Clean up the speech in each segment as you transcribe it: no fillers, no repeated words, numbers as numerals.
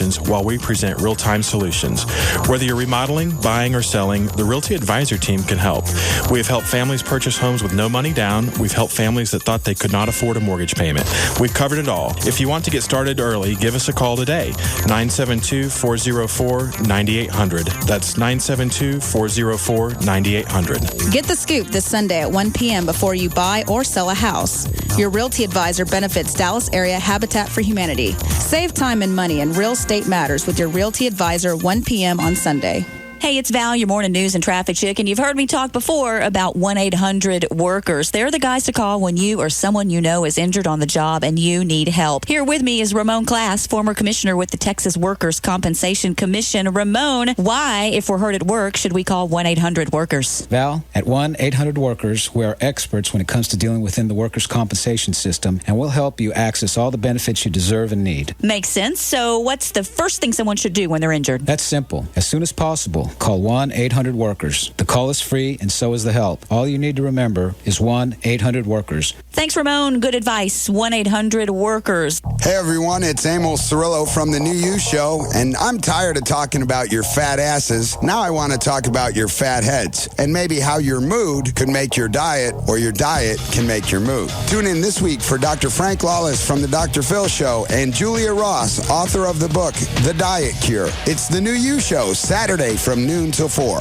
questions while we present real-time solutions. Whether you're remodeling, buying, or selling, the Realty Advisor team can help. We have helped families purchase homes with no money down. We've helped families that thought they could not afford a mortgage payment. We've covered it all. If you want to get started early, give us a call today. 972-404-9800. That's 972-404-9800. Get the scoop this Sunday at 1 p.m. before you buy or sell a house. Your Realty Advisor benefits Dallas area Habitat for Humanity. Save time and money in real estate matters with your Realty Advisor 1 p.m. on Sunday. Hey, it's Val, your morning news and traffic chick, and you've heard me talk before about 1-800-WORKERS. They're the guys to call when you or someone you know is injured on the job and you need help. Here with me is Ramon Class, former commissioner with the Texas Workers' Compensation Commission. Ramon, why, if we're hurt at work, should we call 1-800-WORKERS? Val, at 1-800-WORKERS, we are experts when it comes to dealing within the workers' compensation system, and we'll help you access all the benefits you deserve and need. Makes sense. So what's the first thing someone should do when they're injured? That's simple. As soon as possible, call 1-800-WORKERS. The call is free, and so is the help. All you need to remember is 1-800-WORKERS. Thanks, Ramon. Good advice. 1-800-WORKERS. Hey, everyone. It's Emil Cirillo from The New You Show, and I'm tired of talking about your fat asses. Now I want to talk about your fat heads, and maybe how your mood could make your diet, or your diet can make your mood. Tune in this week for Dr. Frank Lawless from The Dr. Phil Show and Julia Ross, author of the book, The Diet Cure. It's The New You Show, Saturday from noon till 4.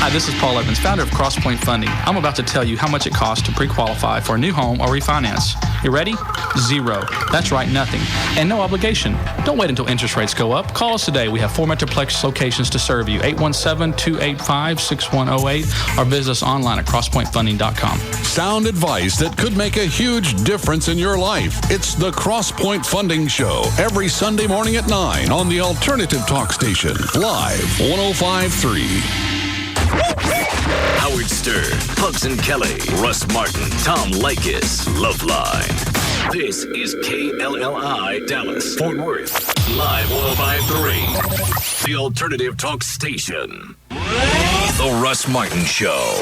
Hi, this is Paul Evans, founder of CrossPoint Funding. I'm about to tell you how much it costs to pre-qualify for a new home or refinance. You ready? Zero. That's right, nothing. And no obligation. Don't wait until interest rates go up. Call us today. We have 4 Metroplex locations to serve you. 817-285-6108 or visit us online at crosspointfunding.com. Sound advice that could make a huge difference in your life. It's the CrossPoint Funding Show every Sunday morning at 9 on the Alternative Talk Station. Live 105.3. Howard Stern, Pugs and Kelly, Russ Martin, Tom Leykis, Loveline. This is KLLI Dallas, Fort Worth, live 105.3, the Alternative Talk Station. The Russ Martin Show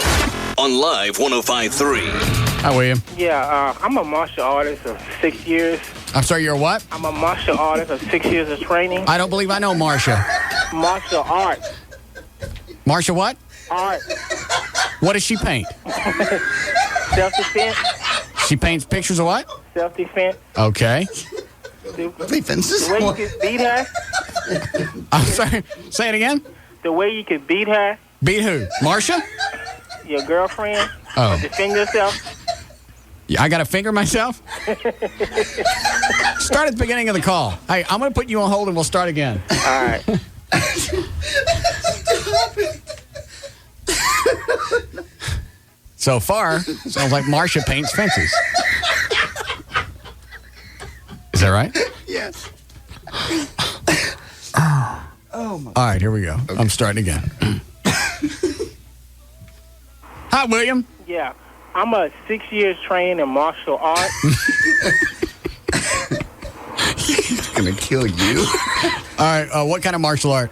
on Live 105.3. Hi, William. Yeah, I'm a martial artist of 6 years. I'm sorry, you're what? I'm a martial artist of 6 years of training. I don't believe I know Marcia. Martial arts. Marcia what? Art. What does she paint? Self-defense. She paints pictures of what? Self-defense. Okay. Defense. The way you could beat her. I'm sorry. Say it again. The way you could beat her. Beat who? Marcia? Your girlfriend. Oh. Defend yourself. Yeah, I got to finger myself? Start at the beginning of the call. Hey, I'm going to put you on hold and we'll start again. All right. So far, sounds like Marcia paints fences. Is that right? Yes. Oh my. All right, here we go. Okay. I'm starting again. Hi, William. Yeah, I'm a 6 years trained in martial arts. He's going to kill you. All right, what kind of martial art?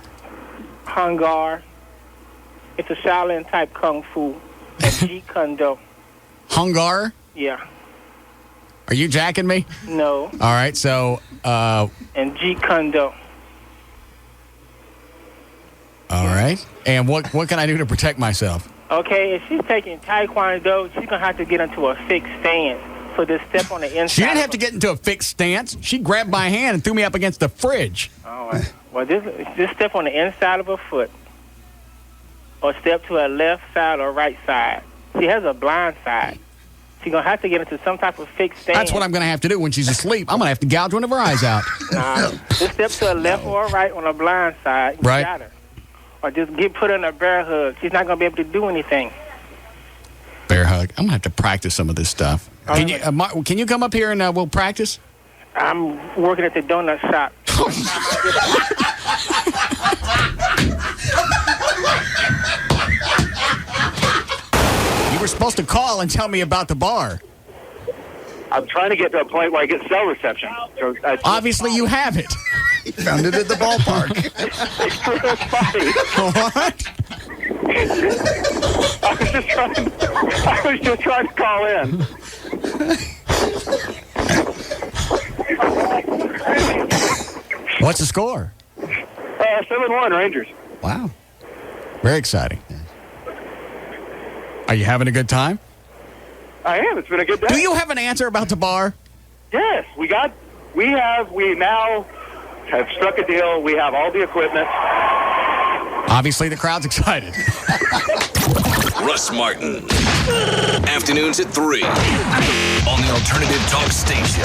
Hung Gar. It's a Shaolin type kung fu. And Jeet Kune Do. Hung Gar? Yeah. Are you jacking me? No. All right, so... and Jeet Kune Do. All right. And what can I do to protect myself? Okay, if she's taking Taekwondo, she's going to have to get into a fixed stance. So just step on the inside. She didn't have to get into a fixed stance. She grabbed my hand and threw me up against the fridge. All right. Well, just step on the inside of her foot. Or step to her left side or right side. She has a blind side. She's going to have to get into some type of fixed stance. That's what I'm going to have to do when she's asleep. I'm going to have to gouge one of her eyes out. Nah, just step to her left or her right on her blind side. You right. got her. Or just put her in a bear hug. She's not going to be able to do anything. Bear hug. I'm going to have to practice some of this stuff. Can you come up here and we'll practice? I'm working at the donut shop. You were supposed to call and tell me about the bar. I'm trying to get to a point where I get cell reception. So obviously you have it. He found it at the ballpark. It's real funny. What? I was just trying to call in. What's the score? 7-1 Rangers. Wow. Very exciting. Are you having a good time? I am. It's been a good day. Do you have an answer about the bar? Yes, we now have struck a deal. We have all the equipment. Obviously, the crowd's excited. Russ Martin. Afternoons at 3 on the Alternative Talk Station.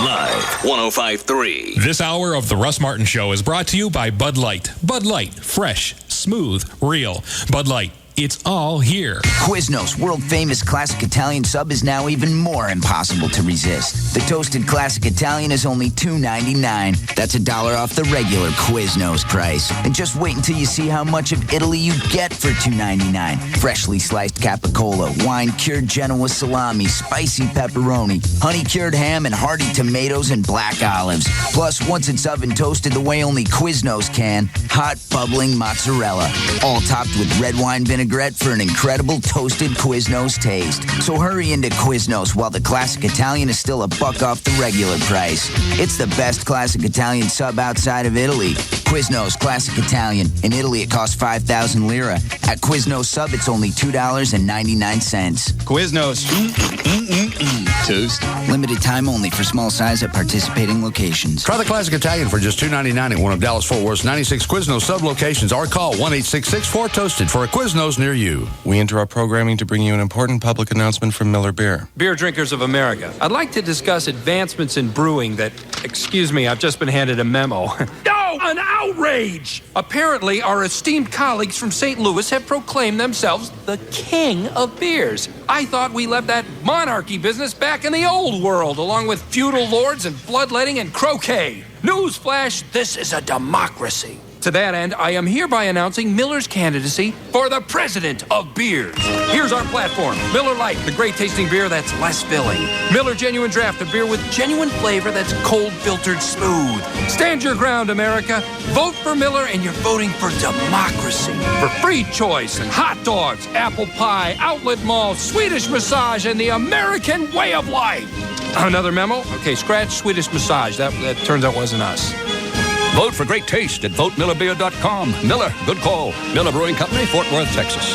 Live 105.3. This hour of the Russ Martin Show is brought to you by Bud Light. Bud Light, fresh, smooth, real. Bud Light. It's all here. Quiznos world-famous classic Italian sub is now even more impossible to resist. The toasted classic Italian is only $2.99. That's $1 off the regular Quiznos price. And just wait until you see how much of Italy you get for $2.99. Freshly sliced capicola, wine-cured Genoa salami, spicy pepperoni, honey-cured ham, and hearty tomatoes and black olives. Plus, once it's oven-toasted the way only Quiznos can, hot, bubbling mozzarella. All topped with red wine vinegar for an incredible toasted Quiznos taste. So hurry into Quiznos while the classic Italian is still $1 off the regular price. It's the best classic Italian sub outside of Italy. Quiznos Classic Italian. In Italy, it costs 5,000 lira. At Quiznos Sub, it's only $2.99. Quiznos. Toast. Limited time only for small size at participating locations. Try the Classic Italian for just $2.99 at one of Dallas-Fort Worth's 96 Quiznos sub locations or call 1-866-4TOASTED for a Quiznos near you. We enter our programming to bring you an important public announcement from Miller Beer. Beer drinkers of America, I'd like to discuss advancements in brewing that, excuse me, I've just been handed a memo. No! An outrage! Apparently, our esteemed colleagues from St. Louis have proclaimed themselves the king of beers. I thought we left that monarchy business back in the old world, along with feudal lords and bloodletting and croquet. Newsflash, this is a democracy. To that end, I am hereby announcing Miller's candidacy for the president of beers. Here's our platform. Miller Lite, the great tasting beer that's less filling. Miller Genuine Draft, the beer with genuine flavor that's cold filtered smooth. Stand your ground, America. Vote for Miller and you're voting for democracy. For free choice and hot dogs, apple pie, outlet mall, Swedish massage, and the American way of life. Another memo? Okay, scratch Swedish massage. That turns out wasn't us. Vote for great taste at votemillerbeer.com. Miller, good call. Miller Brewing Company, Fort Worth, Texas.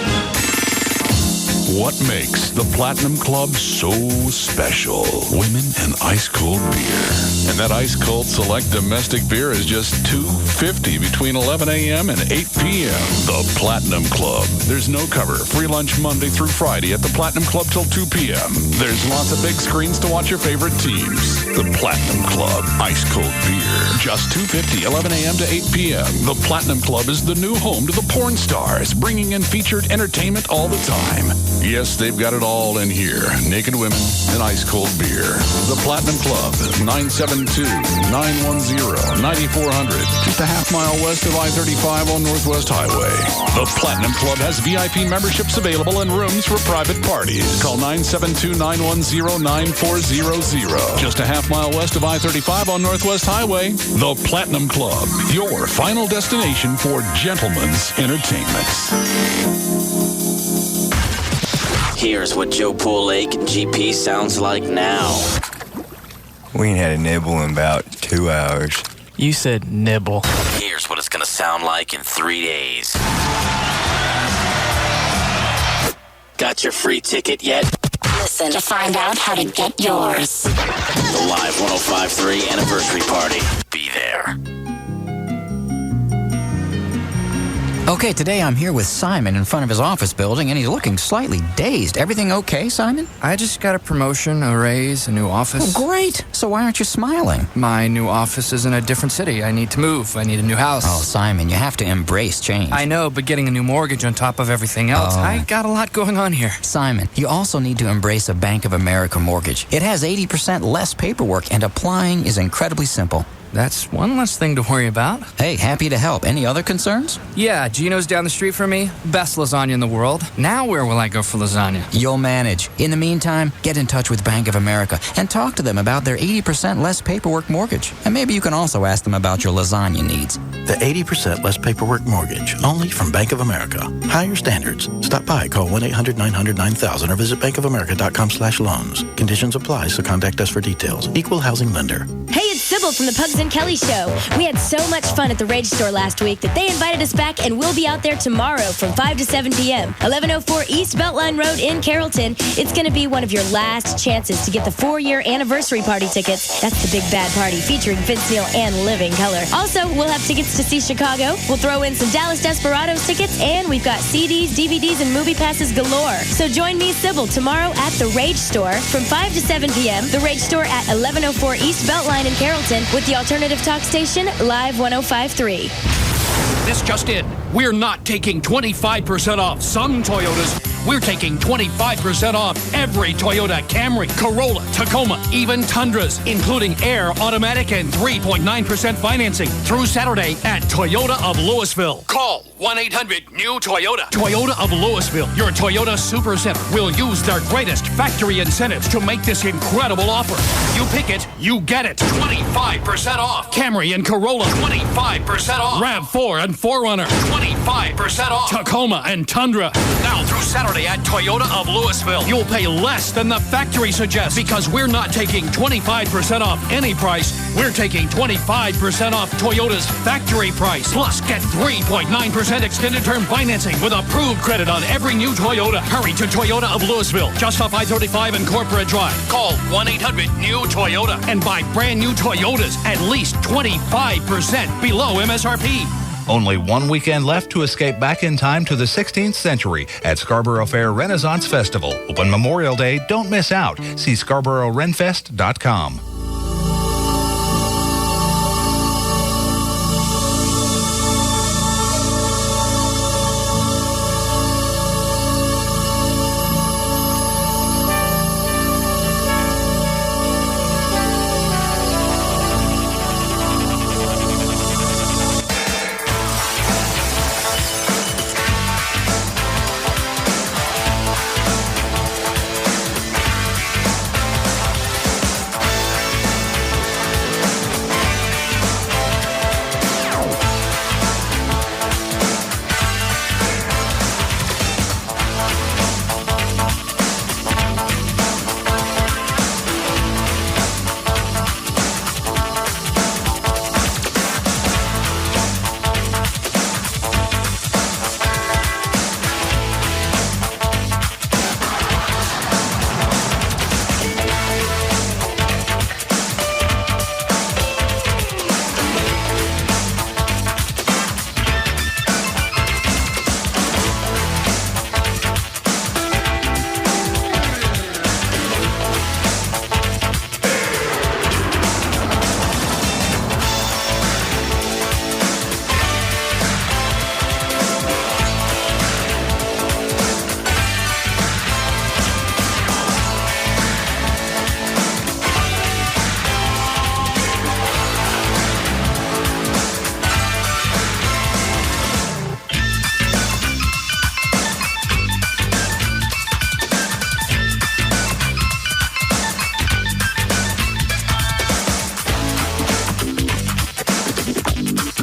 What makes the Platinum Club so special? Women and ice-cold beer. And that ice-cold select domestic beer is just $2.50 between 11 a.m. and 8 p.m. The Platinum Club. There's no cover. Free lunch Monday through Friday at the Platinum Club till 2 p.m. There's lots of big screens to watch your favorite teams. The Platinum Club. Ice-cold beer. Just $2.50, 11 a.m. to 8 p.m. The Platinum Club is the new home to the porn stars, bringing in featured entertainment all the time. Yes, they've got it all in here. Naked women and ice-cold beer. The Platinum Club, 972-910-9400. Just a half mile west of I-35 on Northwest Highway. The Platinum Club has VIP memberships available and rooms for private parties. Call 972-910-9400. Just a half mile west of I-35 on Northwest Highway. The Platinum Club, your final destination for gentlemen's entertainment. Here's what Joe Pool Lake and GP sounds like now. We ain't had a nibble in about 2 hours. You said nibble. Here's what it's gonna sound like in 3 days. Got your free ticket yet? Listen to find out how to get yours. The Live 105.3 anniversary party. Be there. Okay, today I'm here with Simon in front of his office building, and he's looking slightly dazed. Everything okay, Simon? I just got a promotion, a raise, a new office. Oh, great. So why aren't you smiling? My new office is in a different city. I need to move. I need a new house. Oh, Simon, you have to embrace change. I know, but getting a new mortgage on top of everything else, I got a lot going on here. Simon, you also need to embrace a Bank of America mortgage. It has 80% less paperwork, and applying is incredibly simple. That's one less thing to worry about. Hey, happy to help. Any other concerns? Yeah, Gino's down the street from me. Best lasagna in the world. Now where will I go for lasagna? You'll manage. In the meantime, get in touch with Bank of America and talk to them about their 80% less paperwork mortgage. And maybe you can also ask them about your lasagna needs. The 80% less paperwork mortgage, only from Bank of America. Higher standards. Stop by, call 1-800-900-9000 or visit bankofamerica.com/loans. Conditions apply, so contact us for details. Equal housing lender. Hey, it's Sybil. Sybil from the Pugs and Kelly Show. We had so much fun at the Rage Store last week that they invited us back, and we'll be out there tomorrow from 5 to 7 p.m. 1104 East Beltline Road in Carrollton. It's going to be one of your last chances to get the 4-year anniversary party tickets. That's the big bad party featuring Vince Neil and Living Color. Also, we'll have tickets to see Chicago. We'll throw in some Dallas Desperados tickets, and we've got CDs, DVDs, and movie passes galore. So join me, Sybil, tomorrow at the Rage Store from 5 to 7 p.m. The Rage Store at 1104 East Beltline in Carrollton with the alternative talk station, Live 105.3. This just in. We're not taking 25% off some Toyotas. We're taking 25% off every Toyota Camry, Corolla, Tacoma, even Tundras, including Air, automatic, and 3.9% financing through Saturday at Toyota of Louisville. Call 1-800-NEW-TOYOTA. Toyota of Louisville, your Toyota Supercenter, will use their greatest factory incentives to make this incredible offer. You pick it, you get it. 25% off. Camry and Corolla, 25% off. RAV4 and 4Runner, 25% off. Tacoma and Tundra. Now through Saturday at Toyota of Louisville, you'll pay less than the factory suggests because we're not taking 25% off any price. We're taking 25% off Toyota's factory price. Plus, get 3.9% extended term financing with approved credit on every new Toyota. Hurry to Toyota of Louisville, just off I-35 and Corporate Drive. Call 1-800-NEW-TOYOTA and buy brand new Toyotas at least 25% below MSRP. Only one weekend left to escape back in time to the 16th century at Scarborough Fair Renaissance Festival. Open Memorial Day. Don't miss out. See ScarboroughRenFest.com.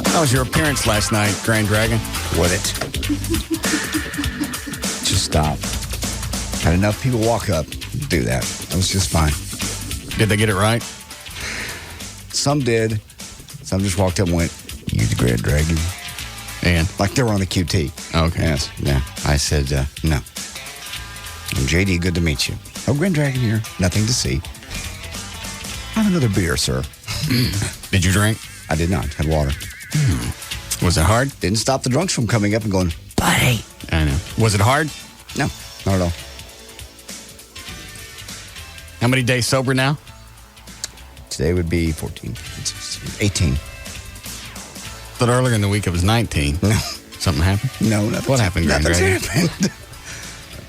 How was your appearance last night, Grand Dragon? Would it? Just stop. Had enough people walk up and do that. That was just fine. Did they get it right? Some did. Some just walked up and went, "You the Grand Dragon?" And? Like they were on the QT. Okay. Yes. Yeah. I said, no. I'm JD, good to meet you. Oh, Grand Dragon here. Nothing to see. Have another beer, sir. Did you drink? I did not. Had water. Was it hard? Didn't stop the drunks from coming up and going, "Buddy." I know. Was it hard? No, not at all. How many days sober now? Today would be 14, 18. But earlier in the week it was 19. No. Something happened? No, nothing. What happened, Grand Dragon? Happened.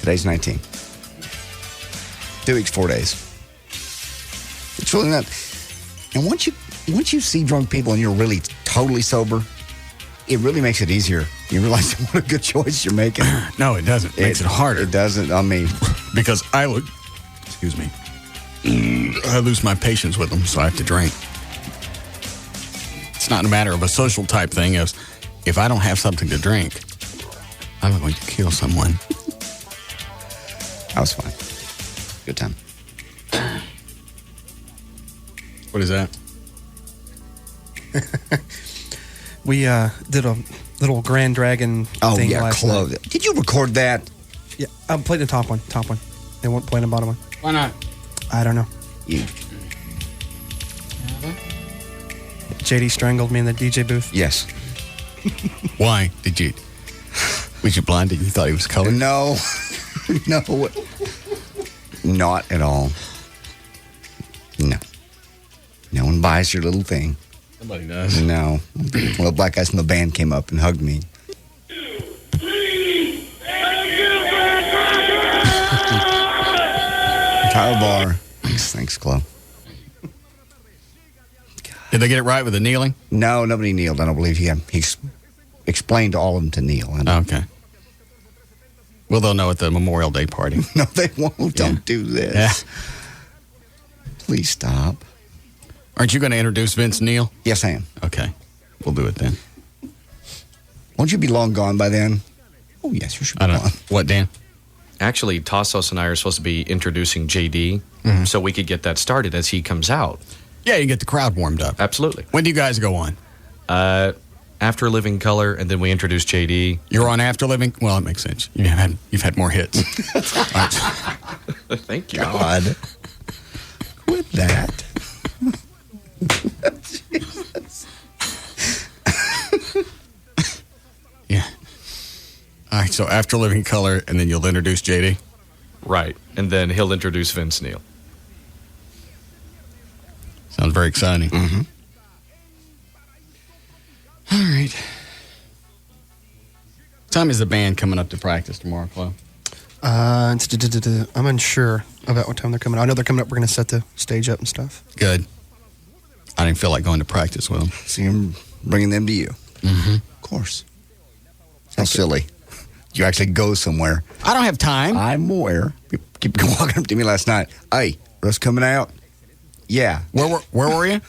Today's 19. 2 weeks, 4 days. It's really not. And once you see drunk people and you're really totally sober, it really makes it easier. You realize what a good choice you're making. No, it doesn't. It makes it harder. It doesn't. I mean, because I lose my patience with them, so I have to drink. It's not a matter of a social type thing. If I don't have something to drink, I'm going to kill someone. That was fine. Good time. What is that? We did a little Grand Dragon thing last night. Did you record that? Yeah, I played the top one. They won't play the bottom one. Why not? I don't know. JD strangled me in the DJ booth. Yes. Why did you? Was you blinded? You thought he was colored? No. No. Not at all. No. No one buys your little thing. Somebody does. No. One of the black guys from the band came up and hugged me. Entire bar. Thanks, Chloe. Did they get it right with the kneeling? No, nobody kneeled. I don't believe he explained to all of them to kneel. Okay. Well, they'll know at the Memorial Day party. No, they won't. Don't do this. Yeah. Please stop. Aren't you going to introduce Vince Neil? Yes, I am. Okay. We'll do it then. Won't you be long gone by then? Oh, yes, you should be gone. What, Dan? Actually, Tassos and I are supposed to be introducing JD so we could get that started as he comes out. Yeah, you get the crowd warmed up. Absolutely. When do you guys go on? After Living Color, and then we introduce JD. You're on After Living? Well, it makes sense. You've had more hits. Thank you. God. Quit that. Yeah. All right, so After Living Color, and then you'll introduce JD? Right, and then he'll introduce Vince Neil. Sounds very exciting. Mm-hmm. All right. What time is the band coming up to practice tomorrow, Chloe? I'm unsure about what time they're coming. I know they're coming up. We're going to set the stage up and stuff. Good. I didn't feel like going to practice with them. See them bringing them to you. Mm-hmm. Of course. Sounds silly. You actually go somewhere. I don't have time. I'm aware. People keep walking up to me last night. Hey, Russ coming out? Yeah. Where were you?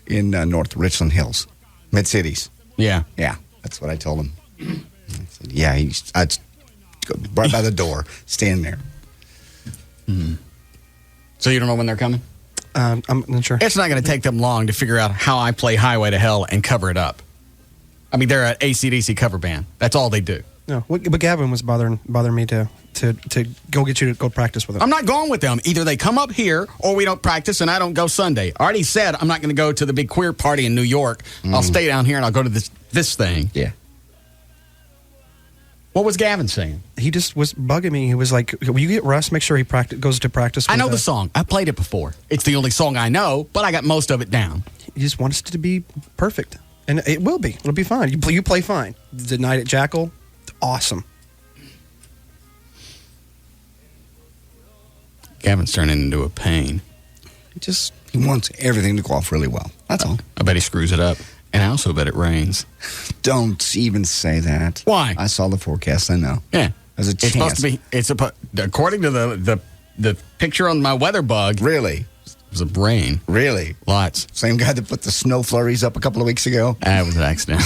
In North Richland Hills. Mid-Cities. Yeah. Yeah. That's what I told him. I said, yeah, I'd go right by the door. Stand there. Mm-hmm. So you don't know when they're coming? I'm not sure. It's not going to take them long to figure out how I play Highway to Hell and cover it up. I mean, they're an AC/DC cover band. That's all they do. No, but Gavin was bothering me to go get you to go practice with them. I'm not going with them. Either they come up here or we don't practice and I don't go Sunday. I already said I'm not going to go to the big queer party in New York. I'll stay down here and I'll go to this thing. Yeah. What was Gavin saying? He just was bugging me. He was like, will you get Russ? Make sure he goes to practice with I know the song. I played it before. It's the only song I know, but I got most of it down. He just wants it to be perfect. And it will be. It'll be fine. You play fine. The night at Jackal, awesome. Gavin's turning into a pain. He wants everything to go off really well. That's all. I bet he screws it up. And I also bet it rains. Don't even say that. Why? I saw the forecast. I know. Yeah. There's a It's supposed chance. to be. According to the picture on my weather bug. Really? It was a rain. Really? Lots. Same guy that put the snow flurries up a couple of weeks ago? That was an accident.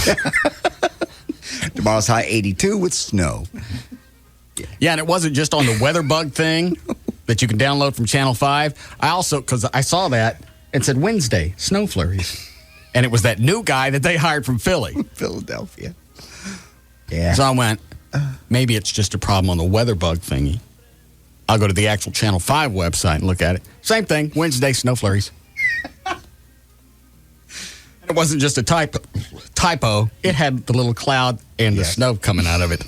Tomorrow's high 82 with snow. Yeah, and it wasn't just on the weather bug thing that you can download from Channel 5. I also, because I saw that, it said Wednesday, snow flurries. And it was that new guy that they hired from Philly. Philadelphia. Yeah. So I went, maybe it's just a problem on the weather bug thingy. I'll go to the actual Channel 5 website and look at it. Same thing, Wednesday, snow flurries. It wasn't just a typo. It had the little cloud and the snow coming out of it.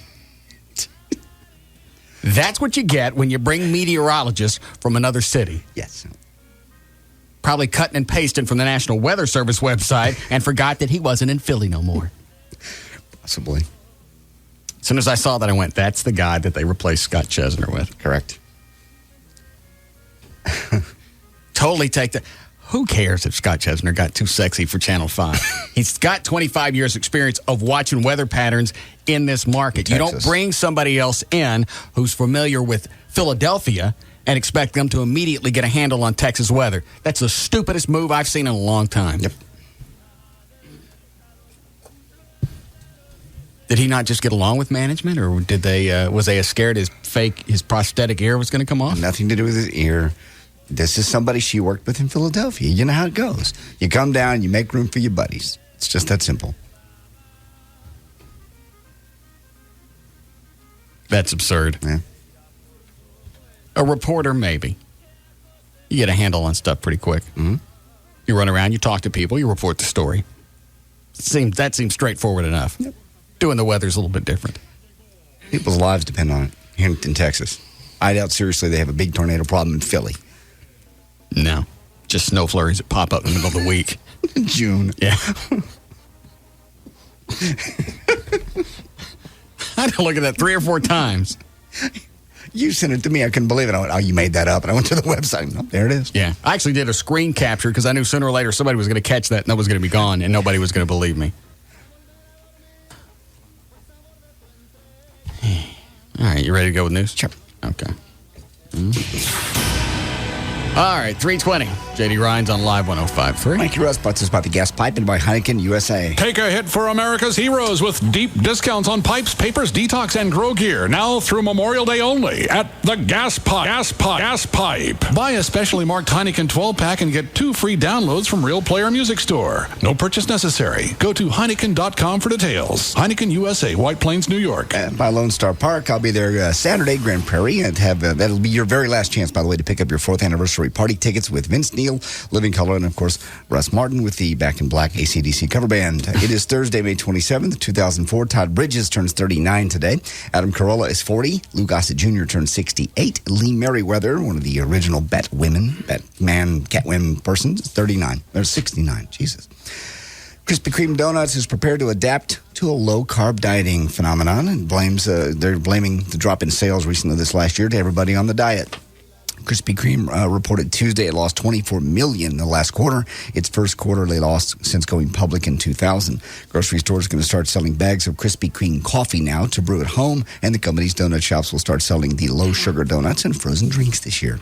That's what you get when you bring meteorologists from another city. Yes. Probably cutting and pasting from the National Weather Service website and forgot that he wasn't in Philly no more. Possibly. As soon as I saw that, I went, that's the guy that they replaced Scott Chesner with. Correct. Totally take the... Who cares if Scott Chesner got too sexy for Channel 5? He's got 25 years experience of watching weather patterns in this market. You don't bring somebody else in who's familiar with Philadelphia and expect them to immediately get a handle on Texas weather. That's the stupidest move I've seen in a long time. Yep. Did he not just get along with management, or did they? Was they as scared his prosthetic ear was going to come off? Nothing to do with his ear. This is somebody she worked with in Philadelphia. You know how it goes. You come down, you make room for your buddies. It's just that simple. That's absurd. Yeah. A reporter, maybe. You get a handle on stuff pretty quick. Mm-hmm. You run around, you talk to people, you report the story. That seems straightforward enough. Yep. Doing the weather's a little bit different. People's lives depend on it here in Texas. I doubt seriously they have a big tornado problem in Philly. No. Just snow flurries that pop up in the middle of the week. June. Yeah. I had to look at that 3 or 4 times. You sent it to me. I couldn't believe it. I went, oh, you made that up. And I went to the website. Oh, there it is. Yeah. I actually did a screen capture because I knew sooner or later somebody was going to catch that and that was going to be gone and nobody was going to believe me. All right. You ready to go with news? Sure. Okay. All right, 3:20. J.D. Ryan's on Live 105.3. Thank you, Russ. Brought to us by the gas pipe and by Heineken USA. Take a hit for America's heroes with deep discounts on pipes, papers, detox, and grow gear. Now through Memorial Day only at the Gas Pipe. Buy a specially marked Heineken 12-pack and get 2 free downloads from Real Player Music Store. No purchase necessary. Go to Heineken.com for details. Heineken USA, White Plains, New York. By Lone Star Park. I'll be there Saturday, Grand Prairie. And that'll be your very last chance, by the way, to pick up your 4th anniversary party tickets with Vince Neil, Living Color, and of course Russ Martin with the Back in Black AC/DC cover band. It is Thursday, May 27th, 2004. Todd Bridges turns 39 today. Adam Carolla is 40. Lou Gossett Jr. turns 68. Lee Merriweather, one of the original Catwomen persons, is 39. Or 69. Jesus. Krispy Kreme Donuts is prepared to adapt to a low-carb dieting phenomenon and they're blaming the drop in sales recently this last year to everybody on the diet. Krispy Kreme reported Tuesday it lost $24 million in the last quarter, its first quarterly loss since going public in 2000. Grocery stores are going to start selling bags of Krispy Kreme coffee now to brew at home, and the company's donut shops will start selling the low-sugar donuts and frozen drinks this year.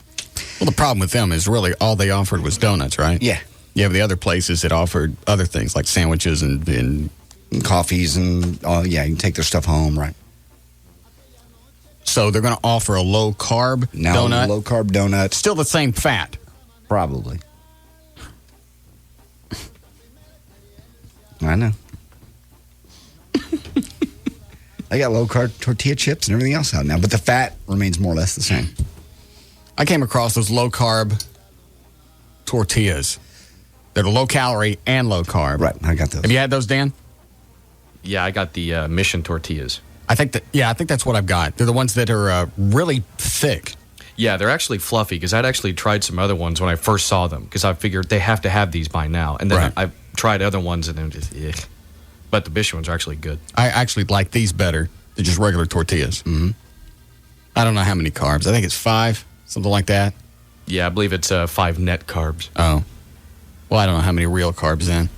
Well, the problem with them is really all they offered was donuts, right? Yeah. You have the other places that offered other things like sandwiches and coffees and, you can take their stuff home, right? So they're going to offer a low-carb donut? Low-carb donut. Still the same fat? Probably. I know. They got low-carb tortilla chips and everything else out now, but the fat remains more or less the same. I came across those low-carb tortillas. They're low-calorie and low-carb. Right, I got those. Have you had those, Dan? Yeah, I got the Mission tortillas. I think that's what I've got. They're the ones that are really thick. Yeah, they're actually fluffy because I'd actually tried some other ones when I first saw them because I figured they have to have these by now. And then I tried other ones and then just, But the Mission ones are actually good. I actually like these better than just regular tortillas. Mm-hmm. I don't know how many carbs. I think it's 5, something like that. Yeah, I believe it's 5 net carbs. Oh. Well, I don't know how many real carbs then.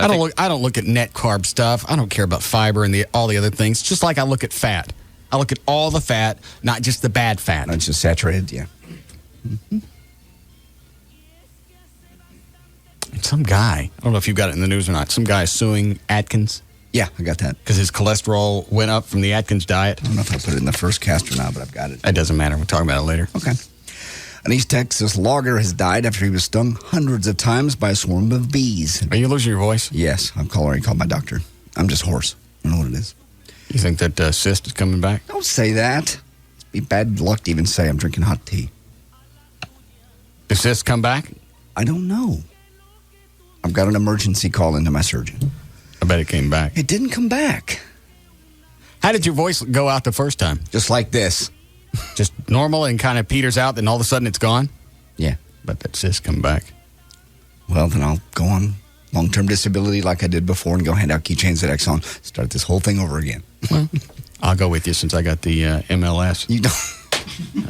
I don't look at net carb stuff. I don't care about fiber and all the other things. Just like I look at fat. I look at all the fat, not just the bad fat. Not just saturated, yeah. Mm-hmm. And some guy, I don't know if you got it in the news or not, some guy is suing Atkins. Yeah, I got that. Because his cholesterol went up from the Atkins diet. I don't know if I put it in the first cast or not, but I've got it. It doesn't matter. We'll talk about it later. Okay. An East Texas logger has died after he was stung hundreds of times by a swarm of bees. Are you losing your voice? Yes. I've already called my doctor. I'm just hoarse. I don't know what it is. You think that cyst is coming back? Don't say that. It'd be bad luck to even say I'm drinking hot tea. Did cyst come back? I don't know. I've got an emergency call into my surgeon. I bet it came back. It didn't come back. How did your voice go out the first time? Just like this. Just normal and kind of peters out, then all of a sudden it's gone? Yeah. But that cyst come back. Well, then I'll go on long-term disability like I did before and go hand out keychains at Exxon. Start this whole thing over again. Well, I'll go with you since I got the MLS. You don't.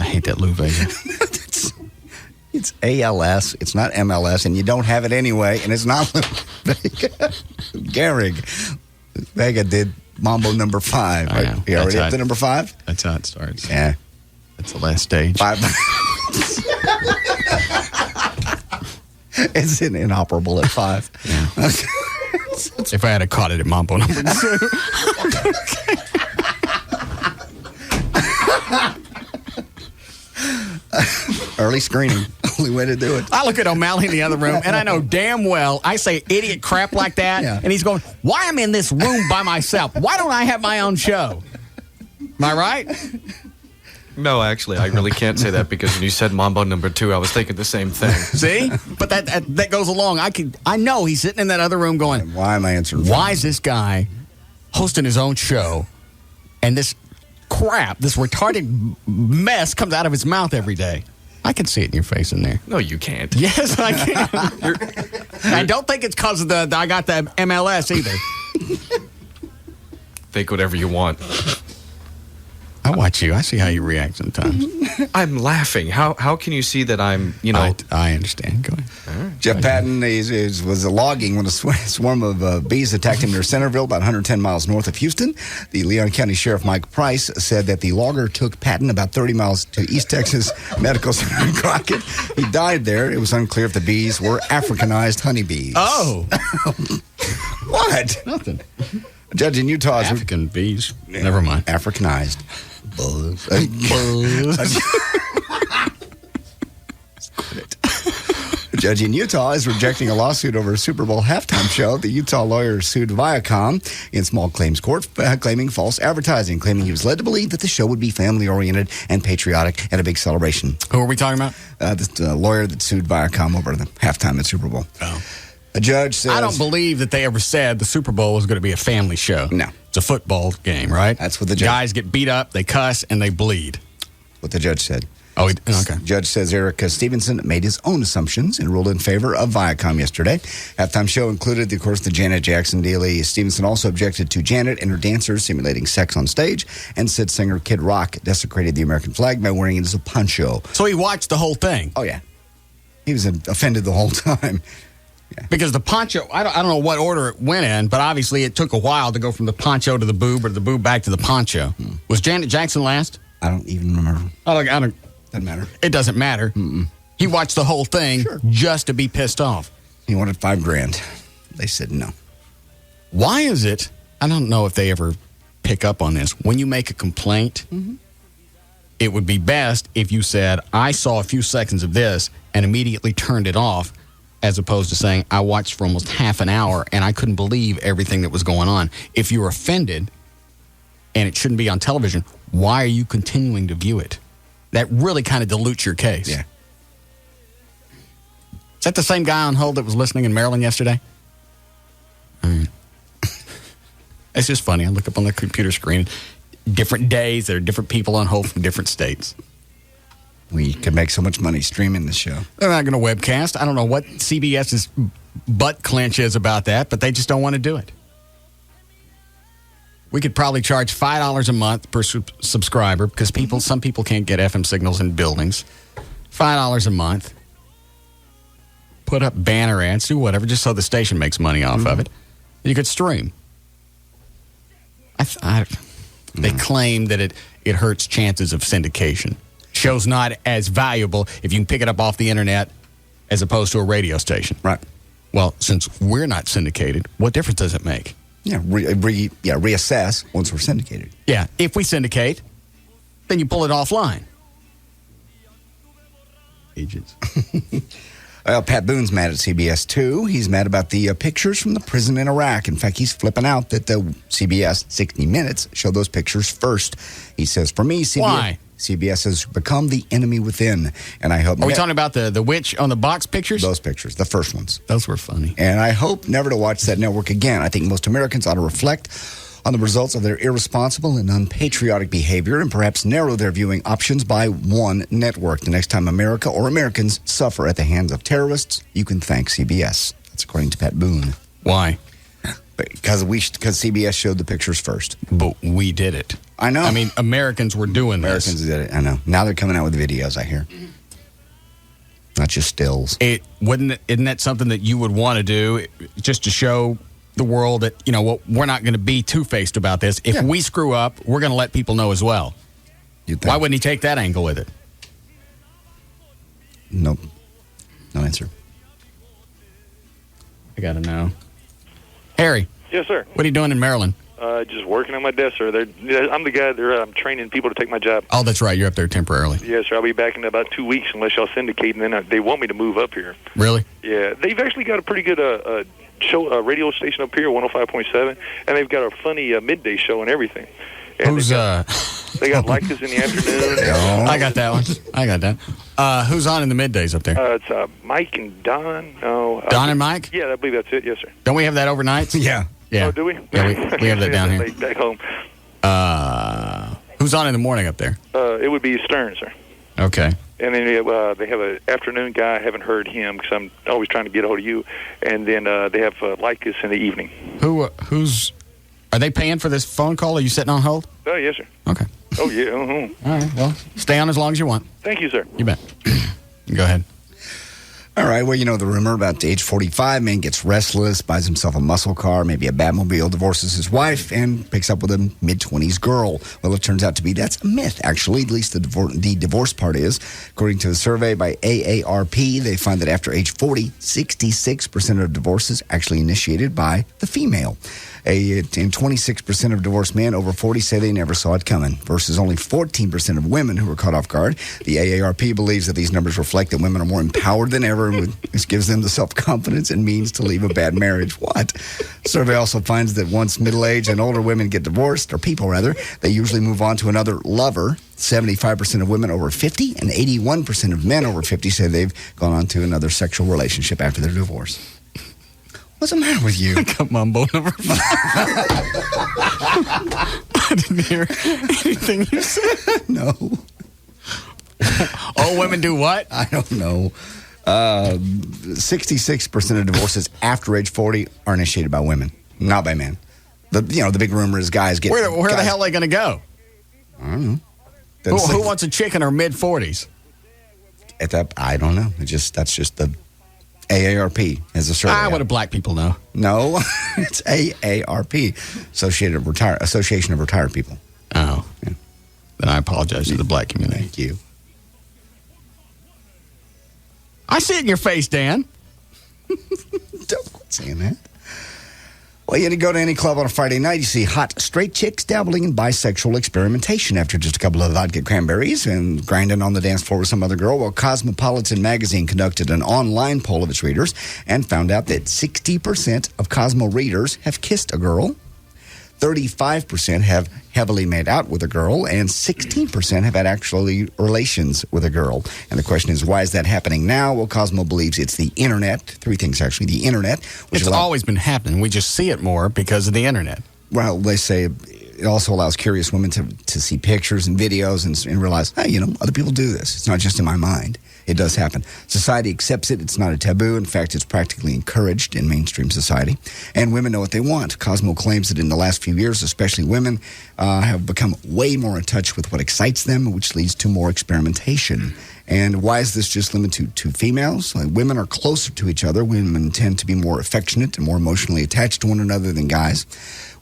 I hate that Lou Vega. It's ALS. It's not MLS, and you don't have it anyway, and it's not Lou Vega. Gehrig. Vega did Mambo number 5. I know. You already up to number 5? That's how it starts. Yeah. That's the last stage. 5. It's inoperable at 5. Yeah. If I had caught it at Mambo number 2. Early screening. the only way to do it. I look at O'Malley in the other room, and I know damn well I say idiot crap like that, and he's going, why am I in this room by myself? Why don't I have my own show? Am I right? No, actually, I really can't say that because when you said Mambo number 2, I was thinking the same thing. See? But that goes along. I know he's sitting in that other room going, why am I answering? Why is this guy hosting his own show and this crap, this retarded mess comes out of his mouth every day? I can see it in your face in there. No, you can't. Yes, I can. I don't think it's because of I got the MLS either. Think whatever you want. I watch you. I see how you react sometimes. I'm laughing. How can you see that I'm, I understand. Go ahead. Jeff Patton was logging when a swarm of bees attacked him near Centerville, about 110 miles north of Houston. The Leon County Sheriff Mike Price said that the logger took Patton about 30 miles to East Texas Medical Center in Crockett. He died there. It was unclear if the bees were Africanized honeybees. Oh. What? Nothing. A judge in Utah is African bees. Never mind. Africanized. Buzz. A judge in Utah is rejecting a lawsuit over a Super Bowl halftime show. The Utah lawyer sued Viacom in small claims court, claiming false advertising, claiming he was led to believe that the show would be family-oriented and patriotic and a big celebration. Who are we talking about? The lawyer that sued Viacom over the halftime at Super Bowl. Oh. A judge says... I don't believe that they ever said the Super Bowl was going to be a family show. No. It's a football game, right? That's what the judge... Guys get beat up, they cuss, and they bleed. What the judge said. Oh, okay. Judge says Eric Stevenson made his own assumptions and ruled in favor of Viacom yesterday. Halftime show included, of course, the Janet Jackson daily. Stevenson also objected to Janet and her dancers simulating sex on stage, and said singer Kid Rock desecrated the American flag by wearing it as a poncho. So he watched the whole thing? Oh, yeah. He was offended the whole time. Yeah. Because the poncho, I don't know what order it went in, but obviously it took a while to go from the poncho to the boob or the boob back to the poncho. Was Janet Jackson last? I don't even remember. Doesn't matter. It doesn't matter. Mm-mm. He watched the whole thing just to be pissed off. He wanted $5,000. They said no. Why is it, I don't know if they ever pick up on this, when you make a complaint, it would be best if you said, I saw a few seconds of this and immediately turned it off, as opposed to saying, I watched for almost half an hour and I couldn't believe everything that was going on. If you're offended and it shouldn't be on television, why are you continuing to view it? That really kind of dilutes your case. Yeah. Is that the same guy on hold that was listening in Maryland yesterday? It's just funny. I look up on the computer screen, different days, there are different people on hold from different states. We could make so much money streaming this show. They're not going to webcast. I don't know what CBS's butt clench is about that, but they just don't want to do it. We could probably charge $5 a month per subscriber because some people can't get FM signals in buildings. $5 a month. Put up banner ads, do whatever, just so the station makes money off of it. You could stream. They claim that it hurts chances of syndication. Show's not as valuable if you can pick it up off the internet as opposed to a radio station. Right. Well, since we're not syndicated, what difference does it make? Yeah, reassess once we're syndicated. Yeah, if we syndicate, then you pull it offline. Agents. Well, Pat Boone's mad at CBS, too. He's mad about the pictures from the prison in Iraq. In fact, he's flipping out that the CBS 60 Minutes showed those pictures first. He says, for me, CBS has become the enemy within. And I hope... Are we talking about the witch on the box pictures? Those pictures, the first ones. Those were funny. And I hope never to watch that network again. I think most Americans ought to reflect on the results of their irresponsible and unpatriotic behavior and perhaps narrow their viewing options by one network. The next time America or Americans suffer at the hands of terrorists, you can thank CBS. That's according to Pat Boone. Why? Because CBS showed the pictures first. But we did it. I know. I mean, Americans were doing this. Americans did it. I know. Now they're coming out with videos, I hear. Not just stills. Isn't that something that you would want to do just to show the world that, we're not going to be two-faced about this. If we screw up, we're going to let people know as well. Why wouldn't he take that angle with it? Nope. No answer. I got to know. Harry. Yes, sir. What are you doing in Maryland? Just working on my desk, sir. I'm the guy I'm training people to take my job. Oh, that's right. You're up there temporarily. Yes, sir. I'll be back in about 2 weeks unless y'all syndicate, and then they want me to move up here. Really? Yeah. They've actually got a pretty good radio station up here, 105.7, and they've got a funny midday show and everything. And Who's they got like this in the afternoon. I got that one. I got that. Who's on in the middays up there? It's Mike and Don. No. Don and Mike? Yeah, I believe that's it. Yes, sir. Don't we have that overnight? Yeah. Yeah. Oh, do we? Yeah, we have that down here. Back home. Who's on in the morning up there? It would be Stern, sir. Okay. And then they have an afternoon guy. I haven't heard him because I'm always trying to get a hold of you. And then they have Lycus in the evening. Who's... Are they paying for this phone call? Are you sitting on hold? Oh, yes, sir. Okay. Oh, yeah. Uh-huh. All right. Well, stay on as long as you want. Thank you, sir. You bet. Go ahead. All right, well, the rumor about age 45, man gets restless, buys himself a muscle car, maybe a Batmobile, divorces his wife, and picks up with a mid-20s girl. Well, it turns out to be that's a myth, actually. At least the divorce part is. According to a survey by AARP, they find that after age 40, 66% of divorces actually initiated by the female. And 26% of divorced men over 40 say they never saw it coming, versus only 14% of women who were caught off guard. The AARP believes that these numbers reflect that women are more empowered than ever, and this gives them the self-confidence and means to leave a bad marriage. What? Survey also finds that once middle-aged and older women get divorced, or people rather, they usually move on to another lover. 75% of women over 50 and 81% of men over 50 say they've gone on to another sexual relationship after their divorce. What's the matter with you? Come on, Bo number 5. I didn't hear anything you said. No. All women do what? I don't know. 66% of divorces after age 40 are initiated by women, not by men. The big rumor is guys get... Where the hell are they going to go? I don't know. Who wants a chick in her mid-40s? I don't know. That's just the... AARP as a survey. What do black people know? No, it's AARP, Association of Retired People. Oh. Yeah. Then I apologize to the black community. Thank you. I see it in your face, Dan. Don't quit saying that. Well, you go to any club on a Friday night, you see hot straight chicks dabbling in bisexual experimentation after just a couple of vodka cranberries and grinding on the dance floor with some other girl. Well, Cosmopolitan magazine conducted an online poll of its readers and found out that 60% of Cosmo readers have kissed a girl, 35% have heavily made out with a girl, and 16% have had actually relations with a girl. And the question is, why is that happening now? Well, Cosmo believes it's the internet. 3 things, actually. The internet. It's always been happening. We just see it more because of the internet. Well, they say it also allows curious women to see pictures and videos and realize, hey, other people do this. It's not just in my mind. It does happen. Society accepts it. It's not a taboo. In fact, it's practically encouraged in mainstream society. And women know what they want. Cosmo claims that in the last few years, especially women, have become way more in touch with what excites them, which leads to more experimentation. And why is this just limited to females? Women are closer to each other. Women tend to be more affectionate and more emotionally attached to one another than guys.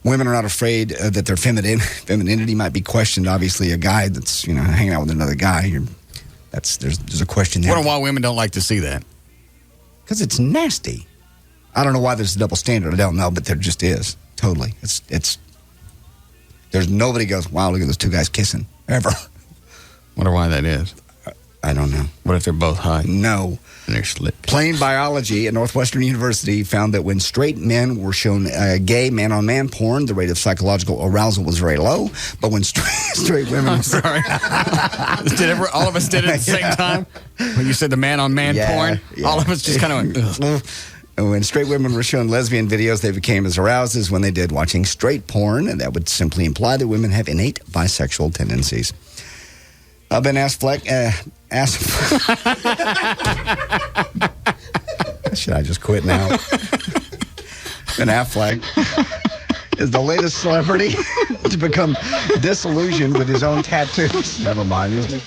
Women are not afraid that their femininity might be questioned. Obviously, a guy that's hanging out with another guy, there's a question there. I wonder why women don't like to see that. Because it's nasty. I don't know why there's a double standard. I don't know, but there just is. Totally. There's nobody goes, wow, look at those 2 guys kissing ever. Wonder why that is. I don't know. What if they're both high? No. And they're slick. Plain biology at Northwestern University found that when straight men were shown gay man-on-man porn, the rate of psychological arousal was very low. But when straight women... I'm sorry. All of us did it at the same time? When you said the man-on-man porn? Yeah. All of us just kind of went, ugh. When straight women were shown lesbian videos, they became as aroused as when they did watching straight porn. And that would simply imply that women have innate bisexual tendencies. Ben Affleck... Should I just quit now? Ben Affleck is the latest celebrity to become disillusioned with his own tattoos. Never mind.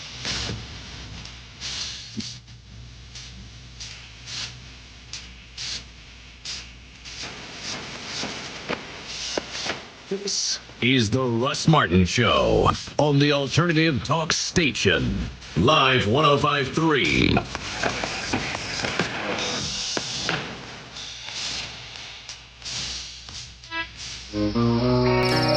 This is the Russ Martin Show on the Alternative Talk Station. Live 105.3.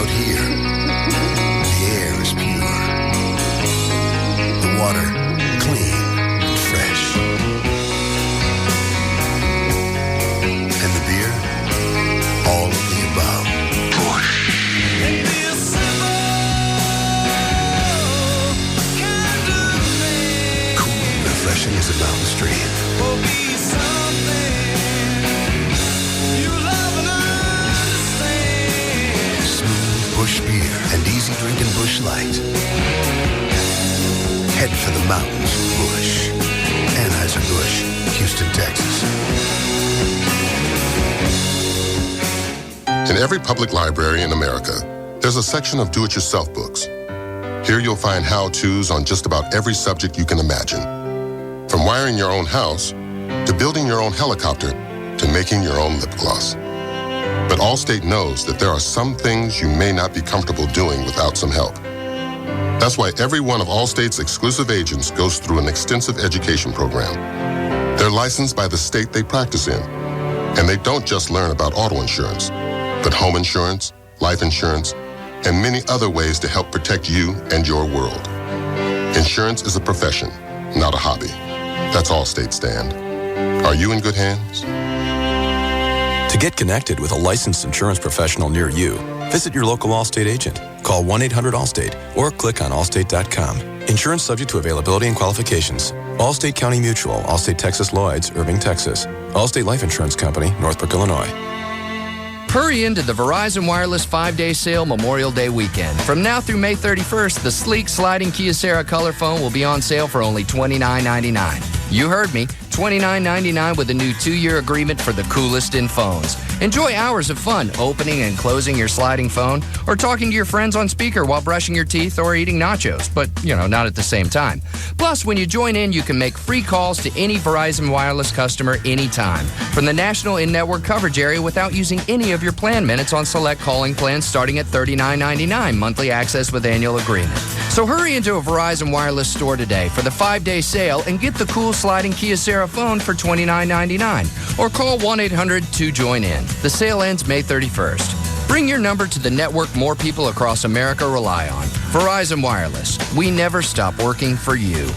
Out here, the air is pure. The water, clean and fresh. And the beer, all of the above. Busch. Cool and refreshing as a mountain stream. Busch beer and easy drinking Busch Light. Head for the mountains, Busch. Anheuser-Busch, Houston, Texas. In every public library in America, there's a section of do-it-yourself books. Here you'll find how-tos on just about every subject you can imagine. From wiring your own house, to building your own helicopter, to making your own lip gloss. But Allstate knows that there are some things you may not be comfortable doing without some help. That's why every one of Allstate's exclusive agents goes through an extensive education program. They're licensed by the state they practice in. And they don't just learn about auto insurance, but home insurance, life insurance, and many other ways to help protect you and your world. Insurance is a profession, not a hobby. That's Allstate stand. Are you in good hands? To get connected with a licensed insurance professional near you, visit your local Allstate agent. Call 1-800-ALLSTATE or click on allstate.com. Insurance subject to availability and qualifications. Allstate County Mutual, Allstate Texas Lloyds, Irving, Texas. Allstate Life Insurance Company, Northbrook, Illinois. Hurry into the Verizon Wireless 5-day sale Memorial Day weekend. From now through May 31st, the sleek sliding Kyocera color phone will be on sale for only $29.99. You heard me, $29.99 with a new 2-year agreement for the coolest in phones. Enjoy hours of fun opening and closing your sliding phone or talking to your friends on speaker while brushing your teeth or eating nachos, but, not at the same time. Plus, when you join in, you can make free calls to any Verizon Wireless customer anytime from the national in-network coverage area without using any of your plan minutes on select calling plans starting at $39.99 monthly access with annual agreement. So hurry into a Verizon Wireless store today for the 5-day sale and get the cool sliding Kyocera phone for $29.99 or call 1-800-2JOIN-IN. The sale ends May 31st. Bring your number to the network more people across America rely on. Verizon Wireless. We never stop working for you.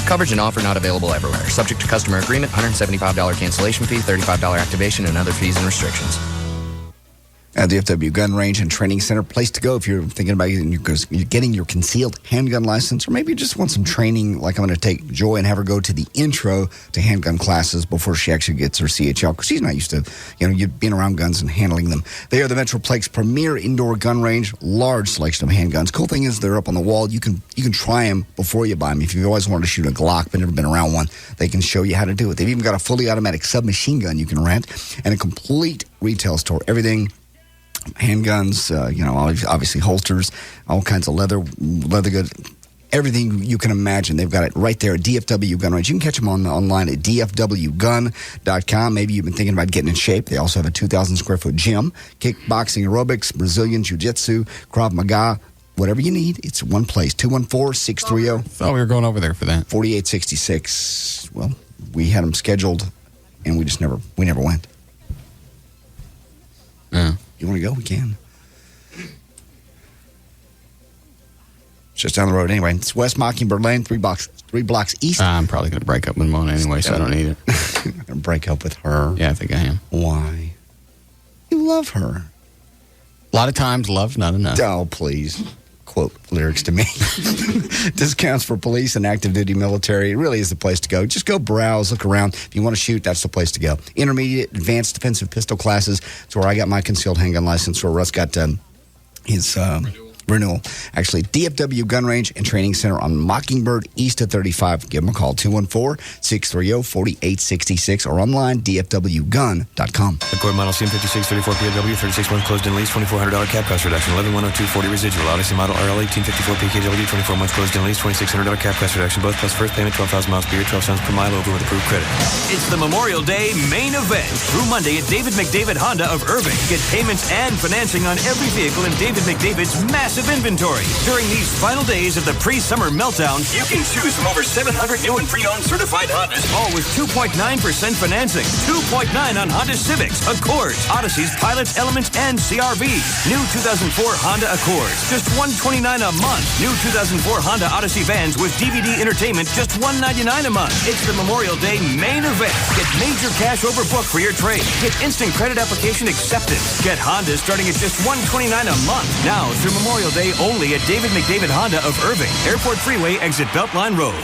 Coverage and offer not available everywhere. Subject to customer agreement, $175 cancellation fee, $35 activation, and other fees and restrictions. At the DFW Gun Range and Training Center, place to go if you're thinking about getting your concealed handgun license, or maybe you just want some training, like I'm going to take Joy and have her go to the intro to handgun classes before she actually gets her CHL, because she's not used to, being around guns and handling them. They are the Metroplex premier indoor gun range, large selection of handguns. Cool thing is they're up on the wall. You can try them before you buy them. If you've always wanted to shoot a Glock but never been around one, they can show you how to do it. They've even got a fully automatic submachine gun you can rent and a complete retail store. Everything. Handguns, obviously holsters, all kinds of leather goods, everything you can imagine. They've got it right there at DFW Gun Range. You can catch them online at dfwgun.com. Maybe you've been thinking about getting in shape. They also have a 2,000-square-foot gym, kickboxing, aerobics, Brazilian jiu-jitsu, Krav Maga. Whatever you need, it's one place. 214-630. Thought we were going over there for that. 4866. Well, we had them scheduled, and we never went. Yeah. You want to go? We can. It's just down the road anyway. It's West Mockingbird Lane, 3 blocks east. I'm probably going to break up with Mona anyway, so I don't need it. You're going to break up with her? Yeah, I think I am. Why? You love her. A lot of times, love's not enough. Oh, please. Quote lyrics to me. Discounts for police and active duty military. It really is the place to go. Just go browse, look around. If you want to shoot, that's the place to go. Intermediate, advanced defensive pistol classes. That's where I got my concealed handgun license, where Russ got his renewal. Actually, DFW Gun Range and Training Center on Mockingbird east of 35. Give them a call, 214-630-4866, or online, dfwgun.com. Accord model CM56, 34 PKW, 36 months closed in lease, $2,400 cap cost reduction, 11,102, 40 residual. Odyssey model RL 1854 PKW, 24 months closed in lease, $2,600 cap cost reduction, both plus first payment, 12,000 miles per year, 12 cents per mile over with approved credit. It's the Memorial Day main event. Through Monday at David McDavid Honda of Irving. Get payments and financing on every vehicle in David McDavid's massive weeks of inventory. During these final days of the pre-summer meltdown, you can choose from over 700 new and pre-owned certified Hondas, all with 2.9% financing. 2.9 on Honda Civics, Accords, Odysseys, Pilots, Elements, and CR-Vs. New 2004 Honda Accords, just $129 a month. New 2004 Honda Odyssey vans with DVD entertainment, just $199 a month. It's the Memorial Day main event. Get major cash over book for your trade. Get instant credit application acceptance. Get Honda starting at just $129 a month. Now through Memorial Day only at David McDavid Honda of Irving. Airport Freeway, exit Beltline Road.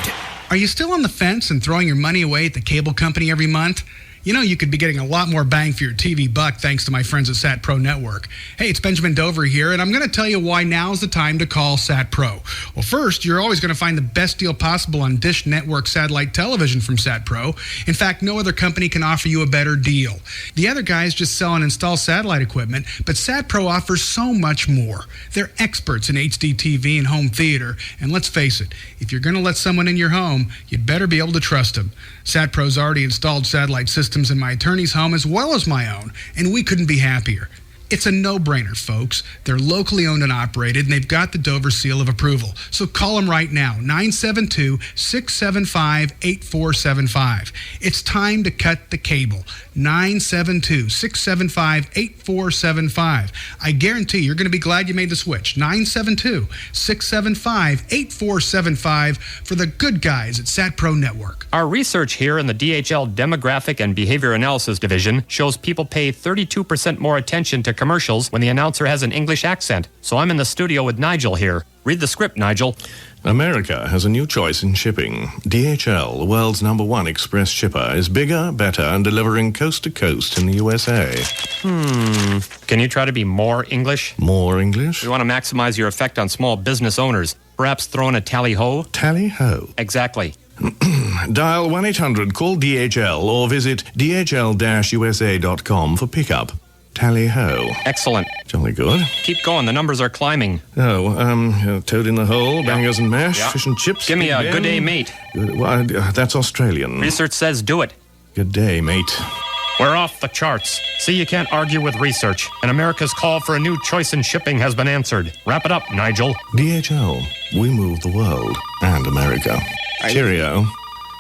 Are you still on the fence and throwing your money away at the cable company every month? You know you could be getting a lot more bang for your TV buck thanks to my friends at Sat Pro Network. Hey, it's Benjamin Dover here, and I'm going to tell you why now's the time to call Sat Pro. Well, first, you're always going to find the best deal possible on Dish Network satellite television from Sat Pro. In fact, no other company can offer you a better deal. The other guys just sell and install satellite equipment, but Sat Pro offers so much more. They're experts in HD TV and home theater, and let's face it, if you're going to let someone in your home, you'd better be able to trust them. Sat Pro's already installed satellite systems in my attorney's home as well as my own, and we couldn't be happier. It's a no-brainer, folks. They're locally owned and operated, and they've got the Dover seal of approval. So call them right now, 972-675-8475. It's time to cut the cable, 972-675-8475. I guarantee you're going to be glad you made the switch, 972-675-8475 for the good guys at Sat Pro Network. Our research here in the DHL Demographic and Behavior Analysis Division shows people pay 32% more attention to commercials when the announcer has an English accent. So I'm in the studio with Nigel here. Read the script, Nigel. America has a new choice in shipping. DHL, the world's #1 express shipper, is bigger, better, and delivering coast to coast in the USA. Can you try to be more English? More English? We want to maximize your effect on small business owners. Perhaps throw in a tally-ho? Tally-ho? Exactly. Dial 1-800-CALL-DHL or visit dhl-usa.com for pickup. Tally-ho. Excellent. Jolly good. Keep going. The numbers are climbing. Toad in the hole, bangers and mash, Yeah. fish and chips. Give me a Big good day, Ben. mate. Well, that's Australian. Research says do it. Good day, mate. We're off the charts. See, you can't argue with research. And America's call for a new choice in shipping has been answered. Wrap it up, Nigel. DHL. We move the world and America. Cheerio.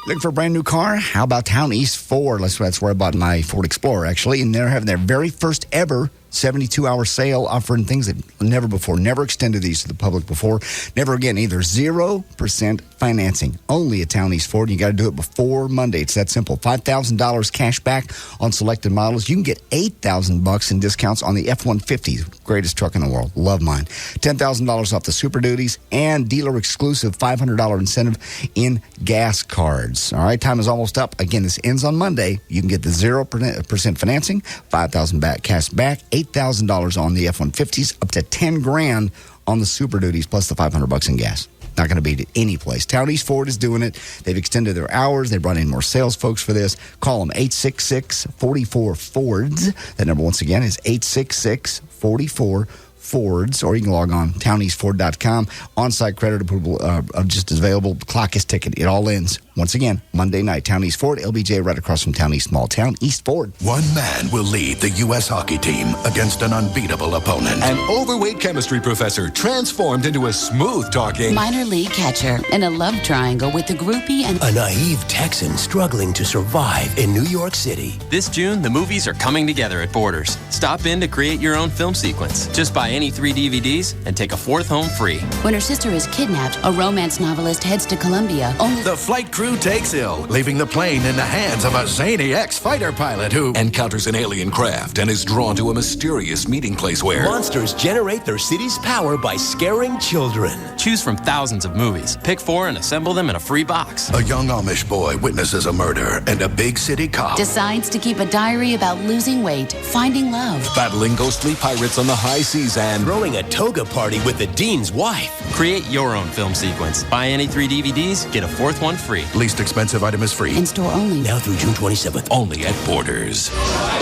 Looking for a brand new car? How about Town East Ford? That's where I bought my Ford Explorer, actually. And they're having their very first ever 72-hour sale, offering things that never extended these to the public before. Never again, either 0% financing. Only at Town East Ford. You got to do it before Monday. It's that simple. $5,000 cash back on selected models. You can get $8,000 in discounts on the F-150, greatest truck in the world. Love mine. $10,000 off the Super Duties and dealer exclusive $500 incentive in gas cards. All right, time is almost up. Again, this ends on Monday. You can get the 0% financing, $5,000 back cash back, $8,000 on the F-150s, up to $10,000 on the Super Duties, plus the $500 in gas. Not going to beat it any place. Town East Ford is doing it. They've extended their hours. They brought in more sales folks for this. Call them 866-44-FORDS. That number, once again, is 866-44-FORDS, or you can log on towneastford.com. On-site credit approval just is available. Clock is ticking. It all ends, once again, Monday night. Town East Ford, LBJ, right across from Town East Mall. Town East Ford. One man will lead the U.S. hockey team against an unbeatable opponent. An overweight chemistry professor transformed into a smooth-talking minor league catcher in a love triangle with a groupie and a naive Texan struggling to survive in New York City. This June, the movies are coming together at Borders. Stop in to create your own film sequence. Just buy any 3 DVDs and take a 4th home free. When her sister is kidnapped, a romance novelist heads to Colombia. Only the flight crew takes ill, leaving the plane in the hands of a zany ex-fighter pilot who encounters an alien craft and is drawn to a mysterious meeting place where monsters generate their city's power by scaring children. Choose from thousands of movies. Pick 4 and assemble them in a free box. A young Amish boy witnesses a murder, and a big city cop decides to keep a diary about losing weight, finding love, battling ghostly pirates on the high seas, and throwing a toga party with the dean's wife. Create your own film sequence. Buy any 3 DVDs, get a 4th one free. Least expensive item is free. In store only. Now through June 27th. Only at Borders.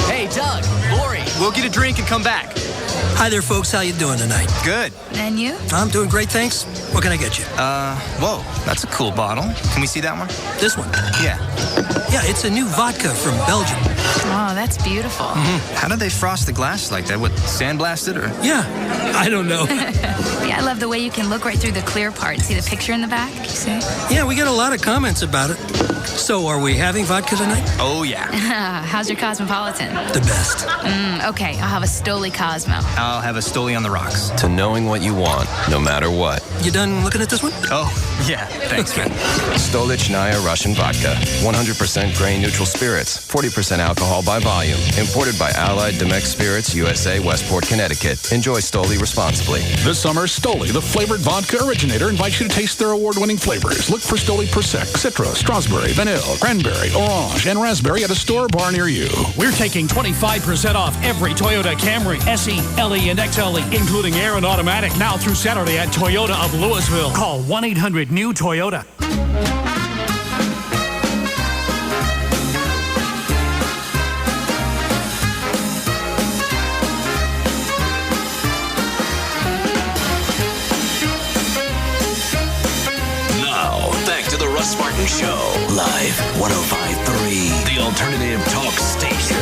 Hey, Doug, Lori, we'll get a drink and come back. Hi there, folks. How you doing tonight? Good. And you? I'm doing great, thanks. What can I get you? Whoa, that's a cool bottle. Can we see that one? This one? Yeah. Yeah, it's a new vodka from Belgium. Oh, that's beautiful. How did they frost the glass like that? What, sandblasted or? Yeah, I don't know. Yeah, I love the way you can look right through the clear part. See the picture in the back? You see? Yeah, we get a lot of comments about it. So, are we having vodka tonight? Oh, yeah. How's your Cosmopolitan? The best. Okay, I'll have a Stoli Cosmo. I'll have a Stoli on the rocks. To knowing what you want, no matter what. You done looking at this one? Oh, yeah. Thanks, man. Stolichnaya Russian Vodka. 100% grain-neutral spirits. 40% alcohol by volume. Imported by Allied Domecq Spirits, USA, Westport, Connecticut. Enjoy Stoli responsibly. This summer, Stoli, the flavored vodka originator, invites you to taste their award-winning flavors. Look for Stoli Persec, Citra, Strawberry, Vanilla, Cranberry, Orange, and Raspberry at a store or bar near you. We're taking 25% off every Toyota Camry, SE, LE, and XLE, including air and automatic, now through Saturday at Toyota of Louisville. Call 1-800-NEW-TOYOTA. Now, back to the Russ Martin Show. Live 105.3, the alternative talk station.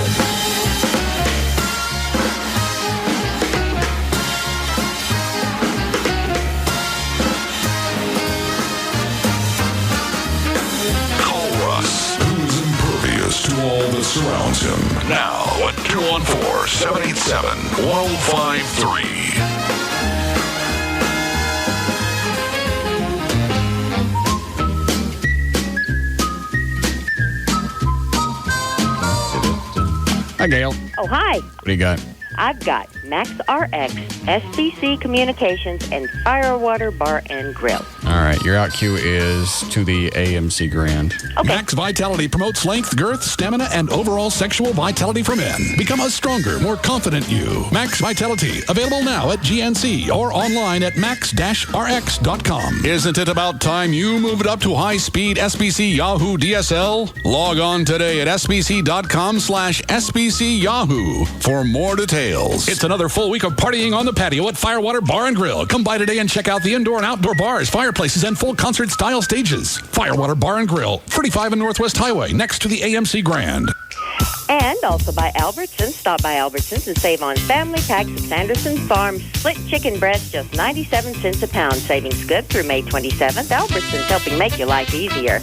To all that surrounds him. Now at 214-787-1053. Hi, Gail. Oh, hi. What do you got? I've got Max RX, SBC Communications, and Firewater Bar and Grill. All right, your out cue is to the AMC Grand. Okay. Max Vitality promotes length, girth, stamina, and overall sexual vitality for men. Become a stronger, more confident you. Max Vitality, available now at GNC or online at max-rx.com. Isn't it about time you moved up to high-speed SBC Yahoo DSL? Log on today at sbc.com/SBC Yahoo for more details. It's another full week of partying on the patio at Firewater Bar and Grill. Come by today and check out the indoor and outdoor bars, fireplaces, and full concert-style stages. Firewater Bar and Grill, 35 and Northwest Highway, next to the AMC Grand. And also by Albertsons. Stop by Albertsons and save on family packs of Sanderson Farm split chicken breast, just 97 cents a pound. Savings good through May 27th. Albertsons, helping make your life easier.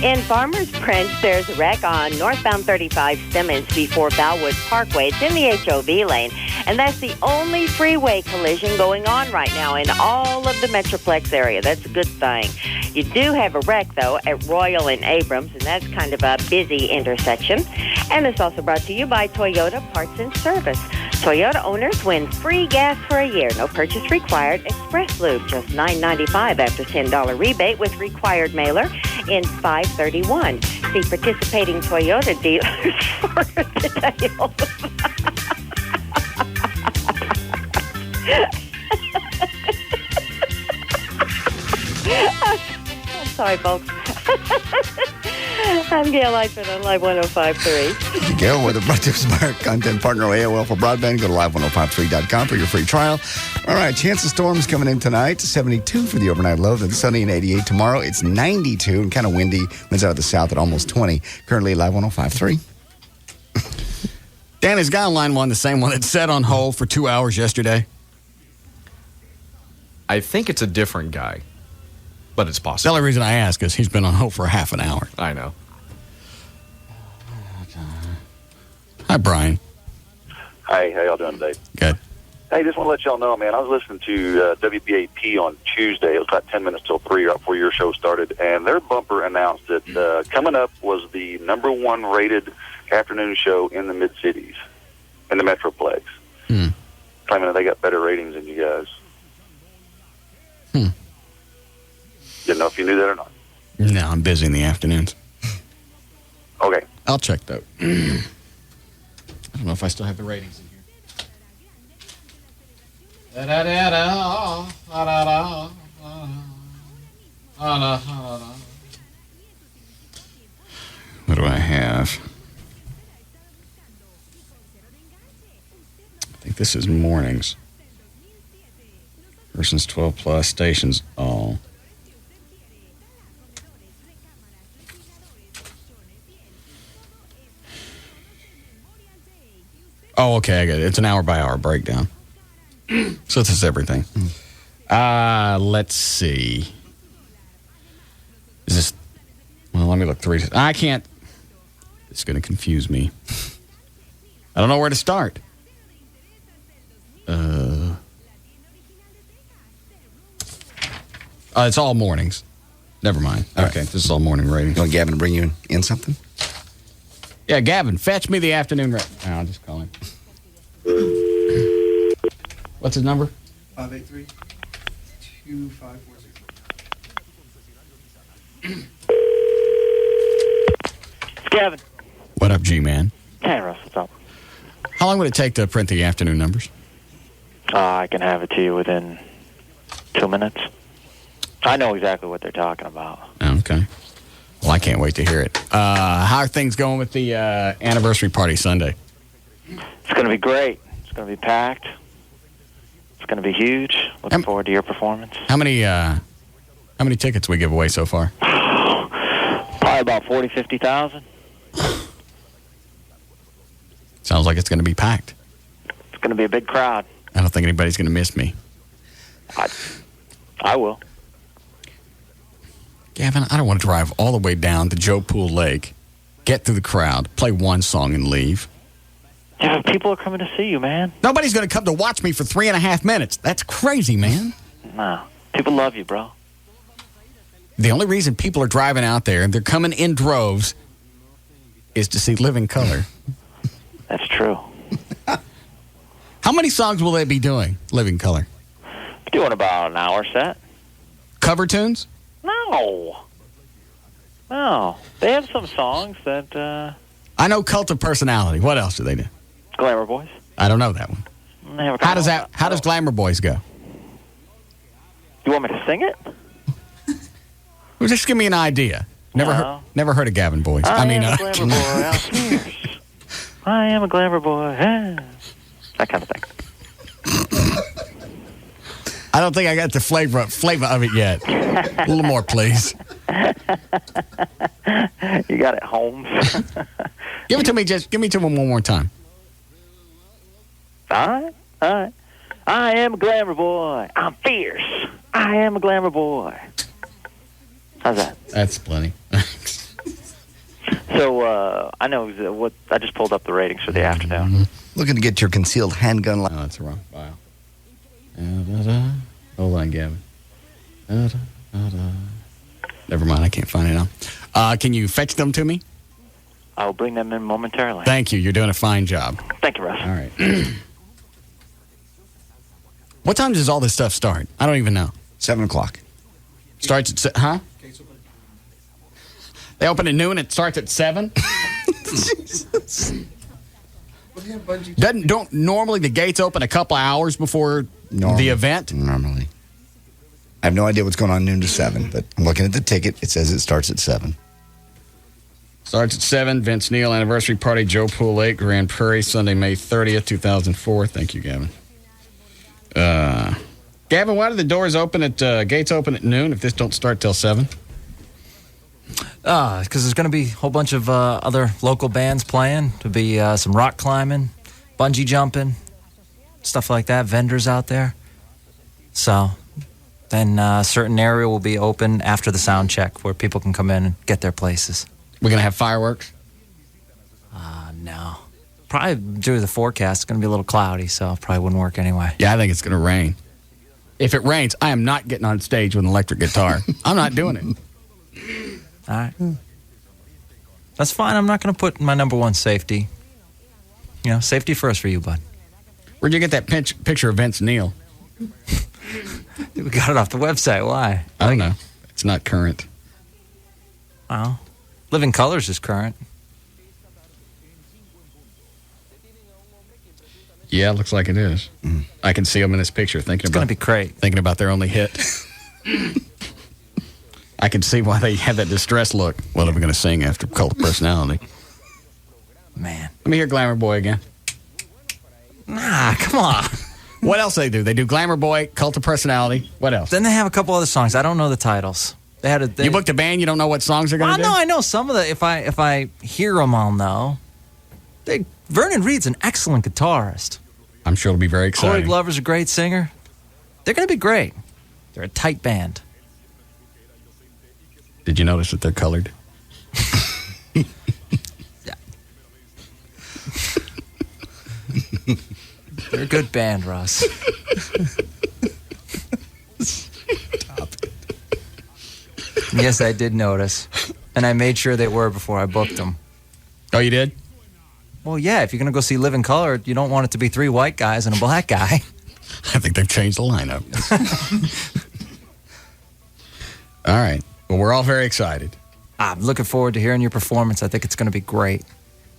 In Farmers Branch, there's a wreck on northbound 35 Simmons before Bellwood Parkway. It's in the HOV lane, and that's the only freeway collision going on right now in all of the Metroplex area. That's a good thing. You do have a wreck, though, at Royal and Abrams, and that's kind of a busy intersection. And it's also brought to you by Toyota Parts and Service. Toyota owners win free gas for a year. No purchase required. Express Lube, just $9.95 after $10 rebate with required mailer in 531. See participating Toyota dealers for details. I'm sorry, folks. I'm Gail Lightfoot on Live 105.3. Gail, with a brought to us by our content partner AOL for broadband. Go to live1053.com for your free trial. All right, chance of storms coming in tonight. 72 for the overnight low. Then sunny and 88 tomorrow. It's 92 and kind of windy. Winds out of the south at almost 20. Currently Live 105.3. Danny's guy on line one, the same one that sat on hold for 2 hours yesterday. I think it's a different guy, but it's possible. The only reason I ask is he's been on hold for half an hour. I know. Hi, Brian. Hi, how y'all doing today? Good. Hey, just want to let y'all know, man, I was listening to WBAP on Tuesday. It was about 10 minutes till 3 right before your show started, and their bumper announced that coming up was the #1 rated afternoon show in the mid-cities, in the Metroplex. Claiming that they got better ratings than you guys. Didn't know if you knew that or not. No, I'm busy in the afternoons. Okay. I'll check, though. I don't know if I still have the ratings in here. What do I have? I think this is mornings. Persons 12 plus, stations all. Oh, okay, I get it. It's an hour-by-hour breakdown. So this is everything. Let's see. Is this... Well, let me look through. I can't... It's going to confuse me. I don't know where to start. It's all mornings. Never mind. All okay, right. This is all morning ratings. You want Gavin to bring you in something? Yeah, Gavin, fetch me the afternoon rating. I'll just call him. What's his number? 583-2546. Gavin. What up, G-Man? Hey, Russ, what's up? How long would it take to print the afternoon numbers? I can have it to you within 2 minutes. I know exactly what they're talking about. Okay. Well, I can't wait to hear it. How are things going with the anniversary party Sunday? It's going to be great. It's going to be packed. It's going to be huge. Looking forward to your performance. How many tickets we give away so far? Probably about 40, 50,000. Sounds like it's going to be packed. It's going to be a big crowd. I don't think anybody's going to miss me. I will. Gavin, I don't want to drive all the way down to Joe Pool Lake, get through the crowd, play one song, and leave. Yeah, but people are coming to see you, man. Nobody's going to come to watch me for 3.5 minutes. That's crazy, man. No. People love you, bro. The only reason people are driving out there, and they're coming in droves, is to see Living Color. That's true. How many songs will they be doing, Living Color? Doing about an hour set. Cover tunes? No. They have some songs that... I know Cult of Personality. What else do they do? Glamour Boys. I don't know that one. They have a How does Glamour Boys go? You want me to sing it? Well, just give me an idea. Never heard of Gavin Boys. I am a glamour boy. I'm fierce. I am a glamour boy. That kind of thing. I don't think I got the flavor of it yet. A little more, please. You got it, Holmes. Give it to me. Just give me to him one more time. All right. I am a glamour boy. I'm fierce. I am a glamour boy. How's that? That's plenty. So, I know what I just pulled up the ratings for the afternoon. Looking to get your concealed handgun. Oh, that's wrong. Wow. Hold on, Gavin. Never mind. I can't find it now. Can you fetch them to me? I'll bring them in momentarily. Thank you. You're doing a fine job. Thank you, Russ. All right. What time does all this stuff start? I don't even know. 7 o'clock. Starts at huh? They open at noon. It starts at 7. Don't normally the gates open a couple of hours before the event? Normally. I have no idea what's going on noon to 7, but I'm looking at the ticket. It says it starts at 7. Starts at 7. Vince Neil Anniversary Party, Joe Pool Lake, Grand Prairie, Sunday, May 30th, 2004. Thank you, Gavin. Gavin, why do the doors open gates open at noon if this don't start till 7? Because there's going to be a whole bunch of other local bands playing. There'll be some rock climbing, bungee jumping, stuff like that, vendors out there. So then a certain area will be open after the sound check where people can come in and get their places. We're going to have fireworks? No. Probably due to the forecast, it's going to be a little cloudy, so it probably wouldn't work anyway. Yeah, I think it's going to rain. If it rains, I am not getting on stage with an electric guitar. I'm not doing it. All right. That's fine. I'm not going to put my number one safety. You know, safety first for you, bud. Where'd you get that picture of Vince Neil? We got it off the website. Why? I don't know. It's not current. Well, Living Colors is current. Yeah, it looks like it is. I can see them in this picture thinking It's going to be great. Thinking about their only hit. I can see why they have that distressed look. What are we going to sing after Cult of Personality? Man. Let me hear Glamour Boy again. Nah, come on. What else they do? They do Glamour Boy, Cult of Personality. What else? Then they have a couple other songs. I don't know the titles. You booked a band, you don't know what songs they're going to do? No, I know some of the, if I hear them, I'll know. They Vernon Reed's an excellent guitarist. I'm sure it'll be very exciting. Corey Glover's a great singer. They're going to be great. They're a tight band. Did you notice that they're colored? They're a good band, Russ. Yes, I did notice. And I made sure they were before I booked them. Oh, you did? Well, yeah, if you're going to go see Living Color, you don't want it to be 3 white guys and a black guy. I think they've changed the lineup. All right. Well, we're all very excited. I'm looking forward to hearing your performance. I think it's going to be great.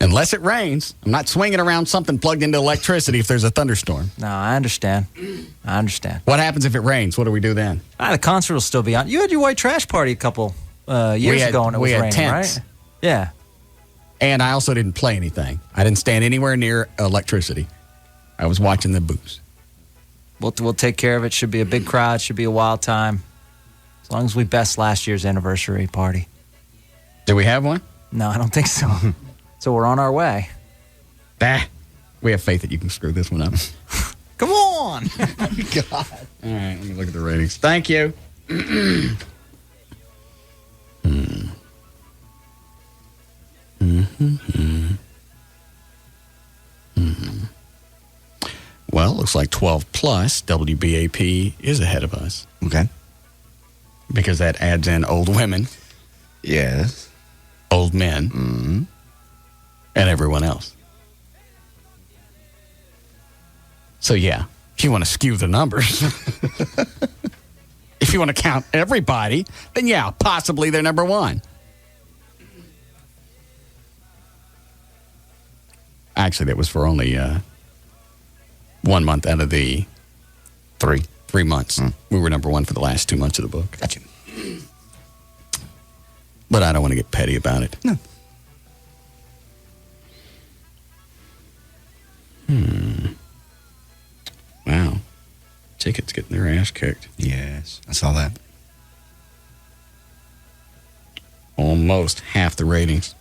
Unless it rains. I'm not swinging around something plugged into electricity if there's a thunderstorm. No, I understand. What happens if it rains? What do we do then? The concert will still be on. You had your white trash party a couple years ago and it was raining, tents. right? Yeah. And I also didn't play anything. I didn't stand anywhere near electricity. I was watching the booths. We'll take care of it. Should be a big crowd. Should be a wild time. As long as we best last year's anniversary party. Do we have one? No, I don't think so. So we're on our way. We have faith that you can screw this one up. Come on! God. All right, let me look at the ratings. Thank you. Well, looks like 12 plus WBAP is ahead of us. Okay. Because that adds in old women. Yes. Old men. Mm-hmm. And everyone else. So, yeah, if you want to skew the numbers, if you want to count everybody, then, yeah, possibly they're number one. Actually, that was for only 1 month out of the 3 months. We were number one for the last 2 months of the book. Gotcha. But I don't want to get petty about it. No. Wow. Tickets getting their ass kicked. Yes, I saw that. Almost half the ratings.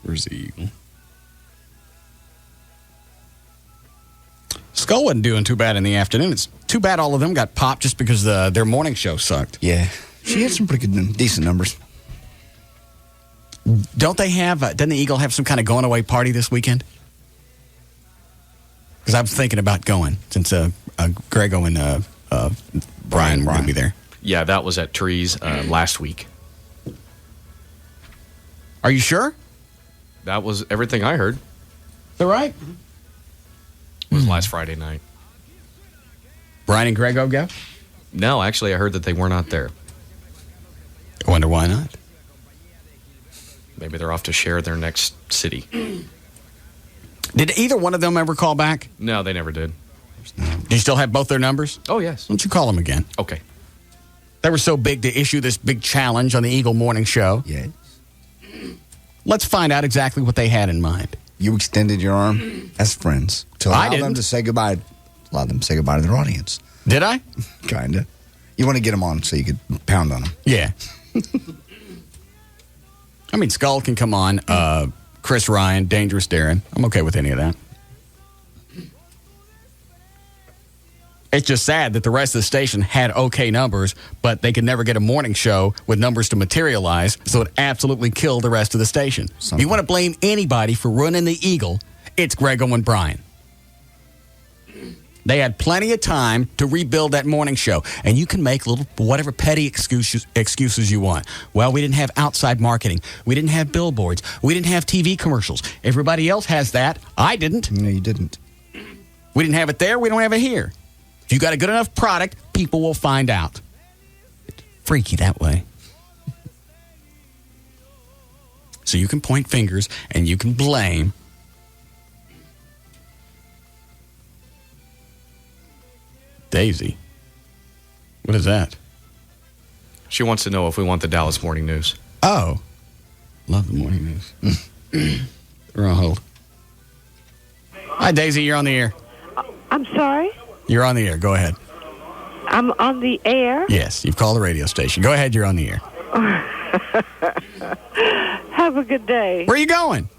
Where's the Eagle? Skull wasn't doing too bad in the afternoon. It's too bad all of them got popped just because their morning show sucked. Yeah. She had some pretty good, decent numbers. Don't they have, doesn't the Eagle have some kind of going away party this weekend? Because I'm thinking about going since Grego and Brian will be there. Yeah, that was at Trees last week. Are you sure? That was everything I heard. Is that right? It was last Friday night. Brian and Grego go? No, actually, I heard that they were not there. I wonder why not. Maybe they're off to share their next city. Did either one of them ever call back? No, they never did. Do you still have both their numbers? Oh, yes. Why don't you call them again? Okay. They were so big to issue this big challenge on the Eagle Morning Show. Yeah. Let's find out exactly what they had in mind. You extended your arm as friends to allow them to say goodbye. Allow them to say goodbye to their audience. Did I? Kinda. You want to get them on so you could pound on them. Yeah. I mean, Skull can come on. Chris Ryan, Dangerous Darren. I'm okay with any of that. It's just sad that the rest of the station had okay numbers, but they could never get a morning show with numbers to materialize, so it absolutely killed the rest of the station. If you want to blame anybody for ruining the Eagle, it's Grego and Brian. They had plenty of time to rebuild that morning show, and you can make little whatever petty excuses you want. Well, we didn't have outside marketing. We didn't have billboards. We didn't have TV commercials. Everybody else has that. I didn't. No, you didn't. We didn't have it there. We don't have it here. If you got a good enough product, people will find out. It's freaky that way. So you can point fingers and you can blame. Daisy. What is that? She wants to know if we want the Dallas Morning News. Oh. Love the morning news. We're on hold. Hi, Daisy. You're on the air. I'm sorry? You're on the air. Go ahead. I'm on the air? Yes. You've called the radio station. Go ahead. You're on the air. Have a good day. Where are you going?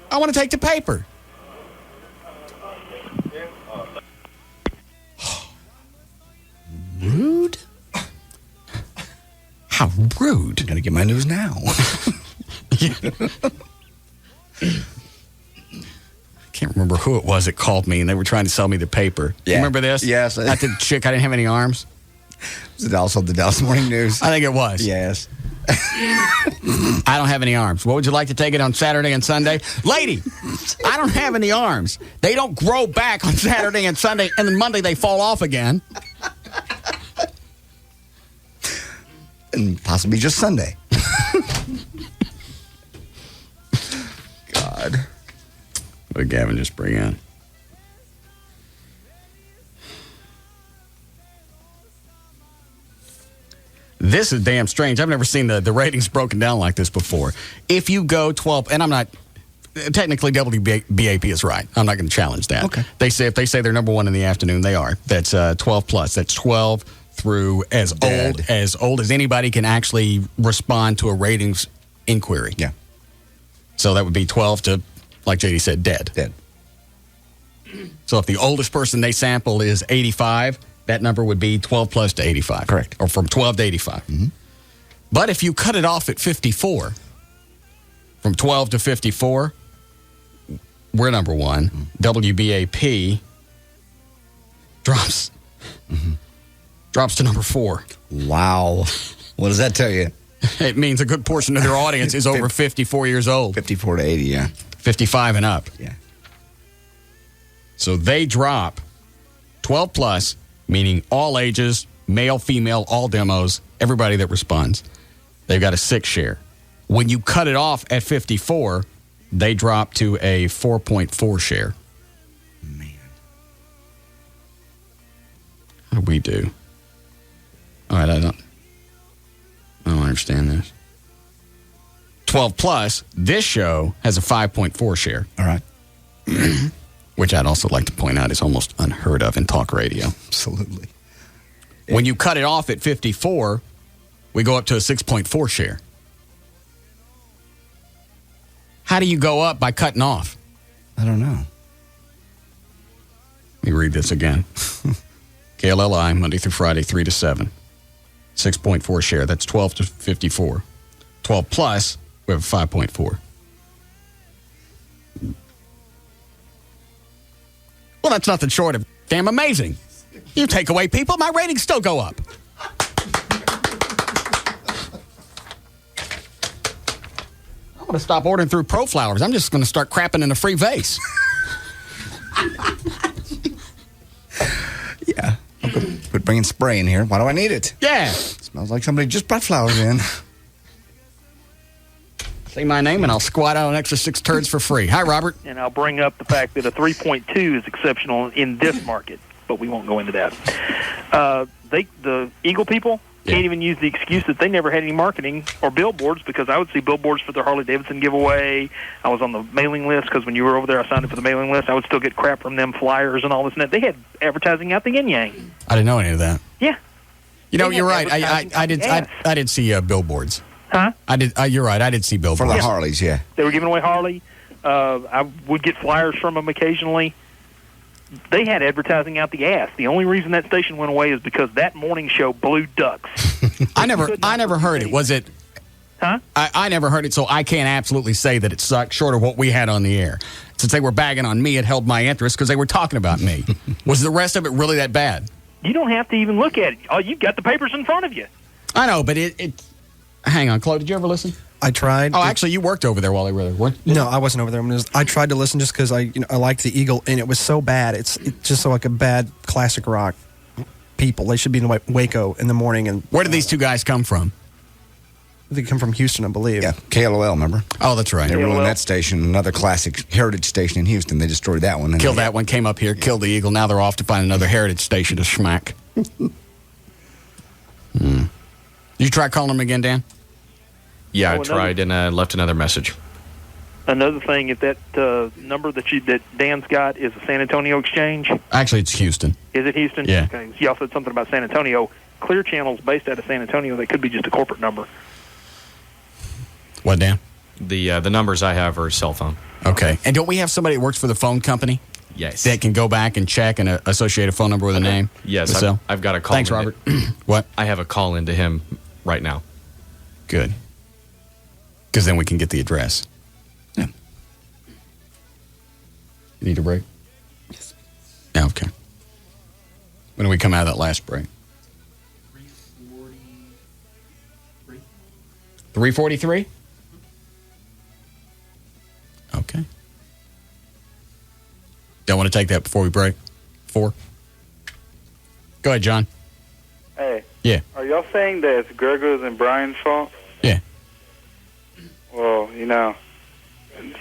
I want to take the paper. Rude? How rude. Gotta get my news now. Can't remember who it was that called me, and they were trying to sell me the paper. Yeah. You remember this? Yes. Not the chick, I didn't have any arms. Was it also the Dallas Morning News? I think it was. Yes. I don't have any arms. What would you like to take it on Saturday and Sunday? Lady, I don't have any arms. They don't grow back on Saturday and Sunday, and then Monday they fall off again. And possibly just Sunday. God. What did Gavin just bring in? This is damn strange. I've never seen the ratings broken down like this before. If you go 12, and I'm not, technically WBAP is right. I'm not going to challenge that. Okay. If they say they're number one in the afternoon, they are. That's 12 plus. That's 12 through as old as anybody can actually respond to a ratings inquiry. Yeah. So that would be 12 to, like JD said, dead. So if the oldest person they sample is 85, that number would be 12 plus to 85. Correct. Or from 12 to 85. Mm-hmm. But if you cut it off at 54, from 12 to 54, we're number one. Mm-hmm. WBAP drops to number 4. Wow. What does that tell you? It means a good portion of their audience is over 54 years old. 54 to 80, yeah. 55 and up. Yeah. So they drop 12 plus, meaning all ages, male, female, all demos, everybody that responds. They've got a 6 share. When you cut it off at 54, they drop to a 4.4 share. Man. How do we do? All right, I don't understand this. 12 plus, this show has a 5.4 share. All right. Which I'd also like to point out is almost unheard of in talk radio. Absolutely. When you cut it off at 54, we go up to a 6.4 share. How do you go up by cutting off? I don't know. Let me read this again. KLLI, Monday through Friday, 3 to 7. 6.4 share. That's 12 to 54. 12 plus, we have a 5.4. Well, that's nothing short of damn amazing. You take away people, my ratings still go up. I'm going to stop ordering through Pro Flowers. I'm just going to start crapping in a free vase. Yeah. Quit bringing spray in here. Why do I need it? Yeah. Smells like somebody just brought flowers in. Say my name and I'll squat out an extra 6 turds for free. Hi, Robert. And I'll bring up the fact that a 3.2 is exceptional in this market, but we won't go into that. The Eagle people can't even use the excuse that they never had any marketing or billboards, because I would see billboards for their Harley-Davidson giveaway. I was on the mailing list because when you were over there, I signed up for the mailing list. I would still get crap from them, flyers and all this and that. They had advertising out the yin-yang. I didn't know any of that. Yeah. You know, you're right. I did see billboards. Huh? I did. You're right. I did see billboards. For the Harleys, yeah. They were giving away Harley. I would get flyers from them occasionally. They had advertising out the ass. The only reason that station went away is because that morning show blew ducks. I never heard it. Was it? Huh? I never heard it, so I can't absolutely say that it sucked, short of what we had on the air. Since they were bagging on me, it held my interest because they were talking about me. Was the rest of it really that bad? You don't have to even look at it. Oh, you've got the papers in front of you. I know, but it hang on, Chloe, did you ever listen? I tried. Oh, actually, you worked over there while they were there, weren't you? No, I wasn't over there. I tried to listen just because I liked the Eagle, and it was so bad. It's just like a bad classic rock people. They should be in Waco in the morning. And where did these two guys come from? They come from Houston, I believe. Yeah, KLLI, remember? Oh, that's right. They were ruling that station, another classic heritage station in Houston. They destroyed that one. Killed that one, came up here, killed the Eagle. Now they're off to find another heritage station to smack. You try calling them again, Dan? Yeah, I tried and left another message. Another thing, if that number that Dan's got is a San Antonio exchange. Actually, it's Houston. Is it Houston? Yeah. Okay. Y'all said something about San Antonio. Clear Channel's based out of San Antonio. That could be just a corporate number. What, Dan? The numbers I have are cell phone. Okay. And don't we have somebody that works for the phone company? Yes. That can go back and check and associate a phone number with a name? Yes, I've got a call. Thanks, Robert. What? I have a call into him right now. Good. Because then we can get the address. Yeah. You need a break? Yes. Yeah, okay. When do we come out of that last break? 3:43? Okay. Don't want to take that before we break? 4? Go ahead, John. Hey. Yeah. Are y'all saying that it's Grego's and Brian's fault? Yeah. Well,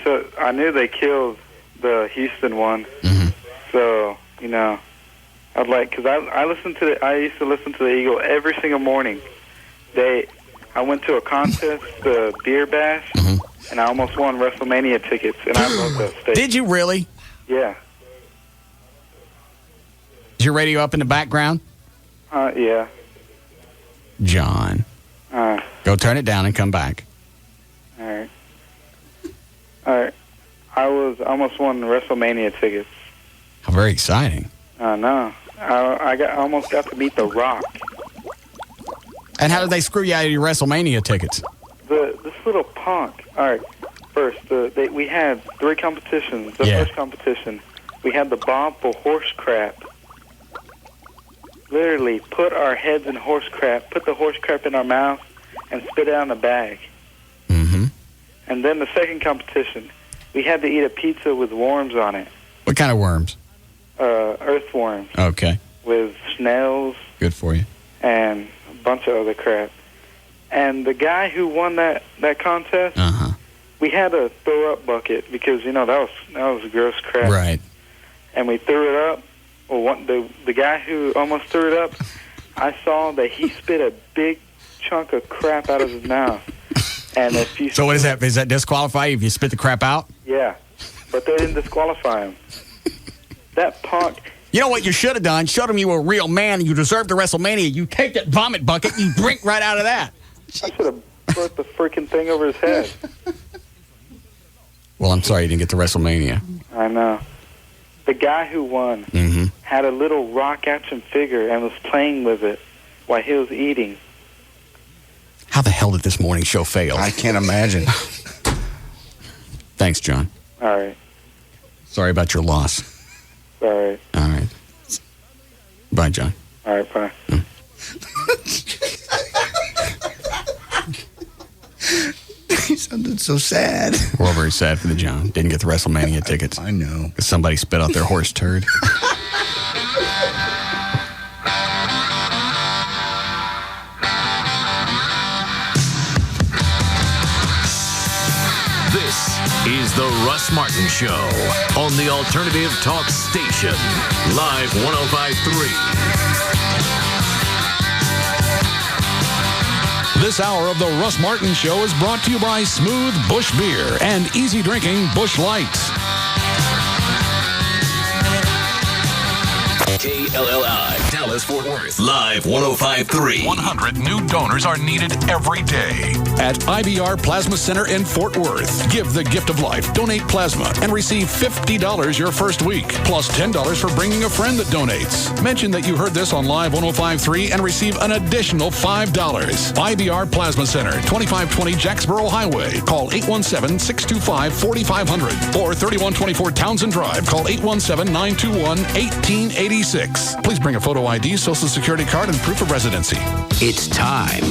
so I knew they killed the Houston one. Mm-hmm. So, I'd like, because I used to listen to the Eagle every single morning. I went to a contest, the Beer Bash, and I almost won WrestleMania tickets, and I love that station. Did you really? Yeah. Is your radio up in the background? Yeah. John. Go turn it down and come back. All right. I almost won WrestleMania tickets. How very exciting. I know. I almost got to meet The Rock. And how did they screw you out of your WrestleMania tickets? This little punk. All right. First, we had 3 competitions. The first competition, we had the bomb for horse crap. Literally, put our heads in horse crap, put the horse crap in our mouth, and spit it out in a bag. Mm-hmm. And then the second competition, we had to eat a pizza with worms on it. What kind of worms? Earthworms. Okay. With snails. Good for you. And a bunch of other crap. And the guy who won that contest, we had a throw-up bucket because, that was gross crap. Right. And we threw it up. Well, the guy who almost threw it up, I saw that he spit a big chunk of crap out of his mouth. And if you So what is that? Is that disqualify you if you spit the crap out? Yeah. But they didn't disqualify him. That punk... You know what you should have done? Showed him you were a real man and you deserved the WrestleMania. You take that vomit bucket and you drink right out of that. I should have put the freaking thing over his head. Well, I'm sorry you didn't get to WrestleMania. I know. The guy who won had a little rock action figure and was playing with it while he was eating. How the hell did this morning show fail? I can't imagine. Thanks, John. All right. Sorry about your loss. All right. All right. Bye, John. All right, bye. He sounded so sad. We're all very sad for the John. Didn't get the WrestleMania tickets. I know. Because somebody spit out their horse turd. This is the Russ Martin Show on the Alternative Talk Station. Live 105.3. This hour of the Russ Martin Show is brought to you by Smooth Bush Beer and easy drinking Bush Light. KLLI, Dallas, Fort Worth. Live 105.3. 100 new donors are needed every day. At IBR Plasma Center in Fort Worth. Give the gift of life. Donate plasma and receive $50 your first week. Plus $10 for bringing a friend that donates. Mention that you heard this on Live 105.3 and receive an additional $5. IBR Plasma Center, 2520 Jacksboro Highway. Call 817-625-4500 or 3124 Townsend Drive. Call 817-921-1886. Please bring a photo ID, social security card, and proof of residency. It's time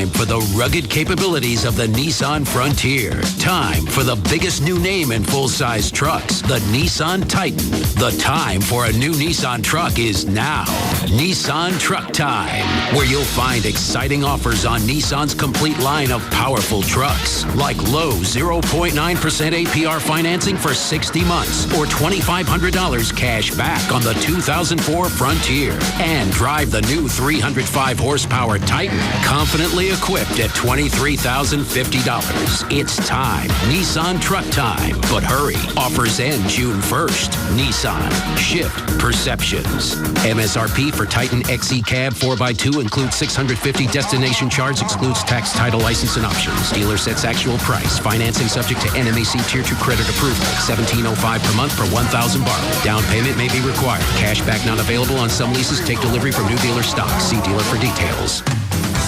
for the rugged capabilities of the Nissan Frontier. Time for the biggest new name in full-size trucks, the Nissan Titan. The time for a new Nissan truck is now. Nissan Truck Time, where you'll find exciting offers on Nissan's complete line of powerful trucks, like low 0.9% APR financing for 60 months or $2,500 cash back on the 2004 Frontier. And and drive the new 305 horsepower Titan, confidently equipped at $23,050. It's time. Nissan truck time. But hurry. Offers end June 1st. Nissan. Shift perceptions. MSRP for Titan XE Cab 4x2 includes $650 destination charge, excludes tax, title, license, and options. Dealer sets actual price. Financing subject to NMAC Tier 2 credit approval. $1,705 per month for $1,000 borrowed. Down payment may be required. Cash back not available on some leases. Take delivery from new dealer stock. See dealer for details.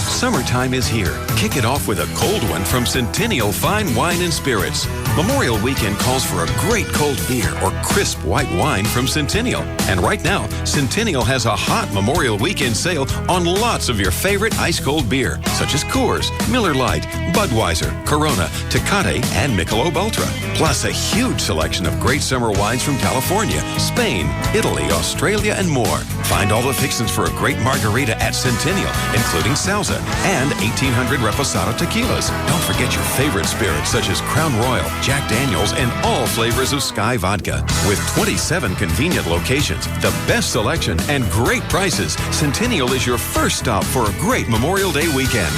Summertime is here. Kick it off with a cold one from Centennial Fine Wine and Spirits. Memorial Weekend calls for a great cold beer or crisp white wine from Centennial. And right now, Centennial has a hot Memorial Weekend sale on lots of your favorite ice-cold beer, such as Coors, Miller Lite, Budweiser, Corona, Tecate, and Michelob Ultra. Plus, a huge selection of great summer wines from California, Spain, Italy, Australia, and more. Find all the fixings for a great margarita at Centennial, including Salsa and 1800 Reposado tequilas. Don't forget your favorite spirits such as Crown Royal, Jack Daniels, and all flavors of Sky Vodka. With 27 convenient locations, the best selection, and great prices, Centennial is your first stop for a great Memorial Day weekend.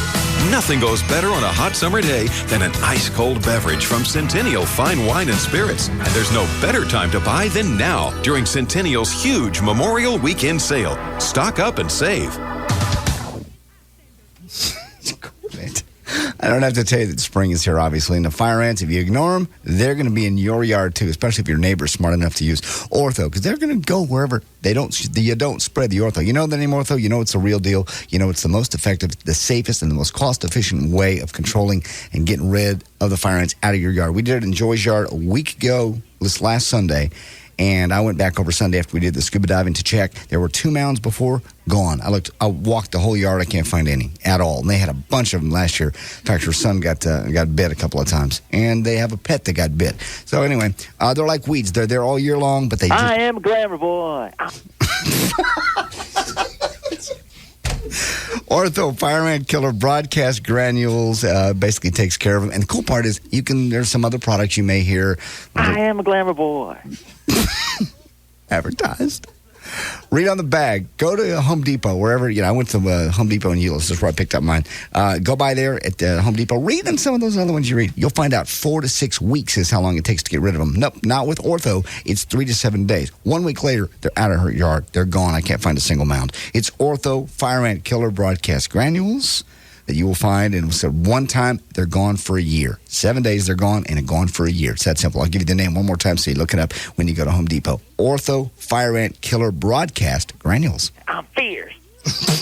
Nothing goes better on a hot summer day than an ice-cold beverage from Centennial Fine Wine and Spirits. And there's no better time to buy than now during Centennial's huge Memorial Weekend sale. Stock up and save. I don't have to tell you that spring is here, obviously. And the fire ants, if you ignore them, they're going to be in your yard, too, especially if your neighbor's smart enough to use Ortho, because they're going to go wherever you don't spread the Ortho. You know the name Ortho? You know it's the real deal. You know it's the most effective, the safest, and the most cost-efficient way of controlling and getting rid of the fire ants out of your yard. We did it in Joy's yard a week ago, this last Sunday. And I went back over Sunday after we did the scuba diving to check. There were 2 mounds before, gone. I walked the whole yard. I can't find any at all. And they had a bunch of them last year. In fact, her son got bit a couple of times. And they have a pet that got bit. So anyway, they're like weeds. They're there all year long, but they just... I am a glamour boy. Ortho Fire Ant Killer Broadcast Granules basically takes care of them. And the cool part is there's some other products you may hear. I am a glamour boy. Advertised. Read on the bag. Go to Home Depot, wherever, I went to Home Depot in Euless. That's where I picked up mine. Go by there at Home Depot. Read on some of those other ones you read. You'll find out 4 to 6 weeks is how long it takes to get rid of them. Nope, not with Ortho. It's 3 to 7 days. 1 week later, they're out of her yard. They're gone. I can't find a single mound. It's Ortho Fire Ant Killer Broadcast Granules that you will find, and so one time, they're gone for a year. 7 days, they're gone, and they're gone for a year. It's that simple. I'll give you the name one more time so you look it up when you go to Home Depot. Ortho Fire Ant Killer Broadcast Granules. I'm fierce.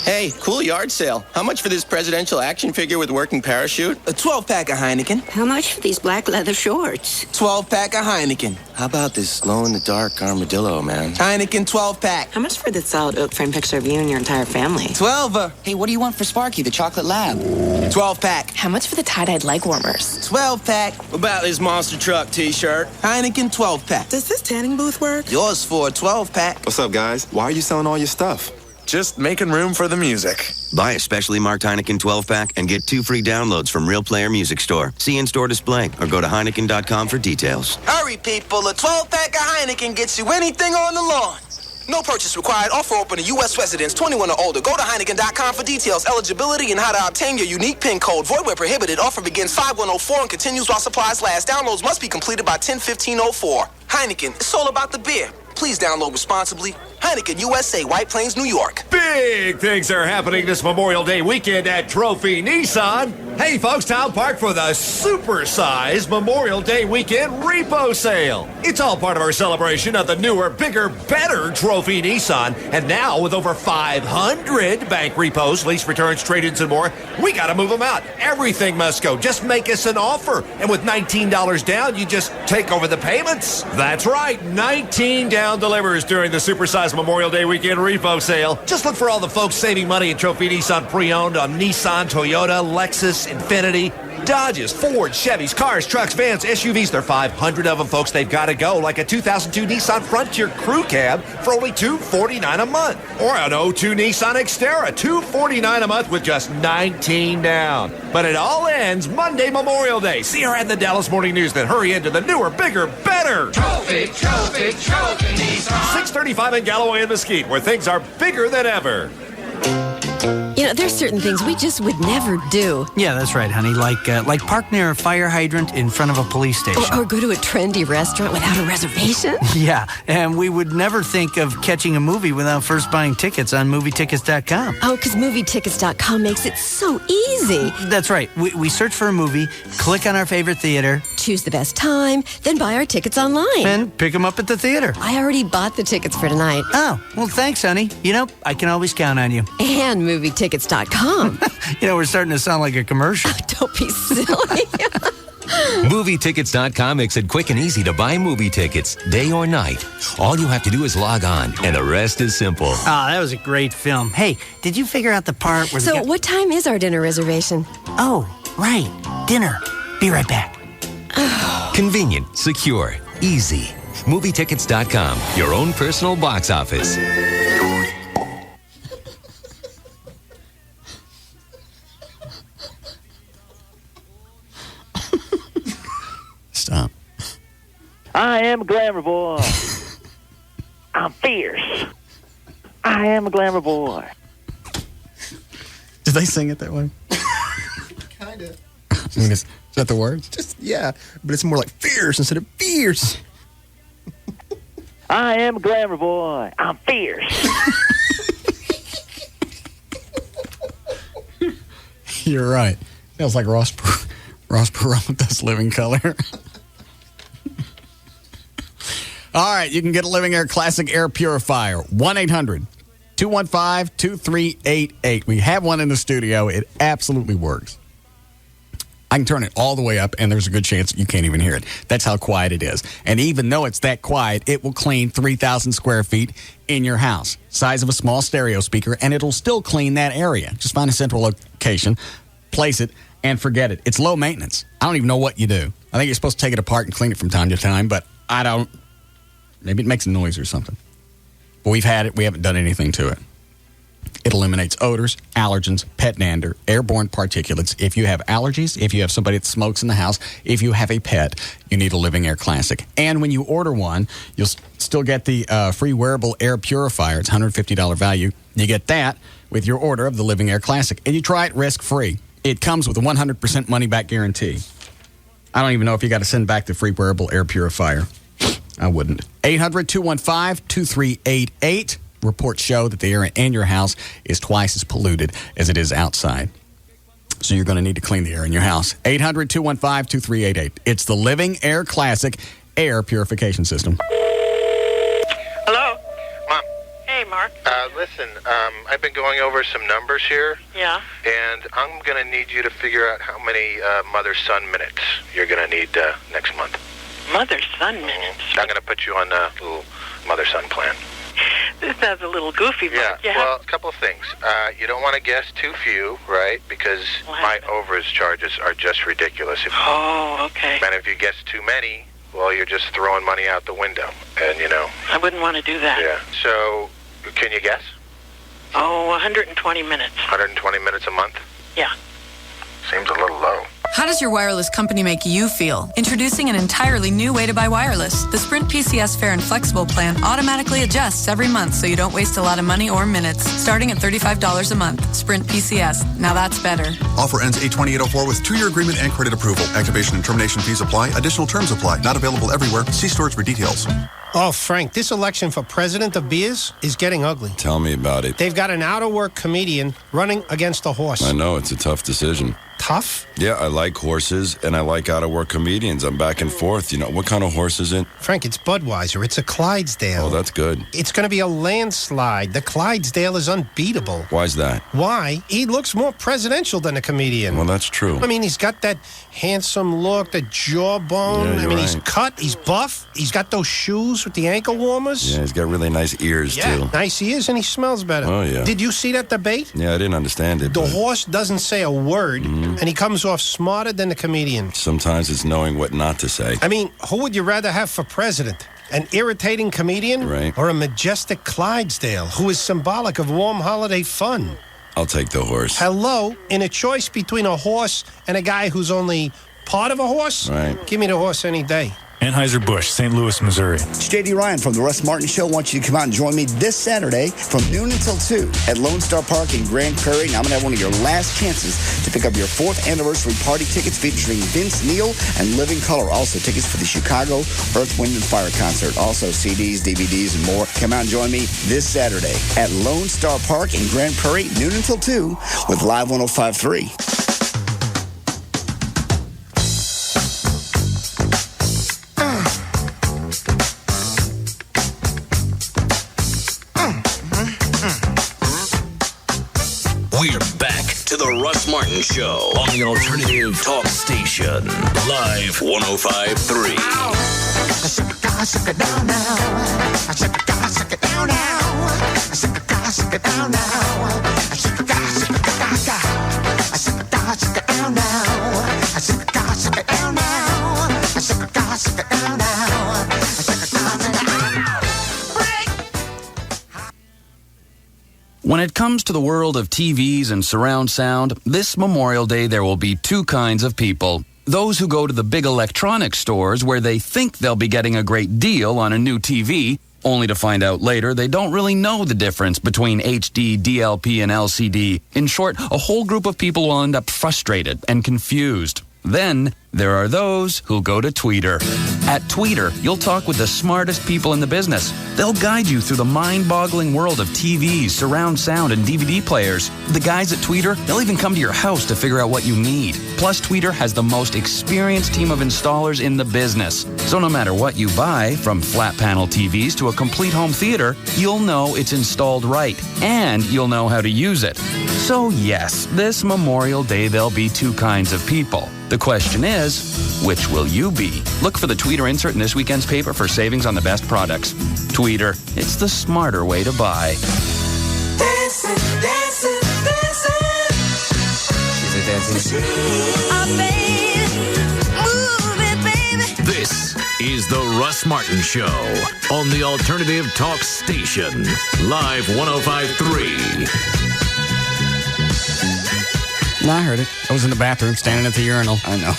Hey, cool yard sale. How much for this presidential action figure with working parachute? A 12-pack of Heineken. How much for these black leather shorts? 12-pack of Heineken. How about this glow-in-the-dark armadillo, man? Heineken 12-pack. How much for the solid oak frame picture of you and your entire family? 12. Hey, what do you want for Sparky, the chocolate lab? 12-pack. How much for the tie-dyed leg warmers? 12-pack. What about this monster truck T-shirt? Heineken 12-pack. Does this tanning booth work? Yours for a 12-pack. What's up, guys? Why are you selling all your stuff? Just making room for the music. Buy a specially marked Heineken 12-pack and get 2 free downloads from Real Player Music Store. See in-store display or go to Heineken.com for details. Hurry, people. A 12-pack of Heineken gets you anything on the lawn. No purchase required. Offer open to U.S. residents 21 or older. Go to Heineken.com for details, eligibility, and how to obtain your unique PIN code. Void where prohibited. Offer begins 5/1/04 and continues while supplies last. Downloads must be completed by 10/15/04. Heineken, it's all about the beer. Please download responsibly. Heineken USA, White Plains, New York. Big things are happening this Memorial Day weekend at Trophy Nissan. Hey, folks, Town Park for the super-sized Memorial Day weekend repo sale. It's all part of our celebration of the newer, bigger, better Trophy Nissan. And now, with over 500 bank repos, lease returns, trade-ins, and more, we got to move them out. Everything must go. Just make us an offer. And with $19 down, you just take over the payments. That's right, 19 down delivers during the super-sized Memorial Day weekend repo sale. Just look for all the folks saving money in Trophy Nissan pre-owned on Nissan, Toyota, Lexus, Infiniti, Dodges, Ford, Chevys, cars, trucks, vans, SUVs. There are 500 of them, folks. They've got to go, like a 2002 Nissan Frontier Crew Cab for only $249 a month. Or an 02 Nissan Xterra, $249 a month with just $19 down. But it all ends Monday, Memorial Day. See her at the Dallas Morning News, then hurry into the newer, bigger, better Trophy Nissan. 6:30 35 in Galloway and Mesquite, where things are bigger than ever. You know, there's certain things we just would never do. Yeah, that's right, honey. Like park near a fire hydrant in front of a police station. Or go to a trendy restaurant without a reservation. Yeah, and we would never think of catching a movie without first buying tickets on movietickets.com. Oh, because movietickets.com makes it so easy. That's right. We search for a movie, click on our favorite theater, choose the best time, then buy our tickets online. And pick them up at the theater. I already bought the tickets for tonight. Oh, well, thanks, honey. You know, I can always count on you. And movietickets.com. You know, we're starting to sound like a commercial. Don't be silly. Movietickets.com makes it quick and easy to buy movie tickets, day or night. All you have to do is log on, and the rest is simple. Ah, that was a great film. Hey, did you figure out the part where So what time is our dinner reservation? Oh, right. Dinner. Be right back. Convenient, secure, easy. Movietickets.com, your own personal box office. Stop. I am a glamour boy. I'm fierce. I am a glamour boy. Did they sing it that way? Kind of. I mean, is that the words? Just, yeah, but it's more like fierce instead of fierce. I am a glamour boy. I'm fierce. You're right. Sounds like Ross Perot does Living Color. All right, you can get a Living Air Classic Air Purifier. 1-800-215-2388. We have one in the studio. It absolutely works. I can turn it all the way up, and there's a good chance you can't even hear it. That's how quiet it is. And even though it's that quiet, it will clean 3,000 square feet in your house. Size of a small stereo speaker, and it'll still clean that area. Just find a central location, place it, and forget it. It's low maintenance. I don't even know what you do. I think you're supposed to take it apart and clean it from time to time, but I don't. Maybe it makes a noise or something. But we've had it. We haven't done anything to it. It eliminates odors, allergens, pet dander, airborne particulates. If you have allergies, if you have somebody that smokes in the house, if you have a pet, you need a Living Air Classic. And when you order one, you'll still get the free wearable air purifier. It's $150 value. You get that with your order of the Living Air Classic. And you try it risk-free. It comes with a 100% money-back guarantee. I don't even know if you got to send back the free wearable air purifier. I wouldn't. 800-215-2388. Reports show that the air in your house is twice as polluted as it is outside. So you're going to need to clean the air in your house. 800-215-2388. It's the Living Air Classic Air Purification System. Hello? Mom. Hey, Mark. Listen, I've been going over some numbers here. Yeah? And I'm going to need you to figure out how many mother-son minutes you're going to need next month. Mother-son minutes? I'm going to put you on a little mother-son plan. This sounds a little goofy, but well, a couple of things. You don't want to guess too few, right? Because my overage charges are just ridiculous. Okay. And if you guess too many, well, you're just throwing money out the window. And, you know. I wouldn't want to do that. Yeah. So, can you guess? 120 minutes. 120 minutes a month? Yeah. Seems a little low. How does your wireless company make you feel? Introducing an entirely new way to buy wireless. The Sprint PCS Fair and Flexible plan automatically adjusts every month so you don't waste a lot of money or minutes. Starting at $35 a month. Sprint PCS. Now that's better. Offer ends 8/28/04 with 2-year agreement and credit approval. Activation and termination fees apply. Additional terms apply. Not available everywhere. See stores for details. Oh, Frank, this election for president of Beers is getting ugly. Tell me about it. They've got an out-of-work comedian running against a horse. I know, it's a tough decision. Tough? Yeah, I like horses, and I like out-of-work comedians. I'm back and forth. You know, what kind of horse is it? Frank, it's Budweiser. It's a Clydesdale. Oh, that's good. It's going to be a landslide. The Clydesdale is unbeatable. Why's that? Why? He looks more presidential than a comedian. Well, that's true. I mean, he's got that handsome look, the jawbone. Yeah, I mean, right. he's cut, he's buff. He's got those shoes with the ankle warmers. Yeah, he's got really nice ears, too. Nice he is, and he smells better. Oh, yeah. Did you see that debate? Yeah, I didn't understand it. The but horse doesn't say a word, and he comes off smarter than the comedian. sometimes it's knowing what not to say. I mean, who would you rather have for president? An irritating comedian Right. or a majestic Clydesdale who is symbolic of warm holiday fun? I'll take the horse. Hello, in a choice between a horse and a guy who's only part of a horse, Right. give me the horse any day. Anheuser-Busch, St. Louis, Missouri. It's J.D. Ryan from the Russ Martin Show. I want you to come out and join me this Saturday from noon until 2 at Lone Star Park in Grand Prairie. And I'm going to have one of your last chances to pick up your 4th anniversary party tickets featuring Vince Neil and Living Color. Also, tickets for the Chicago Earth, Wind, and Fire concert. Also, CDs, DVDs, and more. Come out and join me this Saturday at Lone Star Park in Grand Prairie, noon until 2 with Live 105.3. We're back to the Russ Martin Show on the Alternative Talk Station. Live 105.3. Shake it down now. Shake it down now. Shake it down now. Shake it down now. Shake it down now. Shake it down now. When it comes to the world of TVs and surround sound, this Memorial Day there will be two kinds of people. Those who go to the big electronics stores where they think they'll be getting a great deal on a new TV, only to find out later they don't really know the difference between HD, DLP, and LCD. In short, a whole group of people will end up frustrated and confused. Then, there are those who go to Tweeter. At Tweeter, you'll talk with the smartest people in the business. They'll guide you through the mind-boggling world of TVs, surround sound, and DVD players. The guys at Tweeter, they'll even come to your house to figure out what you need. Plus, Tweeter has the most experienced team of installers in the business. So no matter what you buy, from flat panel TVs to a complete home theater, you'll know it's installed right, and you'll know how to use it. So yes, this Memorial Day there'll be two kinds of people. The question is, which will you be? Look for the Tweeter insert in this weekend's paper for savings on the best products. Tweeter, it's the smarter way to buy. Dancing, dancing, dancing. Is it dancing? This is the Russ Martin Show on the Alternative Talk Station. Live 105.3. No, I heard it. I was in the bathroom standing at the urinal. I know.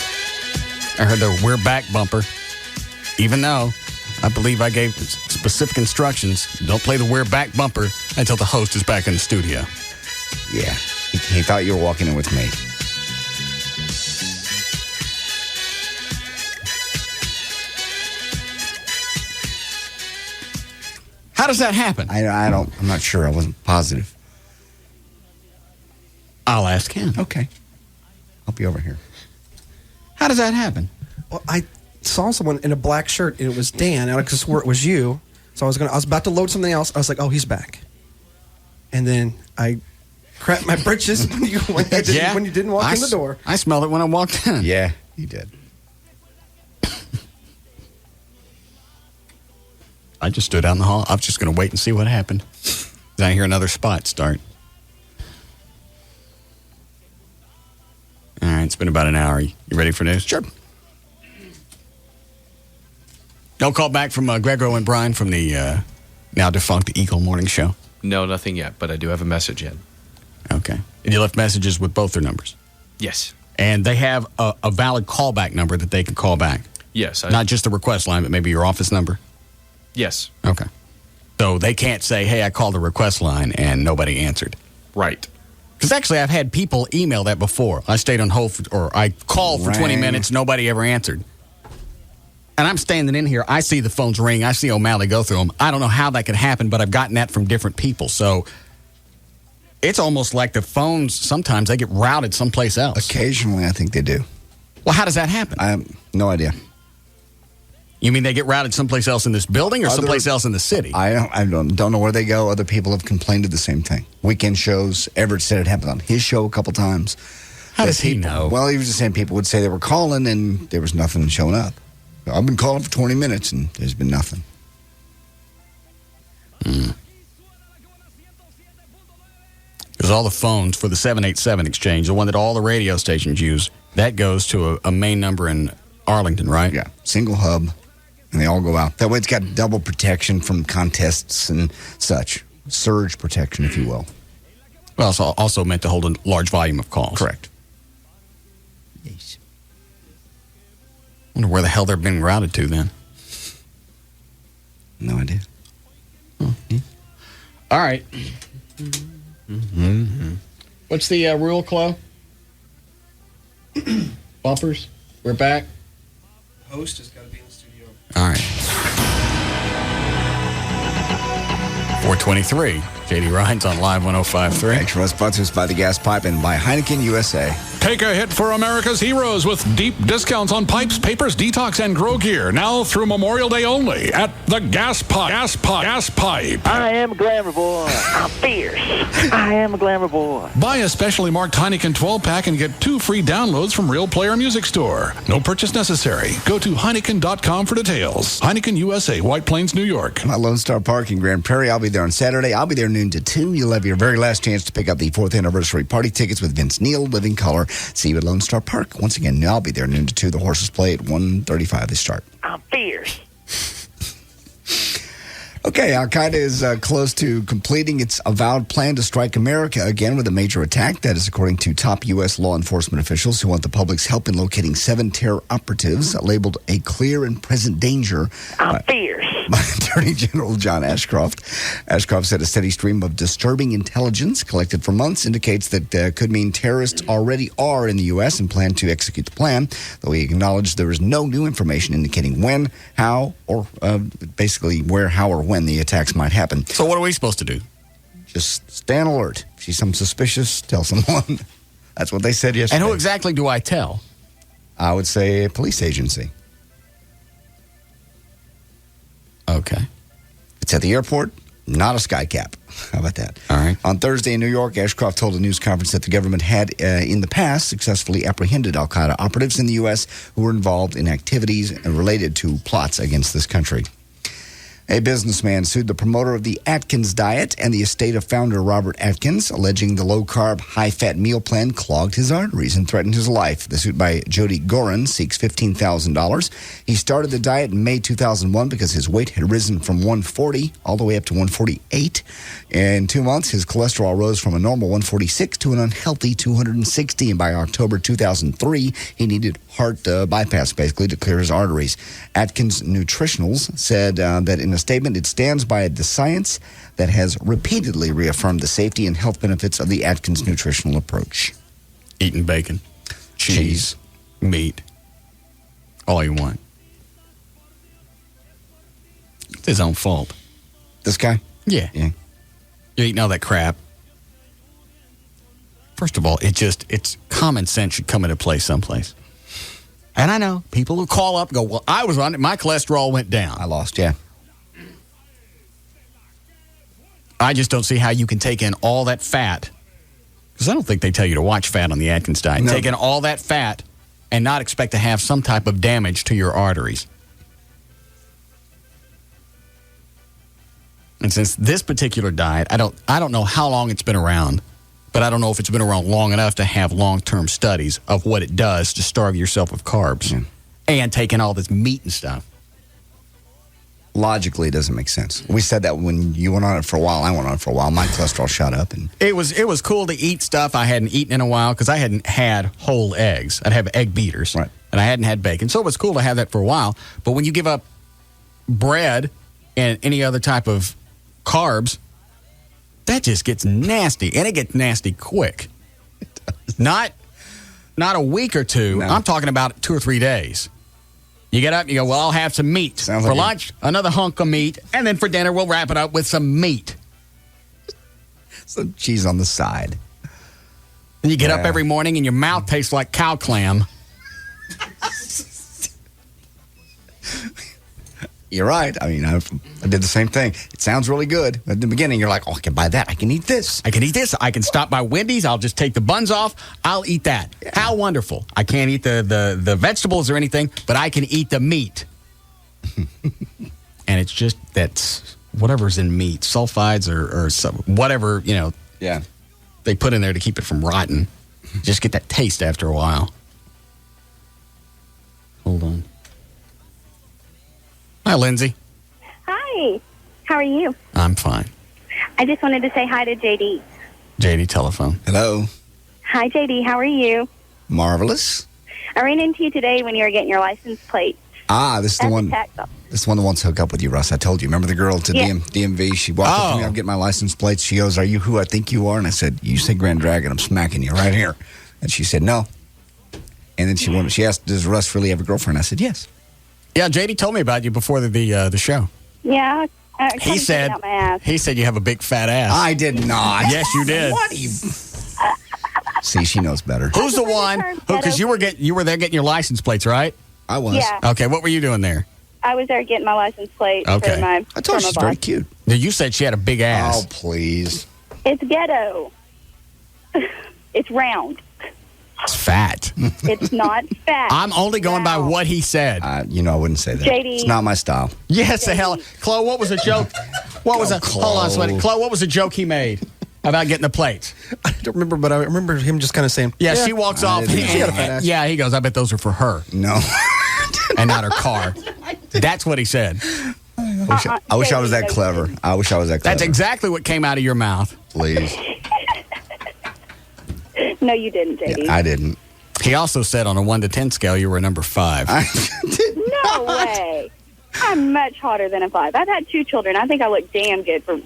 I heard the "we're back" bumper. Even though I believe I gave specific instructions, don't play the "we're back" bumper until the host is back in the studio. Yeah. He thought you were walking in with me. How does that happen? I'm not sure. I wasn't positive. I'll ask him. Okay. I'll be over here. How does that happen? Well, I saw someone in a black shirt, and it was Dan, and I could swear it was you. So I was about to load something else. I was like, oh, he's back. And then I crapped my britches when you didn't walk in the door. I smelled it when I walked in. Yeah, you did. I just stood out in the hall. I was just going to wait and see what happened. Then I hear another spot start. All right, it's been about an hour. You ready for news? Sure. No call back from Gregor and Brian from the now defunct Eagle Morning Show? No, nothing yet, but I do have a message in. Okay. And you left messages with both their numbers? Yes. And they have a valid callback number that they can call back? Yes. Not just the request line, but maybe your office number? Yes. Okay. So they can't say, hey, I called the request line and nobody answered? Right. Because actually, I've had people email that before. I stayed on hold, or I called for 20 minutes, nobody ever answered. And I'm standing in here, I see the phones ring, I see O'Malley go through them. I don't know how that could happen, but I've gotten that from different people. So it's almost like the phones, sometimes they get routed someplace else. Occasionally, I think they do. Well, how does that happen? I have no idea. You mean they get routed someplace else in this building or someplace else in the city? I don't know where they go. Other people have complained of the same thing. Weekend shows. Everett said it happened on his show a couple times. How does he know? Well, he was just saying people would say they were calling and there was nothing showing up. I've been calling for 20 minutes and there's been nothing. Because all the phones for the 787 exchange, the one that all the radio stations use, that goes to a main number in Arlington, right? Yeah, single hub. And they all go out. That way it's got double protection from contests and such. Surge protection, if you will. Well, it's also meant to hold a large volume of calls. Correct. Yes. Wonder where the hell they're being routed to then. No idea. All right. What's the rule, Chloe? Bumpers? We're back. Host has got to be in the studio. All right. 423. JD Ryan's on Live 105.3. Extra sponsors by the Gas Pipe and by Heineken USA. Take a hit for America's heroes with deep discounts on pipes, papers, detox, and grow gear. Now through Memorial Day only at the Gas Pipe. Gas Pipe. Gas Pipe. I am a glamour boy. I'm fierce. I am a glamour boy. Buy a specially marked Heineken 12-pack and get 2 free downloads from Real Player Music Store. No purchase necessary. Go to Heineken.com for details. Heineken USA, White Plains, New York. I'm at Lone Star Park in Grand Prairie. I'll be there on Saturday. I'll be there noon to 2. You'll have your very last chance to pick up the 4th anniversary party tickets with Vince Neil, Living Color. See you at Lone Star Park. Once again, I'll be there noon to 2. The horses play at 1:35. They start. I'm fierce. Okay, Al-Qaeda is close to completing its avowed plan to strike America again with a major attack. That is according to top U.S. law enforcement officials who want the public's help in locating 7 terror operatives labeled a clear and present danger. I'm fierce. By Attorney General John Ashcroft. Ashcroft said a steady stream of disturbing intelligence collected for months indicates that could mean terrorists already are in the U.S. and plan to execute the plan, though he acknowledged there is no new information indicating when, how, or basically where, how, or when the attacks might happen. So what are we supposed to do? Just stay on alert. If you see something suspicious, tell someone. That's what they said yesterday. And who exactly do I tell? I would say a police agency. Okay. It's at the airport, not a skycap. How about that? All right. On Thursday in New York, Ashcroft told a news conference that the government had, in the past, successfully apprehended al-Qaeda operatives in the U.S. who were involved in activities related to plots against this country. A businessman sued the promoter of the Atkins diet and the estate of founder Robert Atkins, alleging the low-carb, high-fat meal plan clogged his arteries and threatened his life. The suit by Jody Gorin seeks $15,000. He started the diet in May 2001 because his weight had risen from 140 all the way up to 148. In 2 months, his cholesterol rose from a normal 146 to an unhealthy 260. And by October 2003, he needed heart bypass, basically, to clear his arteries. Atkins Nutritionals said that in a statement, it stands by the science that has repeatedly reaffirmed the safety and health benefits of the Atkins nutritional approach. Eating bacon, cheese, meat, all you want. It's his own fault. This guy? Yeah. You're eating all that crap. First of all, it's common sense should come into play someplace. And I know people who call up and go, well, I was on it, my cholesterol went down. I lost, yeah. I just don't see how you can take in all that fat, because I don't think they tell you to watch fat on the Atkins diet. No. Take in all that fat and not expect to have some type of damage to your arteries. And since this particular diet, I don't know how long it's been around, but I don't know if it's been around long enough to have long-term studies of what it does to starve yourself of carbs and take in all this meat and stuff. Logically, it doesn't make sense. We said that when you went on it for a while. I went on it for a while. My cholesterol shot up. And It was cool to eat stuff I hadn't eaten in a while because I hadn't had whole eggs. I'd have egg beaters. Right. And I hadn't had bacon. So it was cool to have that for a while. But when you give up bread and any other type of carbs, that just gets nasty. And it gets nasty quick. Not a week or two. No. I'm talking about 2 or 3 days. You get up, you go, well, I'll have some meat. Sounds for like lunch, another hunk of meat. And then for dinner, we'll wrap it up with some meat. Some cheese on the side. And you get up every morning and your mouth tastes like cow clam. You're right. I mean, I did the same thing. It sounds really good. At the beginning, you're like, oh, I can buy that. I can eat this. I can eat this. I can stop by Wendy's. I'll just take the buns off. I'll eat that. Yeah. How wonderful. I can't eat the vegetables or anything, but I can eat the meat. And it's just that's whatever's in meat, sulfides or some, whatever, they put in there to keep it from rotting. Just get that taste after a while. Hold on. Hi, Lindsay. Hi. How are you? I'm fine. I just wanted to say hi to JD. JD telephone. Hello. Hi, JD. How are you? Marvelous. I ran into you today when you were getting your license plate. This is the one. This is the one that wants to hook up with you, Russ. I told you. Remember the girl at the DMV? She walked up to me. I'm getting my license plates. She goes, "Are you who I think you are?" And I said, "You say Grand Dragon. I'm smacking you right here." And she said, "No." And then she asked, "Does Russ really have a girlfriend?" I said, "Yes." Yeah, JD told me about you before the show. Yeah. He said you have a big fat ass. I did not. Yes, you did. What? See, she knows better. Who's the one? Because you were there getting your license plates, right? I was. Yeah. Okay, what were you doing there? I was there getting my license plate for my. I told you she's very cute. Now, you said she had a big ass. Oh, please. It's ghetto. It's round. It's fat. It's not fat. I'm only going by what he said. I wouldn't say that. JD. It's not my style. Yes, the hell. Chloe, what was a joke? Hold on, sweetie. Chloe, what was a joke he made about getting the plates? I don't remember, but I remember him just kind of saying, Yeah, she walks off. She got a fat ass. Yeah, he goes, "I bet those are for her." No. And not her car. That's what he said. I wish I was that clever. I wish I was that clever. That's exactly what came out of your mouth. Please. No, you didn't, JD. I didn't. He also said on a 1 to 10 scale, you were a number 5. No way. I'm much hotter than a 5. I've had 2 children. I think I look damn good for.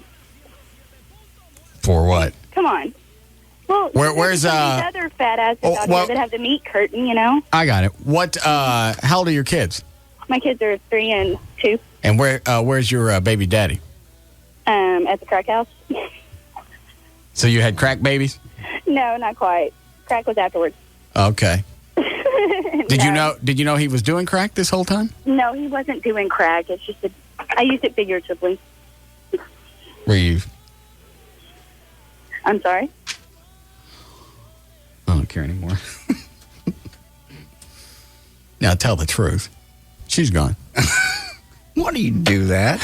For what? Come on. Well, where's these other fat asses out here that have the meat curtain, you know? I got it. What? How old are your kids? My kids are 3 and 2. And where's your baby daddy? At the crack house. So you had crack babies? No, not quite. Crack was afterwards. Okay. Did you know he was doing crack this whole time? No, he wasn't doing crack. It's just I used it figuratively. Were you? I'm sorry? I don't care anymore. Now tell the truth. She's gone. Why do you do that?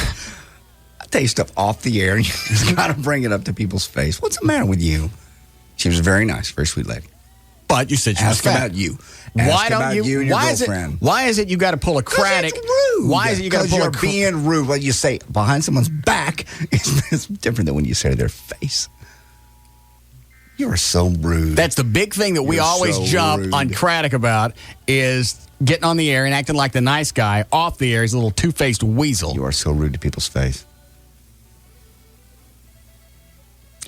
I tell you stuff off the air, and you just got to bring it up to people's face. What's the matter with you? She was very nice, very sweet lady. But you said she was fat. About you. Why don't you? And your why girlfriend. Is it you got to pull a craddock? It's rude. Why is it you got to pull you're being rude? What you say behind someone's back is different than when you say to their face. You are so rude. That's the big thing that we always jump on Craddock about is getting on the air and acting like the nice guy. Off the air, he's a little two-faced weasel. You are so rude to people's face.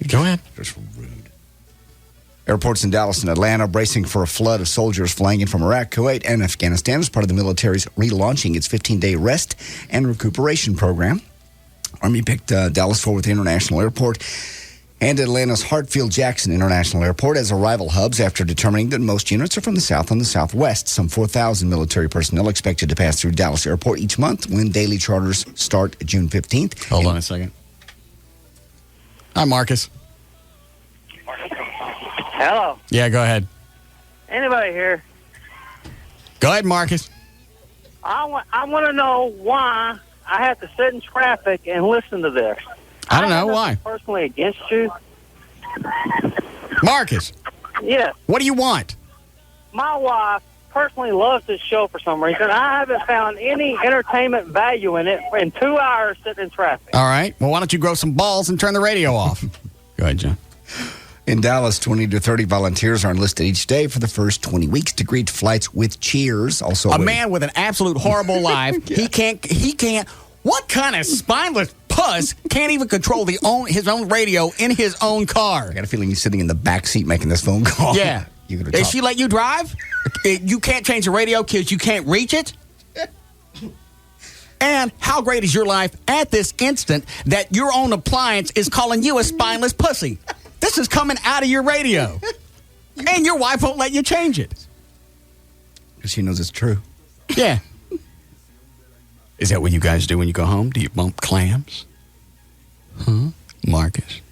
Go ahead. Just rude. Airports in Dallas and Atlanta bracing for a flood of soldiers flying in from Iraq, Kuwait, and Afghanistan as part of the military's relaunching its 15-day rest and recuperation program. Army picked Dallas-Fort Worth International Airport and Atlanta's Hartsfield-Jackson International Airport as arrival hubs after determining that most units are from the south and the southwest. Some 4,000 military personnel expected to pass through Dallas Airport each month when daily charters start June 15th. Hold on a second. Hi, Marcus. Hello. Yeah, go ahead. Anybody here? Go ahead, Marcus. I want to know why I have to sit in traffic and listen to this. I don't know why. Personally against you. Marcus. Yes. What do you want? My wife personally loves this show for some reason. I haven't found any entertainment value in it in 2 hours sitting in traffic. All right. Well, why don't you grow some balls and turn the radio off? Go ahead, John. In Dallas, 20 to 30 volunteers are enlisted each day for the first 20 weeks to greet flights with cheers. Also, a man with an absolute horrible life. Yeah. He can't. What kind of spineless puss can't even control his own radio in his own car? I got a feeling he's sitting in the back seat making this phone call. Yeah. Did she let you drive? You can't change the radio because you can't reach it? And how great is your life at this instant that your own appliance is calling you a spineless pussy? This is coming out of your radio. And your wife won't let you change it. Because she knows it's true. Yeah. Is that what you guys do when you go home? Do you bump clams? Huh? Marcus,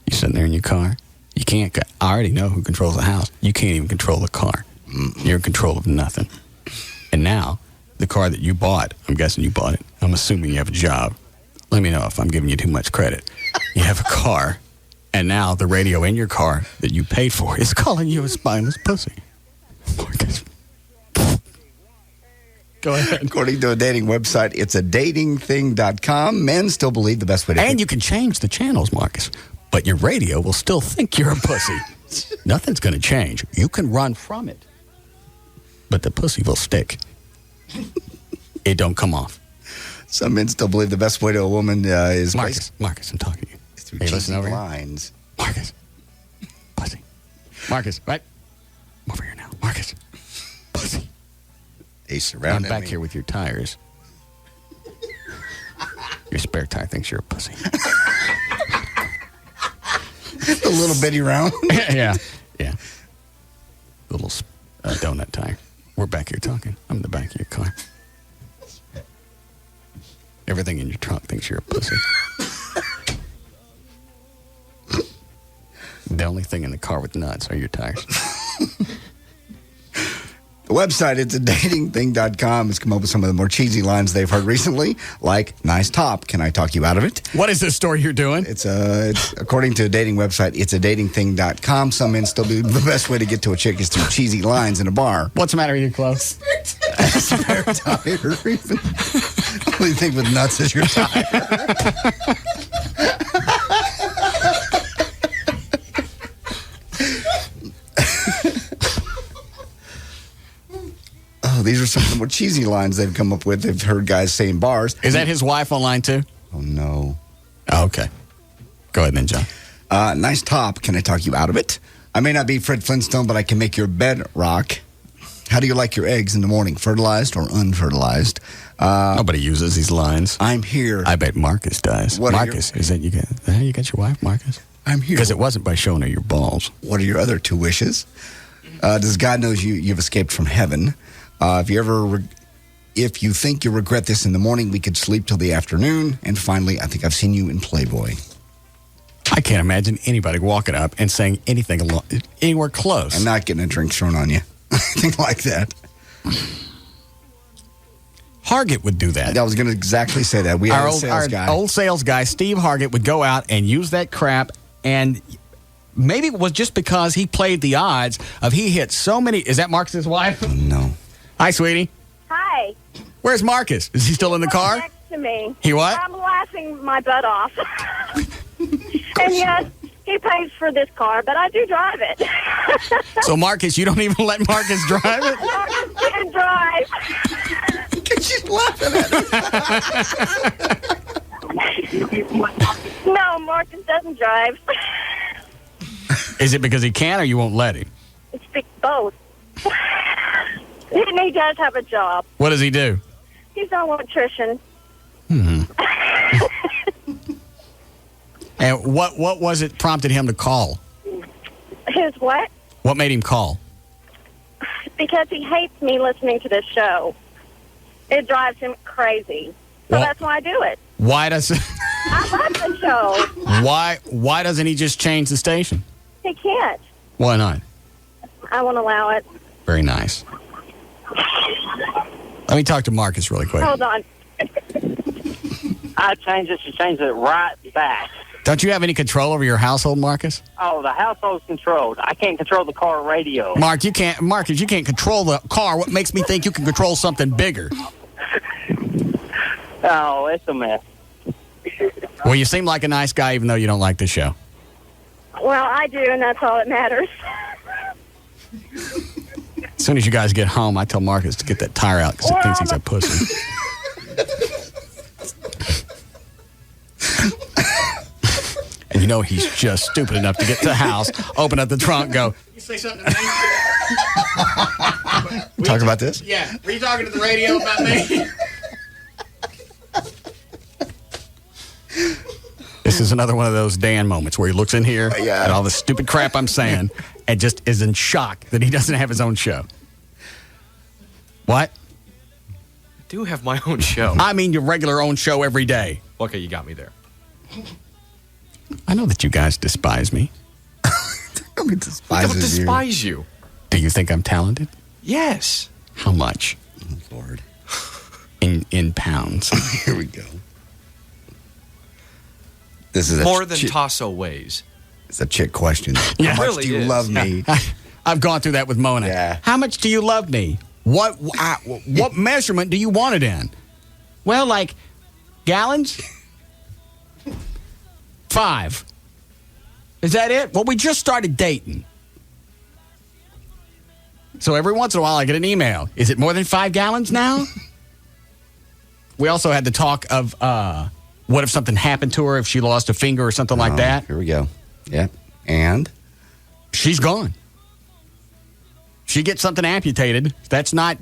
you sitting there in your car? You can't. I already know who controls the house. You can't even control the car. You're in control of nothing. And now, the car that you bought, I'm guessing you bought it. I'm assuming you have a job. Let me know if I'm giving you too much credit. You have a car. And now the radio in your car that you paid for is calling you a spineless pussy. Marcus. Go ahead. According to a dating website, it's a datingthing.com. Men still believe the best way to... And you can change the channels, Marcus. But your radio will still think you're a pussy. Nothing's going to change. You can run from it. but the pussy will stick. It don't come off. Some men still believe the best way to a woman is Marcus, I'm talking to you. through Hey, cheesy listen over here. lines. Marcus. Pussy. Marcus, right? I'm over here now. Marcus. Pussy. They surround I'm back here with your tires. Your spare tire thinks you're a pussy. A little bitty round. Yeah. Little donut tire. We're back here talking. I'm in the back of your car. Everything in your trunk thinks you're a pussy. The only thing in the car with nuts are your tires. The website, it's a datingthing.com, has come up with some of the more cheesy lines they've heard recently, like, nice top, can I talk you out of it? What is this story you're doing? It's according to a dating website, it's a datingthing.com. Some men still believe the best way to get to a chick is through cheesy lines in a bar. What's the matter with your clothes? Spare tire. Only thing with nuts is your tire. Oh, these are some of the more cheesy lines they've come up with. They've heard guys say in bars. Is that his wife online too? Oh, no. Oh, okay. Go ahead then, John. Nice top. Can I talk you out of it? I may not be Fred Flintstone, but I can make your bed rock. How do you like your eggs in the morning? Fertilized or unfertilized? Nobody uses these lines. I'm here. I bet Marcus does. Marcus, is that how you got your wife, Marcus? I'm here. Because it wasn't by showing her your balls. What are your other two wishes? Does God knows you've escaped from heaven? If you think you'll regret this in the morning, we could sleep till the afternoon. And finally, I think I've seen you in Playboy. I can't imagine anybody walking up and saying anything anywhere close. And not getting a drink thrown on you. Anything like that. Hargett would do that. I was going to exactly say that. We had our old sales guy, Steve Hargett, would go out and use that crap, and maybe it was just because he played the odds of he hit so many. Is that Marcus's wife? No. Hi, sweetie. Hi. Where's Marcus? Is he still in the car? Next to me. He what? I'm laughing my butt off. And yes, he pays for this car, but I do drive it. So, Marcus, you don't even let Marcus drive it? Marcus can't drive. She's laughing at it. No, Marcus doesn't drive. Is it because he can or you won't let him? It's both. And he does have a job. What does he do? He's an electrician. And what was it prompted him to call? His what? What made him call? Because he hates me listening to this show. It drives him crazy. So that's why I do it. Why does I love the show. Why doesn't he just change the station? He can't. Why not? I won't allow it. Very nice. Let me talk to Marcus really quick. Hold on. I changed it. She changed it right back. Don't you have any control over your household, Marcus? Oh, the household's controlled. I can't control the car radio. Marcus, you can't control the car. What makes me think you can control something bigger? Oh, it's a mess. Well, you seem like a nice guy, even though you don't like the show. Well, I do, and that's all that matters. As soon as you guys get home, I tell Marcus to get that tire out because he thinks he's a pussy. And you know he's just stupid enough to get to the house, open up the trunk, go, you say something to me? Talk about this? Yeah. Were you talking to the radio about me? This is another one of those Dan moments where he looks in here at all the stupid crap I'm saying and just is in shock that he doesn't have his own show. What? I do have my own show. I mean your regular own show every day. Okay, you got me there. I know that you guys despise me. I don't despise you. Do you think I'm talented? Yes. How much? Oh, Lord. In pounds. Here we go. This is more than Tasso weighs. It's a chick question. Yeah. How much really do you is. love me? I've gone through that with Mona. Yeah. How much do you love me? What measurement do you want it in? Well, like gallons? 5. Is that it? Well, we just started dating. So every once in a while, I get an email. Is it more than 5 gallons now? We also had the talk of what if something happened to her, if she lost a finger or something like that. Here we go. Yeah. And? She's gone. She gets something amputated. That's not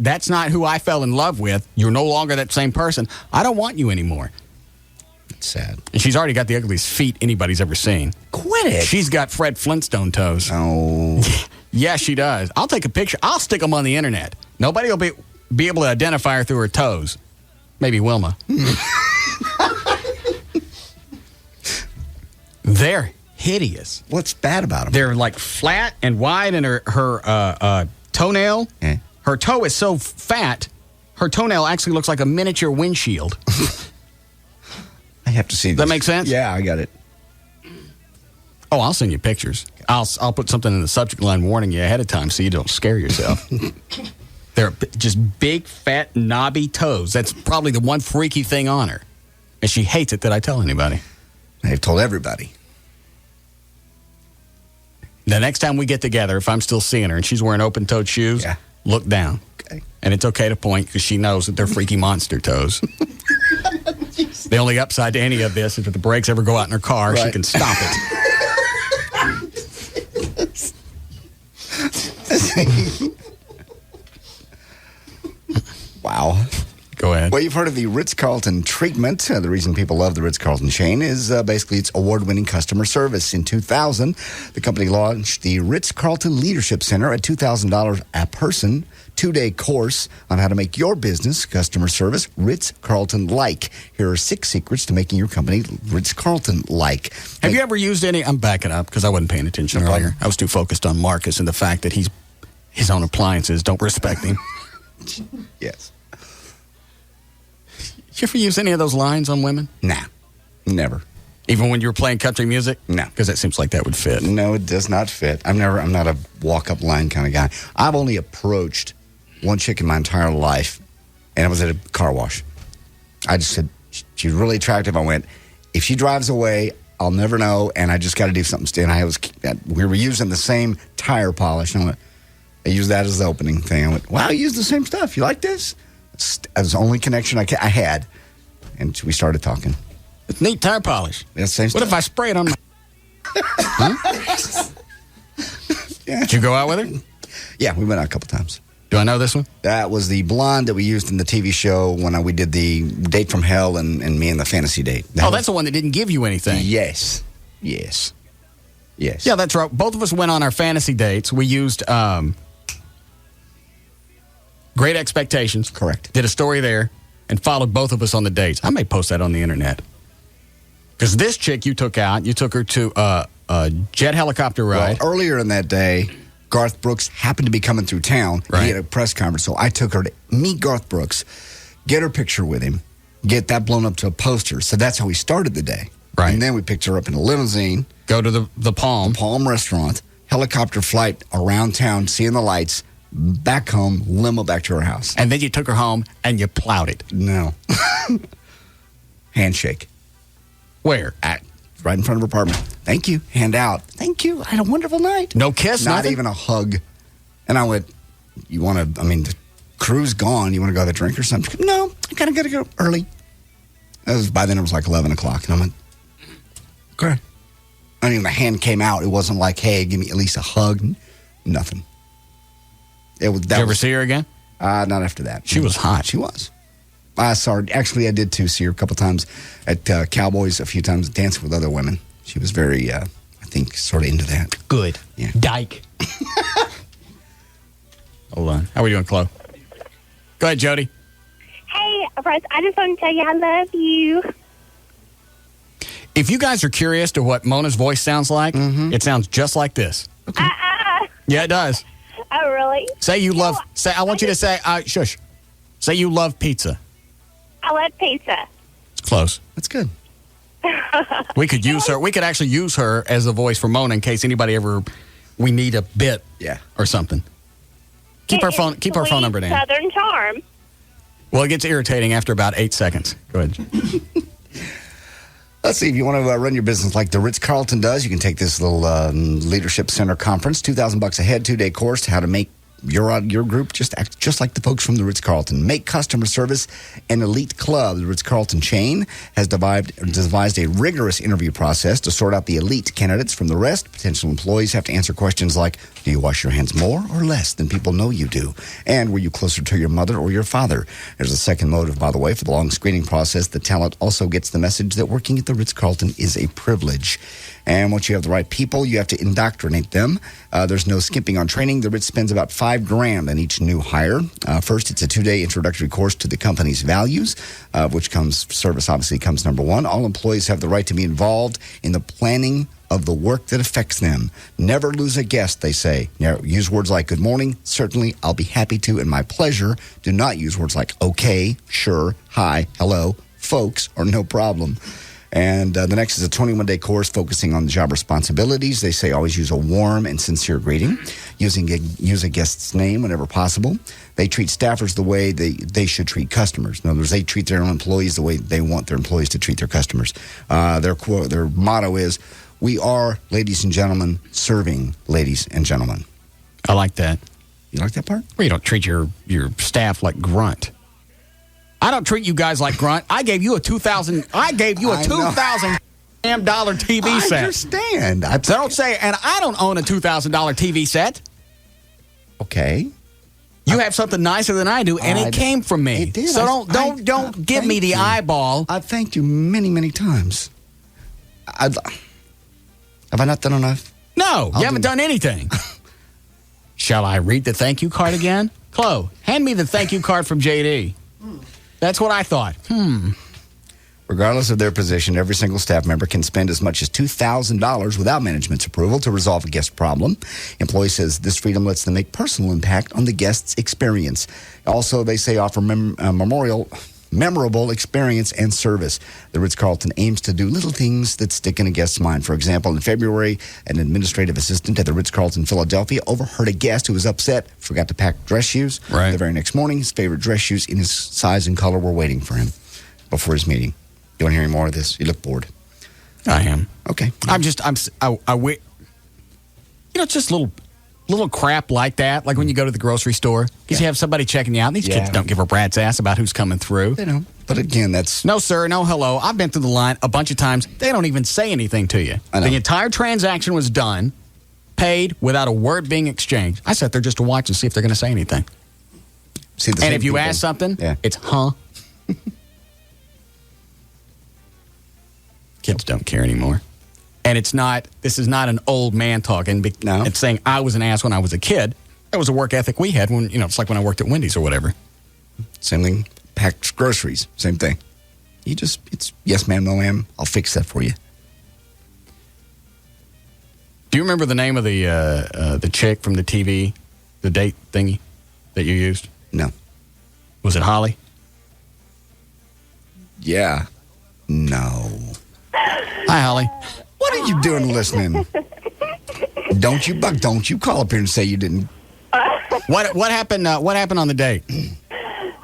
who I fell in love with. You're no longer that same person. I don't want you anymore. It's sad. And she's already got the ugliest feet anybody's ever seen. Quit it. She's got Fred Flintstone toes. Oh. Yeah, she does. I'll take a picture. I'll stick them on the internet. Nobody will be able to identify her through her toes. Maybe Wilma. They're hideous. What's bad about them? They're like flat and wide, and her toenail, her toe is so fat, her toenail actually looks like a miniature windshield. I have to see this. That make sense? Yeah, I got it. Oh, I'll send you pictures. I'll put something in the subject line warning you ahead of time so you don't scare yourself. They're just big, fat, knobby toes. That's probably the one freaky thing on her. And she hates it that I tell anybody. I've told everybody. The next time we get together, if I'm still seeing her and she's wearing open-toed shoes, look down. Okay. And it's okay to point because she knows that they're freaky monster toes. The only upside to any of this is if the brakes ever go out in her car, she can stop it. Wow. Go ahead. Well, you've heard of the Ritz-Carlton treatment. The reason people love the Ritz-Carlton chain is basically its award-winning customer service. In 2000, the company launched the Ritz-Carlton Leadership Center, a $2,000 a person, 2-day course on how to make your business customer service Ritz-Carlton-like. Here are 6 secrets to making your company Ritz-Carlton-like. Have you ever used any? I'm backing up because I wasn't paying attention earlier. I was too focused on Marcus and the fact that his own appliances don't respect him. Yes. You ever use any of those lines on women? Nah, never. Even when you were playing country music? No. Because that seems like that would fit. No, it does not fit. I'm not a walk-up line kind of guy. I've only approached one chick in my entire life, and it was at a car wash. I just said, she's really attractive. I went, if she drives away, I'll never know, and I just got to do something. And we were using the same tire polish, and I used that as the opening thing. I went, wow, you use the same stuff. You like this? That was the only connection I had, and we started talking. It's neat tire polish. Yeah, same stuff. What if I spray it on my... Huh? Yeah. Did you go out with her? Yeah, we went out a couple times. Do I know this one? That was the blonde that we used in the TV show when we did the Date from Hell and Me and the Fantasy Date. That's the one that didn't give you anything. Yes. Yeah, that's right. Both of us went on our fantasy dates. We used Great Expectations. Correct. Did a story there and followed both of us on the dates. I may post that on the internet. Because this chick you took her to a jet helicopter ride. Well, earlier in that day, Garth Brooks happened to be coming through town. Right. He had a press conference, so I took her to meet Garth Brooks, get her picture with him, get that blown up to a poster. So that's how we started the day. Right. And then we picked her up in a limousine. Go to the Palm. The Palm restaurant, helicopter flight around town, seeing the lights, back home, limo back to her house. And then you took her home and you plowed it. No. Handshake. Where? Right in front of her apartment. Thank you. Hand out. Thank you. I had a wonderful night. No kiss, Not nothing? even a hug. And I went, the crew's gone. You want to go have a drink or something? No, I kind of got to go early. By then it was like 11 o'clock. And I went, okay. The hand came out. It wasn't like, hey, give me at least a hug. Nothing. Did you ever see her again? Not after that. She was hot. She was. I saw her. Actually, I did too see her a couple times at Cowboys, a few times dancing with other women. She was very, I think, sort of into that. Good. Yeah. Dyke. Hold on. How are we doing, Chloe? Go ahead, Jody. Hey, Russ, I just want to tell you I love you. If you guys are curious to what Mona's voice sounds like, it sounds just like this. Okay. Yeah, it does. Oh, really? Say you love. I want you to say. Shush. Say you love pizza. I love pizza. It's close. That's good. We could use her. We could actually use her as a voice for Mona in case anybody we need a bit. Yeah. Or something. Keep our phone number down. Southern charm. Well, it gets irritating after about 8 seconds. Go ahead. Let's see, if you want to run your business like the Ritz-Carlton does, you can take this little Leadership Center conference, $2,000 a head, 2-day course, how to make your group just act just like the folks from the Ritz-Carlton. Make customer service an elite club. The Ritz-Carlton chain has devised a rigorous interview process to sort out the elite candidates from the rest. Potential employees have to answer questions like, do you wash your hands more or less than people know you do? And were you closer to your mother or your father? There's a second motive, by the way, for the long screening process. The talent also gets the message that working at the Ritz-Carlton is a privilege. And once you have the right people, you have to indoctrinate them. There's no skimping on training. The Ritz spends about $5,000 on each new hire. First, it's a 2-day introductory course to the company's values, which service obviously comes number one. All employees have the right to be involved in the planning of the work that affects them. Never lose a guest, they say. Use words like good morning, certainly, I'll be happy to, and my pleasure. Do not use words like okay, sure, hi, hello, folks, or no problem. And the next is a 21-day course focusing on the job responsibilities. They say always use a warm and sincere greeting. Use a guest's name whenever possible. They treat staffers the way they should treat customers. In other words, they treat their own employees the way they want their employees to treat their customers. Their motto is, we are, ladies and gentlemen, serving ladies and gentlemen. I like that. You like that part? Well, you don't treat your staff like grunt. I don't treat you guys like grunt. I gave you a $2,000 TV set. I understand. So don't say, and I don't own a $2,000 TV set. Okay. You have something nicer than I do, and it came from me. It did. So don't give me the eyeball. I thanked you many, many times. Have I not done enough? No, you haven't done anything. Shall I read the thank you card again? Chloe, hand me the thank you card from JD. That's what I thought. Regardless of their position, every single staff member can spend as much as $2,000 without management's approval to resolve a guest problem. Employee says this freedom lets them make personal impact on the guest's experience. Also, they say offer memorable experience and service. The Ritz-Carlton aims to do little things that stick in a guest's mind. For example, in February, an administrative assistant at the Ritz-Carlton Philadelphia overheard a guest who was upset, forgot to pack dress shoes. Right. The very next morning, his favorite dress shoes in his size and color were waiting for him before his meeting. You want to hear any more of this? You look bored. I am. Okay. It's just little crap like that, like when you go to the grocery store, because you have somebody checking you out. These kids don't give a rat's ass about who's coming through. They don't. But again, that's... No, sir, no hello. I've been through the line a bunch of times. They don't even say anything to you. I know. The entire transaction was done, paid, without a word being exchanged. I sat there just to watch and see if they're going to say anything. And if you ask something, it's huh. Kids don't care anymore. And this is not an old man talking. No. It's saying I was an ass when I was a kid. That was a work ethic we had when, it's like when I worked at Wendy's or whatever. Same thing. Packed groceries. Same thing. It's yes ma'am, no ma'am. I'll fix that for you. Do you remember the name of the chick from the TV, the date thingy that you used? No. Was it Holly? Yeah. No. Hi, Holly. What are you doing listening? Don't you call up here and say you didn't. What happened on the date?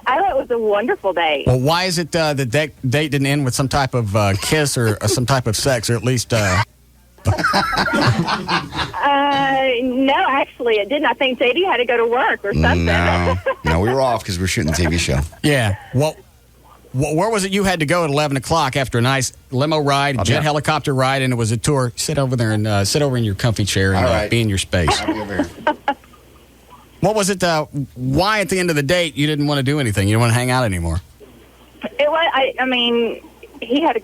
I thought it was a wonderful date. Well, why is it the date didn't end with some type of kiss or some type of sex, or at least... No, actually, it didn't. I think JD had to go to work or something. No, we were off because we were shooting the TV show. Yeah. Well, where was it you had to go at 11 o'clock after a nice limo ride, jet helicopter ride, and it was a tour? Sit over there and sit over in your comfy chair and be in your space. I'll be over here. What was it? Why at the end of the date you didn't want to do anything? You didn't want to hang out anymore? It was. I mean, he had to.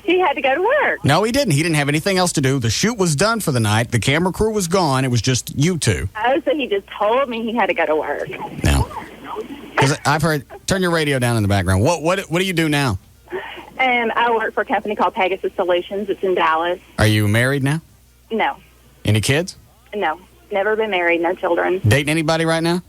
He had to go to work. No, he didn't. He didn't have anything else to do. The shoot was done for the night. The camera crew was gone. It was just you two. Oh, so he just told me he had to go to work. No. Because I've heard, turn your radio down in the background. What do you do now? And I work for a company called Pegasus Solutions. It's in Dallas. Are you married now? No. Any kids? No. Never been married. No children. Dating anybody right now?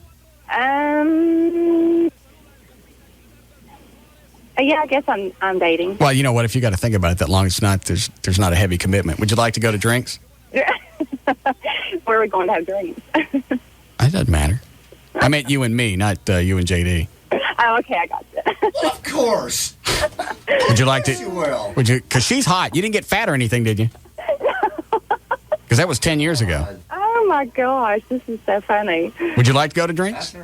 Yeah, I guess I'm dating. Well, you know what? If you got to think about it that long, it's not. There's not a heavy commitment. Would you like to go to drinks? Where are we going to have drinks? It doesn't matter. I meant you and me, not you and JD. Oh, okay, I got you. Of course. Would you like to? Yes, you will. Would you? Because she's hot. You didn't get fat or anything, did you? Because that was 10 years ago. Oh my gosh, this is so funny. Would you like to go to drinks?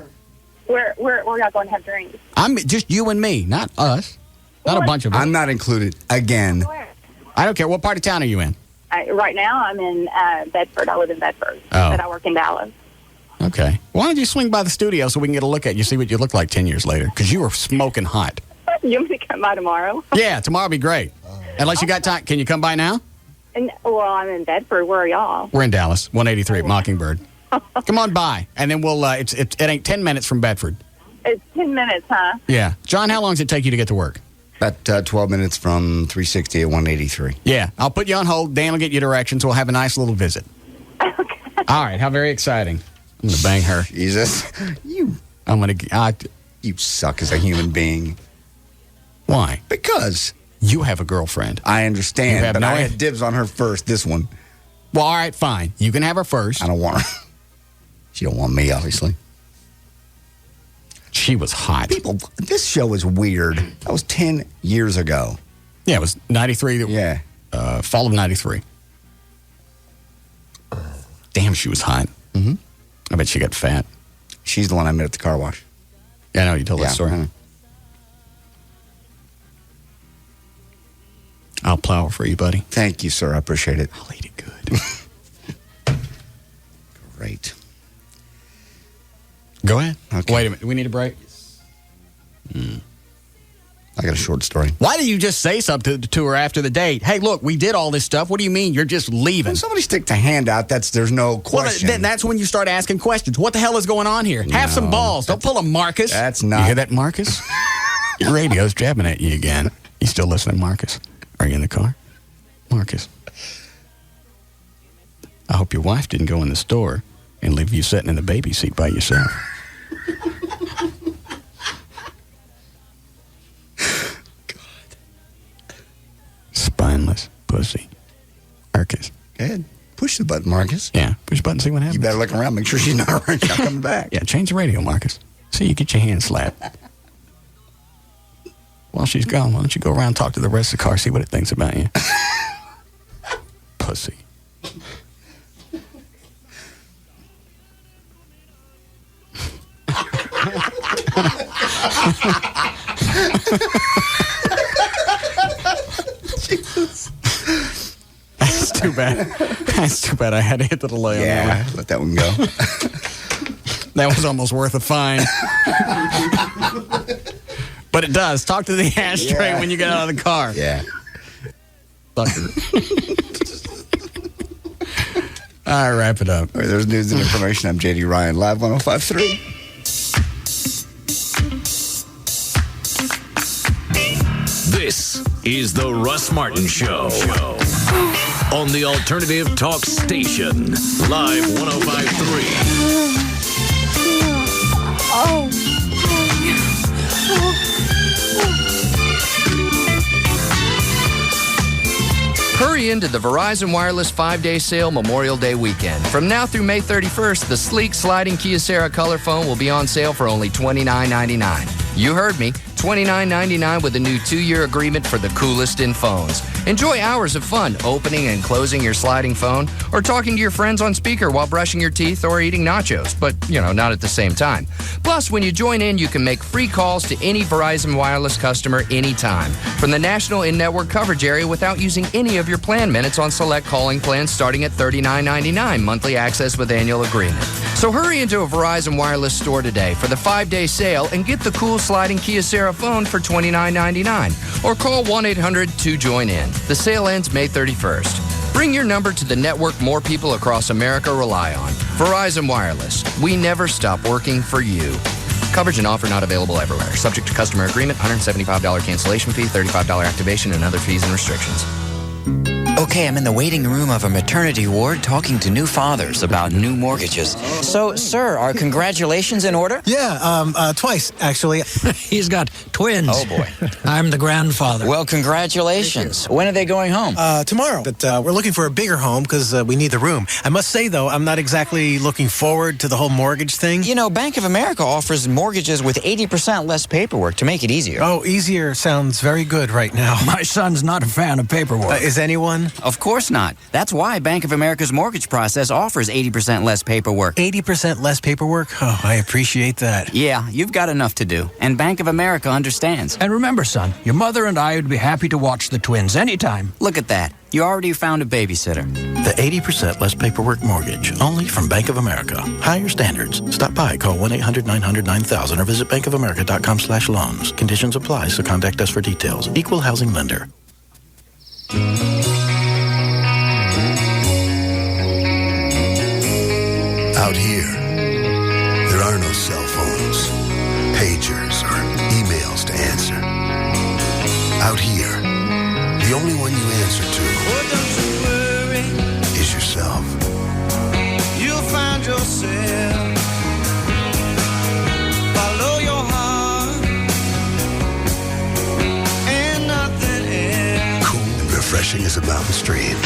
We're not going to have drinks. I'm just you and me, not us. Not a bunch of us. I'm not included again. I don't care. What part of town are you in? Right now, I'm in Bedford. I live in Bedford, Oh. but I work in Dallas. Okay. Why don't you swing by the studio so we can get a look at you, see what you look like 10 years later? Because you were smoking hot. You want me to come by tomorrow? Yeah, tomorrow will be great. Unless you got time. Can you come by now? Well, I'm in Bedford. Where are y'all? We're in Dallas, 183 at Mockingbird. Come on by, and then we'll. It ain't 10 minutes from Bedford. It's 10 minutes, huh? Yeah, John. How long does it take you to get to work? About 12 minutes from 360 at 183. Yeah, I'll put you on hold. Dan will get you directions. We'll have a nice little visit. Okay. All right. How very exciting! I'm gonna bang her. Jesus, I'm gonna. You suck as a human being. Why? Because you have a girlfriend. I understand, You have but no I idea. had dibs on her first. This one. Well, all right, fine. You can have her first. I don't want her. She don't want me, obviously. She was hot. People, this show is weird. That was 10 years ago. Yeah, it was 93. Yeah. Fall of 93. Damn, she was hot. Mm-hmm. I bet she got fat. She's the one I met at the car wash. Yeah, I know. You told that story. mhm. I'll plow for you, buddy. Thank you, sir. I appreciate it. I'll eat it good. Great. Go ahead. Okay. Wait a minute. We need a break? I got a short story. Why did you just say something to her after the date? Hey, look, we did all this stuff. What do you mean you're just leaving? When somebody sticks a hand out, there's no question. Well, then that's when you start asking questions. What the hell is going on here? Have some balls. Don't pull a Marcus. That's not. You hear that, Marcus? Your radio's jabbing at you again. You still listening, Marcus? Are you in the car? Marcus. I hope your wife didn't go in the store and leave you sitting in the baby seat by yourself. Spineless pussy. Marcus. Go ahead. Push the button, Marcus. Yeah, push the button, see what happens. You better look around, make sure she's not coming back. Yeah, change the radio, Marcus. See, you get your hand slapped. While she's gone, why don't you go around and talk to the rest of the car, see what it thinks about you? Pussy. Jesus. That's too bad. That's too bad I had to hit the delay on that one. Let that one go. That was almost worth a fine. But it does. Talk to the ashtray when you get out of the car. Yeah. Sucker. All right, wrap it up. All right, there's news and information. I'm JD Ryan, Live 105.3. This is the Russ Martin Show on the Alternative Talk Station, Live 105.3. Hurry into the Verizon Wireless 5-day sale Memorial Day weekend. From now through May 31st, the sleek sliding Kyocera color phone will be on sale for only $29.99. You heard me, $29.99 with a new 2-year agreement for the coolest in phones. Enjoy hours of fun opening and closing your sliding phone or talking to your friends on speaker while brushing your teeth or eating nachos, but, not at the same time. Plus, when you join in, you can make free calls to any Verizon Wireless customer anytime from the national in-network coverage area without using any of your plan minutes on select calling plans starting at $39.99 monthly access with annual agreement. So hurry into a Verizon Wireless store today for the 5-day sale and get the cool sliding Kyocera phone for $29.99 or call 1-800-2JOIN-IN. The sale ends May 31st. Bring your number to the network more people across America rely on. Verizon Wireless. We never stop working for you. Coverage and offer not available everywhere. Subject to customer agreement, $175 cancellation fee, $35 activation, and other fees and restrictions. Okay, I'm in the waiting room of a maternity ward talking to new fathers about new mortgages. So, sir, are congratulations in order? Yeah, twice, actually. He's got twins. Oh, boy. I'm the grandfather. Well, congratulations. When are they going home? Tomorrow. But we're looking for a bigger home because we need the room. I must say, though, I'm not exactly looking forward to the whole mortgage thing. You know, Bank of America offers mortgages with 80% less paperwork to make it easier. Oh, easier sounds very good right now. My son's not a fan of paperwork. Is anyone? of course not. That's why Bank of America's mortgage process offers 80% less paperwork. 80% less paperwork? Oh, I appreciate that. Yeah, you've got enough to do. And Bank of America understands. And remember, son, your mother and I would be happy to watch the twins anytime. Look at that. You already found a babysitter. The 80% less paperwork mortgage, only from Bank of America. Higher standards. Stop by, call 1-800-900-9000 or visit bankofamerica.com/loans. Conditions apply, so contact us for details. Equal housing lender. Out here, there are no cell phones, pagers, or emails to answer. Out here, the only one you answer to is yourself. You'll find yourself. Follow your heart and nothing else. Cool and refreshing as a mountain stream.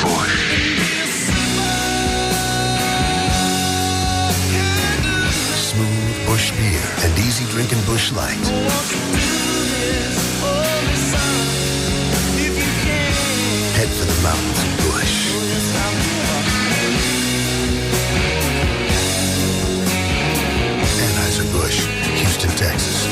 Smooth Busch beer and easy drinking Busch Light. Head for the mountains of Busch. Anheuser-Busch, Houston, Texas.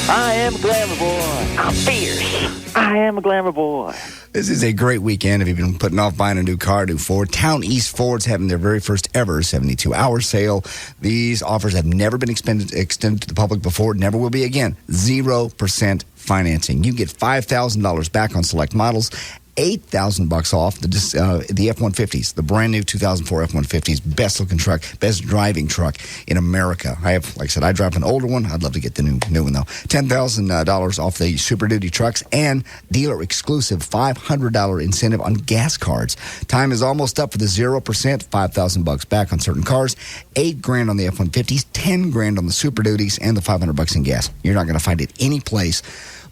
I am a glamour boy. I'm fierce. I am a glamour boy. This is a great weekend if you've been putting off buying a new car, new Ford. Town East Ford's having their very first ever 72-hour sale. These offers have never been extended to the public before, never will be again. 0% financing. You can get $5,000 back on select models, $8,000 off the F-150s, the brand new 2004 F-150s, best looking truck, best driving truck in America. I have, like I said, I drive an older one. I'd love to get the new one though. $10,000 off the Super Duty trucks and dealer exclusive $500 incentive on gas cards. Time is almost up for the 0%, $5,000 back on certain cars, $8,000 on the F-150s, $10,000 on the Super Duties, and the $500 in gas. You're not going to find it any place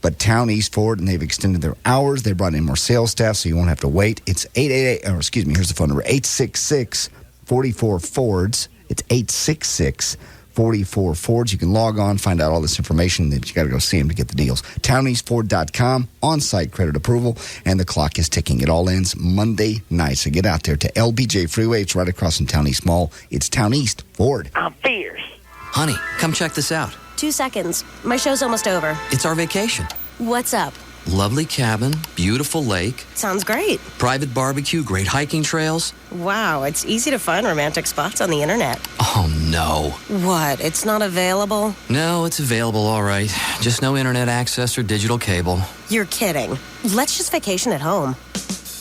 but Town East Ford, and they've extended their hours. They brought in more sales staff, so you won't have to wait. It's 888, here's the phone number, 866-44-FORDS. It's 866-44-FORDS. You can log on, find out all this information. Then you got to go see them to get the deals. TowneastFord.com, on-site credit approval, and the clock is ticking. It all ends Monday night, so get out there to LBJ Freeway. It's right across from Town East Mall. It's Town East Ford. I'm fierce. Honey, come check this out. 2 seconds. My show's almost over. It's our vacation. What's up? Lovely cabin, beautiful lake. Sounds great. Private barbecue, great hiking trails. Wow, it's easy to find romantic spots on the internet. Oh, no. What, it's not available? No, it's available, all right. Just no internet access or digital cable. You're kidding. Let's just vacation at home.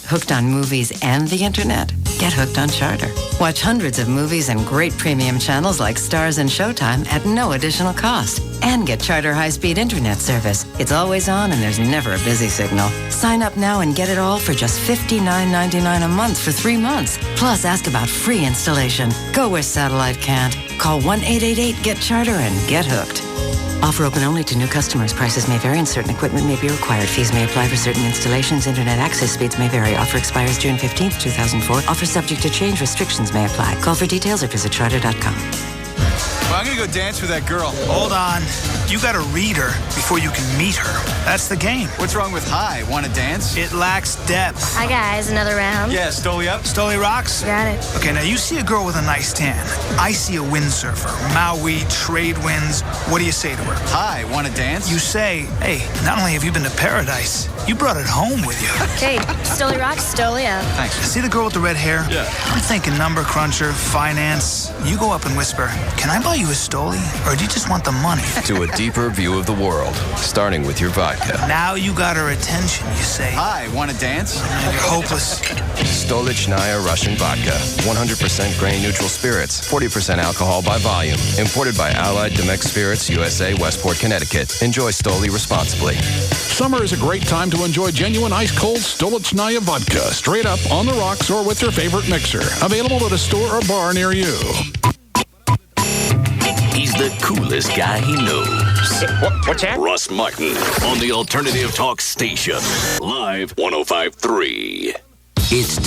Hooked on movies and the internet? Get hooked on Charter. Watch hundreds of movies and great premium channels like Stars and Showtime at no additional cost. And get Charter high-speed internet service. It's always on and there's never a busy signal. Sign up now and get it all for just $59.99 a month for 3 months. Plus, ask about free installation. Go where satellite can't. Call 1-888-GET-CHARTER and get hooked. Offer open only to new customers. Prices may vary and certain equipment may be required. Fees may apply for certain installations. Internet access speeds may vary. Offer expires June 15th, 2004. Offer subject to change. Restrictions may apply. Call for details or visit charter.com. Well, I'm going to go dance with that girl. Hold on. You got to read her before you can meet her. That's the game. What's wrong with hi? Want to dance? It lacks depth. Hi, guys. Another round? Yeah, Stoli up. Stoli rocks? Got it. Okay, now you see a girl with a nice tan. I see a windsurfer. Maui, trade winds. What do you say to her? Hi, want to dance? You say, hey, not only have you been to paradise, you brought it home with you. Okay, Stoli rocks, Stoli up. Thanks. See the girl with the red hair? Yeah. I'm thinking number cruncher, finance. You go up and whisper, can I buy you a Stoli? Or do you just want the money? To a deeper view of the world, starting with your vodka. Now you got her attention, you say. Hi, want to dance? You're hopeless. Stolichnaya Russian Vodka. 100% grain-neutral spirits. 40% alcohol by volume. Imported by Allied Domecq Spirits, USA, Westport, Connecticut. Enjoy Stoli responsibly. Summer is a great time to enjoy genuine ice-cold Stolichnaya vodka, straight up on the rocks or with your favorite mixer. Available at a store or bar near you. He's the coolest guy he knows. What's that? Russ Martin on the Alternative Talk Station. Live 105.3. It's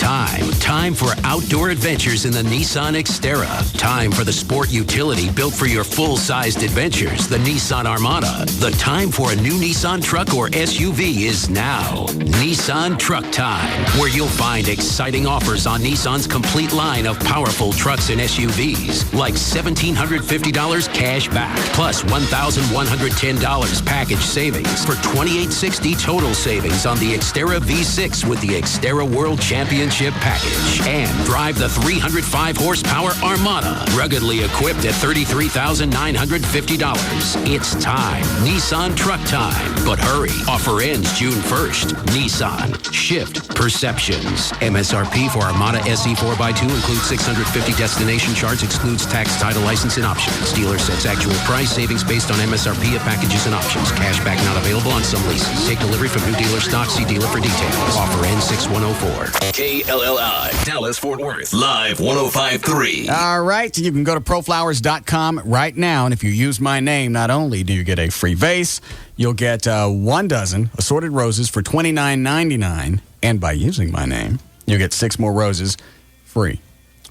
time for outdoor adventures in the Nissan Xterra. Time for the sport utility built for your full-sized adventures, the Nissan Armada. The time for a new Nissan truck or SUV is now. Nissan Truck Time, where you'll find exciting offers on Nissan's complete line of powerful trucks and SUVs, like $1,750 cash back, plus $1,110 package savings for $2,860 total savings on the Xterra V6 with the Xterra World Championship package. And drive the 305 horsepower Armada, ruggedly equipped at $33,950. It's time. Nissan Truck Time. But hurry. Offer ends June 1st. Nissan. Shift perceptions. MSRP for Armada SE 4x2 includes 650 destination charge, excludes tax, title, license, and options. Dealer sets actual price. Savings based on MSRP of packages and options. Cashback not available on some leases. Take delivery from new dealer stock. See dealer for details. Offer ends 6104. KLLI, Dallas, Fort Worth, live 105.3. All right, you can go to proflowers.com right now, and if you use my name, not only do you get a free vase, you'll get 1 dozen assorted roses for $29.99, and by using my name, you get 6 more roses free.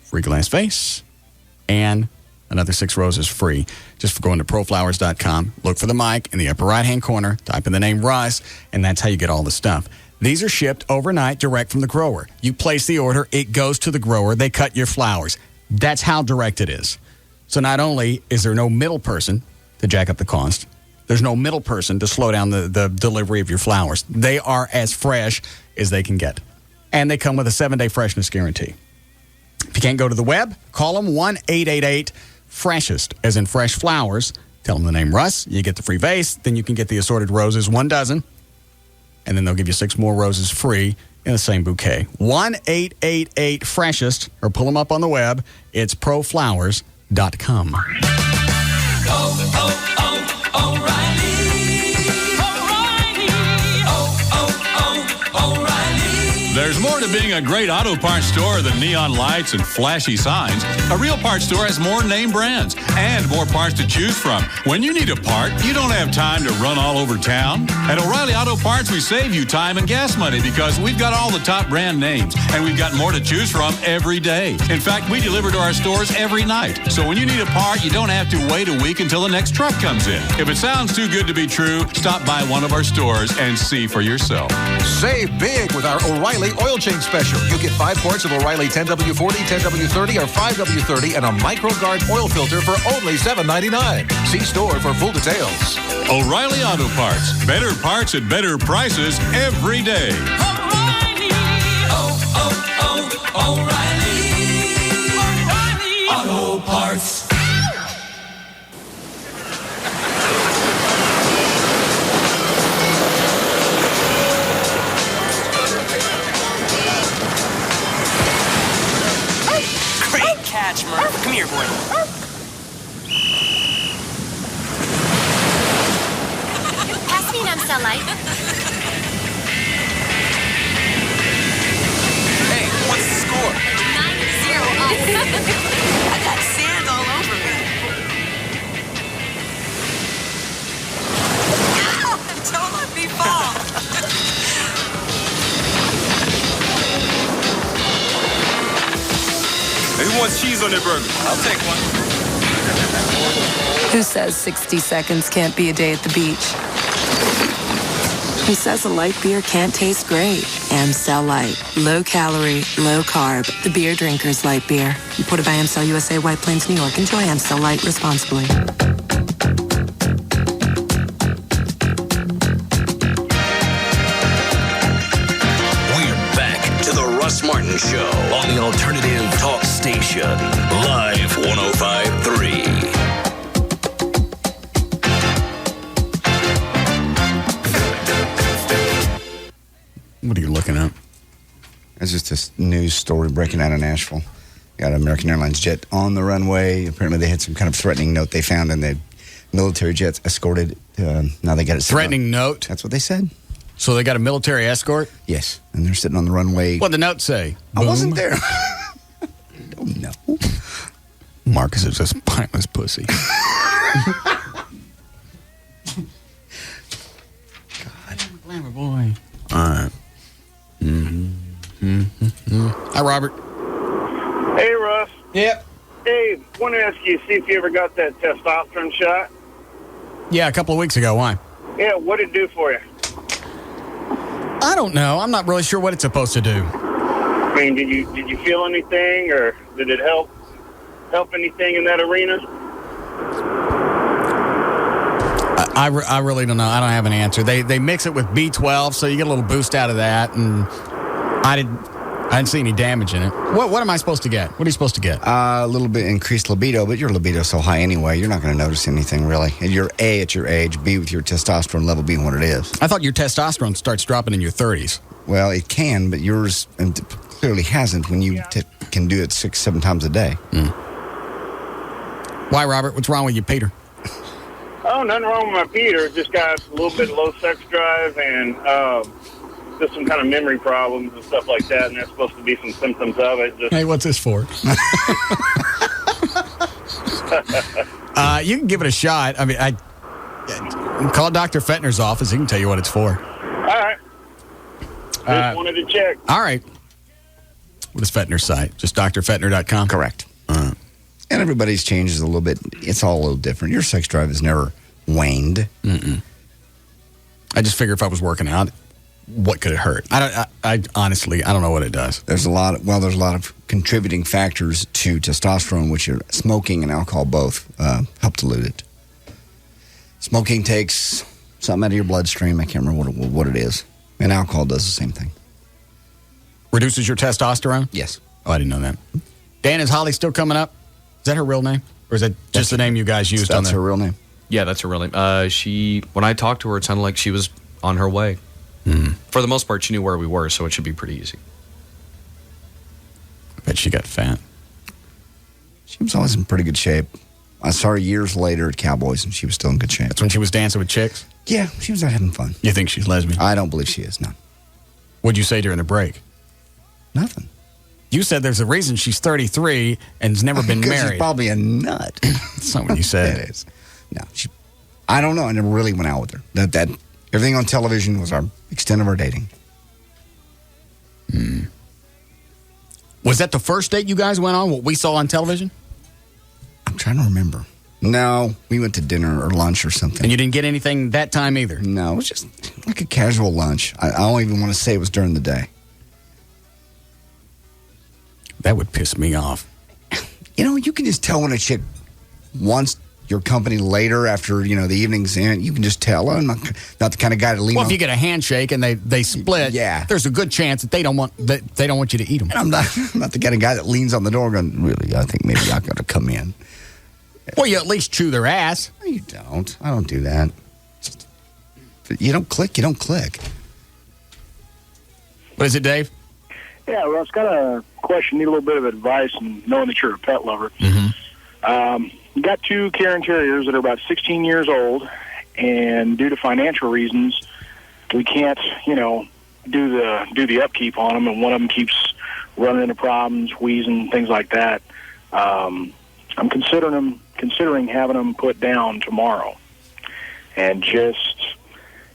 Free glass vase, and another 6 roses free just for going to proflowers.com. Look for the mic in the upper right-hand corner, type in the name Russ, and that's how you get all the stuff. These are shipped overnight direct from the grower. You place the order, it goes to the grower, they cut your flowers. That's how direct it is. So not only is there no middle person to jack up the cost, there's no middle person to slow down the delivery of your flowers. They are as fresh as they can get. And they come with a 7-day freshness guarantee. If you can't go to the web, call them 1-888-FRESHEST, as in fresh flowers. Tell them the name Russ, you get the free vase, then you can get the assorted roses, 1 dozen. And then they'll give you 6 more roses free in the same bouquet. 1-888-FRESHEST, or pull them up on the web. It's proflowers.com. There's more to being a great auto parts store than neon lights and flashy signs. A real parts store has more name brands and more parts to choose from. When you need a part, you don't have time to run all over town. At O'Reilly Auto Parts, we save you time and gas money because we've got all the top brand names and we've got more to choose from every day. In fact, we deliver to our stores every night. So when you need a part, you don't have to wait a week until the next truck comes in. If it sounds too good to be true, stop by one of our stores and see for yourself. Save big with our O'Reilly oil change special. You get 5 quarts of O'Reilly 10W40, 10W30, or 5W30 and a MicroGuard oil filter for only $7.99. See store for full details. O'Reilly Auto Parts. Better parts at better prices every day. O'Reilly Auto Parts. Catch, Murph. Come here, boy. Pass me an Amstel Light. Hey, what's the score? 9-0 us. I got sand all over me. Ow! Don't let me fall. Who wants cheese on their burger? I'll take one. Who says 60 seconds can't be a day at the beach? Who says a light beer can't taste great? Amstel Light. Low calorie, low carb. The beer drinker's light beer. Imported by Amstel USA, White Plains, New York. Enjoy Amstel Light responsibly. Russ Martin Show on the Alternative Talk Station. Live 105.3. What are you looking at? It's just a news story breaking out of Nashville. Got an American Airlines jet on the runway. Apparently they had some kind of threatening note they found, and the military jets escorted. Now they got it. Threatening note? That's what they said. So they got a military escort? Yes. And they're sitting on the runway. What'd the note say? I wasn't there. I don't know. Marcus is a spineless pussy. God. Glamour boy. All right. Mm-hmm. Mm-hmm. Hi, Robert. Hey, Russ. Yep. Hey, want to ask you, see if you ever got that testosterone shot? Yeah, a couple of weeks ago. Why? Yeah, what did it do for you? I don't know. I'm not really sure what it's supposed to do. I mean, did you feel anything, or did it help anything in that arena? I really don't know. I don't have an answer. They mix it with B12, so you get a little boost out of that, and I didn't see any damage in it. What am I supposed to get? What are you supposed to get? A little bit increased libido, but your libido's so high anyway, you're not going to notice anything really. And you're A, at your age, B, with your testosterone level being what it is. I thought your testosterone starts dropping in your 30s. Well, it can, but yours clearly hasn't when you can do it 6-7 times a day. Why, Robert? What's wrong with you, Peter? Oh, nothing wrong with my Peter. Just got a little bit of low sex drive and just some kind of memory problems and stuff like that, and that's supposed to be some symptoms of it. Hey, what's this for? You can give it a shot. I mean, call Dr. Fentner's office. He can tell you what it's for. All right. Just wanted to check. All right. What is Fentner's site? Just drfentner.com? Correct. And everybody's changes a little bit. It's all a little different. Your sex drive has never waned. I just figure if I was working out, what could it hurt? I honestly, I don't know what it does. There's a lot of contributing factors to testosterone, which are smoking and alcohol both help dilute it. Smoking takes something out of your bloodstream. I can't remember what it is. And alcohol does the same thing. Reduces your testosterone? Yes. Oh, I didn't know that. Dan, is Holly still coming up? Is that her real name? Or is that just the name you guys used on there? That's her real name. Yeah, that's her real name. When I talked to her, it sounded like she was on her way. For the most part, she knew where we were, so it should be pretty easy. I bet she got fat. She was always in pretty good shape. I saw her years later at Cowboys, and she was still in good shape. That's when she was dancing with chicks? Yeah, she was out having fun. You think she's lesbian? I don't believe she is, no. What'd you say during the break? Nothing. You said there's a reason she's 33 and has never been married. She's probably a nut. That's not what you said. It is. No, I don't know. I never really went out with her. That everything on television was our extent of our dating. Was that the first date you guys went on, what we saw on television? I'm trying to remember. No, we went to dinner or lunch or something. And you didn't get anything that time either? No, it was just like a casual lunch. I don't even want to say it was during the day. That would piss me off. You know, you can just tell when a chick wants your company later after, the evening's in. You can just tell. I'm not the kind of guy to lean on. Well, if you get a handshake and they split, there's a good chance that they don't want you to eat them. And I'm not the kind of guy that leans on the door going, really, I think maybe I got to come in. Well, you at least chew their ass. No, you don't. I don't do that. You don't click, you don't click. What is it, Dave? Yeah, Russ, got a question. Need a little bit of advice, and knowing that you're a pet lover. We got 2 Cairn Terriers that are about 16 years old, and due to financial reasons, we can't, do the upkeep on them, and one of them keeps running into problems, wheezing, things like that. I'm considering having them put down tomorrow, and just,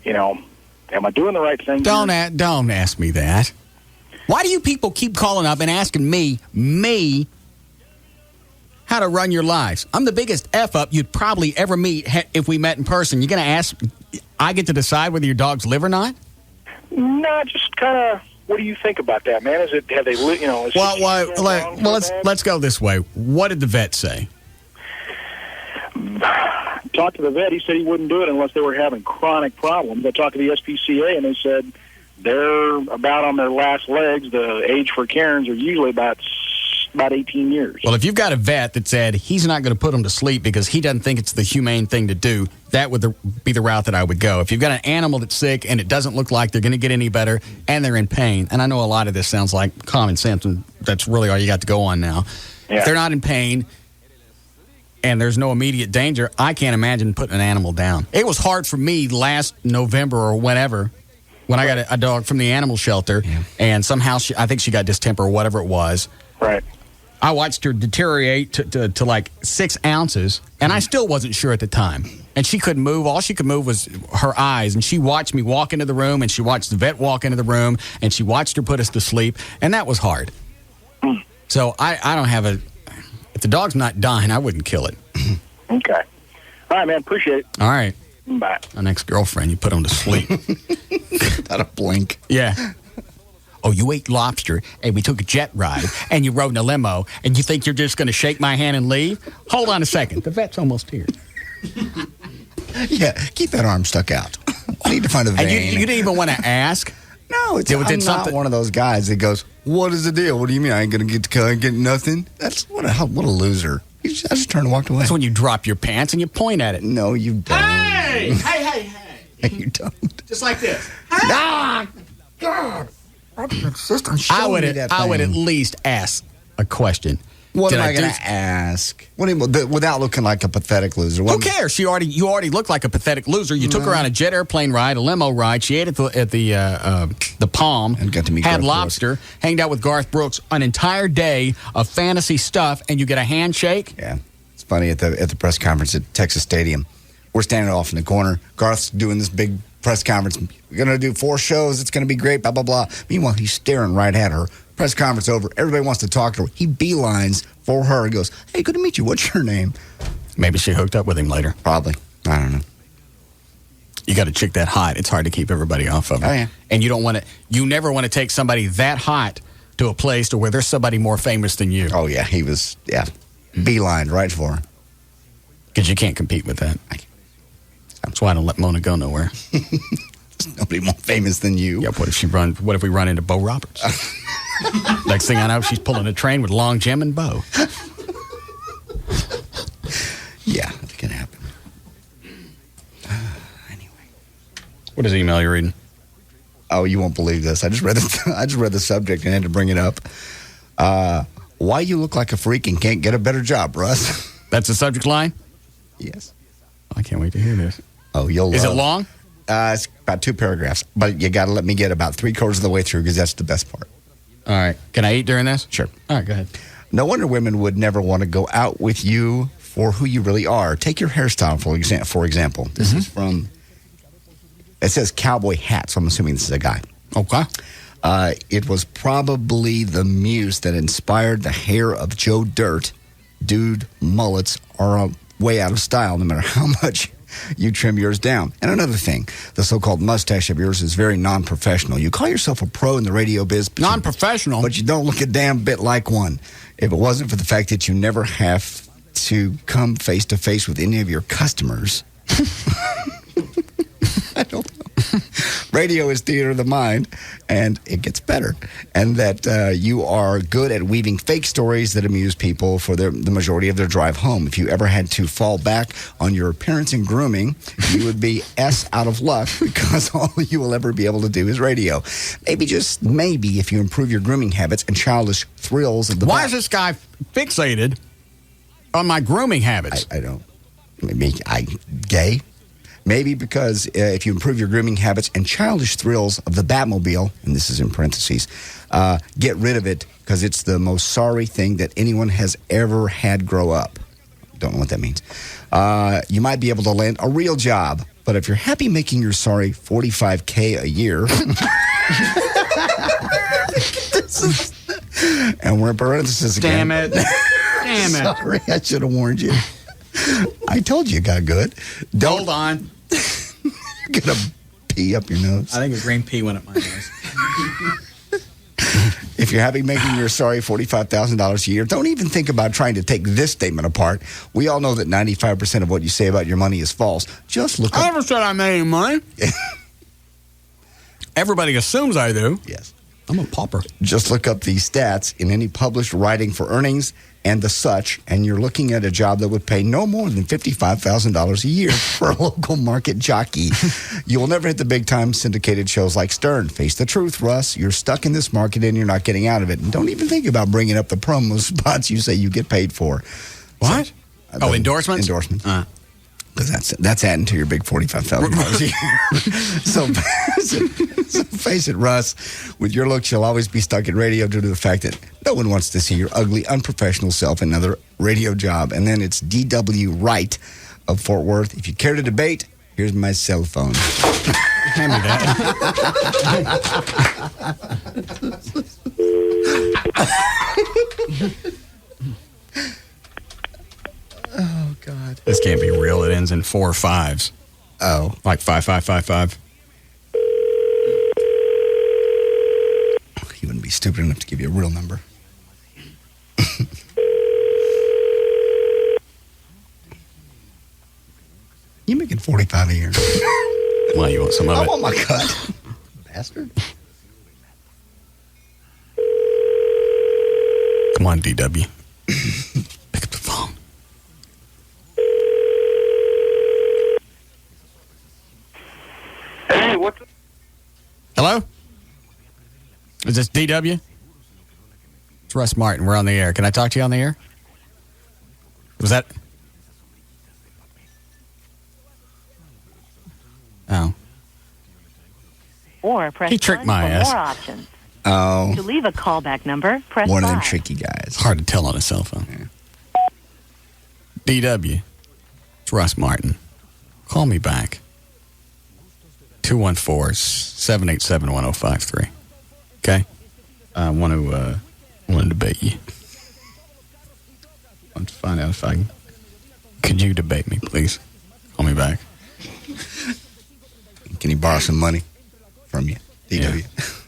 am I doing the right thing? Don't ask me that. Why do you people keep calling up and asking me, how to run your lives? I'm the biggest F-up you'd probably ever meet if we met in person. You're going to ask, I get to decide whether your dogs live or not? No, just kind of, what do you think about that, man? Is it, have they, let's go this way. What did the vet say? Talked to the vet. He said he wouldn't do it unless they were having chronic problems. I talked to the SPCA, and they said they're about on their last legs. The age for Cairns are usually about 18 years. Well, if you've got a vet that said he's not going to put them to sleep because he doesn't think it's the humane thing to do, that would be the route that I would go. If you've got an animal that's sick and it doesn't look like they're going to get any better and they're in pain, and I know a lot of this sounds like common sense, and that's really all you got to go on now. Yeah. If they're not in pain and there's no immediate danger, I can't imagine putting an animal down. It was hard for me last November or whenever when I got a dog from the animal shelter, and somehow I think she got distemper or whatever it was. Right. I watched her deteriorate to like 6 ounces, and I still wasn't sure at the time. And she couldn't move. All she could move was her eyes. And she watched me walk into the room, and she watched the vet walk into the room, and she watched her put us to sleep, and that was hard. So I don't have a... If the dog's not dying, I wouldn't kill it. Okay. All right, man. Appreciate it. All right. Bye. An ex-girlfriend, you put him to sleep. Without a blink. Yeah. Oh, you ate lobster, and we took a jet ride, and you rode in a limo, and you think you're just going to shake my hand and leave? Hold on a second. The vet's almost here. Yeah, keep that arm stuck out. I need to find a vein. And you didn't even want to ask? No, I'm not one of those guys that goes, what is the deal? What do you mean I ain't going to get nothing? That's what a loser. I just turned and walked away. That's when you drop your pants and you point at it. No, you don't. Hey! Hey! You don't. Just like this. Ah! God! I would at least ask a question. What am I going to ask? Without looking like a pathetic loser. Who cares? You already look like a pathetic loser. You took her on a jet airplane ride, a limo ride. She ate at the Palm. And got to meet had Garth lobster. Brooks. Hanged out with Garth Brooks an entire day of fantasy stuff, and you get a handshake. Yeah, it's funny at the press conference at Texas Stadium. We're standing off in the corner. Garth's doing this big press conference. We're going to do 4 shows. It's going to be great. Blah blah blah. Meanwhile, he's staring right at her. Press conference over. Everybody wants to talk to her. He beelines for her and goes, hey, good to meet you. What's your name? Maybe she hooked up with him later. Probably. I don't know. You got a chick that hot. It's hard to keep everybody off of her. Oh, yeah. And you never want to take somebody that hot to a place to where there's somebody more famous than you. Oh, yeah. He was, beelined right for her. Because you can't compete with that. That's why I don't let Mona go nowhere. There's nobody more famous than you. Yeah, what if we run into Bo Roberts? Next thing I know, she's pulling a train with Long Jim and Bo. Yeah, it can happen. Anyway. What is the email you're reading? Oh, you won't believe this. I just read the subject and had to bring it up. Why you look like a freak and can't get a better job, Russ? That's the subject line? Yes. I can't wait to hear this. Oh, you'll love it. Is it long? It's about 2 paragraphs, but you got to let me get about 3/4 of the way through because that's the best part. All right. Can I eat during this? Sure. All right, go ahead. No wonder women would never want to go out with you for who you really are. Take your hairstyle, for example. This is from, it says cowboy hat, so I'm assuming this is a guy. Okay. It was probably the muse that inspired the hair of Joe Dirt. Dude, mullets are way out of style no matter how much you trim yours down. And another thing, the so-called mustache of yours is very non-professional. You call yourself a pro in the radio biz. Non-professional? But you don't look a damn bit like one. If it wasn't for the fact that you never have to come face-to-face with any of your customers. I don't know. Radio is theater of the mind, and it gets better. And that you are good at weaving fake stories that amuse people for the majority of their drive home. If you ever had to fall back on your appearance and grooming, you would be out of luck because all you will ever be able to do is radio. Maybe, just maybe, if you improve your grooming habits and childish thrills of the Why is this guy fixated on my grooming habits? I don't. Maybe gay? Maybe because if you improve your grooming habits and childish thrills of the Batmobile, and this is in parentheses, get rid of it because it's the most sorry thing that anyone has ever had grow up. Don't know what that means. You might be able to land a real job, but if you're happy making your sorry $45K a year, and we're in parentheses again. Damn it. Damn it. Sorry, I should have warned you. I told you it got good. Hold on. You're going to pee up your nose. I think a green pea went up my nose. If you're happy making your sorry $45,000 a year, don't even think about trying to take this statement apart. We all know that 95% of what you say about your money is false. Just look up. I never said I made any money. Everybody assumes I do. Yes. I'm a pauper. Just look up these stats in any published writing for earnings and the such, and you're looking at a job that would pay no more than $55,000 a year for a local market jockey. You will never hit the big-time syndicated shows like Stern. Face the truth, Russ. You're stuck in this market and you're not getting out of it. And don't even think about bringing up the promo spots you say you get paid for. What? So, endorsements? Endorsements. Because that's adding to your big $45,000 a year. So face it, Russ, with your looks, you'll always be stuck in radio due to the fact that no one wants to see your ugly, unprofessional self in another radio job. And then it's D.W. Wright of Fort Worth. If you care to debate, here's my cell phone. Hand me that. Oh, God. This can't be real. It ends in 4 5s. Oh. Like 5555. He wouldn't be stupid enough to give you a real number. You making $45 a year? Well, you want some of it? I want my cut. Bastard. Come on, DW. Pick up the phone. Hey, what's up? Hello? Is this DW? It's Russ Martin. We're on the air. Can I talk to you on the air? Was that... Oh. Or press He tricked 1 my for ass. more options. Oh. To leave a callback number, press One of 5. them tricky guys. It's hard to tell on a cell phone. DW. It's Russ Martin. Call me back. 214-787-1053. Okay? I want to debate you. I want to find out if I can... Could you debate me, please? Call me back. Can you borrow some money from you, DW?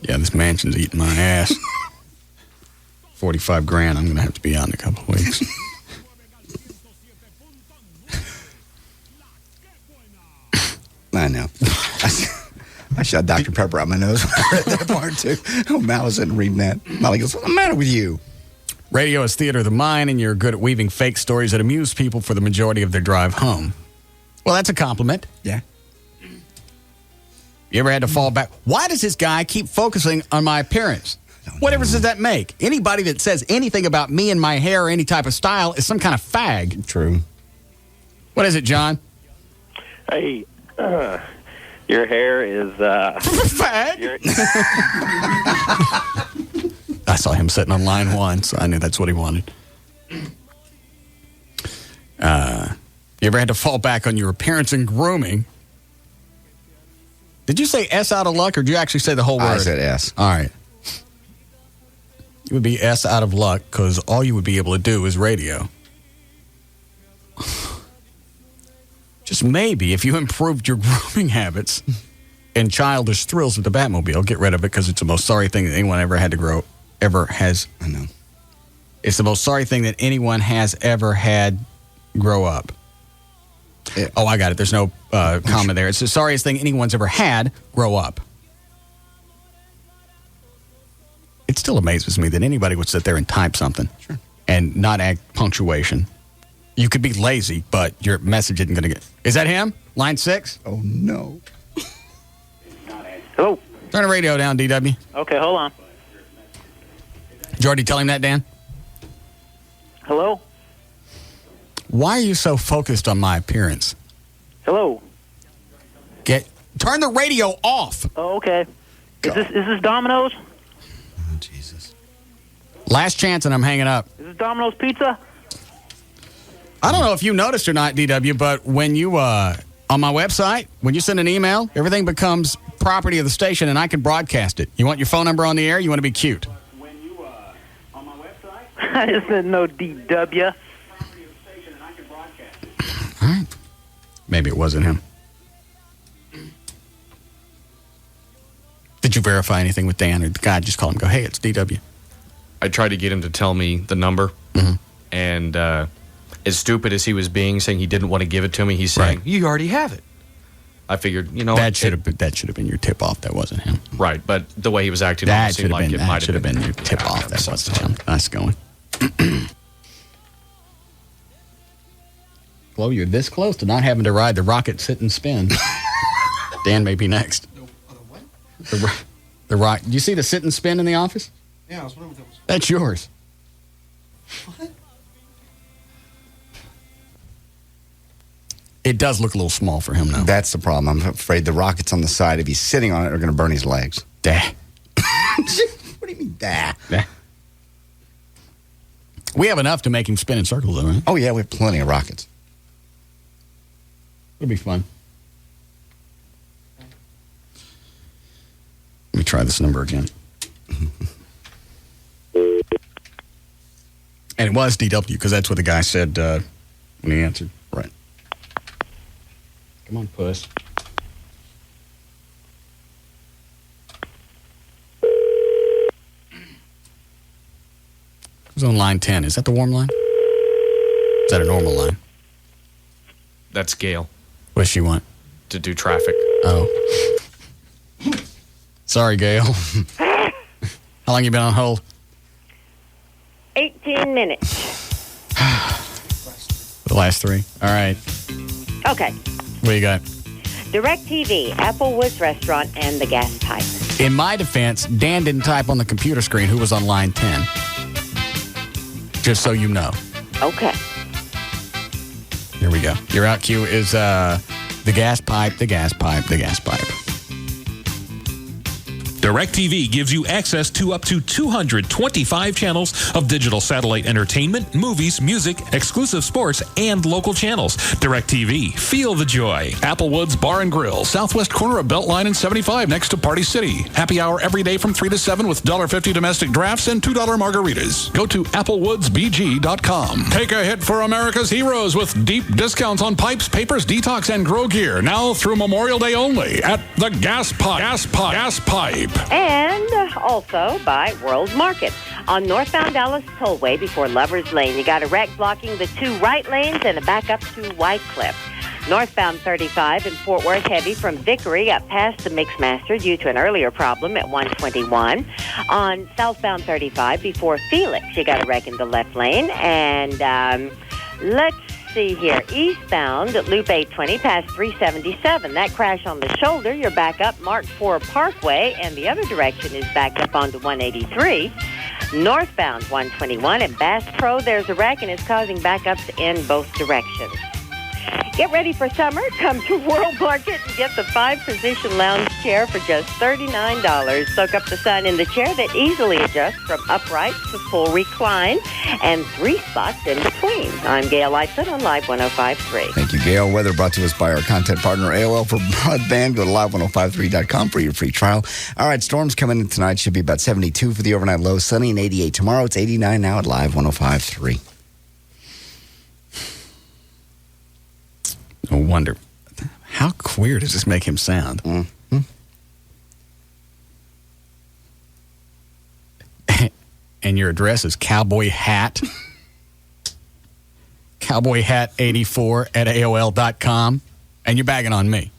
Yeah, this mansion's eating my ass. $45,000. I'm going to have to be out in a couple of weeks. I know. I shot Dr. Pepper out my nose when I read that part, too. Oh, Mal was sitting reading that. Molly goes, what's the matter with you? Radio is theater of the mind, and you're good at weaving fake stories that amuse people for the majority of their drive home. Well, that's a compliment. Yeah. You ever had to fall back? Why does this guy keep focusing on my appearance? What difference does that make? Anybody that says anything about me and my hair or any type of style is some kind of fag. True. What is it, John? Hey, your hair is fag. I saw him sitting on line 1, so I knew that's what he wanted. You ever had to fall back on your appearance and grooming? Did you say S out of luck, or did you actually say the whole word? I said S. All right. You would be S out of luck because all you would be able to do is radio. Just maybe if you improved your grooming habits and childish thrills with the Batmobile, get rid of it because it's the most sorry thing that anyone ever has. I know. It's the most sorry thing that anyone has ever had grow up. Oh, I got it. There's no comma there. It's the sorriest thing anyone's ever had grow up. It still amazes me that anybody would sit there and type something and not add punctuation. You could be lazy, but your message isn't going to get... Is that him? Line 6? Oh, no. Hello. Turn the radio down, DW. Okay, hold on. Did you already tell him that, Dan? Hello? Why are you so focused on my appearance? Hello? Turn the radio off. Oh, okay. Is this Domino's? Oh, Jesus. Last chance and I'm hanging up. Is this Domino's Pizza? I don't know if you noticed or not, DW, but when you, on my website, when you send an email, everything becomes property of the station and I can broadcast it. You want your phone number on the air? You want to be cute? When you, on my website? I just said no DW. All right. Maybe it wasn't him. Did you verify anything with Dan, or the guy just called him and go, hey, it's DW? I tried to get him to tell me the number, and as stupid as he was being, saying he didn't want to give it to me, he's saying, you already have it. I figured, that should have been your tip-off. That wasn't him. Right, but the way he was acting, that seemed like it might have been your tip-off. That wasn't him. Nice going. Flo, you're this close to not having to ride the rocket sit and spin. Dan may be next. The rock. Do you see the sit and spin in the office? Yeah, I was wondering what that was. That's yours. What? It does look a little small for him, though. That's the problem. I'm afraid the rockets on the side, if he's sitting on it, are going to burn his legs. Dah. What do you mean, dah? Dah. We have enough to make him spin in circles, though, right? Oh, yeah, we have plenty of rockets. It'll be fun. Let me try this number again. And it was DW, because that's what the guy said when he answered. Right. Come on, puss. Who's on line 10? Is that the warm line? Is that a normal line? That's Gail. What does she want? To do traffic. Oh. Sorry, Gail. How long you been on hold? 18 minutes. The last 3. All right. Okay. What do you got? DirecTV, Applewoods Restaurant, and the gas pipe. In my defense, Dan didn't type on the computer screen who was on line 10. Just so you know. Okay. Here we go. Your out cue is the gas pipe, the gas pipe, the gas pipe. DirecTV gives you access to up to 225 channels of digital satellite entertainment, movies, music, exclusive sports, and local channels. DirecTV. Feel the joy. Applewoods Bar and Grill, southwest corner of Beltline and 75 next to Party City. Happy hour every day from 3 to 7 with $1.50 domestic drafts and $2 margaritas. Go to applewoodsbg.com. Take a hit for America's heroes with deep discounts on pipes, papers, detox, and grow gear. Now through Memorial Day only at the Gas Pipe. Gas Pipe. Gas Pipe. And also by World Market. On northbound Dallas Tollway before Lover's Lane, you got a wreck blocking the 2 right lanes and a backup to White Cliff. Northbound 35 in Fort Worth heavy from Vickery up past the Mixmaster due to an earlier problem at 121. On southbound 35 before Felix, you got a wreck in the left lane. And let's see here, eastbound at Loop 820 past 377. That crash on the shoulder, you're back up Mark IV Parkway, and the other direction is back up onto 183. Northbound 121 at Bass Pro, there's a wreck, and it's causing backups in both directions. Get ready for summer. Come to World Market and get the 5-position lounge chair for just $39. Soak up the sun in the chair that easily adjusts from upright to full recline and 3 spots in between. I'm Gail Lightfoot on Live 105.3. Thank you, Gail. Weather brought to us by our content partner, AOL for Broadband. Go to live1053.com for your free trial. All right, storms coming in tonight. Should be about 72 for the overnight low. Sunny and 88 tomorrow. It's 89 now at Live 105.3. No wonder. How queer does this make him sound? Mm-hmm. And your address is Cowboy Hat. Cowboy Hat 84 at AOL.com. And you're bagging on me.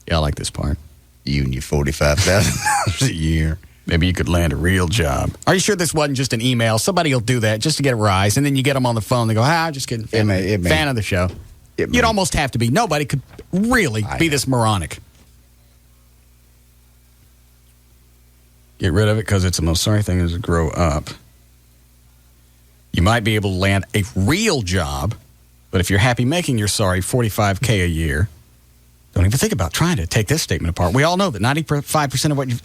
Yeah, I like this part. You and your $45,000 a year. Maybe you could land a real job. Are you sure this wasn't just an email? Somebody will do that just to get a rise, and then you get them on the phone. They go, I'm just kidding. Fan of the show. You'd almost have to be. Nobody could really be this moronic. Get rid of it because it's the most sorry thing is to grow up. You might be able to land a real job, but if you're happy making your sorry $45K a year, don't even think about trying to take this statement apart. We all know that 95% of what you've...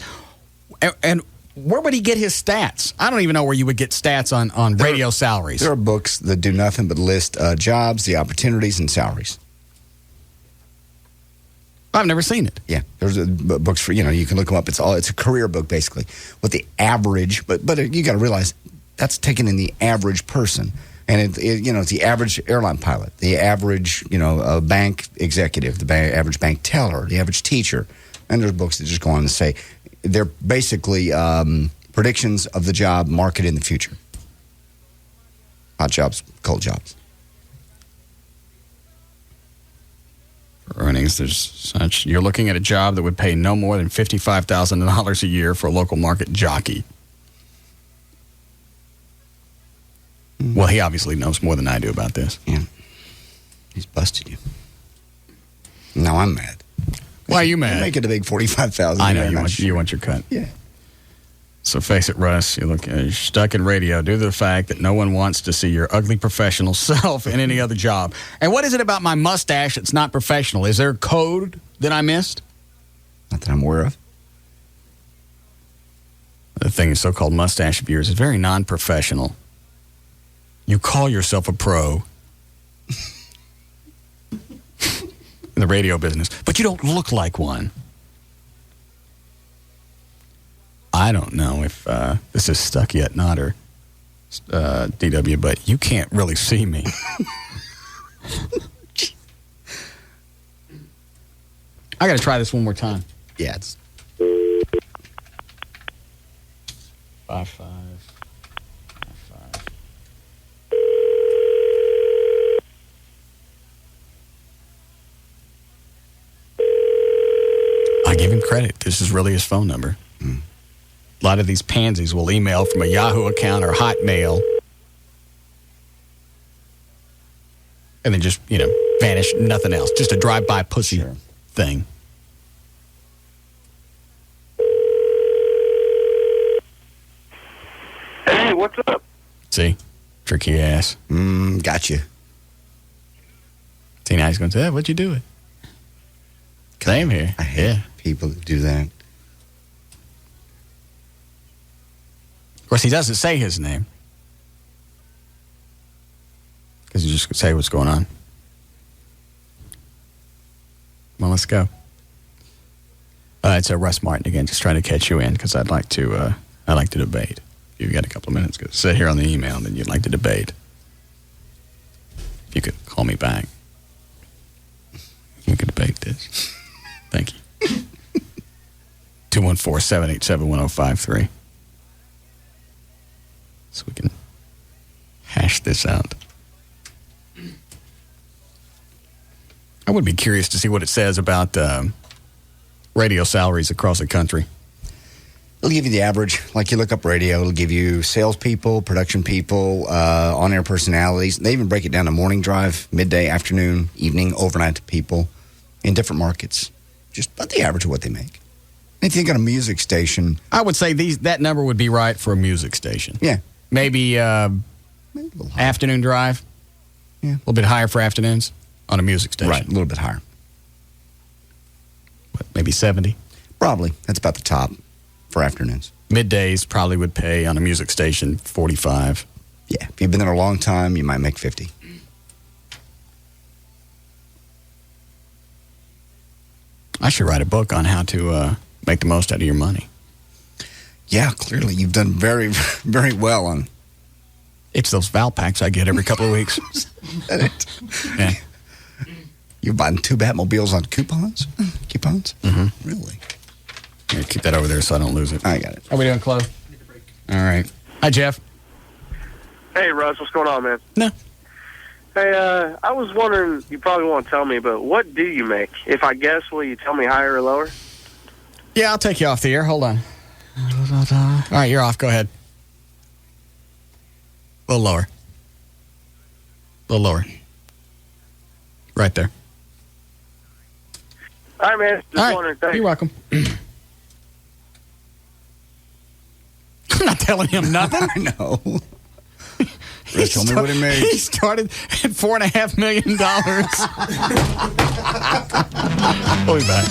And where would he get his stats? I don't even know where you would get stats on radio salaries. There are books that do nothing but list jobs, the opportunities, and salaries. I've never seen it. Yeah, there's books for, you can look them up. It's a career book, basically. What the average, but you got to realize that's taken in the average person. And, it's the average airline pilot, the average, bank executive, the average bank teller, the average teacher. And there's books that just go on to say, they're basically predictions of the job market in the future. Hot jobs, cold jobs. For earnings, there's such. You're looking at a job that would pay no more than $55,000 a year for a local market jockey. Well, he obviously knows more than I do about this. Yeah. He's busted you. Now I'm mad. Why are you mad? You make it a big $45,000. I know you want your cut. Yeah. So So face it, Russ, you're stuck in radio due to the fact that no one wants to see your ugly professional self in any other job. And what is it about my mustache that's not professional? Is there a code that I missed? Not that I'm aware of. The thing is so-called mustache of yours is very non-professional. You call yourself a pro in the radio business, but you don't look like one. I don't know if this is stuck yet, not or DW, but you can't really see me. I got to try this one more time. Yeah, it's 5-5. I give him credit. This is really his phone number. A lot of these pansies will email from a Yahoo account or Hotmail and then just, vanish, nothing else. Just a drive-by pussy thing. Hey, what's up? See? Tricky ass. Gotcha. See, now he's going to say, hey, what'd you do it? Claim here. I hate people that do that. Of course, he doesn't say his name. Because he just say what's going on. Well, let's go. It's Russ Martin again, just trying to catch you in because I'd like to debate. If you've got a couple of minutes, go sit here on the email, and then you'd like to debate. If you could call me back, we could debate this. Thank you. 214-787-1053. So we can hash this out. I would be curious to see what it says about radio salaries across the country. It'll give you the average. Like you look up radio, it'll give you salespeople, production people, on-air personalities. They even break it down to morning drive, midday, afternoon, evening, overnight people in different markets. Just about the average of what they make. If you think on a music station, I would say that number would be right for a music station. Yeah. Maybe afternoon drive. Yeah. A little bit higher for afternoons on a music station. Right, a little bit higher. What, maybe 70? Probably. That's about the top for afternoons. Middays probably would pay on a music station 45. Yeah. If you've been there a long time, you might make 50. I should write a book on how to make the most out of your money. Yeah, clearly you've done very, very well on. It's those Val packs I get every couple of weeks. Yeah. You're buying 2 Batmobiles on coupons? Mm-hmm. Really? Here, keep that over there so I don't lose it. I got it. How we doing, Chloe? All right. Hi, Jeff. Hey, Russ, what's going on, man? No. Hey, I was wondering, you probably won't tell me, but what do you make? If I guess, will you tell me higher or lower? Yeah, I'll take you off the air. Hold on. All right, you're off. Go ahead. A little lower. A little lower. Right there. All right, man. Just wondering. Thanks. You're welcome. I'm not telling him nothing. I know. Russ told me what he made. He started at $4.5 million. We'll be back.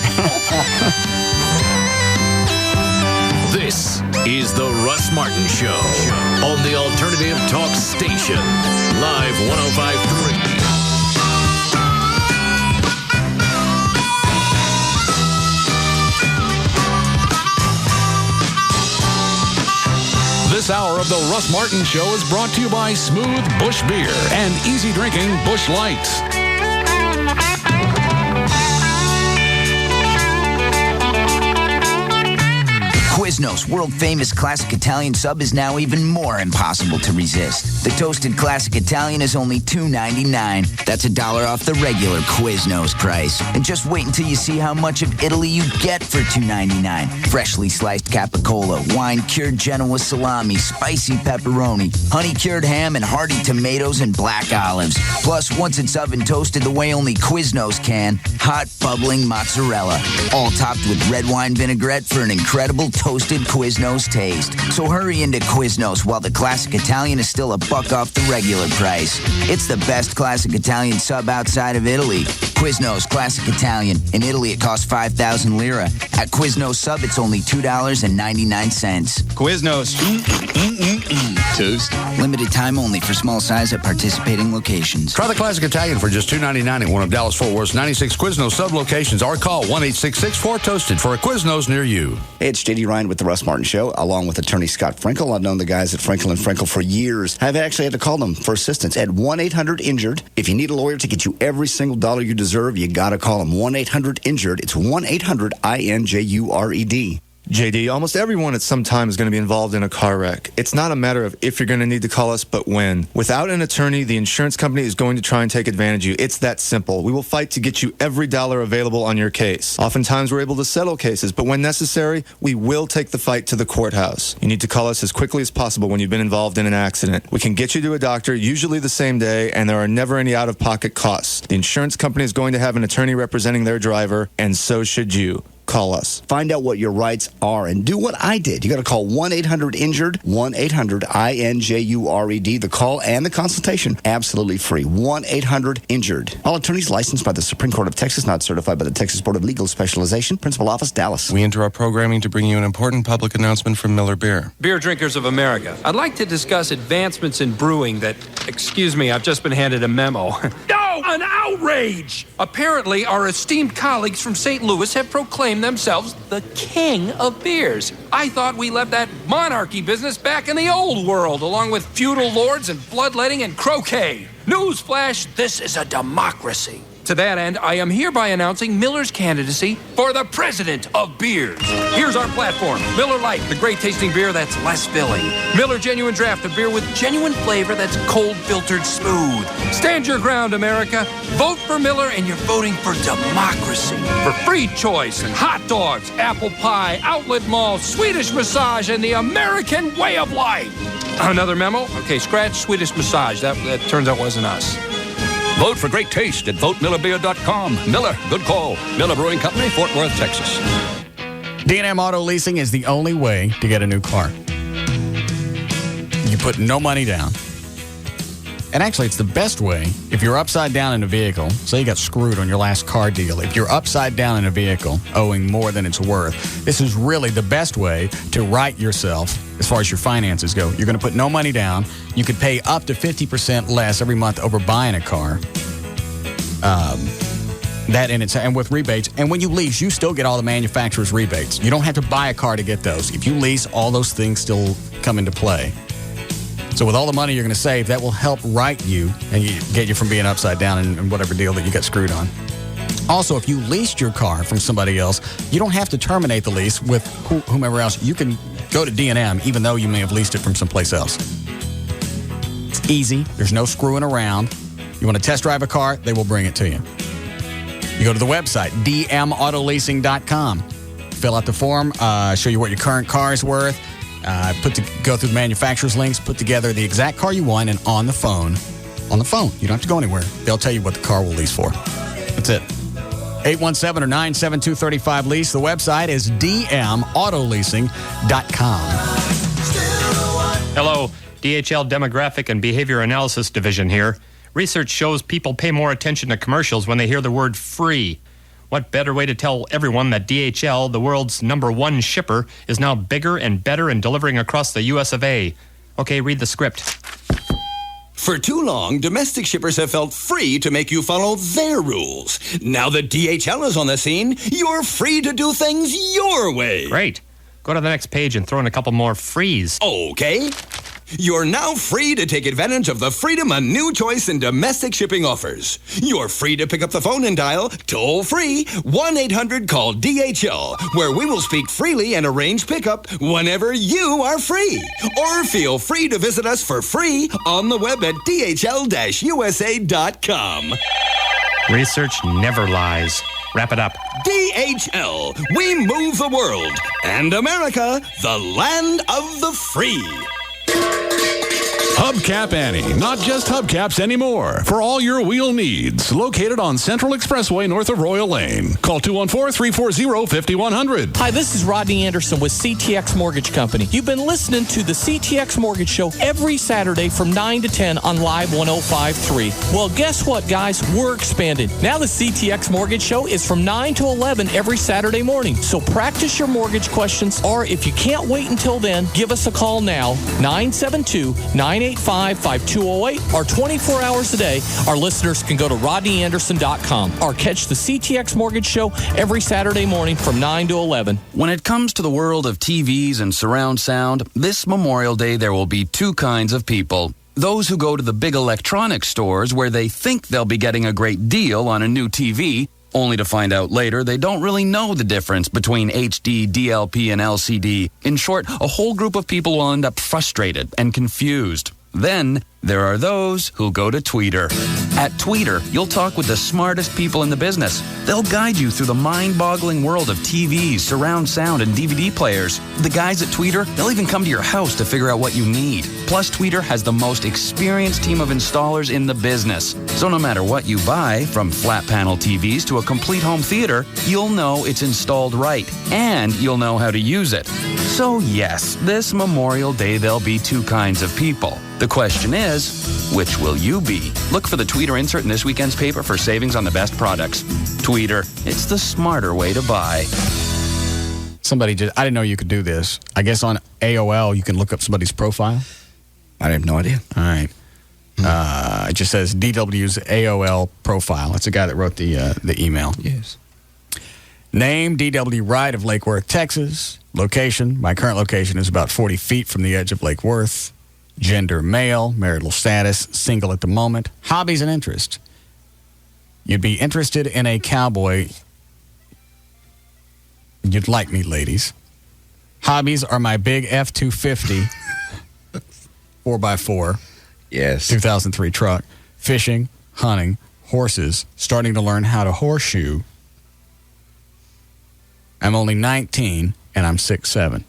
This is the Russ Martin Show on the Alternative Talk Station. Live 105.3. This hour of the Russ Martin Show is brought to you by Smooth Bush Beer and easy drinking Bush Light. Quiznos world-famous classic Italian sub is now even more impossible to resist. The toasted classic Italian is only $2.99. That's $1 off the regular Quiznos price. And just wait until you see how much of Italy you get for $2.99. Freshly sliced capicola, wine-cured Genoa salami, spicy pepperoni, honey-cured ham, and hearty tomatoes and black olives. Plus, once it's oven-toasted the way only Quiznos can, hot, bubbling mozzarella. All topped with red wine vinaigrette for an incredible toasty toasted Quiznos taste. So hurry into Quiznos while the classic Italian is still $1 off the regular price. It's the best classic Italian sub outside of Italy. Quiznos Classic Italian. In Italy, it costs 5,000 lira. At Quiznos Sub, it's only $2.99. Quiznos. Toast. Limited time only for small size at participating locations. Try the Classic Italian for just $2.99 at one of Dallas-Fort Worth's 96 Quiznos Sub locations or call 1-866-4TOASTED for a Quiznos near you. Hey, it's J.D. Ryan with the Russ Martin Show, along with attorney Scott Frankel. I've known the guys at Frankel & Frankel for years. I've actually had to call them for assistance at 1-800-INJURED. If you need a lawyer to get you every single dollar you deserve, you got to call them 1-800-INJURED. It's 1-800-INJURED. JD, almost everyone at some time is going to be involved in a car wreck. It's not a matter of if you're going to need to call us, but when. Without an attorney, the insurance company is going to try and take advantage of you. It's that simple. We will fight to get you every dollar available on your case. Oftentimes, we're able to settle cases, but when necessary, we will take the fight to the courthouse. You need to call us as quickly as possible when you've been involved in an accident. We can get you to a doctor, usually the same day, and there are never any out-of-pocket costs. The insurance company is going to have an attorney representing their driver, and so should you. Call us. Find out what your rights are and do what I did. You got to call 1-800-INJURED, 1-800-INJURED. The call and the consultation, absolutely free. 1-800-INJURED. All attorneys licensed by the Supreme Court of Texas, not certified by the Texas Board of Legal Specialization. Principal Office, Dallas. We enter our programming to bring you an important public announcement from Miller Beer. Beer drinkers of America, I'd like to discuss advancements in brewing that, excuse me, I've just been handed a memo. No! An outrage! Apparently, our esteemed colleagues from St. Louis have proclaimed themselves the king of beers. I thought we left that monarchy business back in the old world, along with feudal lords and bloodletting and croquet. Newsflash, this is a democracy. To that end, I am hereby announcing Miller's candidacy for the president of beers. Here's our platform. Miller Lite, the great tasting beer that's less filling. Miller Genuine Draft, a beer with genuine flavor that's cold filtered smooth. Stand your ground, America. Vote for Miller and you're voting for democracy. For free choice and hot dogs, apple pie, outlet mall, Swedish massage, and the American way of life. Another memo? Okay, scratch Swedish massage. That turns out wasn't us. Vote for great taste at votemillerbeer.com. Miller, good call. Miller Brewing Company, Fort Worth, Texas. D&M Auto Leasing is the only way to get a new car. You put no money down. And actually, it's the best way if you're upside down in a vehicle. Say you got screwed on your last car deal. If you're upside down in a vehicle, owing more than it's worth, this is really the best way to right yourself as far as your finances go. You're going to put no money down. You could pay up to 50% less every month over buying a car. And with rebates. And when you lease, you still get all the manufacturer's rebates. You don't have to buy a car to get those. If you lease, all those things still come into play. So with all the money you're going to save, that will help right you and get you from being upside down in whatever deal that you got screwed on. Also, if you leased your car from somebody else, you don't have to terminate the lease with whomever else. You can go to D&M even though you may have leased it from someplace else. It's easy. There's no screwing around. You want to test drive a car, they will bring it to you. You go to the website, dmautoleasing.com. Fill out the form, show you what your current car is worth. Go through the manufacturer's links, put together the exact car you want, and on the phone, you don't have to go anywhere. They'll tell you what the car will lease for. That's it. 817 or 972-35 lease. The website is dmautoleasing.com. Hello, DHL Demographic and Behavior Analysis Division here. Research shows people pay more attention to commercials when they hear the word free. What better way to tell everyone that DHL, the world's #1 shipper, is now bigger and better in delivering across the US of A? Okay, read the script. For too long, domestic shippers have felt free to make you follow their rules. Now that DHL is on the scene, you're free to do things your way. Great. Go to the next page and throw in a couple more frees. Okay. You're now free to take advantage of the freedom a new choice in domestic shipping offers. You're free to pick up the phone and dial toll-free 1-800-CALL-DHL, where we will speak freely and arrange pickup whenever you are free. Or feel free to visit us for free on the web at dhl-usa.com. Research never lies. Wrap it up. DHL, we move the world. And America, the land of the free. Hubcap Annie. Not just hubcaps anymore. For all your wheel needs. Located on Central Expressway north of Royal Lane. Call 214-340-5100. Hi, this is Rodney Anderson with CTX Mortgage Company. You've been listening to the CTX Mortgage Show every Saturday from 9 to 10 on Live 105.3. Well, guess what, guys? We're expanded. Now the CTX Mortgage Show is from 9 to 11 every Saturday morning. So practice your mortgage questions, or if you can't wait until then, give us a call now, 972-985-5208, or 24 hours a day. Our listeners can go to rodneyanderson.com or catch the CTX Mortgage Show every Saturday morning from 9 to 11. When it comes to the world of TVs and surround sound, this Memorial Day there will be two kinds of people. Those who go to the big electronics stores where they think they'll be getting a great deal on a new TV, only to find out later they don't really know the difference between HD, DLP, and LCD. In short, a whole group of people will end up frustrated and confused. Then, there are those who'll go to Tweeter. At Tweeter, you'll talk with the smartest people in the business. They'll guide you through the mind-boggling world of TVs, surround sound, and DVD players. The guys at Tweeter, they'll even come to your house to figure out what you need. Plus, Tweeter has the most experienced team of installers in the business. So no matter what you buy, from flat panel TVs to a complete home theater, you'll know it's installed right, and you'll know how to use it. So yes, this Memorial Day there'll be two kinds of people. The question is, which will you be? Look for the Tweeter insert in this weekend's paper for savings on the best products. Tweeter, it's the smarter way to buy. I didn't know you could do this. I guess on AOL you can look up somebody's profile. I have no idea. All right. It just says DW's AOL profile. That's the guy that wrote the email. Yes. Name, DW Wright of Lake Worth, Texas. Location, my current location is about 40 feet from the edge of Lake Worth. Gender, male. Marital status, single at the moment. Hobbies and interests. You'd be interested in a cowboy. You'd like me, ladies. Hobbies are my big F-250 4x4. Yes. 2003 truck. Fishing, hunting, horses, starting to learn how to horseshoe. I'm only 19, and I'm 6'7".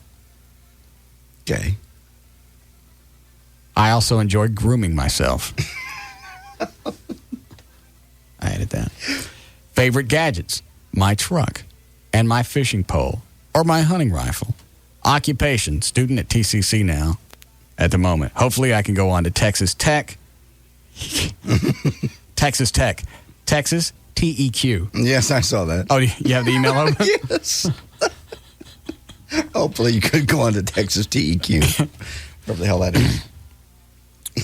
Okay. I also enjoy grooming myself. I added that. Favorite gadgets? My truck and my fishing pole or my hunting rifle. Occupation? Student at TCC now at the moment. Hopefully I can go on to Texas Tech. Texas Tech. Texas TEQ. Yes, I saw that. Oh, you have the email open? Yes. Hopefully you could go on to Texas TEQ. Whatever the hell that is.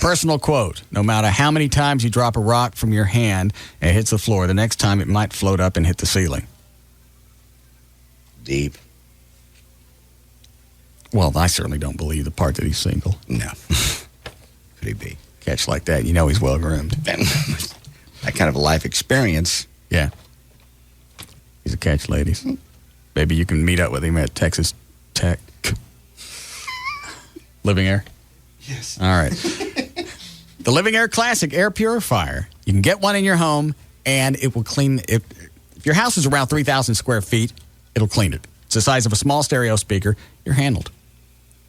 Personal quote: no matter how many times you drop a rock from your hand and it hits the floor, the next time it might float up and hit the ceiling. Deep. Well, I certainly don't believe the part that he's single. No. Could he be? Catch like that, you know he's well-groomed. That kind of a life experience. Yeah. He's a catch, ladies. Maybe you can meet up with him at Texas Tech. Living Air? Yes. All right. The Living Air Classic Air Purifier. You can get one in your home, and it will clean. If your house is around 3,000 square feet, it'll clean it. It's the size of a small stereo speaker. You're handled.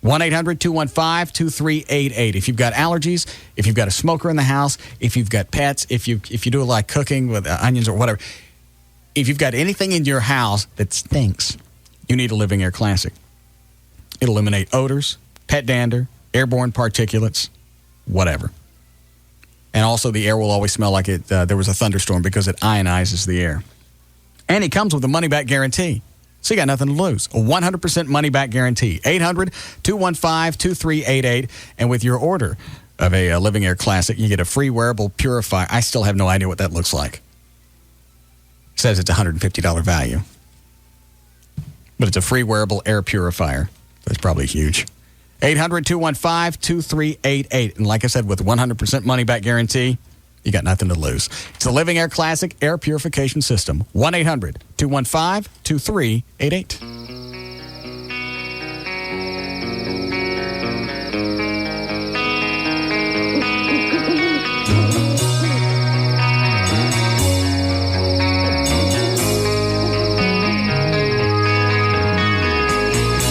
1-800-215-2388. If you've got allergies, if you've got a smoker in the house, if you've got pets, if you do a lot of cooking with onions or whatever, if you've got anything in your house that stinks, you need a Living Air Classic. It'll eliminate odors, pet dander, airborne particulates, whatever. And also the air will always smell like there was a thunderstorm because it ionizes the air. And it comes with a money-back guarantee. So you got nothing to lose. A 100% money-back guarantee. 800-215-2388. And with your order of a Living Air Classic, you get a free wearable purifier. I still have no idea what that looks like. It says it's $150 value. But it's a free wearable air purifier. That's probably huge. 800-215-2388. And like I said, with 100% money-back guarantee, you got nothing to lose. It's the Living Air Classic Air Purification System. 1-800-215-2388.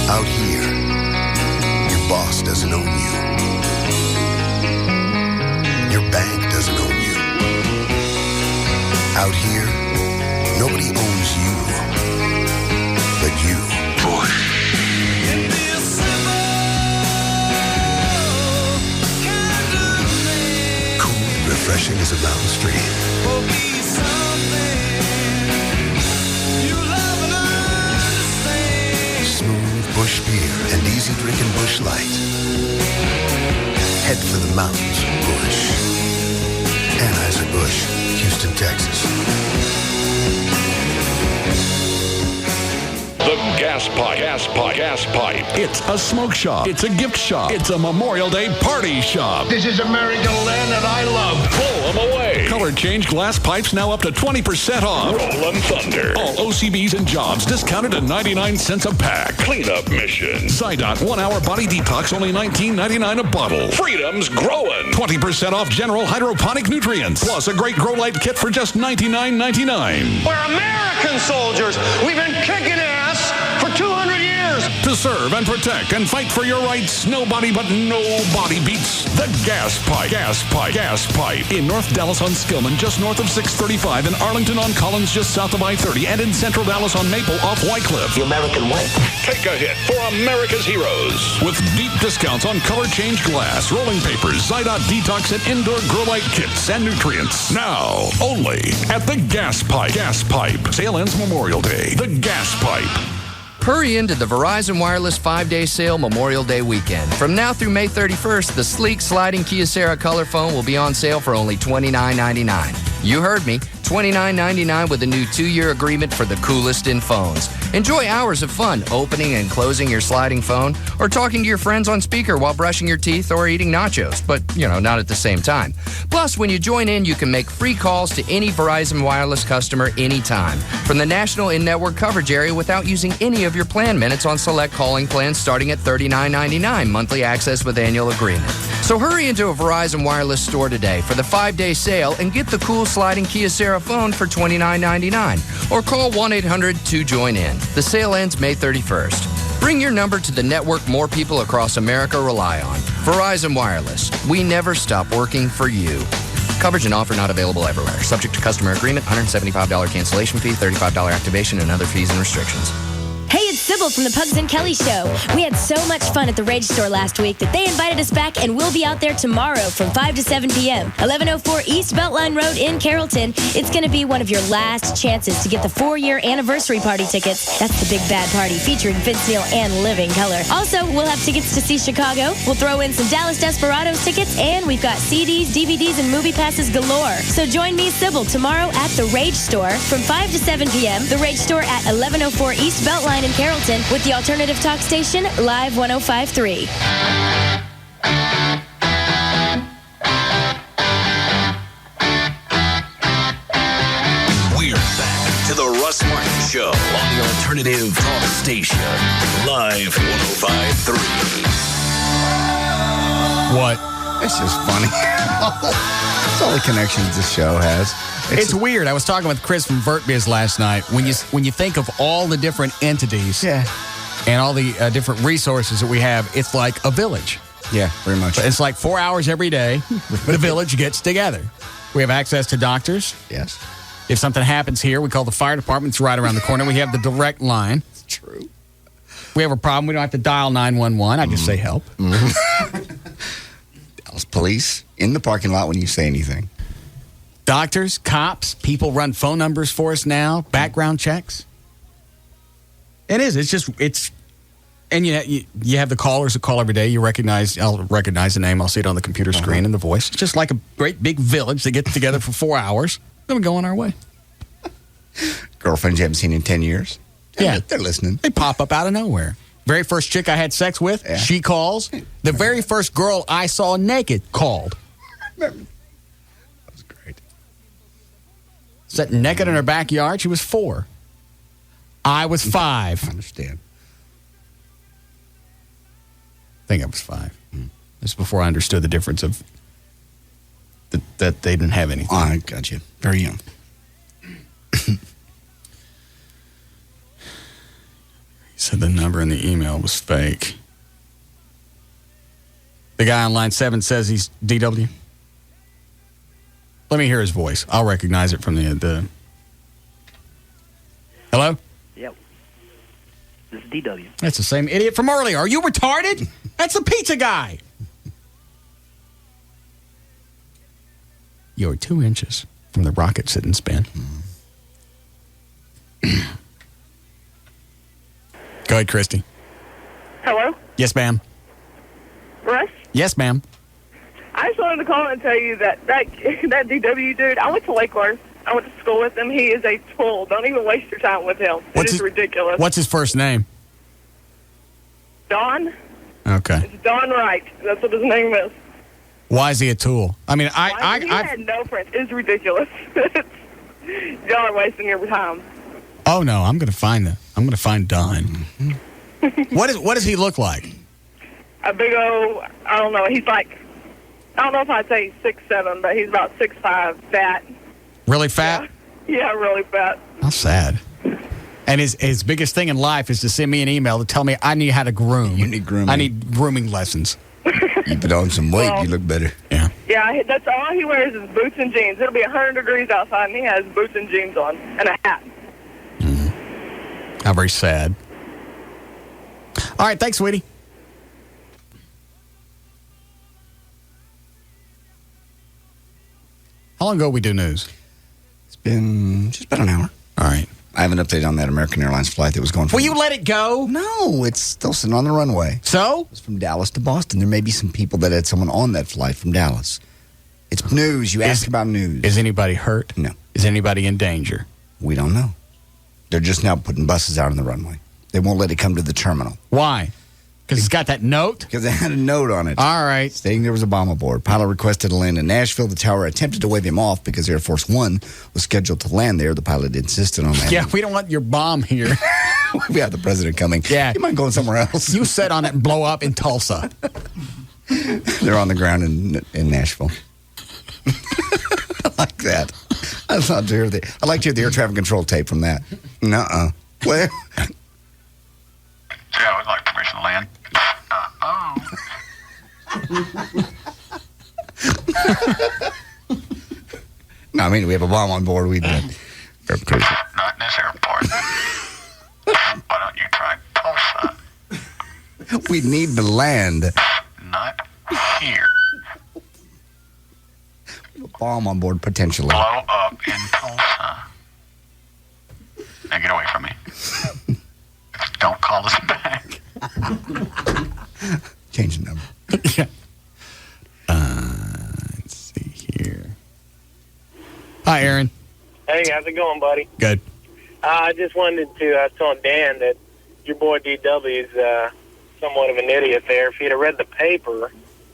Out here, your boss doesn't own you. refreshing as a mountain stream. Smooth Busch beer and easy drinking Busch Light. Head for the mountains, Busch. Anheuser-Busch, Houston, Texas. The Gas Pipe. Gas Pipe. Gas Pipe. It's a smoke shop. It's a gift shop. It's a Memorial Day party shop. This is American land that I love. Blow them away. Color change glass pipes now up to 20% off. Rollin' Thunder. All OCBs and jobs discounted at 99 cents a pack. Cleanup mission. Zydot 1 hour body detox only $19.99 a bottle. Freedom's growing. 20% off general hydroponic nutrients. Plus a great grow light kit for just $99.99. We're American soldiers. We've been kicking ass for 200 years. To serve and protect and fight for your rights, nobody but nobody beats the Gas Pipe. Gas Pipe. Gas Pipe. In North Dallas on Skillman, just north of 635. In Arlington on Collins, just south of I-30. And in Central Dallas on Maple off Wycliffe. The American way. Take a hit for America's heroes. With deep discounts on color change glass, rolling papers, Zydot detox, and indoor grow light kits and nutrients. Now, only at the Gas Pipe. Gas Pipe. Sale ends Memorial Day. The Gas Pipe. Hurry into the Verizon Wireless 5-day sale Memorial Day weekend. From now through May 31st, the sleek sliding Kyocera color phone will be on sale for only $29.99. You heard me, $29.99 with a new 2-year agreement for the coolest in phones. Enjoy hours of fun opening and closing your sliding phone or talking to your friends on speaker while brushing your teeth or eating nachos, but, not at the same time. Plus, when you join in, you can make free calls to any Verizon Wireless customer anytime from the national in-network coverage area without using any of your plan minutes on select calling plans starting at $39.99 monthly access with annual agreement. So hurry into a Verizon Wireless store today for the 5-day sale and get the cool sliding Kyocera phone for $29.99 or call 1-800-2JOIN-IN. The sale ends May 31st. Bring your number to the network more people across America rely on. Verizon Wireless. We never stop working for you. Coverage and offer not available everywhere. Subject to customer agreement, $175 cancellation fee, $35 activation, and other fees and restrictions. Hey, it's Sybil from the Pugs and Kelly Show. We had so much fun at the Rage Store last week that they invited us back, and we'll be out there tomorrow from 5 to 7 p.m. 1104 East Beltline Road in Carrollton. It's going to be one of your last chances to get the 4-year anniversary party tickets. That's the big bad party featuring Vince Neil and Living Color. Also, we'll have tickets to see Chicago. We'll throw in some Dallas Desperados tickets, and we've got CDs, DVDs, and movie passes galore. So join me, Sybil, tomorrow at the Rage Store from 5 to 7 p.m. The Rage Store at 1104 East Beltline in Carrollton with the alternative talk station, Live 105.3. We're back to the Russ Martin Show on the alternative talk station, Live 105.3. What? It's just funny. That's all the connections this show has. It's weird. I was talking with Chris from VertBiz last night. When you think of all the different entities and all the different resources that we have, it's like a village. Yeah, very much. It's like 4 hours every day. The village gets together. We have access to doctors. Yes. If something happens here, we call the fire department. It's right around the corner. We have the direct line. It's true. We have a problem. We don't have to dial 911. I just say help. Dallas police in the parking lot when you say anything. Doctors, cops, people run phone numbers for us now, background checks. It is. And you have the callers that call every day. I'll recognize the name. I'll see it on the computer screen and the voice. It's just like a great big village that gets together for 4 hours. Then we go on our way. Girlfriends you haven't seen in 10 years. Yeah. They're listening. They pop up out of nowhere. Very first chick I had sex with, she calls. The very first girl I saw naked called. Sitting naked in her backyard. She was 4. I was 5. I understand. I think I was 5. This is before I understood the difference of that they didn't have anything. I got you. Very young. He said the number in the email was fake. The guy on line 7 says he's DW. Let me hear his voice. I'll recognize it from the... Hello? Yep. This is DW. That's the same idiot from earlier. Are you retarded? That's the pizza guy. You're 2 inches from the rocket sit and spin. Go ahead, Christy. Hello? Yes, ma'am. Russ? Yes, ma'am. I just wanted to call and tell you that DW dude, I went to Lakeland. I went to school with him. He is a tool. Don't even waste your time with him. It is ridiculous. What's his first name? Don? Okay. It's Don Wright. That's what his name is. Why is he a tool? I mean, He had no friends. It's ridiculous. Y'all are wasting your time. Oh no, I'm gonna find Don. What does he look like? A big old, I don't know. He's like, I don't know if I'd say 6'7", but he's about 6'5", fat. Really fat? Yeah, really fat. How sad. And his biggest thing in life is to send me an email to tell me I need how to groom. You need grooming. I need grooming lessons. You put on some weight, you look better. Yeah. Yeah, that's all he wears is boots and jeans. It'll be 100 degrees outside, and he has boots and jeans on and a hat. How very sad. All right, thanks, sweetie. How long ago we do news? It's been just about an hour. All right. I have an update on that American Airlines flight that was going from... Will you let it go? No, it's still sitting on the runway. So? It's from Dallas to Boston. There may be some people that had someone on that flight from Dallas. It's news. You ask about news. Is anybody hurt? No. Is anybody in danger? We don't know. They're just now putting buses out on the runway. They won't let it come to the terminal. Why? Because it's got that note? Because it had a note on it. All right. Stating there was a bomb aboard. Pilot requested to land in Nashville. The tower attempted to wave him off because Air Force One was scheduled to land there. The pilot insisted on landing. Yeah, we don't want your bomb here. We have the president coming. Yeah. You mind going somewhere else? You set on it and blow up in Tulsa. They're on the ground in Nashville. I like that. I'd like to hear the air traffic control tape from that. Nuh-uh. Where? Yeah, I would like permission to land. No, I mean, we have a bomb on board. We did. Not in this airport. Why don't you try Tulsa? We need to land. Not here. Bomb on board, potentially. Blow up in Tulsa. Now get away from me. Don't call us back. Change the number. Yeah. Let's see here. Hi, Aaron. Hey, how's it going, buddy? Good. I just wanted to, I was telling Dan that your boy DW is somewhat of an idiot there. If he'd have read the paper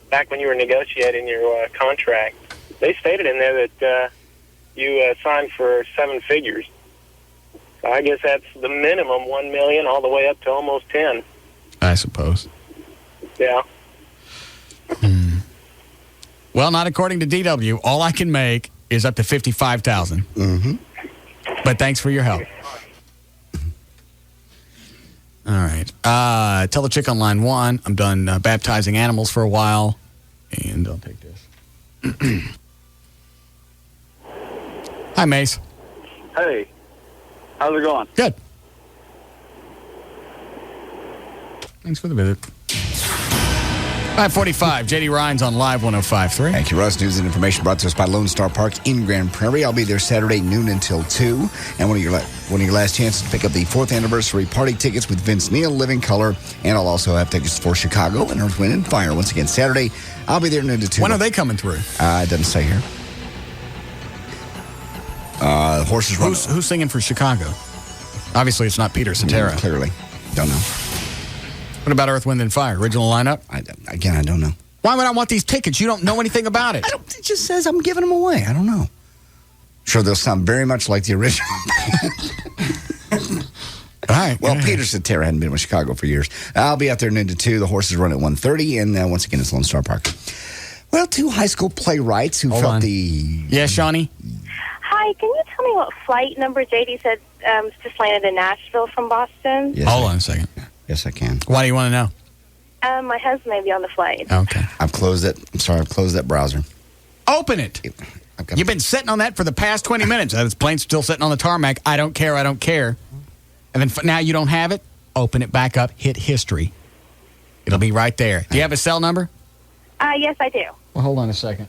back when you were negotiating your contract, they stated in there that you signed for 7 figures. So I guess that's the minimum, $1 million, all the way up to almost 10. I suppose. Yeah. Well, not according to DW. All I can make is up to $55,000. Mm-hmm. But thanks for your help. All right. Tell the chick on line 1 I'm done baptizing animals for a while. And I'll take this. Hi, Mace. Hey. How's it going? Good. Thanks for the visit. 5:45. JD Ryan's on Live 105.3. Thank you, Russ. News and information brought to us by Lone Star Park in Grand Prairie. I'll be there Saturday noon until 2. And one of your last chances to pick up the 4th anniversary party tickets with Vince Neil, Living Color. And I'll also have tickets for Chicago and Earth, Wind, and Fire. Once again, Saturday, I'll be there noon to 2. When are they coming through? It doesn't say here. Horses run. Who's singing for Chicago? Obviously, it's not Peter Cetera. Clearly. Don't know. What about Earth, Wind, and Fire? Original lineup? I don't know. Why would I want these tickets? You don't know anything about it. It just says I'm giving them away. I don't know. Sure, they'll sound very much like the original. All right. Well, Peter Cetera hadn't been with Chicago for years. I'll be out there noon to 2. The horses run at 1:30, and once again, it's Lone Star Park. Well, 2 high school playwrights who felt the... Yeah, Shawnee? Hi, can you tell me what flight number JD said just landed in Nashville from Boston? Yes, Hold on a second. Yes, I can. Why do you want to know? My husband may be on the flight. Okay. I've closed it. I'm sorry, I've closed that browser. Open it. You've been sitting on that for the past 20 minutes. This plane's still sitting on the tarmac. I don't care. And then now you don't have it? Open it back up. Hit history. It'll be right there. Do you have a cell number? Yes, I do. Well, hold on a second.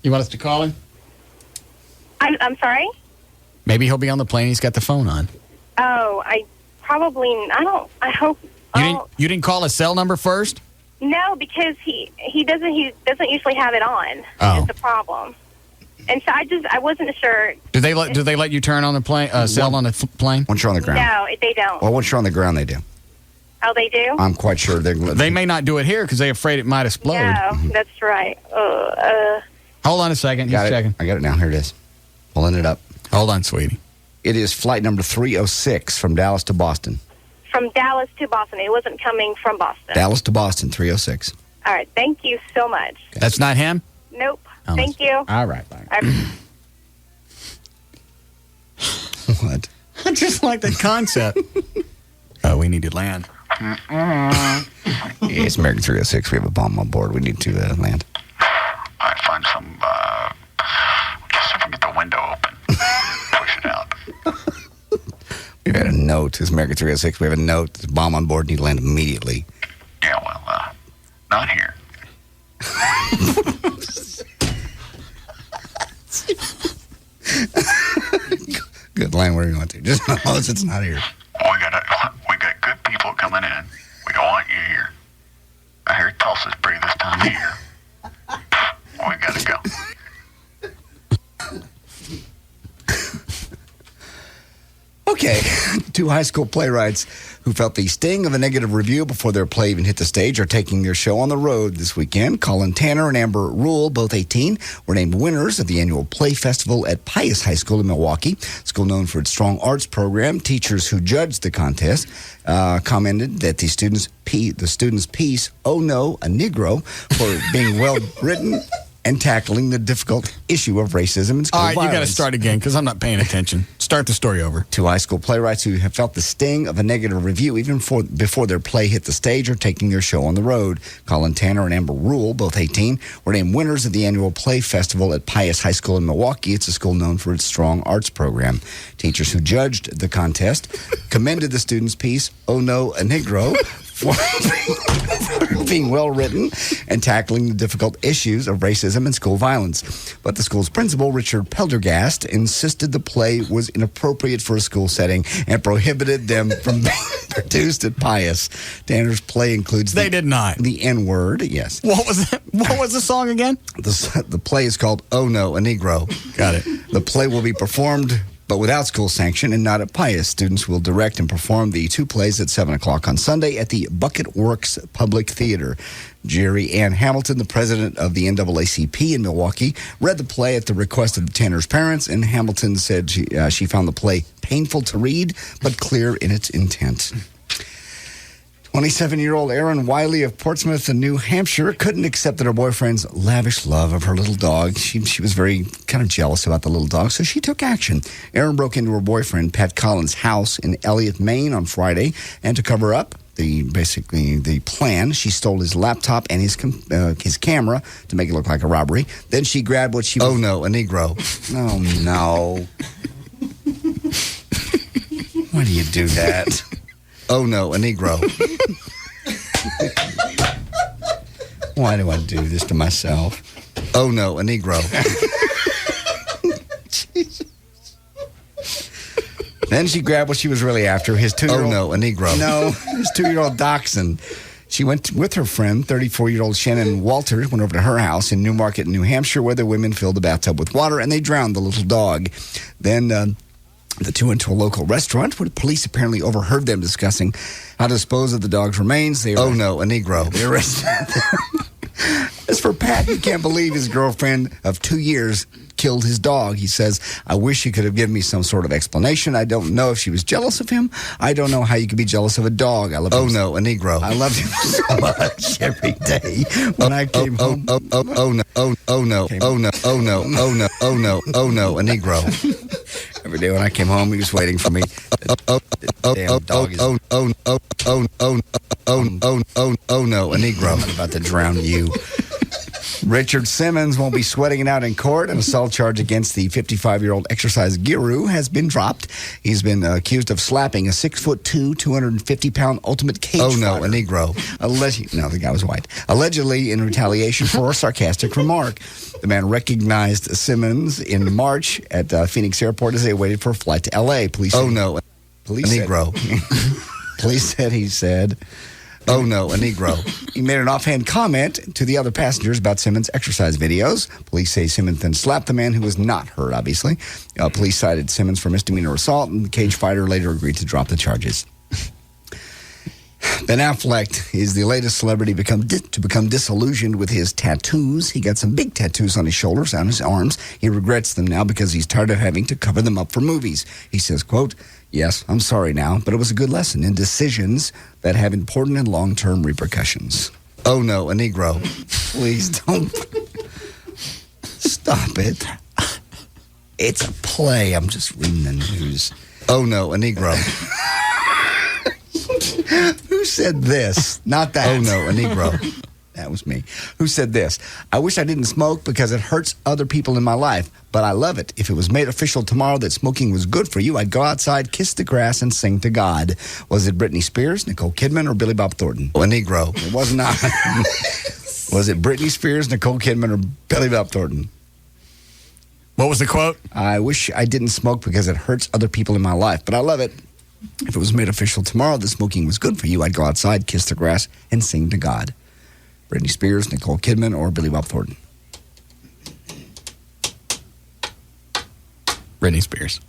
You want us to call him? I'm sorry? Maybe he'll be on the plane. He's got the phone on. Oh, I hope. You didn't call his cell number first? No, because he doesn't usually have it on. Oh. It's a problem. And so I wasn't sure. Do they let you turn on the plane cell on the plane? Once you're on the ground. No, they don't. Well, once you're on the ground, they do. Oh, they do? I'm quite sure they may not do it here because they're afraid it might explode. No, that's right. Hold on a second. He's checking. I got it now. Here it is. Pulling it up. Hold on, sweetie. It is flight number 306 from Dallas to Boston. From Dallas to Boston. It wasn't coming from Boston. Dallas to Boston, 306. All right. Thank you so much. That's not him? Nope. Oh, Thank you. All right. Bye. What? I just like the concept. We need to land. Yeah, it's American 306. We have a bomb on board. We need to land. I'd find some, just if I get the window open, push it out. We've had a note. It's American 306. We have a note. There's a bomb on board. Need to land immediately. Yeah, well, not here. Good line. Where do you want to? Just as long as it's not here. We got good people coming in. We don't want you here. I hear Tulsa's pretty this time of year. We gotta go. Okay, two high school playwrights who felt the sting of a negative review before their play even hit the stage are taking their show on the road this weekend. Colin Tanner and Amber Rule, both 18, were named winners of the annual Play Festival at Pius High School in Milwaukee. School known for its strong arts program. Teachers who judged the contest commented that the students' piece, "Oh No, a Negro," for being well written and tackling the difficult issue of racism and school violence. All right, you got to start again because I'm not paying attention. Start the story over. Two high school playwrights who have felt the sting of a negative review even before their play hit the stage are taking their show on the road. Colin Tanner and Amber Rule, both 18, were named winners of the annual Play Festival at Pius High School in Milwaukee. It's a school known for its strong arts program. Teachers who judged the contest commended the students' piece, "Oh No, a Negro," for being well written and tackling the difficult issues of racism and school violence. But the school's principal, Richard Peldergast, insisted the play was inappropriate for a school setting and prohibited them from being produced at Pius. Tanner's play includes They did not. The N-word, yes. What was that? What was the song again? The play is called "Oh No, a Negro." Got it. The play will be performed but without school sanction and not at Pius. Students will direct and perform the two plays at 7 o'clock on Sunday at the Bucket Works Public Theater. Jerry Ann Hamilton, the president of the NAACP in Milwaukee, read the play at the request of Tanner's parents, and Hamilton said she found the play painful to read but clear in its intent. 27-year-old Erin Wiley of Portsmouth, New Hampshire, couldn't accept that her boyfriend's lavish love of her little dog. She was very kind of jealous about the little dog, so she took action. Erin broke into her boyfriend, Pat Collins' house in Elliott, Maine on Friday, and to cover up the plan, she stole his laptop and his camera to make it look like a robbery. Then she grabbed what she... Oh, no, a Negro. Oh, no. Why do you do that? Oh, no, a Negro. Why do I do this to myself? Oh, no, a Negro. Then she grabbed what she was really after, his 2-year-old... Oh, no, a Negro. No, his 2-year-old dachshund. She went with her friend, 34-year-old Shannon Walters, went over to her house in Newmarket, New Hampshire, where the women filled the bathtub with water, and they drowned the little dog. Then... the two went to a local restaurant where police apparently overheard them discussing how to dispose of the dog's remains. Oh, no, a Negro. They arrested them. As for Pat, he can't believe his girlfriend of 2 years killed his dog. He says, "I wish he could have given me some sort of explanation. I don't know if she was jealous of him. I don't know how you could be jealous of a dog. I love him. Oh, no, a Negro. I loved him so much every day. When I came home... Oh, no, a Negro. Every day when I came home, he was waiting for me. Damn dog is... Oh, no, a Negro. I'm about to drown you. Richard Simmons won't be sweating it out in court. An assault charge against the 55-year-old exercise guru has been dropped. He's been accused of slapping a 6'2", 250-pound ultimate cage fighter. A Negro. No, the guy was white. Allegedly in retaliation for a sarcastic remark. The man recognized Simmons in March at Phoenix Airport as they waited for a flight to L.A. Police. Negro. Police said he said, "Oh no, a Negro." He made an offhand comment to the other passengers about Simmons' exercise videos. Police say Simmons then slapped the man, who was not hurt, obviously. Police cited Simmons for misdemeanor assault, and the cage fighter later agreed to drop the charges. Ben Affleck is the latest celebrity to become disillusioned with his tattoos. He got some big tattoos on his shoulders, on his arms. He regrets them now because he's tired of having to cover them up for movies. He says, quote, "Yes, I'm sorry now, but it was a good lesson in decisions that have important and long-term repercussions." Oh no, a Negro. Please don't. Stop it. It's a play. I'm just reading the news. Oh no, a Negro. Who said this? Not that. Oh no, a Negro. That was me. Who said this? "I wish I didn't smoke because it hurts other people in my life, but I love it. If it was made official tomorrow that smoking was good for you, I'd go outside, kiss the grass, and sing to God." Was it Britney Spears, Nicole Kidman, or Billy Bob Thornton? A Negro. It was not. Was it Britney Spears, Nicole Kidman, or Billy Bob Thornton? What was the quote? "I wish I didn't smoke because it hurts other people in my life, but I love it. If it was made official tomorrow that smoking was good for you, I'd go outside, kiss the grass, and sing to God." Britney Spears, Nicole Kidman, or Billy Bob Thornton? Britney Spears.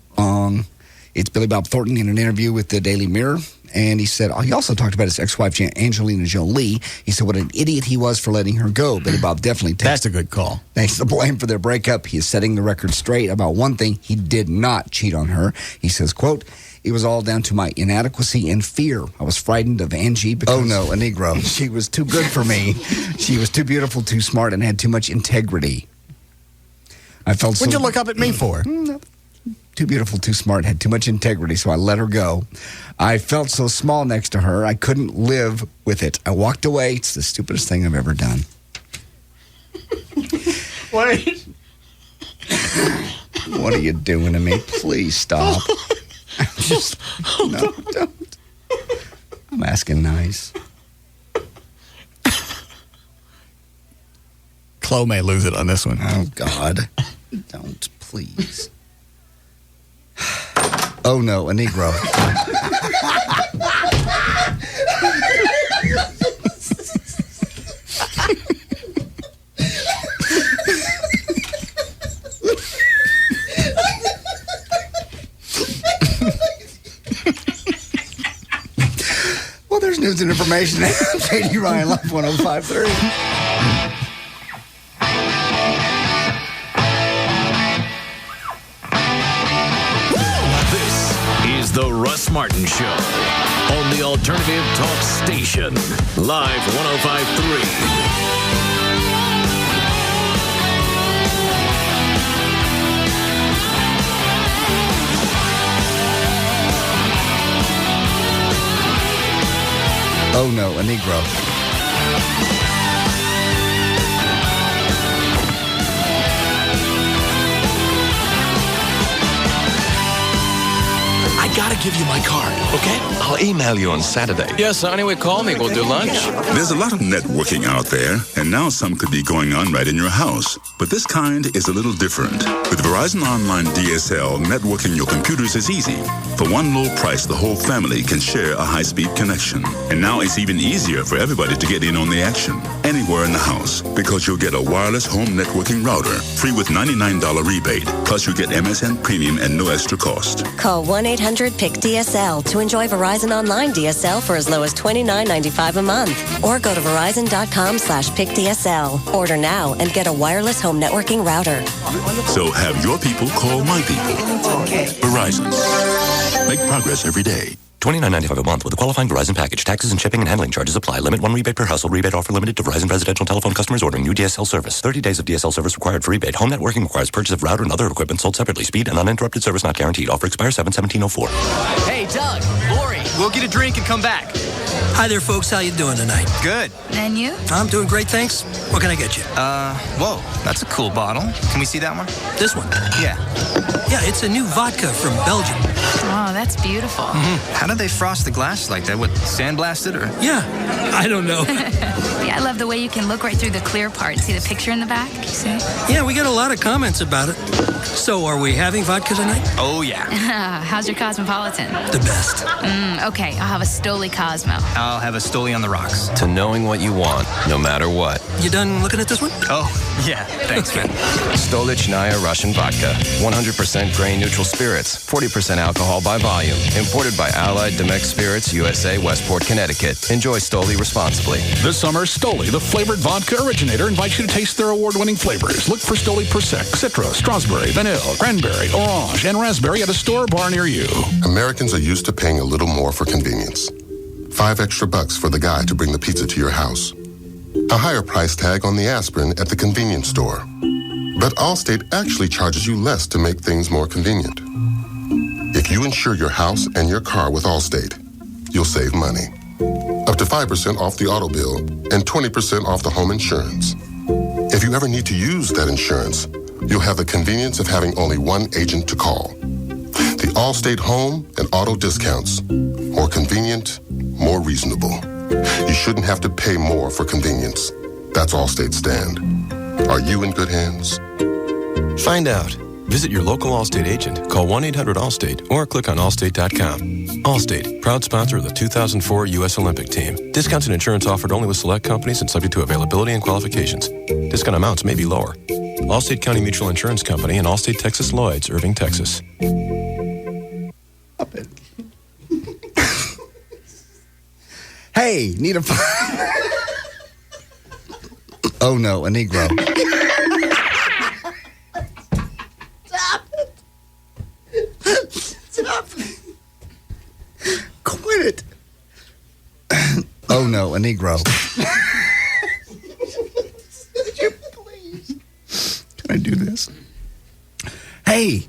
It's Billy Bob Thornton in an interview with the Daily Mirror. And he said, he also talked about his ex-wife, Angelina Jolie. He said what an idiot he was for letting her go. Billy Bob definitely That's a good call. Takes the blame for their breakup. He is setting the record straight about one thing. He did not cheat on her. He says, quote, "It was all down to my inadequacy and fear. I was frightened of Angie because..." Oh, no, a Negro. "She was too good for me. She was too beautiful, too smart, and had too much integrity. I felt What'd you look up at me for? Too beautiful, too smart, had too much integrity, so I let her go. I felt so small next to her, I couldn't live with it. I walked away. It's the stupidest thing I've ever done." Wait. What are you doing to me? Please stop. No, don't. I'm asking nice. Chloe may lose it on this one. Oh, God. Don't, please. Oh, no, a Negro. Well, there's news and information. J.D. Ryan, Live 105.3. The Russ Martin Show on the Alternative Talk Station, Live 105.3. Oh no, a Negro. I gotta give you my card, okay? I'll email you on Saturday. Yes, anyway, call me. We'll do lunch. There's a lot of networking out there, and now some could be going on right in your house. But this kind is a little different. With Verizon Online DSL, networking your computers is easy. For one low price, the whole family can share a high-speed connection. And now it's even easier for everybody to get in on the action, anywhere in the house, because you'll get a wireless home networking router, free with $99 rebate. Plus, you get MSN Premium and no extra cost. Call 1-800-PIC-DSL to enjoy Verizon Online DSL for as low as $29.95 a month. Or go to Verizon.com/PICDSL. Order now and get a wireless home networking router. So have your people call my people. Verizon. Make progress every day. $29.95 a month with a qualifying Verizon package. Taxes and shipping and handling charges apply. Limit 1 rebate per household. Rebate offer limited to Verizon residential telephone customers ordering new DSL service. 30 days of DSL service required for rebate. Home networking requires purchase of router and other equipment sold separately. Speed and uninterrupted service not guaranteed. Offer expires 7/17/04. Hey, Doug, Lori, We'll get a drink and come back. Hi there, folks. How you doing tonight? Good. And you? I'm doing great, thanks. What can I get you? Whoa, that's a cool bottle. Can we see that one? This one? Yeah. Yeah, it's a new vodka from Belgium. Oh, that's beautiful. How do they frost the glasses like that? What, sandblasted or? Yeah, I don't know. Yeah, I love the way you can look right through the clear part. See the picture in the back? You see? Yeah, we got a lot of comments about it. So, are we having vodka tonight? Oh, yeah. How's your Cosmopolitan? The best. Okay, I'll have a Stoli Cosmo. I'll have a Stoli on the rocks. To knowing what you want, no matter what. You done looking at this one? Oh, yeah. Thanks, man. Stolichnaya Russian Vodka. 100% grain-neutral spirits. 40% alcohol by volume. Imported by Allied Domecq Spirits, USA, Westport, Connecticut. Enjoy Stoli responsibly. This summer, Stoli, the flavored vodka originator, invites you to taste their award-winning flavors. Look for Stoli Prosecco, Citra, Strawberry, Vanilla, Cranberry, Orange, and Raspberry at a store or bar near you. Americans are used to paying a little more for convenience. $5 extra for the guy to bring the pizza to your house. A higher price tag on the aspirin at the convenience store. But Allstate actually charges you less to make things more convenient. If you insure your house and your car with Allstate, you'll save money. Up to 5% off the auto bill and 20% off the home insurance. If you ever need to use that insurance, you'll have the convenience of having only one agent to call. The Allstate home and auto discounts. More convenient, more reasonable. You shouldn't have to pay more for convenience. That's Allstate's stand. Are you in good hands? Find out. Visit your local Allstate agent, call 1-800-ALLSTATE, or click on allstate.com. Allstate, proud sponsor of the 2004 U.S. Olympic team. Discounts and insurance offered only with select companies and subject to availability and qualifications. Discount amounts may be lower. Allstate County Mutual Insurance Company and Allstate Texas Lloyds, Irving, Texas. Hey, need a... Oh, no, a Negro. Stop it. Quit it. Oh, no, a Negro. Would you please? Can I do this? Hey,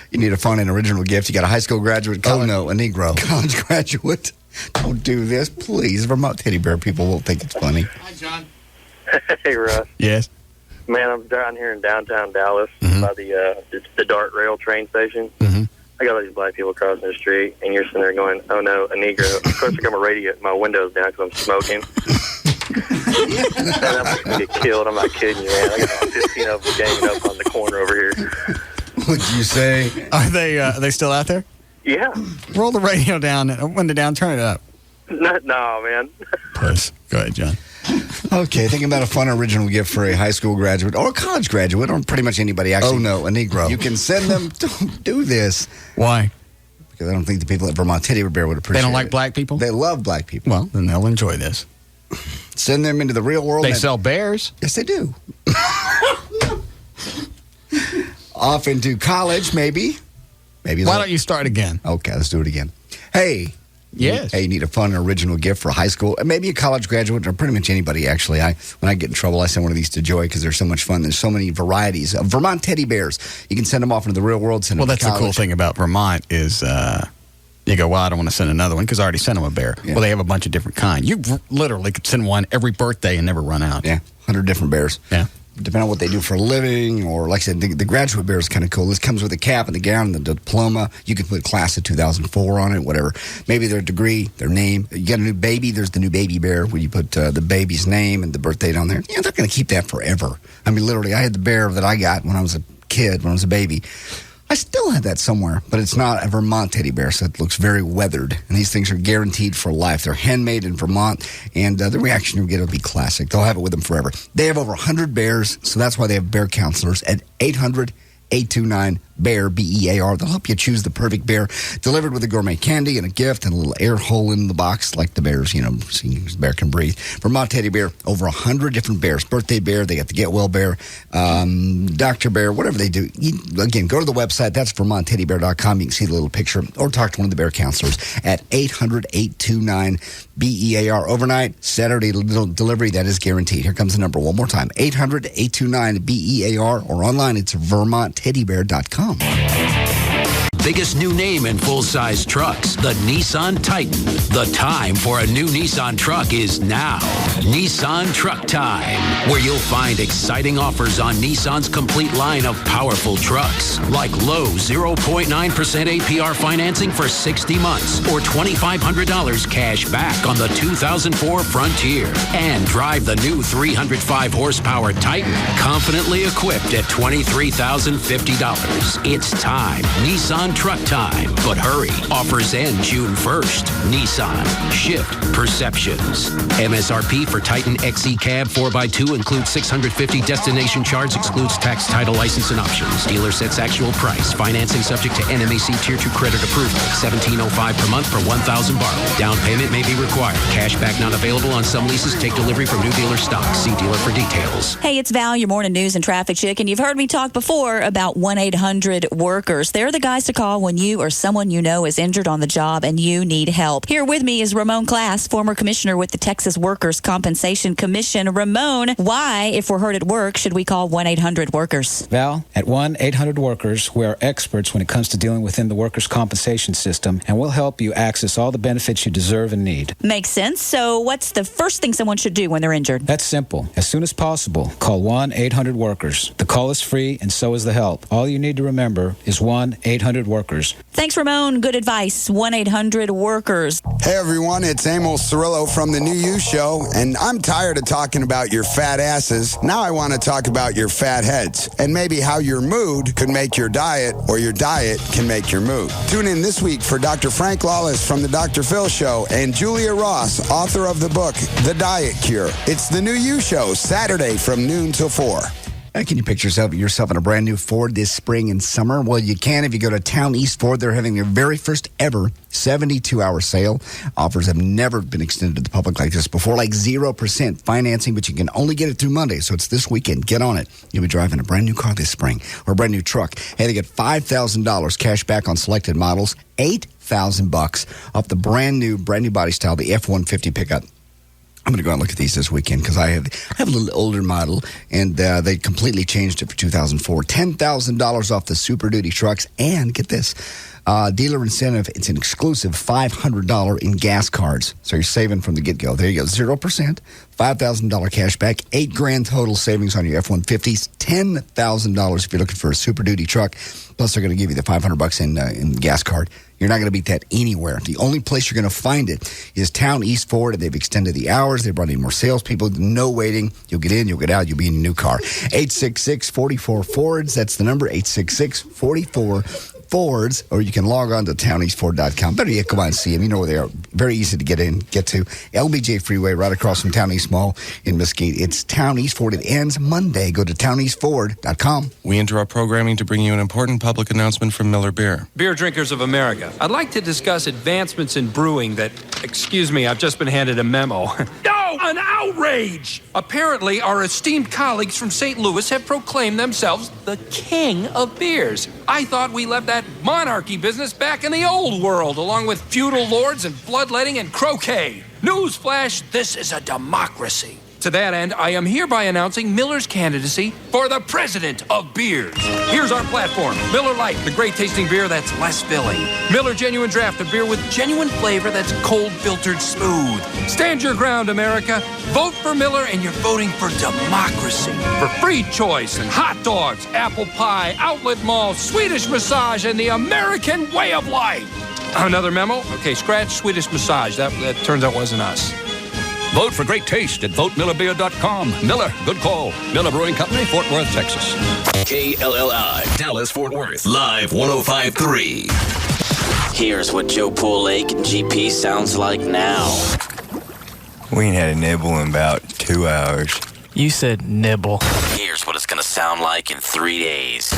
you need a fun and original gift. You got a high school graduate, college, a Negro, college graduate. Don't do this, please. Vermont teddy bear people won't think it's funny. Hi, John. Hey, Russ. Yes. Man, I'm down here in downtown Dallas by the DART rail train station. I got all these black people crossing the street, and you're sitting there going, "Oh no, a Negro!" Of course, I got my radio, my windows down because I'm smoking. And I'm just gonna get killed. I'm not kidding you, man. I got all 15 of them ganging up on the corner over here. What'd you say? Are they still out there? Yeah. Roll the radio down, window down, turn it up. No, man. Puss. Go ahead, John. Okay, thinking about a fun original gift for a high school graduate or a college graduate or pretty much anybody. Actually, oh no, a Negro. You can send them. Don't do this. Why? Because I don't think the people at Vermont Teddy Bear would appreciate it. They don't like black people? They love black people. Well, then they'll enjoy this. Send them into the real world. They sell bears? Yes, they do. Off into college, maybe. Why don't you start again? Okay, let's do it again. Hey. Yes. Hey, you need a fun and original gift for high school, maybe a college graduate, or pretty much anybody, actually. When I get in trouble, I send one of these to Joy because they're so much fun. There's so many varieties of Vermont teddy bears. You can send them off into the real world. Well, that's the cool thing about Vermont is you go, well, I don't want to send another one because I already sent them a bear. Yeah. Well, they have a bunch of different kinds. You literally could send one every birthday and never run out. Yeah, 100 different bears. Yeah. Depending on what they do for a living, or like I said, the graduate bear is kind of cool. This comes with a cap and the gown and the diploma. You can put class of 2004 on it, whatever. Maybe their degree, their name. You got a new baby, there's the new baby bear where you put the baby's name and the birth date on there. Yeah, they're going to keep that forever. I mean, literally, I had the bear that I got when I was a kid, when I was a baby. I still have that somewhere, but it's not a Vermont teddy bear, so it looks very weathered. And these things are guaranteed for life. They're handmade in Vermont, and the reaction you get will be classic. They'll have it with them forever. They have over 100 bears, so that's why they have bear counselors at 800-829-BEAR, B-E-A-R. They'll help you choose the perfect bear, delivered with a gourmet candy and a gift and a little air hole in the box like the bears, so the bear can breathe. Vermont Teddy Bear, over 100 different bears. Birthday bear, they got the Get Well bear, Dr. Bear, whatever they do. Again, go to the website. That's VermontTeddyBear.com. You can see the little picture or talk to one of the bear counselors at 800-829-BEAR. Overnight, Saturday delivery, that is guaranteed. Here comes the number one more time, 800-829-BEAR, or online, it's VermontTeddyBear.com. biggest new name in full-size trucks, the Nissan Titan. The time for a new Nissan truck is now. Nissan Truck Time, where you'll find exciting offers on Nissan's complete line of powerful trucks, like low 0.9% APR financing for 60 months or $2,500 cash back on the 2004 Frontier. And drive the new 305 horsepower Titan, confidently equipped at $23,050. It's time. Nissan Truck Time. But hurry. Offers end June 1st. Nissan. Shift perceptions. MSRP for Titan XE Cab 4x2 includes $650 destination charge, excludes tax, title, license, and options. Dealer sets actual price. Financing subject to NMAC Tier 2 credit approval. $1,705 per month for $1,000 borrowed. Down payment may be required. Cash back not available on some leases. Take delivery from new dealer stock. See dealer for details. Hey, it's Val, your morning news and traffic chick, and you've heard me talk before about 1-800-WORKERS. They're the guys to call when you or someone you know is injured on the job and you need help. Here with me is Ramon Class, former commissioner with the Texas Workers' Compensation Commission. Ramon, why, if we're hurt at work, should we call 1-800-WORKERS? Val, at 1-800-WORKERS, we are experts when it comes to dealing within the workers' compensation system, and we'll help you access all the benefits you deserve and need. Makes sense. So what's the first thing someone should do when they're injured? That's simple. As soon as possible, call 1-800-WORKERS. The call is free, and so is the help. All you need to remember is 1-800-WORKERS. Thanks, Ramon. Good advice. 1-800-WORKERS. Hey, everyone. It's Emil Cirillo from The New You Show, and I'm tired of talking about your fat asses. Now I want to talk about your fat heads, and maybe how your mood could make your diet, or your diet can make your mood. Tune in this week for Dr. Frank Lawless from The Dr. Phil Show and Julia Ross, author of the book, The Diet Cure. It's The New You Show, Saturday from noon till 4. Can you picture yourself in a brand new Ford this spring and summer? Well, you can if you go to Town East Ford. They're having their very first ever 72-hour sale. Offers have never been extended to the public like this before, like 0% financing, but you can only get it through Monday, so it's this weekend. Get on it. You'll be driving a brand new car this spring or a brand new truck. Hey, they get $5,000 cash back on selected models, $8,000 off the brand new body style, the F-150 pickup. I'm going to go out and look at these this weekend because I have a little older model, and they completely changed it for 2004. $10,000 off the Super Duty trucks, and get this, dealer incentive, it's an exclusive $500 in gas cards. So you're saving from the get-go. There you go, 0%, $5,000 cash back, $8,000 total savings on your F-150s, $10,000 if you're looking for a Super Duty truck. Plus, they're going to give you the $500 in gas card. You're not going to beat that anywhere. The only place you're going to find it is Town East Ford. They've extended the hours. They brought in more salespeople. No waiting. You'll get in, you'll get out, you'll be in a new car. 866-44-FORDS. That's the number, 866-44-FORDS. Or you can log on to towneastford.com. Better yet, go on and see them. You know where they are. Very easy to get to. LBJ Freeway, right across from Town East Mall in Mesquite. It's Town East Ford. It ends Monday. Go to towneastford.com. We enter our programming to bring you an important public announcement from Miller Beer. Beer drinkers of America, I'd like to discuss advancements in brewing that, excuse me, I've just been handed a memo. No, an outrage! Apparently, our esteemed colleagues from St. Louis have proclaimed themselves the king of beers. I thought we left that monarchy business back in the old world, along with feudal lords and bloodletting and croquet. Newsflash, this is a democracy. To that end, I am hereby announcing Miller's candidacy for the president of beers. Here's our platform. Miller Lite, the great tasting beer that's less filling. Miller Genuine Draft, a beer with genuine flavor that's cold filtered smooth. Stand your ground, America. Vote for Miller and you're voting for democracy. For free choice and hot dogs, apple pie, outlet mall, Swedish massage, and the American way of life. Another memo? Okay, scratch Swedish massage. That turns out wasn't us. Vote for great taste at votemillerbeer.com. Miller, good call. Miller Brewing Company, Fort Worth, Texas. KLLI, Dallas, Fort Worth, live 105.3. Here's what Joe Pool Lake and GP sounds like now. We ain't had a nibble in about 2 hours. You said nibble. Here's what it's gonna sound like in 3 days.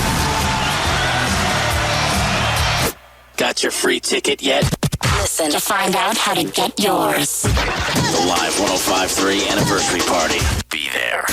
Got your free ticket yet? Listen to find out how to get yours. The live 105.3 anniversary party. Be there.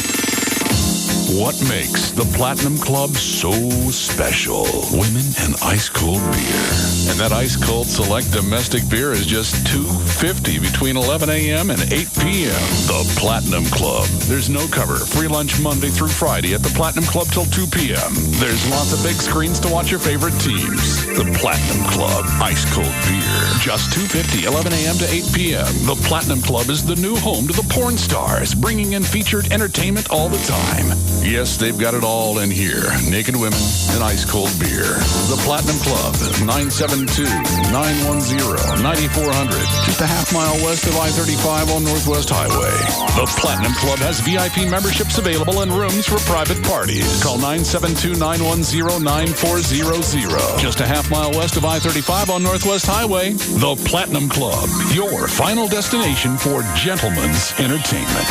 What makes the Platinum Club so special? Women and ice-cold beer. And that ice-cold select domestic beer is just $2.50 between 11 a.m. and 8 p.m. The Platinum Club. There's no cover. Free lunch Monday through Friday at the Platinum Club till 2 p.m. There's lots of big screens to watch your favorite teams. The Platinum Club. Ice-cold beer. Just $2.50, 11 a.m. to 8 p.m. The Platinum Club is the new home to the porn stars, bringing in featured entertainment all the time. Yes, they've got it all in here. Naked women and ice-cold beer. The Platinum Club, 972-910-9400. Just a half mile west of I-35 on Northwest Highway. The Platinum Club has VIP memberships available and rooms for private parties. Call 972-910-9400. Just a half mile west of I-35 on Northwest Highway. The Platinum Club, your final destination for gentlemen's entertainment.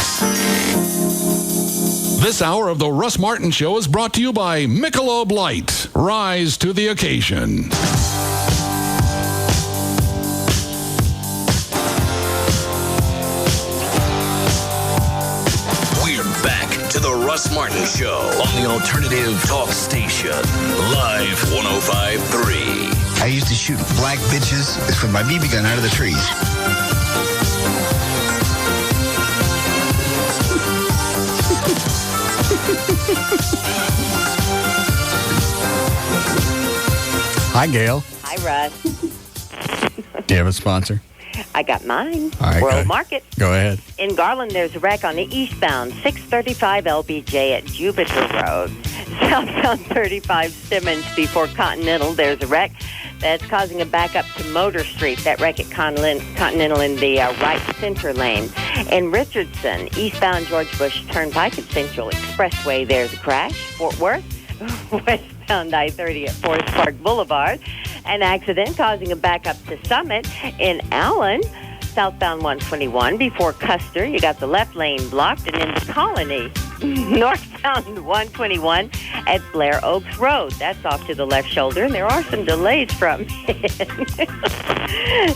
This hour of the Russ Martin Show is brought to you by Michelob Light. Rise to the occasion. We're back to the Russ Martin Show on the Alternative Talk Station. Live 105.3. I used to shoot black bitches with my BB gun out of the trees. Hi, Gail. Hi, Russ. Do you have a sponsor? I got mine. All right, World Market. Go ahead. In Garland, there's a wreck on the eastbound 635 LBJ at Jupiter Road. Southbound 35 Simmons before Continental, there's a wreck that's causing a backup to Motor Street. That wreck at Continental in the right center lane. In Richardson, eastbound George Bush Turnpike at Central Expressway, there's a crash. Fort Worth, westbound I-30 at Forest Park Boulevard. An accident causing a backup to Summit. In Allen, southbound 121 before Custer, you got the left lane blocked, and in the Colony, northbound 121 at Blair Oaks Road. That's off to the left shoulder, and there are some delays from it.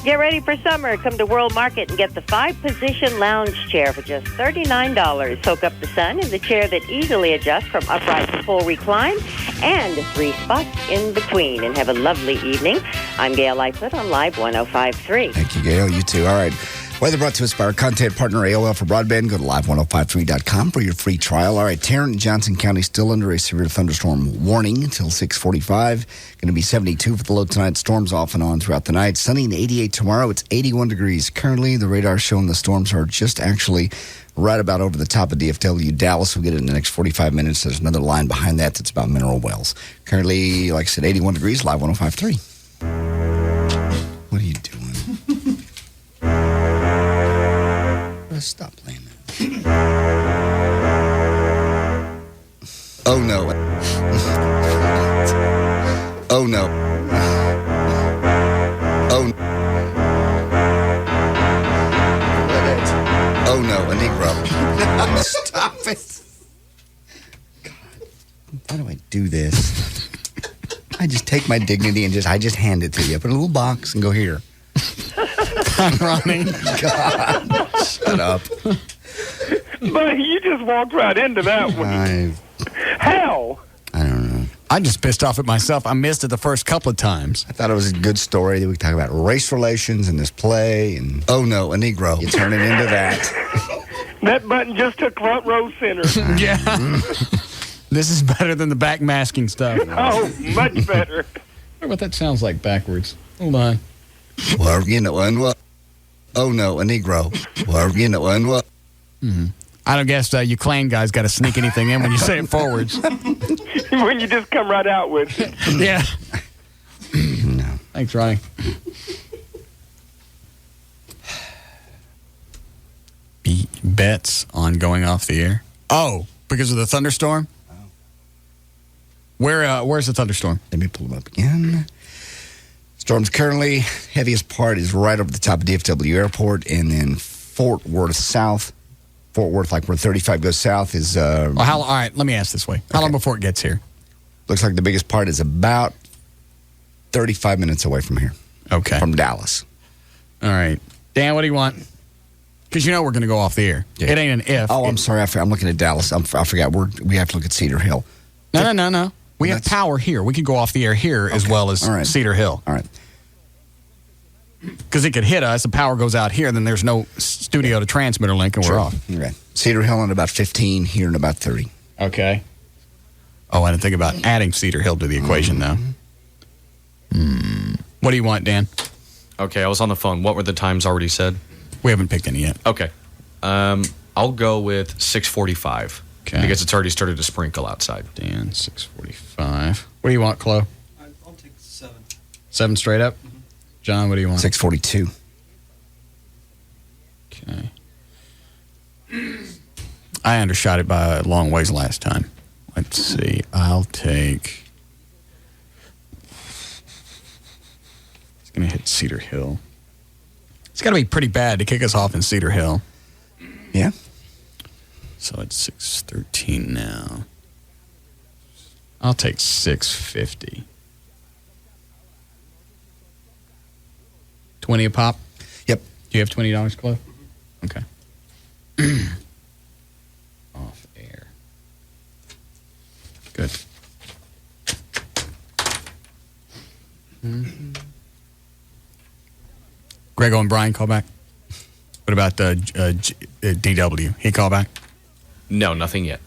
Get ready for summer. Come to World Market and get the 5-position lounge chair for just $39. Soak up the sun in the chair that easily adjusts from upright to full recline, and 3 spots in between. And have a lovely evening. I'm Gail Lightfoot on Live 105.3. Thank you, Gail. You too. All right. Weather brought to us by our content partner, AOL for Broadband. Go to live1053.com for your free trial. All right, Tarrant and Johnson County still under a severe thunderstorm warning until 6:45. Going to be 72 for the low tonight. Storms off and on throughout the night. Sunny and 88 tomorrow. It's 81 degrees. Currently, the radar showing the storms are just actually right about over the top of DFW. Dallas will get it in the next 45 minutes. There's another line behind that that's about mineral wells. Currently, like I said, 81 degrees, Live 105.3. What are you doing? Stop playing that. Oh, no. Oh, no. Oh, oh no, a Negro. Stop it. God, why do I do this? I just take my dignity and I just hand it to you. Put a little box and go here. Ronnie. God. Shut up. But you just walked right into that one. How? I don't know. I'm just pissed off at myself. I missed it the first couple of times. I thought it was a good story that we could talk about race relations in this play. And oh no, a Negro. You turn it into that. That button just took front row center. Yeah. This is better than the backmasking stuff. Oh, much better. I wonder what that sounds like backwards. Hold on. Well, you know, and what? Oh no, a Negro. Well, you know, and what? Mm-hmm. I don't guess you Klan guys got to sneak anything in when you say it forwards. When you just come right out with it. Yeah. No. Thanks, Ronnie. Bets on going off the air. Oh, because of the thunderstorm? Oh. Where's the thunderstorm? Let me pull them up again. Storm's currently, heaviest part is right over the top of DFW Airport, and then Fort Worth South. Fort Worth, like where 35 goes south, is... all right, let me ask this way. How long before it gets here? Looks like the biggest part is about 35 minutes away from here. Okay. From Dallas. All right. Dan, what do you want? Because you know we're going to go off the air. Yeah. It ain't an if. Oh, I'm sorry. I'm looking at Dallas. I forgot. We have to look at Cedar Hill. No. We have power here. We could go off the air here as well as Cedar Hill. All right. Because it could hit us, the power goes out here, then there's no studio to transmitter link, and we're off. Okay. Cedar Hill in about 15, here in about 30. Okay. Oh, I didn't think about adding Cedar Hill to the equation, though. What do you want, Dan? Okay, I was on the phone. What were the times already said? We haven't picked any yet. Okay. I'll go with 6:45. Okay. Because it's already started to sprinkle outside. Dan, 6:45. What do you want, Chloe? I'll take 7. 7 straight up? John, what do you want? 6:42. Okay. I undershot it by a long ways last time. Let's see. I'll take... It's going to hit Cedar Hill. It's got to be pretty bad to kick us off in Cedar Hill. Yeah. So it's 6:13 now. I'll take 6:50. 20 a pop? Yep. Do you have $20, Chloe? Okay. Off air. Good. Grego and Brian call back? What about DW? He call back? No, nothing yet.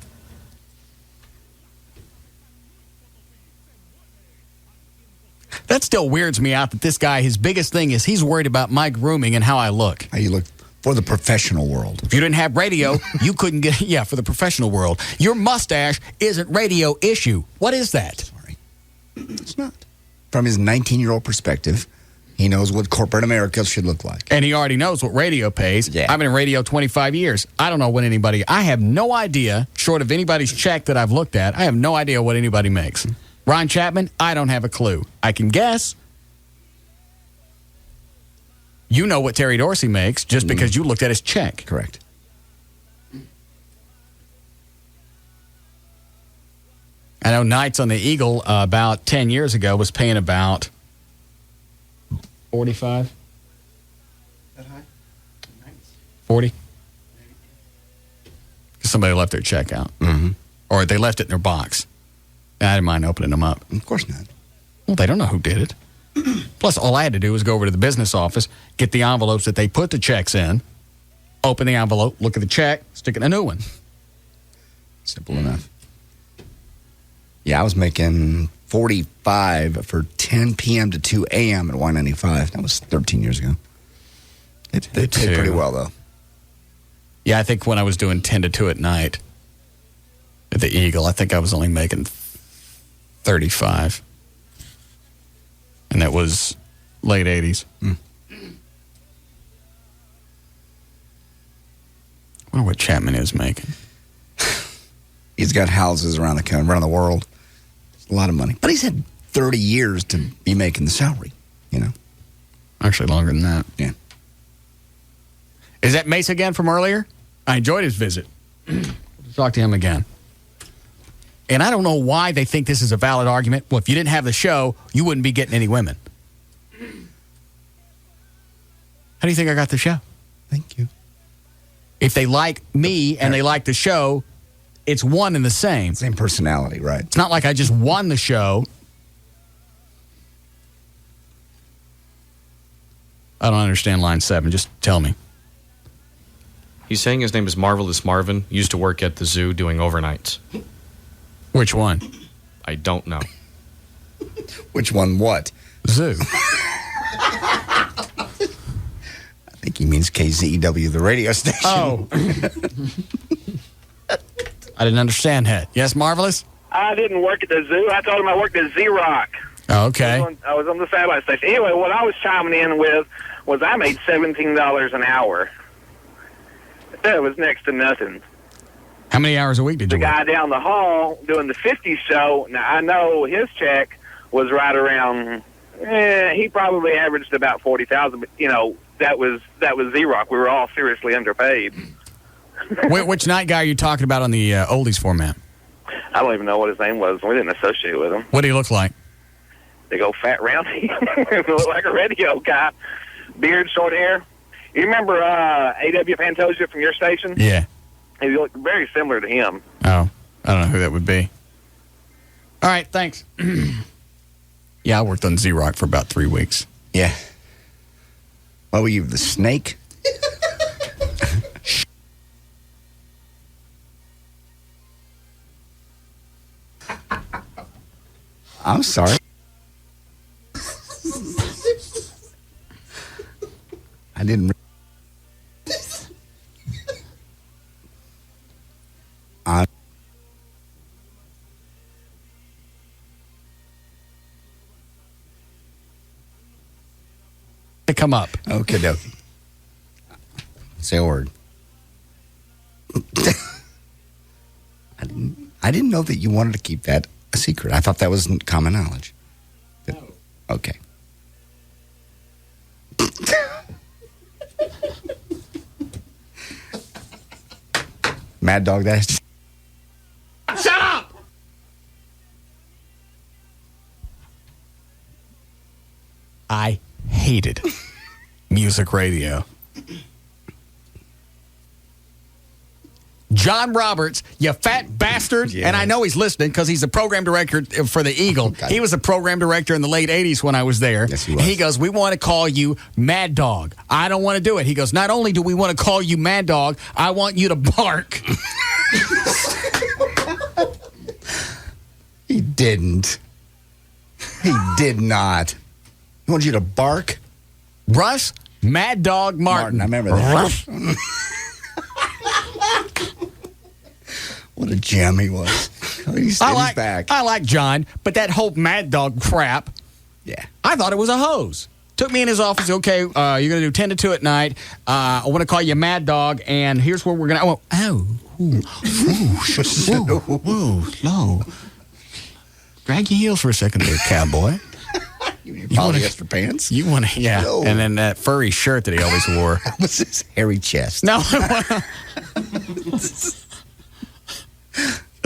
That still weirds me out that this guy, his biggest thing is he's worried about my grooming and how I look. How you look for the professional world. If you didn't have radio, you couldn't get... Yeah, for the professional world. Your mustache isn't radio issue. What is that? Sorry. It's not. From his 19-year-old perspective, he knows what corporate America should look like. And he already knows what radio pays. Yeah. I've been in radio 25 years. I don't know what anybody... I have no idea, short of anybody's check that I've looked at, I have no idea what anybody makes. Ron Chapman, I don't have a clue. I can guess. You know what Terry Dorsey makes just because you looked at his check. Correct. I know Knights on the Eagle about 10 years ago was paying about 45. That high? 40? Somebody left their check out. Mm-hmm. Or they left it in their box. I didn't mind opening them up. Of course not. Well, they don't know who did it. Plus, all I had to do was go over to the business office, get the envelopes that they put the checks in, open the envelope, look at the check, stick it in a new one. Simple enough. Yeah, I was making 45 for 10 p.m. to 2 a.m. at Y95. That was 13 years ago. They paid pretty well, though. Yeah, I think when I was doing 10 to 2 at night at the Eagle, I think I was only making 35. And that was late 80s. I wonder what Chapman is making. He's got houses around the world. A lot of money. But he's had 30 years to be making the salary, you know. Actually, longer than that. Yeah. Is that Mace again from earlier? I enjoyed his visit. Talk to him again. And I don't know why they think this is a valid argument. Well, if you didn't have the show, you wouldn't be getting any women. How do you think I got the show? Thank you. If they like me and they like the show, it's one and the same. Same personality, right? It's not like I just won the show. I don't understand line 7. Just tell me. He's saying his name is Marvelous Marvin. Used to work at the zoo doing overnights. Which one? I don't know. Which one what? Zoo. I think he means KZEW, the radio station. Oh. I didn't understand that. Yes, Marvelous? I didn't work at the zoo. I told him I worked at Z-Rock. Oh, okay. I was on the satellite station. Anyway, what I was chiming in with was I made $17 an hour. That was next to nothing. How many hours a week did you work? The guy down the hall doing the 50s show, now I know his check was right around, he probably averaged about 40,000, but, you know, that was Z-Rock. We were all seriously underpaid. Which night guy are you talking about on the oldies format? I don't even know what his name was. We didn't associate with him. What did he look like? Big old fat roundy. Looked like a radio guy. Beard, short hair. You remember A.W. Pantoja from your station? Yeah. He looked very similar to him. Oh, I don't know who that would be. All right, thanks. Yeah, I worked on Z-Rock for about 3 weeks. Yeah. What were you, the snake? I'm sorry. I didn't. To come up. Okay, dokie. Say a word. I didn't know that you wanted to keep that a secret. I thought that was common knowledge. No. Okay. Mad Dog, that's... Shut up! I hated music radio. John Roberts, you fat bastard. Yeah. And I know he's listening because he's the program director for the Eagle. Okay. He was the program director in the late 80s when I was there. Yes, he was. He goes, we want to call you Mad Dog. I don't want to do it. He goes, not only do we want to call you Mad Dog, I want you to bark. He didn't. He did not. He wanted you to bark? Russ Mad Dog Martin. I remember that. What a gem he was. He's back. I like John, but that whole Mad Dog crap, yeah, I thought it was a hose. Took me in his office. Okay, you're going to do 10 to 2 at night. I want to call you Mad Dog, and here's where we're going to... Whoa, slow. Drag your heels for a second there, cowboy. You polyester pants? You want to, yeah. No. And then that furry shirt that he always wore. That was his hairy chest. No.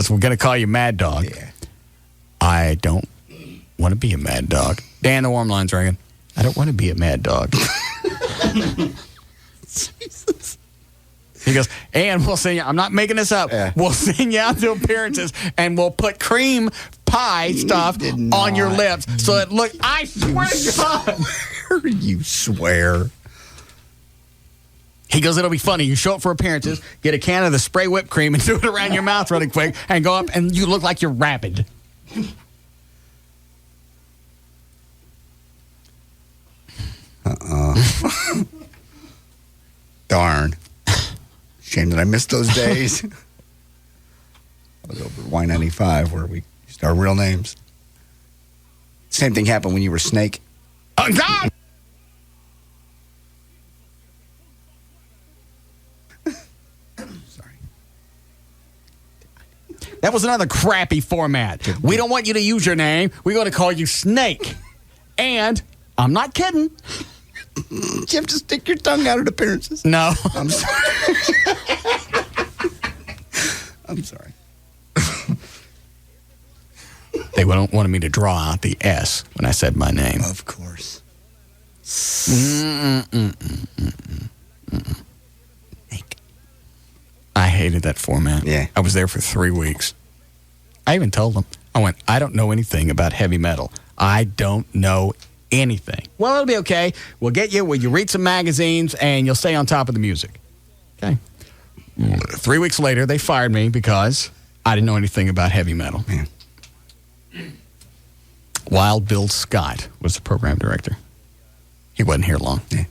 So we're going to call you Mad Dog. Yeah. I don't want to be a mad dog. Dan, the warm line's ringing. I don't want to be a mad dog. Jesus. He goes, and we'll send you, I'm not making this up. Yeah. We'll send you out to appearances and we'll put cream pie stuff on your lips so it look, I swear to God. You swear. He goes, it'll be funny. You show up for appearances, get a can of the spray whipped cream and do it around your mouth really quick and go up and you look like you're rabid. Darn. Shame that I missed those days. I was over at Y95 where we used our real names. Same thing happened when you were Snake. Oh, God! Sorry. That was another crappy format. We don't want you to use your name. We're going to call you Snake. And I'm not kidding. Did you have to stick your tongue out at appearances? No. I'm sorry. I'm sorry. They wanted me to draw out the S when I said my name. Of course. I hated that format. Yeah. I was there for 3 weeks. I even told them, I went, I don't know anything about heavy metal. I don't know anything. Well, it'll be okay. We'll get you, you read some magazines, and you'll stay on top of the music. Okay. 3 weeks later, they fired me because I didn't know anything about heavy metal. Man. Wild Bill Scott was the program director. He wasn't here long. Yeah.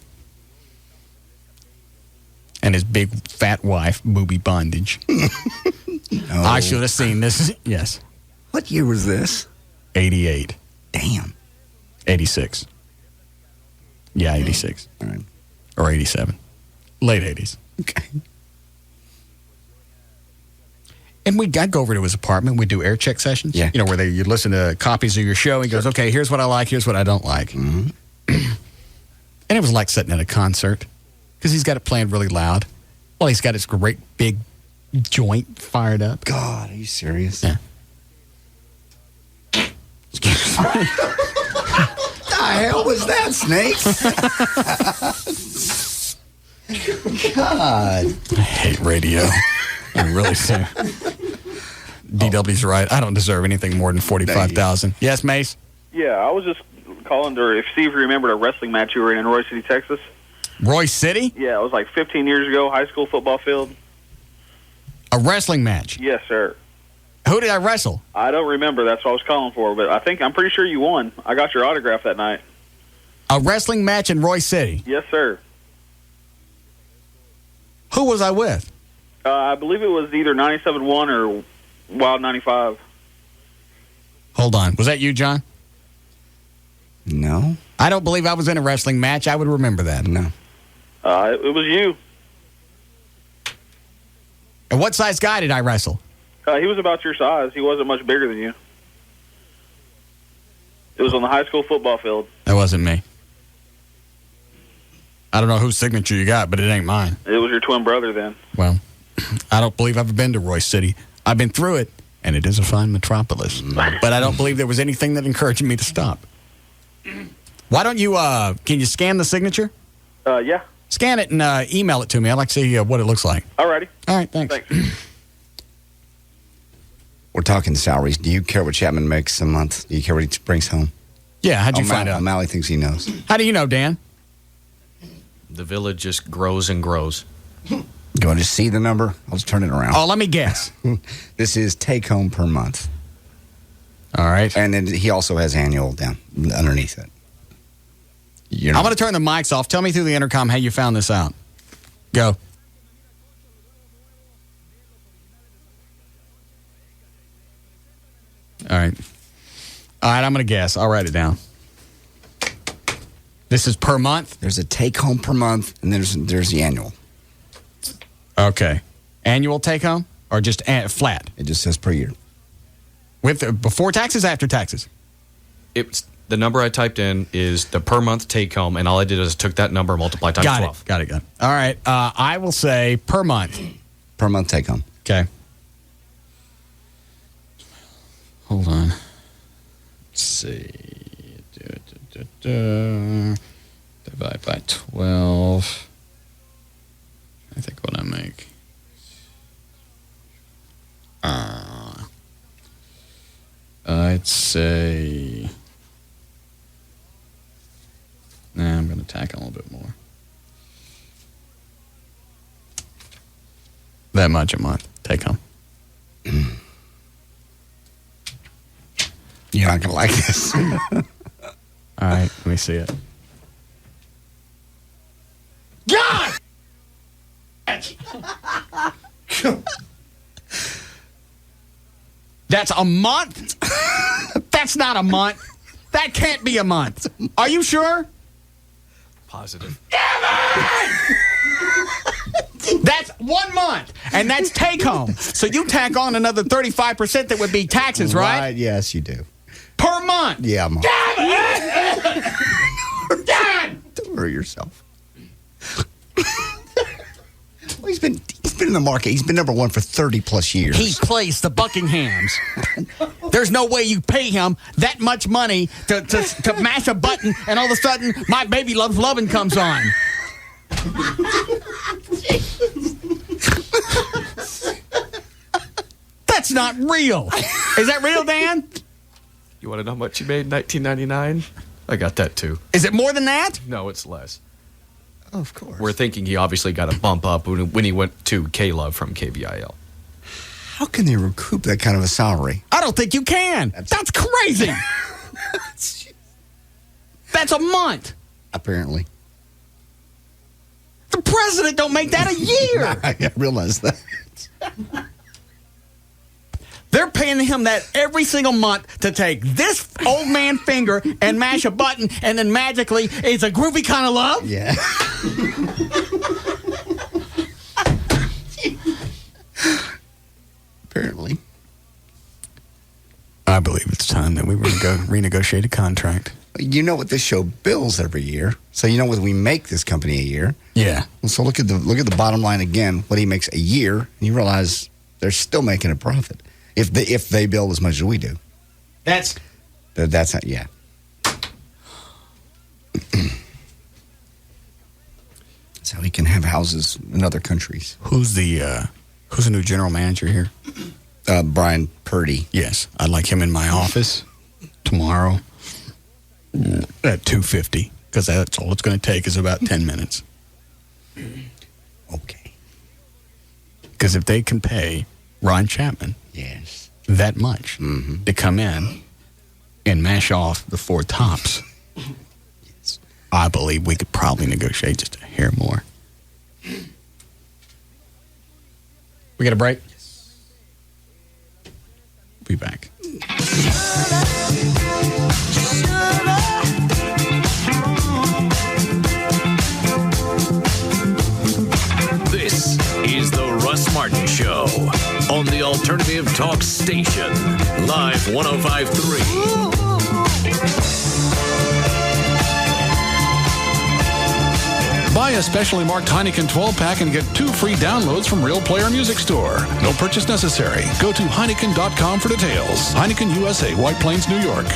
And his big fat wife, Booby Bondage. No. I should have seen this. Yes. What year was this? 88. Damn. 86. Yeah, 86. All right. Or 87. Late 80s. Okay. And I'd go over to his apartment. We'd do air check sessions. Yeah. You know, where you'd listen to copies of your show. He goes, okay, here's what I like, here's what I don't like. Mm-hmm. And it was like sitting at a concert because he's got it playing really loud. Well, he's got his great big joint fired up. God, are you serious? Yeah. Excuse me. What the hell was that, Snake? God. I hate radio. I really do. DW's right. I don't deserve anything more than $45,000. Yes, Mace? Yeah, I was just calling to see if you remembered a wrestling match you were in Roy City, Texas. Roy City? Yeah, it was like 15 years ago, high school football field. A wrestling match? Yes, sir. Who did I wrestle? I don't remember. That's what I was calling for, but I'm pretty sure you won. I got your autograph that night. A wrestling match in Roy City? Yes, sir. Who was I with? I believe it was either 97.1 or Wild 95. Hold on. Was that you, John? No. I don't believe I was in a wrestling match. I would remember that. No. It was you. And what size guy did I wrestle? He was about your size. He wasn't much bigger than you. It was on the high school football field. That wasn't me. I don't know whose signature you got, but it ain't mine. It was your twin brother then. Well, I don't believe I've been to Roy City. I've been through it, and it is a fine metropolis. But I don't believe there was anything that encouraged me to stop. Why don't you, can you scan the signature? Yeah. Scan it and email it to me. I'd like to see what it looks like. Alrighty. All right, thanks. We're talking salaries. Do you care what Chapman makes a month? Do you care what he brings home? Yeah, how'd you find out? O'Malley thinks he knows. How do you know, Dan? The village just grows and grows. You want to see the number? I'll just turn it around. Oh, let me guess. This is take home per month. All right. And then he also has annual down underneath it. I'm going to turn the mics off. Tell me through the intercom how you found this out. Go. All right. All right, I'm going to guess. I'll write it down. This is per month? There's a take home per month, and there's the annual. Okay. Annual take home or just flat? It just says per year. With before taxes, after taxes? It's the number I typed in is the per month take home, and all I did is took that number, multiplied times 12. Got it. All right. I will say per month. Per month take home. Okay. Hold on. Let's see. Divide by 12. I think what I make. I'd say. Nah, I'm going to tack on a little bit more. That much a month. Take home. You're not going to like this. All right, let me see it. God! That's a month? That's not a month. That can't be a month. Are you sure? Positive. That's 1 month, and that's take home. So you tack on another 35% that would be taxes, right? Yes, you do. Per month. Yeah, month. Dad! Don't worry yourself. Well, he's been in the market. He's been number one for 30 plus years. He plays the Buckinghams. There's no way you pay him that much money to mash a button, and all of a sudden, My Baby Loves Lovin' comes on. That's not real. Is that real, Dan? You want to know how much you made in 1999? I got that too. Is it more than that? No, it's less. Oh, of course. We're thinking he obviously got a bump up when he went to K-Love from KVIL. How can they recoup that kind of a salary? I don't think you can. That's crazy. That's a month. Apparently. The president don't make that a year. I realize that. They're paying him that every single month to take this old man finger and mash a button, and then magically it's a groovy kind of love? Yeah. Apparently. I believe it's time that we renegotiate a contract. You know what this show bills every year, so you know what we make this company a year. Yeah. So look at the bottom line again. What he makes a year, and you realize they're still making a profit if they bill as much as we do. That's not, yeah. So he can have houses in other countries. Who's the new general manager here? Brian Purdy. Yes, I'd like him in my office tomorrow at 2:50, because that's all it's going to take is about 10 minutes. Okay. Because if they can pay Ron Chapman that much to come in and mash off the four tops, I believe we could probably negotiate just a hair more. We get a break? Yes. Be back. This is the Russ Martin Show on the Alternative Talk Station, Live 105.3. Buy a specially marked Heineken 12-pack and get 2 free downloads from Real Player Music Store. No purchase necessary. Go to Heineken.com for details. Heineken USA, White Plains, New York.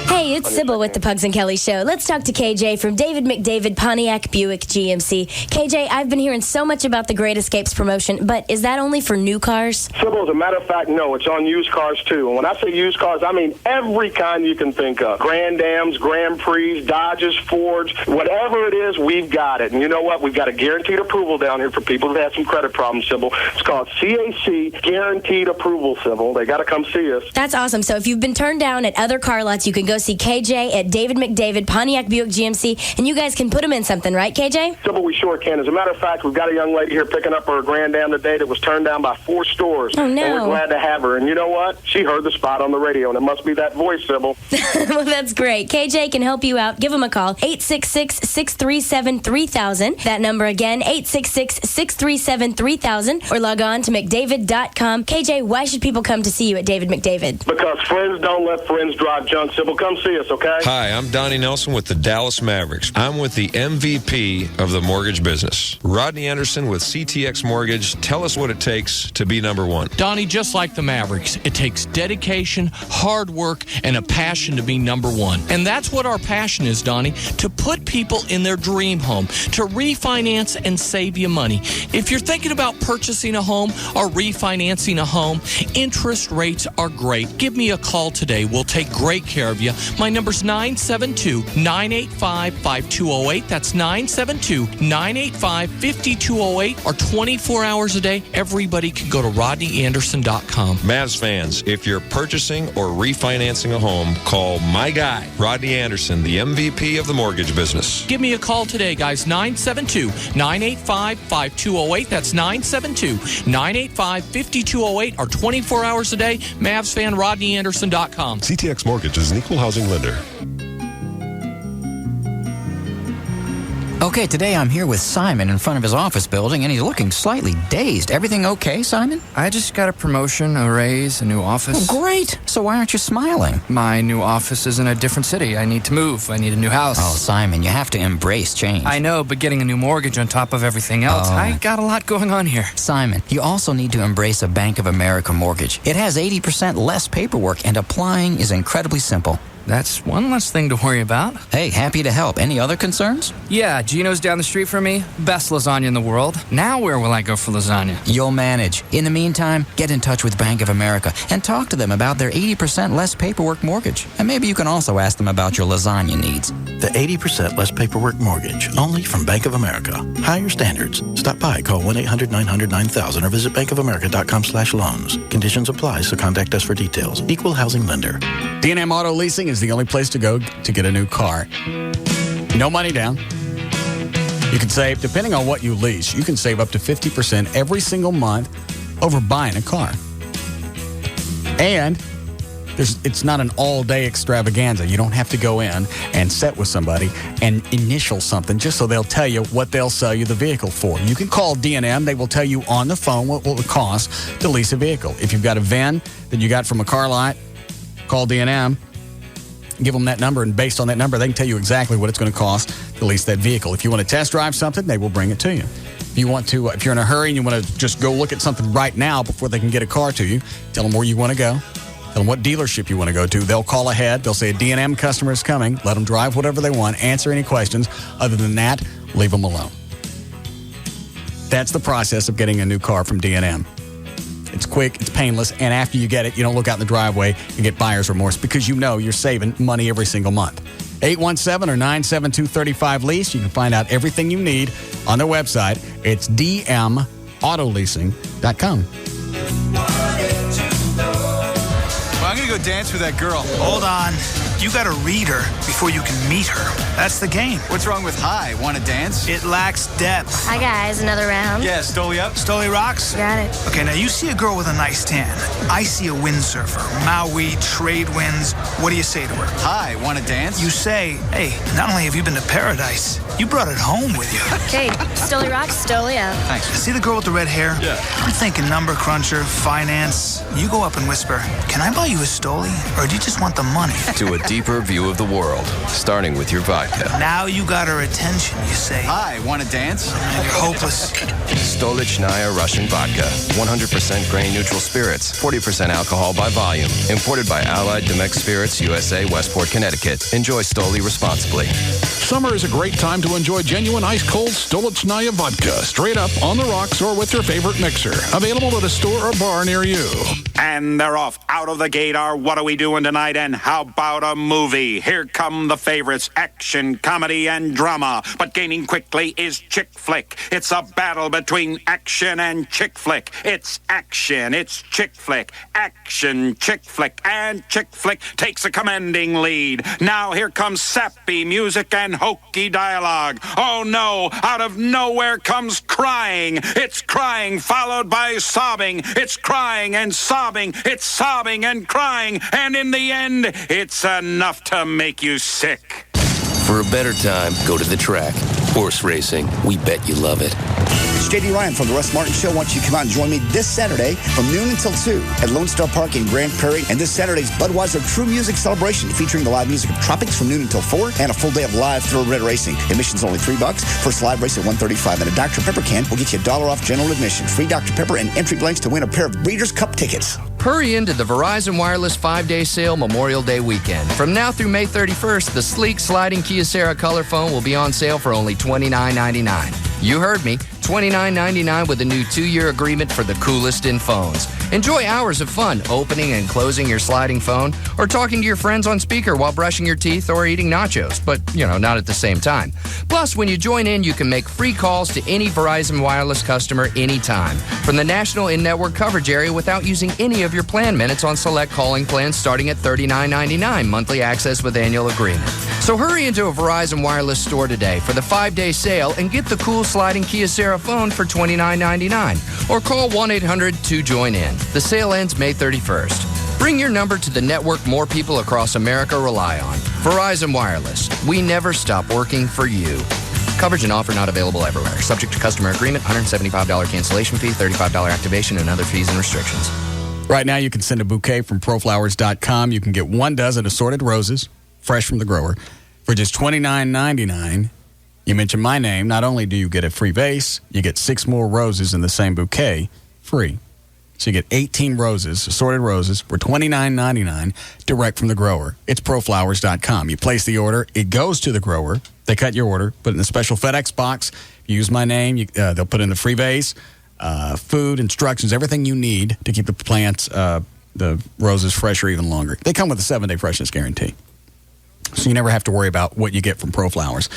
Hey, it's Sybil with the Pugs and Kelly Show. Let's talk to KJ from David McDavid Pontiac Buick GMC. KJ, I've been hearing so much about the Great Escapes promotion, but is that only for new cars? Sybil, as a matter of fact, no. It's on used cars, too. And when I say used cars, I mean every kind you can think of. Grand Ams, Grand Prix, Dodges, Fords, whatever it is, we've got it. And you know what? We've got a guaranteed approval down here for people who've had some credit problems, Sybil. It's called CAC Guaranteed Approval, Sybil. They got to come see us. That's awesome. So if you've been turned down at other car lots, you can go see KJ at David McDavid Pontiac Buick GMC, and you guys can put them in something, right, KJ? Sybil, we sure can. As a matter of fact, we've got a young lady here picking up her Grand Am today that was turned down by 4 stores. Oh, no. And we're glad to have her. And you know what? She heard the spot on the radio, and it must be that voice, Sybil. Well, that's great. KJ can help you out. Give him a call, 866-637-3000. That number again, 866-637-3000, or log on to McDavid.com. KJ, why should people come to see you at David McDavid? Because friends don't let friends drive junk, Sybil. Come see us, okay? Hi, I'm Donnie Nelson with the Dallas Mavericks. I'm with the MVP of the mortgage business, Rodney Anderson with CTX Mortgage. Tell us what it takes to be number one. Donnie, just like the Mavericks, it takes dedication, hard work, and a passion to be number one. And that's what our passion is, Donnie, to put people in their dream home, to refinance and save you money. If you're thinking about purchasing a home or refinancing a home, interest rates are great. Give me a call today. We'll take great care of you. My number's 972-985-5208. That's 972-985-5208, or 24 hours a day. Everybody can go to RodneyAnderson.com. Mavs fans, if you're purchasing or refinancing a home, call my guy, Rodney Anderson, the MVP of the mortgage business. Give me a call today, guys. 972-985-5208. That's 972-985-5208, or 24 hours a day. Mavs fan, RodneyAnderson.com. CTX Mortgage is an equal housing lender. Okay, today I'm here with Simon in front of his office building, and he's looking slightly dazed. Everything okay, Simon? I just got a promotion, a raise, a new office. Oh, great. So why aren't you smiling? My new office is in a different city. I need to move. I need a new house. Oh, Simon, you have to embrace change. I know, but getting a new mortgage on top of everything else, I got a lot going on here. Simon, you also need to embrace a Bank of America mortgage. It has 80% less paperwork, and applying is incredibly simple. That's one less thing to worry about. Hey, happy to help. Any other concerns? Yeah, Gino's down the street from me. Best lasagna in the world. Now where will I go for lasagna? You'll manage. In the meantime, get in touch with Bank of America and talk to them about their 80% less paperwork mortgage. And maybe you can also ask them about your lasagna needs. The 80% less paperwork mortgage, only from Bank of America. Higher standards. Stop by, call 1-800-900-9000 or visit bankofamerica.com/loans. Conditions apply, so contact us for details. Equal housing lender. D&M Auto Leasing is the only place to go to get a new car. No money down. You can save, depending on what you lease, you can save up to 50% every single month over buying a car. And it's not an all-day extravaganza. You don't have to go in and sit with somebody and initial something just so they'll tell you what they'll sell you the vehicle for. You can call D&M. They will tell you on the phone what it cost to lease a vehicle. If you've got a VIN that you got from a car lot, call D&M. Give them that number, and based on that number, they can tell you exactly what it's going to cost to lease that vehicle. If you want to test drive something, they will bring it to you. If you want to, if you're in a hurry and you want to just go look at something right now before they can get a car to you, tell them where you want to go. Tell them what dealership you want to go to. They'll call ahead. They'll say a D&M customer is coming. Let them drive whatever they want. Answer any questions. Other than that, leave them alone. That's the process of getting a new car from D&M. It's quick, it's painless, and after you get it, you don't look out in the driveway and get buyer's remorse because you know you're saving money every single month. 817 or 972-35-LEASE. You can find out everything you need on their website. It's dmautoleasing.com. Well, I'm going to go dance with that girl. Hold on. You got to read her before you can meet her. That's the game. What's wrong with hi? Want to dance? It lacks depth. Hi, guys. Another round? Yeah, Stoli up. Stoli rocks? Got it. Okay, now you see a girl with a nice tan. I see a windsurfer. Maui, trade winds. What do you say to her? Hi, want to dance? You say, hey, not only have you been to paradise, you brought it home with you. Okay, Stoli rocks, Stoli up. Thanks. See the girl with the red hair? Yeah. I'm thinking number cruncher, finance. You go up and whisper, can I buy you a Stoli? Or do you just want the money? To a deeper view of the world, starting with your vodka. Now you got her attention, you say. Hi, want to dance? You're hopeless. Stolichnaya Russian Vodka. 100% grain-neutral spirits. 40% alcohol by volume. Imported by Allied Demex Spirits, USA, Westport, Connecticut. Enjoy Stoli responsibly. Summer is a great time to enjoy genuine ice-cold Stolichnaya Vodka. Straight up, on the rocks, or with your favorite mixer. Available at a store or bar near you. And they're off out of the gate. What are we doing tonight? And how about a movie? Here come the favorites, action, comedy, and drama. But gaining quickly is chick flick. It's a battle between action and chick flick. It's action, it's chick flick. Action, chick flick, and chick flick takes a commanding lead. Now here comes sappy music and hokey dialogue. Oh no, out of nowhere comes crying. It's crying followed by sobbing. It's crying and sobbing. It's sobbing and crying. And in the end, it's enough to make you sick. For a better time, go to the track. Horse racing, we bet you love it. It's J.D. Ryan from the Russ Martin Show. Why don't you come out and join me this Saturday from noon until 2 at Lone Star Park in Grand Prairie. And this Saturday's Budweiser True Music Celebration featuring the live music of Tropics from noon until 4 and a full day of live thoroughbred racing. Admission's only $3. First live race at $135 and a Dr. Pepper can will get you $1 off general admission. Free Dr. Pepper and entry blanks to win a pair of Breeders' Cup tickets. Hurry into the Verizon Wireless 5-day sale Memorial Day weekend. From now through May 31st, the sleek sliding Kyocera color phone will be on sale for only $29.99. You heard me, $29.99 with a new 2-year agreement for the coolest in phones. Enjoy hours of fun opening and closing your sliding phone or talking to your friends on speaker while brushing your teeth or eating nachos, but, not at the same time. Plus, when you join in, you can make free calls to any Verizon Wireless customer anytime from the national in-network coverage area without using any of your plan minutes on select calling plans starting at $39.99 monthly access with annual agreement. So hurry into a Verizon Wireless store today for the 5-day sale and get the cool sliding Kyocera phone for $29.99 or call 1-800-2-JOIN-IN. The sale ends May 31st. Bring your number to the network more people across America rely on. Verizon Wireless. We never stop working for you. Coverage and offer not available everywhere. Subject to customer agreement, $175 cancellation fee, $35 activation, and other fees and restrictions. Right now, you can send a bouquet from proflowers.com. You can get 1 dozen assorted roses, fresh from the grower, for just $29.99. You mention my name. Not only do you get a free vase, you get 6 more roses in the same bouquet free. So you get 18 roses, assorted roses, for $29.99 direct from the grower. It's proflowers.com. You place the order. It goes to the grower. They cut your order, put it in a special FedEx box. You use my name. They'll put in the free vase, food, instructions, everything you need to keep the plants, the roses fresh or even longer. They come with a 7-day freshness guarantee. So you never have to worry about what you get from ProFlowers.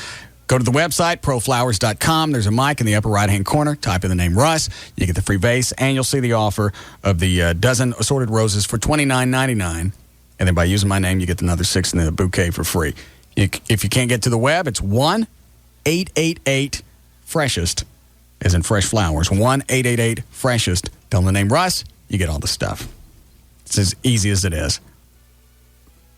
Go to the website, proflowers.com. There's a mic in the upper right-hand corner. Type in the name Russ. You get the free vase, and you'll see the offer of the dozen assorted roses for $29.99. And then by using my name, you get another 6 in the bouquet for free. If you can't get to the web, it's 1-888-FRESHEST, as in fresh flowers. 1-888-FRESHEST. Tell them the name Russ, you get all the stuff. It's as easy as it is.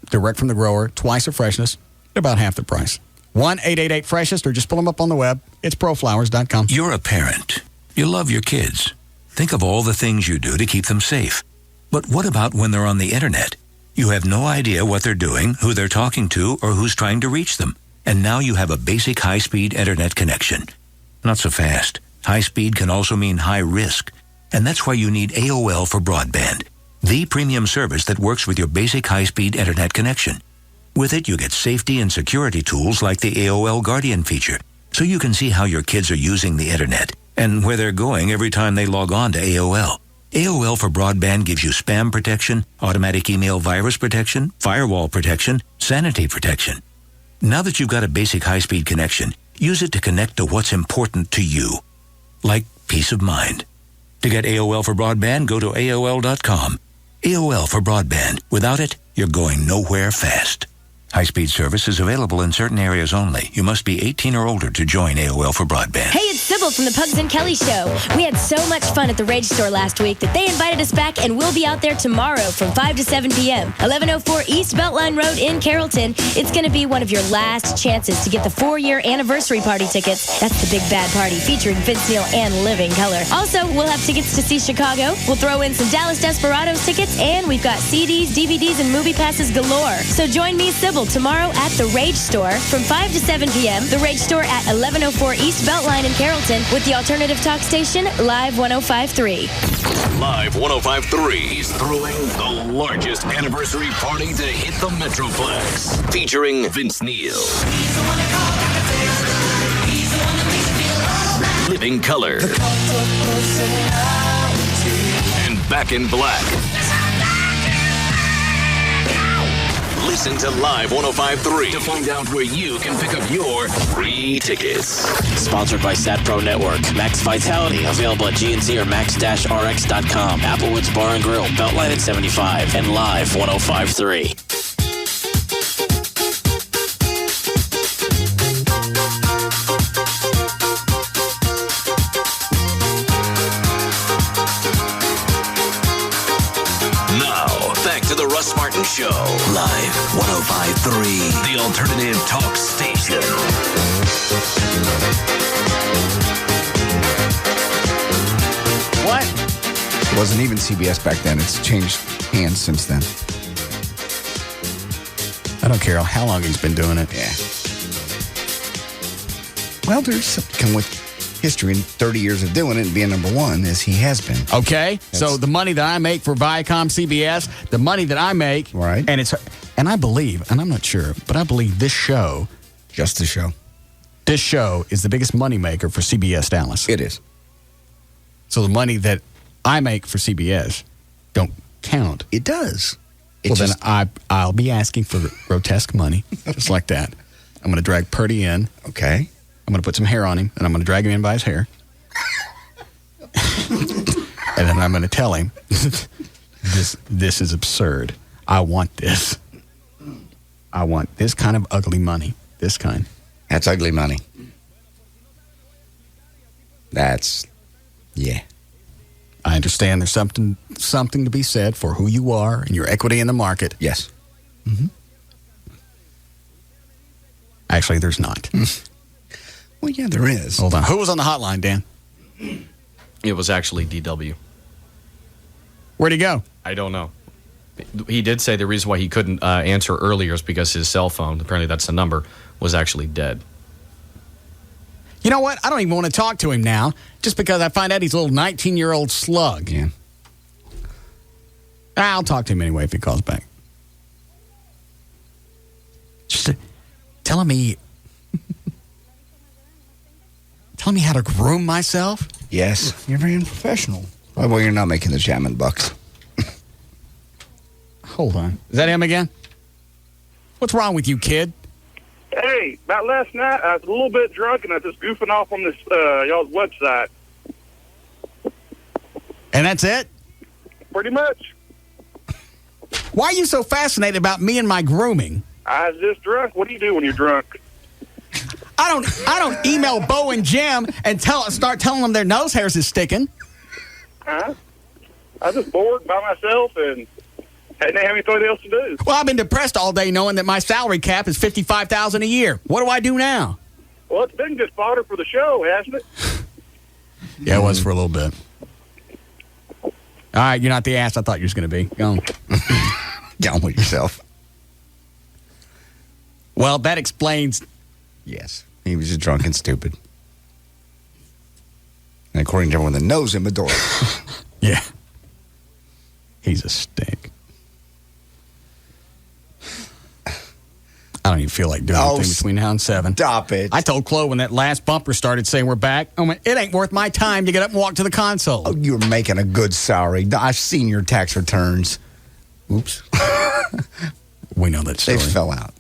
Direct from the grower, twice the freshness, at about half the price. 1-888-FRESHEST, or just pull them up on the web. It's proflowers.com. You're a parent. You love your kids. Think of all the things you do to keep them safe. But what about when they're on the internet? You have no idea what they're doing, who they're talking to, or who's trying to reach them. And now you have a basic high-speed internet connection. Not so fast. High speed can also mean high risk. And that's why you need AOL for broadband. the premium service that works with your basic high-speed internet connection. With it, you get safety and security tools like the AOL Guardian feature, so you can see how your kids are using the internet and where they're going every time they log on to AOL. AOL for Broadband gives you spam protection, automatic email virus protection, firewall protection, sanity protection. Now that you've got a basic high-speed connection, use it to connect to what's important to you, like peace of mind. To get AOL for Broadband, go to AOL.com. AOL for Broadband. Without it, you're going nowhere fast. High-speed service is available in certain areas only. You must be 18 or older to join AOL for Broadband. Hey, it's Sybil from the Pugs and Kelly Show. We had so much fun at the Rage Store last week that they invited us back, and we'll be out there tomorrow from 5 to 7 p.m. 1104 East Beltline Road in Carrollton. It's going to be one of your last chances to get the 4-year anniversary party tickets. That's the big bad party featuring Vince Neil and Living Color. Also, we'll have tickets to see Chicago. We'll throw in some Dallas Desperados tickets, and we've got CDs, DVDs, and movie passes galore. So join me, Sybil, tomorrow at the Rage Store from 5 to 7 p.m. The Rage Store at 1104 East Beltline in Carrollton with the alternative talk station, Live 105.3. Live 105.3 is throwing the largest anniversary party to hit the Metroplex, featuring Vince Neil, Living Color, and Back in Black. Listen to Live 105.3 to find out where you can pick up your free tickets. Sponsored by SatPro Network. Max Vitality, available at GNC or max-rx.com. Applewoods Bar and Grill, Beltline at 75, and Live 105.3. To the Russ Martin Show. Live 105.3. The alternative talk station. What? It wasn't even CBS back then. It's changed hands since then. I don't care how long he's been doing it. Yeah. Well, there's something come with history in 30 years of doing it and being number one as he has been. Okay, so the money that I make for Viacom CBS, the money that I make, right? And I believe, and I'm not sure, but I believe this show, just the show, this show is the biggest money maker for CBS Dallas. It is. So the money that I make for CBS don't count. It does. Then I'll be asking for grotesque money, just like that. I'm going to drag Purdy in. Okay. I'm going to put some hair on him, and I'm going to drag him in by his hair. And then I'm going to tell him, this is absurd. I want this. I want this kind of ugly money. This kind. That's ugly money. Yeah. I understand there's something to be said for who you are and your equity in the market. Yes. Mm-hmm. Actually, there's not. Well, yeah, there is. Hold on. Who was on the hotline, Dan? It was actually DW. Where'd he go? I don't know. He did say the reason why he couldn't answer earlier is because his cell phone, apparently that's the number, was actually dead. You know what? I don't even want to talk to him now, just because I find out he's a little 19-year-old slug. Yeah. I'll talk to him anyway if he calls back. Just telling me how to groom myself? Yes. You're very unprofessional. Well, you're not making the Chapman bucks. Hold on. Is that him again? What's wrong with you, kid? Hey, about last night, I was a little bit drunk, and I was just goofing off on this y'all's website. And that's it? Pretty much. Why are you so fascinated about me and my grooming? I was just drunk. What do you do when you're drunk? I don't email Bo and Jim and start telling them their nose hairs is sticking. Huh? I was just bored by myself and didn't have anything else to do. Well, I've been depressed all day knowing that my salary cap is $55,000 a year. What do I do now? Well, it's been good fodder for the show, hasn't it? Yeah, it was for a little bit. All right, you're not the ass I thought you was going to be. Go on. Get on with yourself. Well, that explains. Yes, he was just drunk and stupid. And according to everyone that knows him, adorable. Yeah. He's a stink. I don't even feel like doing anything between now and 7. Stop it. I told Chloe when that last bumper started saying we're back, I went, it ain't worth my time to get up and walk to the console. Oh, you're making a good salary. I've seen your tax returns. Oops. We know that story. They fell out.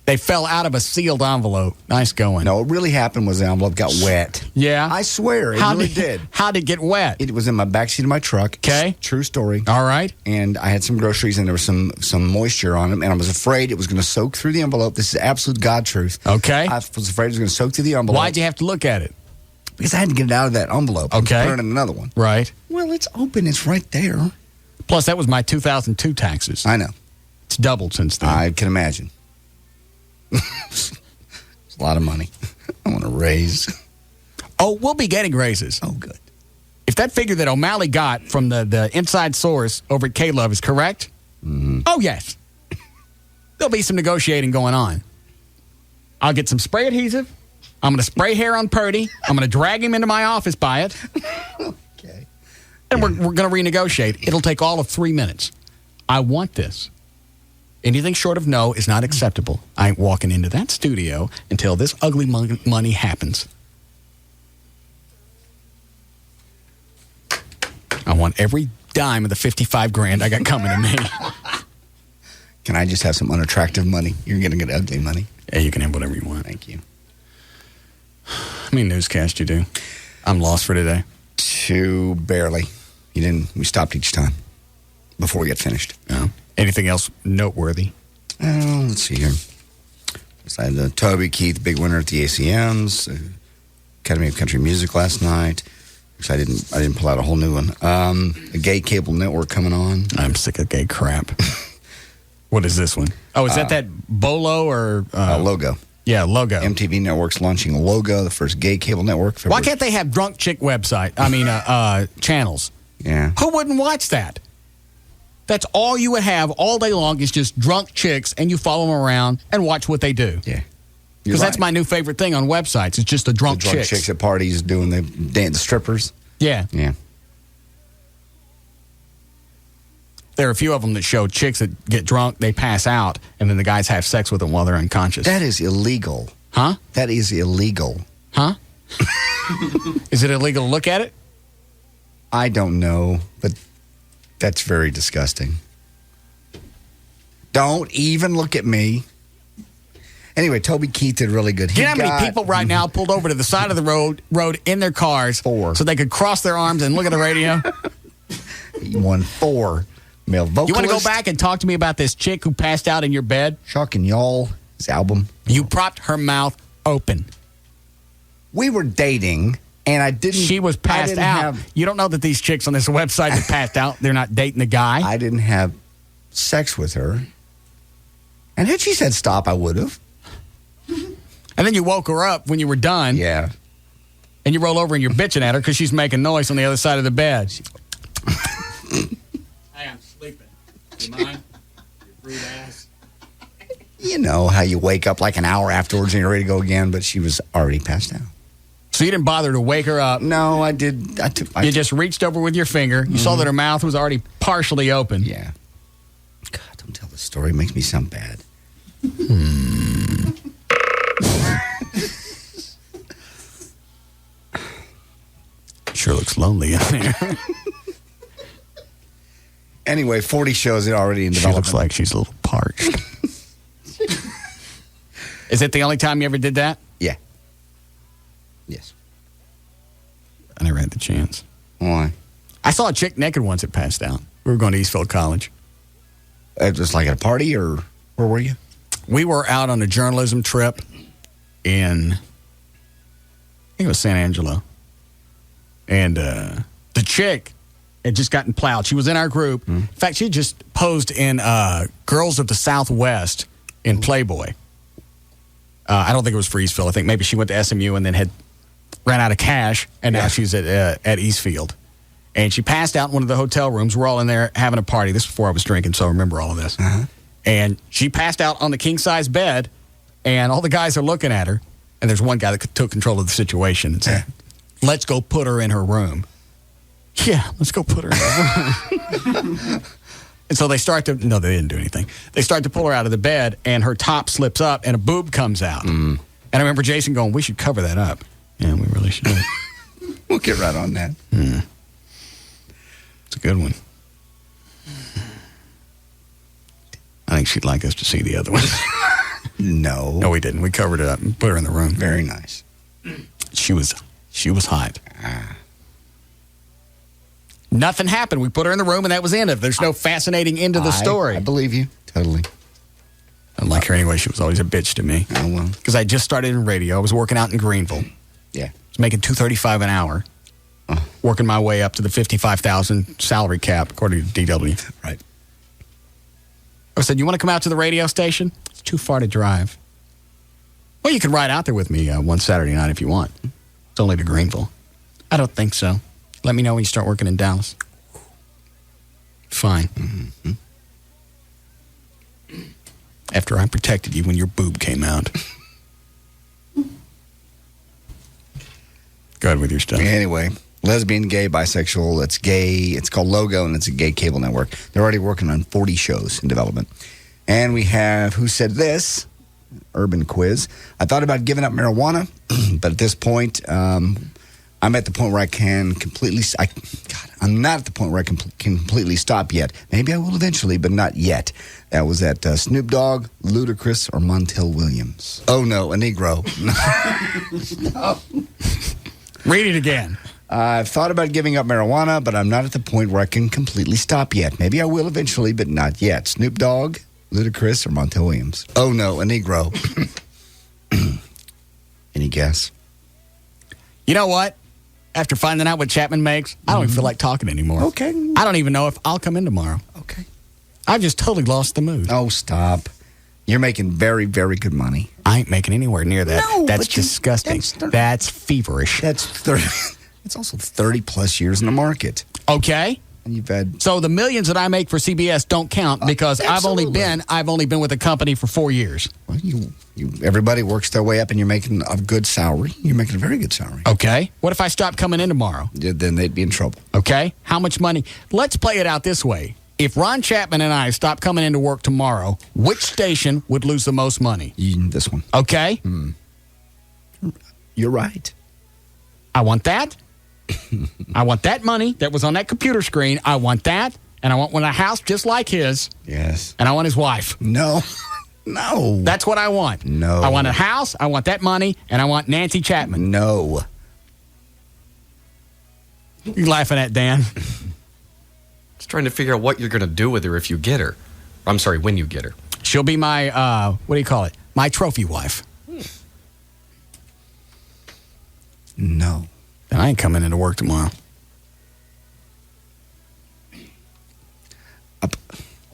They fell out of a sealed envelope. Nice going. No, what really happened was the envelope got wet. Yeah? I swear, it really did. How'd it get wet? It was in my backseat of my truck. Okay. True story. All right. And I had some groceries, and there was some moisture on them, and I was afraid it was going to soak through the envelope. This is absolute God truth. Okay. I was afraid it was going to soak through the envelope. Why'd you have to look at it? Because I had to get it out of that envelope. Okay. And put it in another one. Right. Well, it's open. It's right there. Plus, that was my 2002 taxes. I know. It's doubled since then. I can imagine. It's a lot of money. I want to raise. Oh, we'll be getting raises. Oh, good. If that figure that O'Malley got from the inside source over at K-Love is correct, oh, yes. There'll be some negotiating going on. I'll get some spray adhesive. I'm going to spray hair on Purdy. I'm going to drag him into my office by it. Okay. And we're going to renegotiate. It'll take all of 3 minutes. I want this. Anything short of no is not acceptable. I ain't walking into that studio until this ugly money happens. I want every dime of the $55,000 I got coming to me. Can I just have some unattractive money? You're going to get ugly money. Yeah, you can have whatever you want. Thank you. How many newscasts you do? I'm lost for today. 2, barely. We stopped each time before we get finished. Oh. Anything else noteworthy? Oh, let's see here. I had Toby Keith, big winner at the ACMs, Academy of Country Music last night. I didn't pull out a whole new one. A gay cable network coming on. I'm sick of gay crap. What is this one? Oh, is that Bolo or Logo? Yeah, Logo. MTV Network's launching Logo, the first gay cable network. Why can't they have drunk chick channels? Yeah. Who wouldn't watch that? That's all you would have all day long is just drunk chicks, and you follow them around and watch what they do. Yeah. Because that's my new favorite thing on websites. It's just the drunk chicks at parties doing the strippers. Yeah. Yeah. There are a few of them that show chicks that get drunk, they pass out, and then the guys have sex with them while they're unconscious. That is illegal. Huh? That is illegal. Huh? Is it illegal to look at it? I don't know, but that's very disgusting. Don't even look at me. Anyway, Toby Keith did really good. You know how many people right now pulled over to the side of the road in their cars 4. So they could cross their arms and look at the radio? He won 4 male vocalists. You want to go back and talk to me about this chick who passed out in your bed? Shock and Y'all, his album. You propped her mouth open. We were dating, and I didn't... She was passed out. You don't know that these chicks on this website that passed out, they're not dating the guy? I didn't have sex with her. And had she said stop, I would have. And then you woke her up when you were done. Yeah. And you roll over and you're bitching at her because she's making noise on the other side of the bed. Hey, I'm sleeping. You mind? You rude ass. You know how you wake up like an hour afterwards and you're ready to go again, but she was already passed out. So you didn't bother to wake her up? No, I did. You just reached over with your finger. You saw that her mouth was already partially open. Yeah. God, don't tell the story. It makes me sound bad. Sure looks lonely in there. Anyway, 40 shows are already in development. She looks like she's a little parched. Is it the only time you ever did that? Yeah. Yes. I never had the chance. Why? I saw a chick naked once that passed out. We were going to Eastfield College. It was like at a party, or where were you? We were out on a journalism trip in, I think it was San Angelo. And the chick had just gotten plowed. She was in our group. In fact, she had just posed in Girls of the Southwest in Playboy. I don't think it was for Eastfield. I think maybe she went to SMU and then ran out of cash, and now she's at Eastfield. And she passed out in one of the hotel rooms. We're all in there having a party. This was before I was drinking, so I remember all of this. And she passed out on the king-size bed, and all the guys are looking at her. And there's one guy that took control of the situation and said, let's go put her in her room. Yeah, let's go put her in her room. And so they no, they didn't do anything. They start to pull her out of the bed, and her top slips up, and a boob comes out. And I remember Jason going, we should cover that up. Yeah, we really should. We'll get right on that. It's a good one. I think she'd like us to see the other one. No. No, we didn't. We covered it up and put her in the room. Very nice. She was hot. Nothing happened. We put her in the room, and that was the end of it. There's no fascinating end to the story. I believe you. Totally. I don't like her anyway. She was always a bitch to me. Oh, well. Because I just started in radio. I was working out in Greenville. Yeah. I was making $235 an hour. Working my way up to the $55,000 salary cap, according to DW. Right. I said, you want to come out to the radio station? It's too far to drive. Well, you can ride out there with me one Saturday night if you want. It's only to Greenville. I don't think so. Let me know when you start working in Dallas. Fine. After I protected you when your boob came out. Go ahead with your stuff. Anyway, lesbian, gay, bisexual, it's gay. It's called Logo, and it's a gay cable network. They're already working on 40 shows in development. And we have Who Said This? Urban quiz. I thought about giving up marijuana, but at this point, I'm at the point where I can completely... I'm not at the point where I can completely stop yet. Maybe I will eventually, but not yet. That was at Snoop Dogg, Ludacris, or Montel Williams. Oh, no, a Negro. No. Read it again. I've thought about giving up marijuana, but I'm not at the point where I can completely stop yet. Maybe I will eventually, but not yet. Snoop Dogg, Ludacris, or Montel Williams. Oh, no, a Negro. Any guess? You know what? After finding out what Chapman makes, I don't even feel like talking anymore. Okay. I don't even know if I'll come in tomorrow. Okay. I've just totally lost the mood. Oh, stop. You're making very, very good money. I ain't making anywhere near that. No, that's disgusting. That's feverish. That's 30. It's also 30 plus years in the market. Okay. And you've had so the millions that I make for CBS don't count because I've only been with the company for 4 years. Well, everybody works their way up, and you're making a good salary. You're making a very good salary. Okay. What if I stop coming in tomorrow? Yeah, then they'd be in trouble. Okay. How much money? Let's play it out this way. If Ron Chapman and I stop coming into work tomorrow, which station would lose the most money? This one. Okay. You're right. I want that. I want that money that was on that computer screen. I want that. And I want a house just like his. Yes. And I want his wife. No. No. That's what I want. No. I want a house. I want that money. And I want Nancy Chapman. No. You laughing at Dan? Just trying to figure out what you're going to do with her if you get her. I'm sorry, when you get her. She'll be my, what do you call it? My trophy wife. No. And I ain't coming into work tomorrow.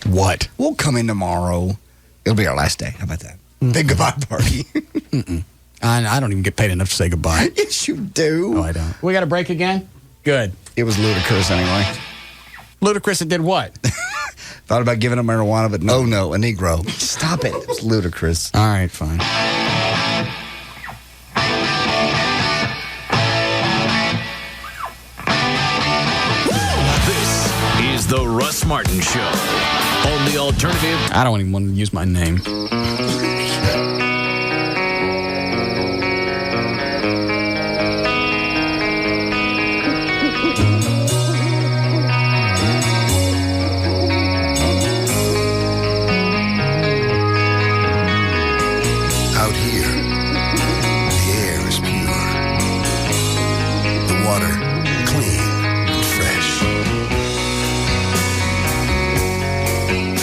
What? We'll come in tomorrow. It'll be our last day. How about that? Big goodbye party. I don't even get paid enough to say goodbye. Yes, you do. No, I don't. We got a break again? Good. It was ludicrous anyway. Ludacris did what? Thought about giving up marijuana, but no, a Negro. Stop it. It was ludicrous. All right, fine. This is the Russ Martin Show on the Alternative. I don't even want to use my name. Out here, the air is pure. The water clean and fresh.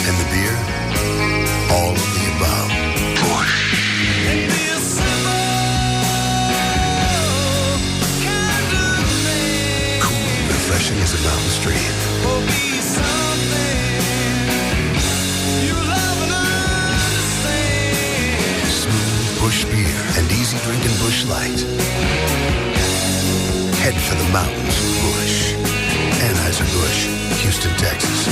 And the beer, all of the above. Cool and refreshing as a mountain stream. Smooth Bush beer and easy drinking Bush Light. Head for the mountains of Bush. Anheuser-Busch, Houston, Texas.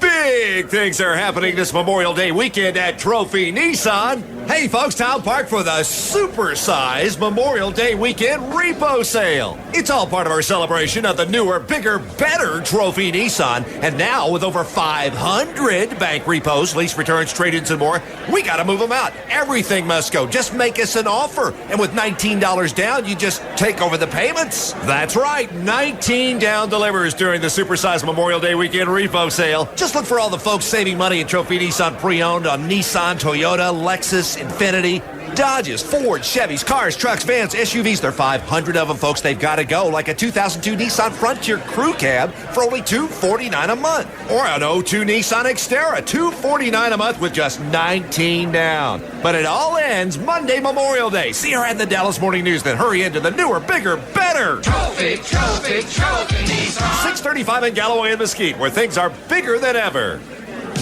Big things are happening this Memorial Day weekend at Trophy Nissan. Hey, folks, Town Park for the super-sized Memorial Day weekend repo sale. It's all part of our celebration of the newer, bigger, better trophy Nissan. And now, with over 500 bank repos, lease returns, trade-ins, and more, we got to move them out. Everything must go. Just make us an offer. And with $19 down, you just take over the payments. That's right. 19 down delivers during the super-sized Memorial Day weekend repo sale. Just look for all the folks saving money in trophy Nissan pre-owned on Nissan, Toyota, Lexus, Infiniti, Dodges, Ford, Chevys, cars, trucks, vans, SUVs. There are 500 of them, folks. They've got to go. Like a 2002 Nissan Frontier Crew Cab for only $249 a month. Or an 02 Nissan Xterra, $249 a month with just $19 down. But it all ends Monday, Memorial Day. See her at the Dallas Morning News, then hurry into the newer, bigger, better Trophy Nissan. 635 in Galloway and Mesquite, where things are bigger than ever.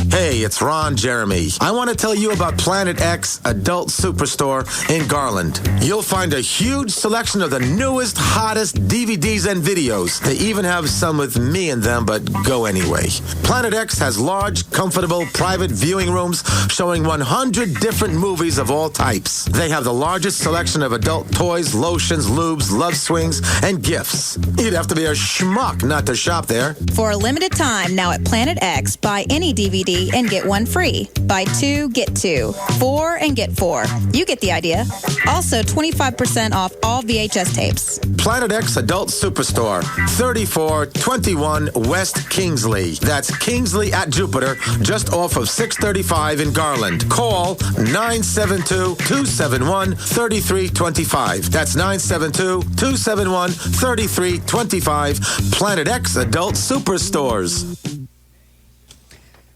Hey, it's Ron Jeremy. I want to tell you about Planet X Adult Superstore in Garland. You'll find a huge selection of the newest, hottest DVDs and videos. They even have some with me in them, but go anyway. Planet X has large, comfortable, private viewing rooms showing 100 different movies of all types. They have the largest selection of adult toys, lotions, lubes, love swings, and gifts. You'd have to be a schmuck not to shop there. For a limited time now at Planet X, buy any DVD and get one free. Buy 2, get 2. 4 and get 4. You get the idea. Also, 25% off all VHS tapes. Planet X Adult Superstore, 3421 West Kingsley. That's Kingsley at Jupiter, just off of 635 in Garland. Call 972-271-3325. That's 972-271-3325. Planet X Adult Superstores.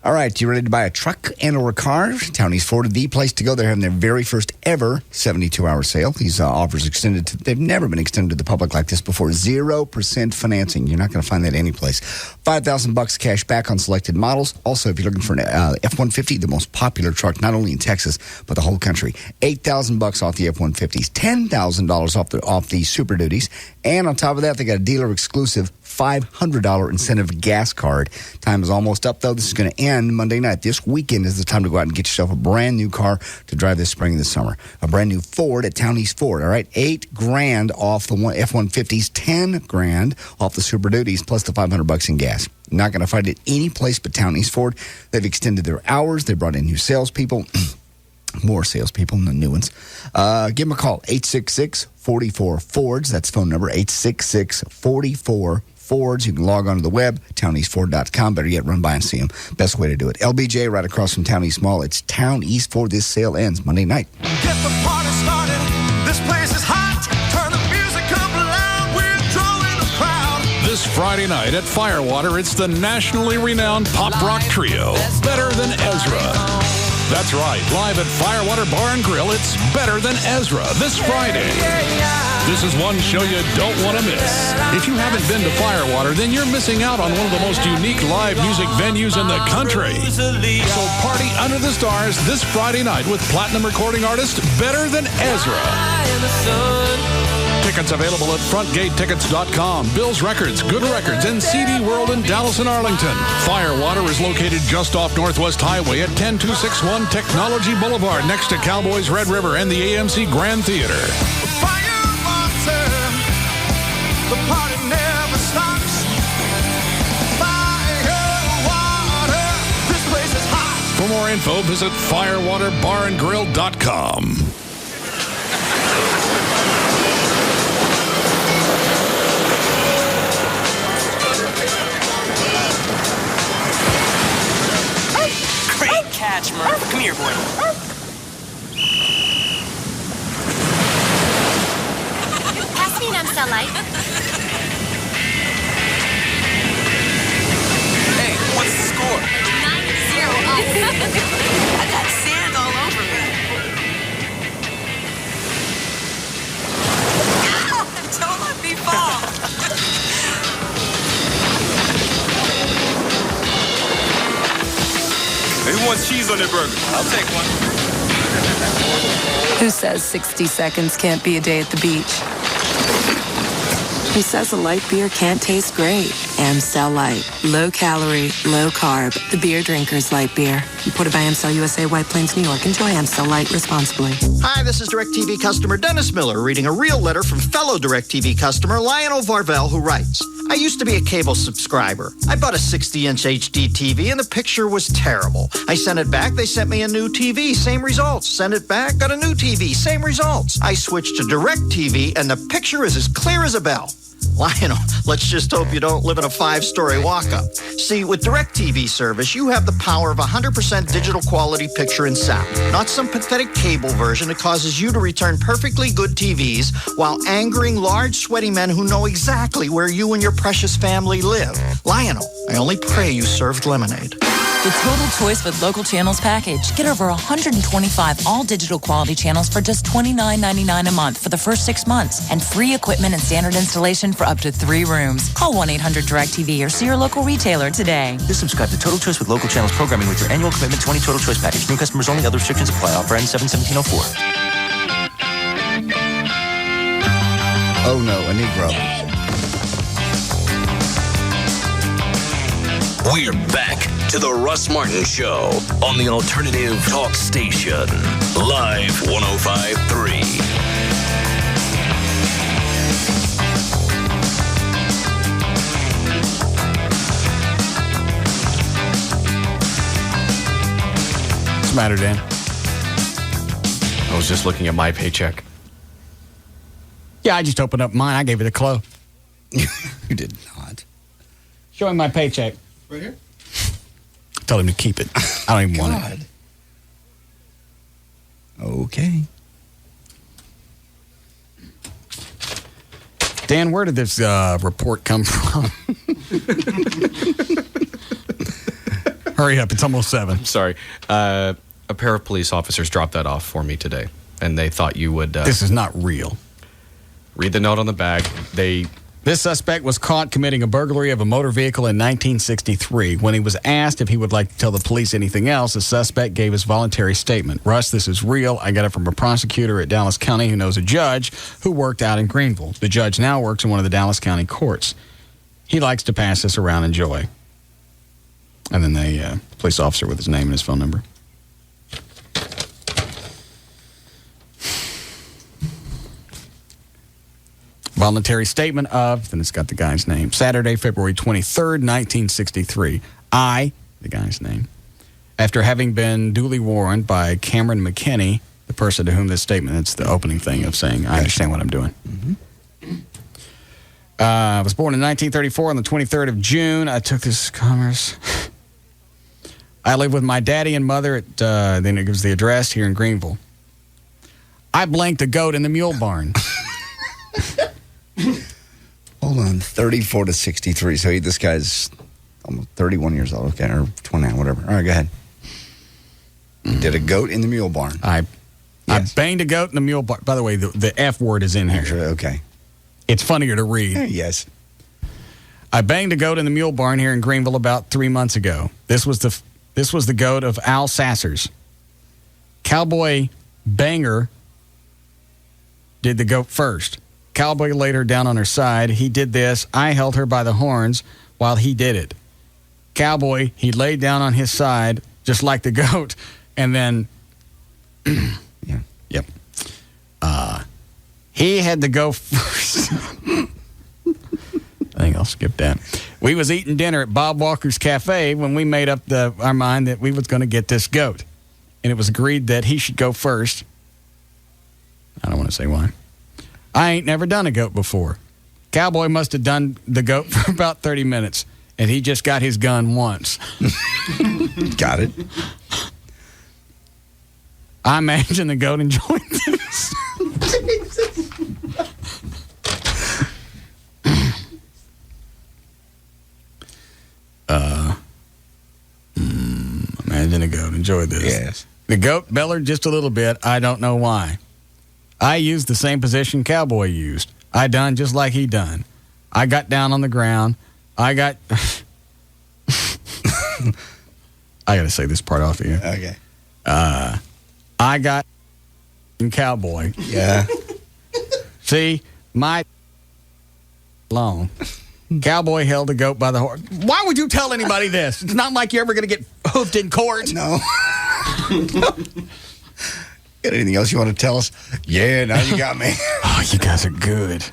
All right, you ready to buy a truck and or a car? Townies Ford, the place to go. They're having their very first ever 72-hour sale. These offers extended they've never been extended to the public like this before. 0% financing. You're not going to find that anyplace. $5,000 cash back on selected models. Also, if you're looking for an F-150, the most popular truck, not only in Texas, but the whole country. $8,000 off the F-150s. $10,000 off the Super Duties. And on top of that, they got a dealer exclusive $500 incentive gas card. Time is almost up, though. This is going to end Monday night. This weekend is the time to go out and get yourself a brand new car to drive this spring and this summer. A brand new Ford at Townies Ford. All right, $8,000 off the F-150s, $10,000 off the Super Duties, plus the $500 in gas. Not going to find it any place but Townies Ford. They've extended their hours. They brought in new salespeople. More salespeople than the new ones. Give them a call, 866-44-FORDS. That's phone number, 866-44-FORDS. You can log on to the web, towneastford.com. Better yet, run by and see them. Best way to do it. LBJ right across from Town East Mall. It's Town East Ford. This sale ends Monday night. Get the party started. This place is hot. Turn the music up loud. We're drawing a crowd. This Friday night at Firewater, it's the nationally renowned pop rock trio, Better Than Ezra. That's right. Live at Firewater Bar and Grill, it's Better Than Ezra this Friday. This is one show you don't want to miss. If you haven't been to Firewater, then you're missing out on one of the most unique live music venues in the country. So party under the stars this Friday night with platinum recording artist Better Than Ezra. Tickets available at frontgatetickets.com, Bill's Records, Good Records, and CD World in Dallas and Arlington. Firewater is located just off Northwest Highway at 10261 Technology Boulevard, next to Cowboys Red River and the AMC Grand Theater. The party never stops. Firewater, this place is hot. For more info, visit firewaterbarandgrill.com. Great catch, Murph. Come here, boy. Pass me an Amstel Light. Hey, what's the score? 9-0 us. I got sand all over me. Don't let me fall. Who wants cheese on their burger? I'll take one. Who says 60 seconds can't be a day at the beach? Who says a light beer can't taste great? Amstel Light. Low calorie, low carb. The beer drinker's light beer. Imported by Amstel USA, White Plains, New York. Enjoy Amstel Light responsibly. Hi, this is DirecTV customer Dennis Miller reading a real letter from fellow DirecTV customer Lionel Varvel, who writes, I used to be a cable subscriber. I bought a 60-inch HD TV and the picture was terrible. I sent it back. They sent me a new TV. Same results. Sent it back. Got a new TV. Same results. I switched to DirecTV and the picture is as clear as a bell. Lionel, let's just hope you don't live in a 5-story walk-up. See, with DirecTV service, you have the power of 100% digital quality picture and sound. Not some pathetic cable version that causes you to return perfectly good TVs while angering large, sweaty men who know exactly where you and your precious family live. Lionel, I only pray you served lemonade. The Total Choice with Local Channels package. Get over 125 all-digital quality channels for just $29.99 a month for the first 6 months, and free equipment and standard installation for up to 3 rooms. Call 1-800-DIRECTV or see your local retailer today. Just subscribe to Total Choice with Local Channels programming with your annual commitment 20 Total Choice package. New customers only. Other restrictions apply. Offer ends 7/17/04. Oh no, a Negro. We're back to the Russ Martin Show on the Alternative Talk Station. Live 105.3. What's the matter, Dan? I was just looking at my paycheck. Yeah, I just opened up mine. I gave it a close. You did not. Show him my paycheck. Right here? Tell him to keep it. I don't even want it. Okay. Dan, where did this report come from? Hurry up. It's almost 7. Sorry. A pair of police officers dropped that off for me today, and they thought you would... This is not real. Read the note on the bag. This suspect was caught committing a burglary of a motor vehicle in 1963. When he was asked if he would like to tell the police anything else, the suspect gave his voluntary statement. Russ, this is real. I got it from a prosecutor at Dallas County who knows a judge who worked out in Greenville. The judge now works in one of the Dallas County courts. He likes to pass this around and enjoy. And then the police officer with his name and his phone number. Voluntary statement of, then it's got the guy's name, Saturday, February 23rd, 1963. I, the guy's name, after having been duly warned by Cameron McKinney, the person to whom this statement, it's the opening thing of saying, I understand what I'm doing. I was born in 1934 on the 23rd of June. I took this commerce. I live with my daddy and mother at, then it gives the address here in Greenville. I blanked a goat in the mule barn. Hold on, 34 to 63. So this guy's almost 31 years old. Okay, or 29, whatever. All right, go ahead. You did a goat in the mule barn. I banged a goat in the mule barn. By the way, the F word is in here. Okay. It's funnier to read. Yes. I banged a goat in the mule barn here in Greenville about 3 months ago. This was the goat of Al Sassers. Cowboy Banger did the goat first. Cowboy laid her down on her side. He did this. I held her by the horns while he did it. Cowboy, he laid down on his side, just like the goat, and then... yeah. Yep. He had to go first. I think I'll skip that. We was eating dinner at Bob Walker's Cafe when we made up our mind that we was going to get this goat. And it was agreed that he should go first. I don't want to say why. I ain't never done a goat before. Cowboy must have done the goat for about 30 minutes, and he just got his gun once. Got it. I imagine the goat enjoyed this. Imagine the goat enjoyed this. Yes. The goat bellowed just a little bit. I don't know why. I used the same position Cowboy used. I done just like he done. I got down on the ground. I got... I got to say this part off here. Okay. I got Cowboy. Yeah. See, my long. Cowboy held the goat by the horn. Why would you tell anybody this? It's not like you're ever going to get proved in court. No. Got anything else you want to tell us? Yeah, now you got me. Oh, you guys are good.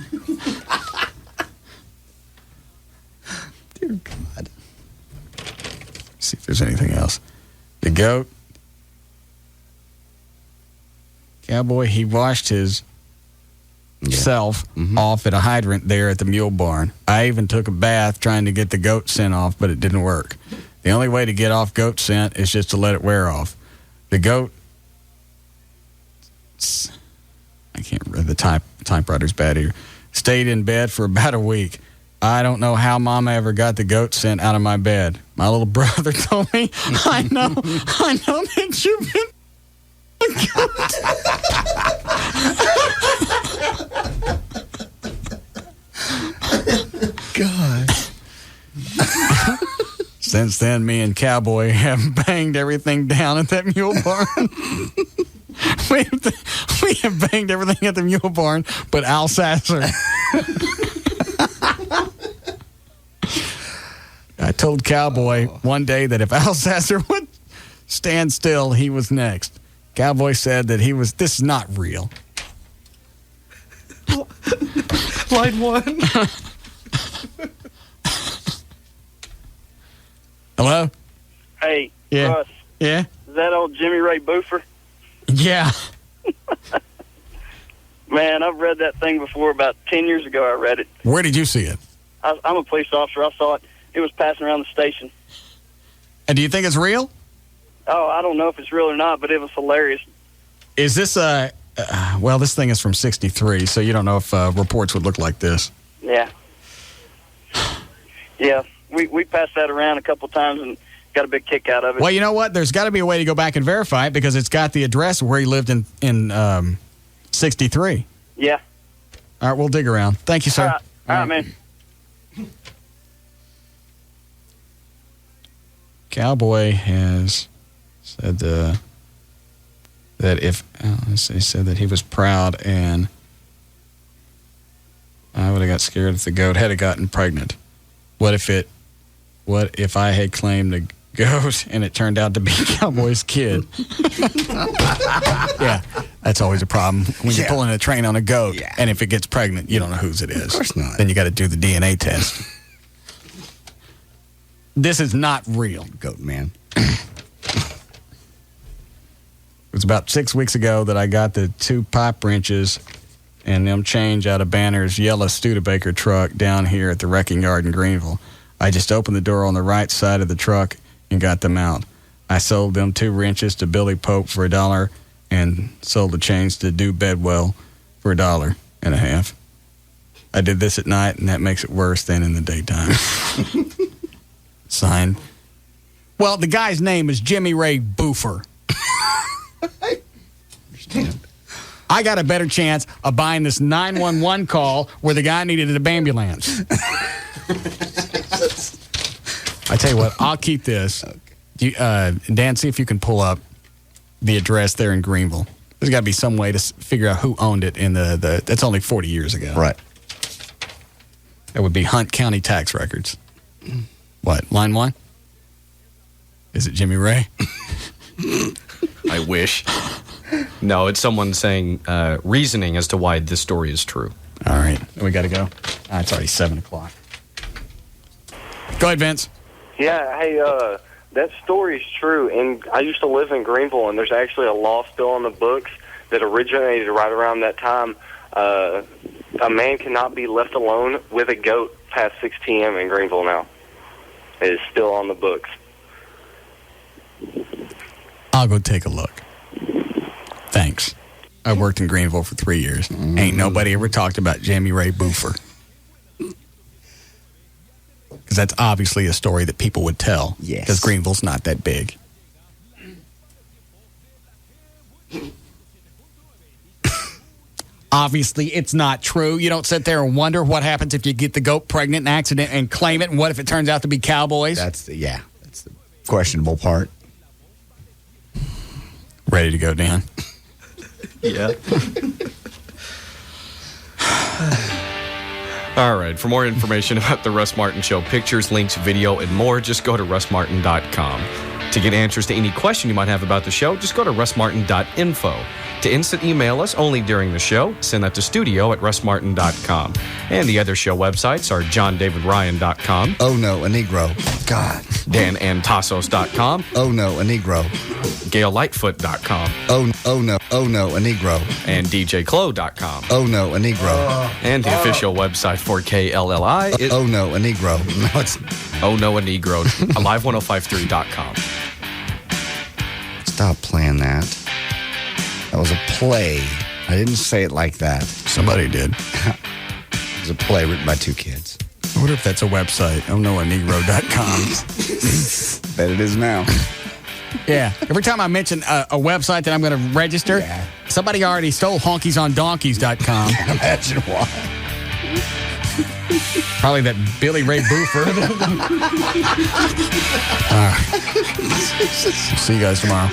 Dear God. See if there's anything else. The goat. Cowboy, he washed his self off at a hydrant there at the mule barn. I even took a bath trying to get the goat scent off, but it didn't work. The only way to get off goat scent is just to let it wear off. The goat, I can't read the typewriter's bad here, stayed in bed for about a week. I don't know how Mama ever got the goat scent out of my bed. My little brother told me, I know that you've been God. Since then, me and Cowboy have banged everything down at that mule barn. we have banged everything at the mule barn, but Al Sasser. I told Cowboy one day that if Al Sasser would stand still, he was next. Cowboy said that this is not real. Line 1. Hello? Hey, Yeah. Russ. Yeah? Is that old Jimmy Ray Boofer? Yeah. Man, I've read that thing before. About 10 years ago, I read it. Where did you see it? I'm a police officer. I saw it. It was passing around the station. And do you think it's real? Oh, I don't know if it's real or not, but it was hilarious. Is this well, this thing is from 63, so you don't know if reports would look like this. Yeah. Yeah, we passed that around a couple times and got a big kick out of it. Well, you know what? There's got to be a way to go back and verify it because it's got the address where he lived in 63. Yeah. All right, we'll dig around. Thank you, sir. All right, man. Cowboy has said that if he said that he was proud and I would have got scared if the goat had gotten pregnant. What if I had claimed the goat and it turned out to be Cowboy's kid? Yeah, that's always a problem when you're pulling a train on a goat, and if it gets pregnant, you don't know whose it is. Of course not. Then you got to do the DNA test. This is not real. Goat man. It was about 6 weeks ago that I got the 2 pipe wrenches and them change out of Banner's yellow Studebaker truck down here at the wrecking yard in Greenville. I just opened the door on the right side of the truck and got them out. I sold them 2 wrenches to Billy Pope for $1 and sold the chains to Do Bedwell for $1.50. I did this at night, and that makes it worse than in the daytime. Signed. Well, the guy's name is Jimmy Ray Boofer. I got a better chance of buying this 911 call where the guy needed an ambulance. I tell you what, I'll keep this. Okay. Dan, see if you can pull up the address there in Greenville. There's got to be some way to figure out who owned it in that's only 40 years ago. Right. That would be Hunt County tax records. What, line 1? Is it Jimmy Ray? I wish. No, it's someone saying, reasoning as to why this story is true. All right. We got to go. It's already 7 o'clock. Go ahead, Vince. Yeah, hey, that story is true. And I used to live in Greenville, and there's actually a law still on the books that originated right around that time. A man cannot be left alone with a goat past 6 p.m. in Greenville now. It is still on the books. I'll go take a look. Thanks. I worked in Greenville for 3 years. Ain't nobody ever talked about Jimmy Ray Boofer. Because that's obviously a story that people would tell. Yes. Because Greenville's not that big. Obviously, it's not true. You don't sit there and wonder what happens if you get the goat pregnant in an accident and claim it, and what if it turns out to be Cowboys? That's the questionable part. Ready to go, Dan? Yeah. All right. For more information about the Russ Martin Show, pictures, links, video, and more, just go to russmartin.com. To get answers to any question you might have about the show, just go to russmartin.info. To instant email us only during the show, send that to studio@russmartin.com. And the other show websites are johndavidryan.com. Oh no, a Negro. God. danantasos.com. Oh no, a Negro. gaillightfoot.com. Oh no, a Negro. And djclo.com. Oh no, a Negro. And the official website for KLLI is Oh no, a Negro. No, it's Oh no, a Negro. Live1053.com. Stop playing that. That was a play. I didn't say it like that. Somebody did. It was a play written by two kids. I wonder if that's a website. Oh no, a Negro.com. Bet it is now. Yeah. Every time I mention a website that I'm going to register, somebody already stole honkiesondonkeys.com. Can't imagine why. Probably that Billy Ray Buford. See you guys tomorrow.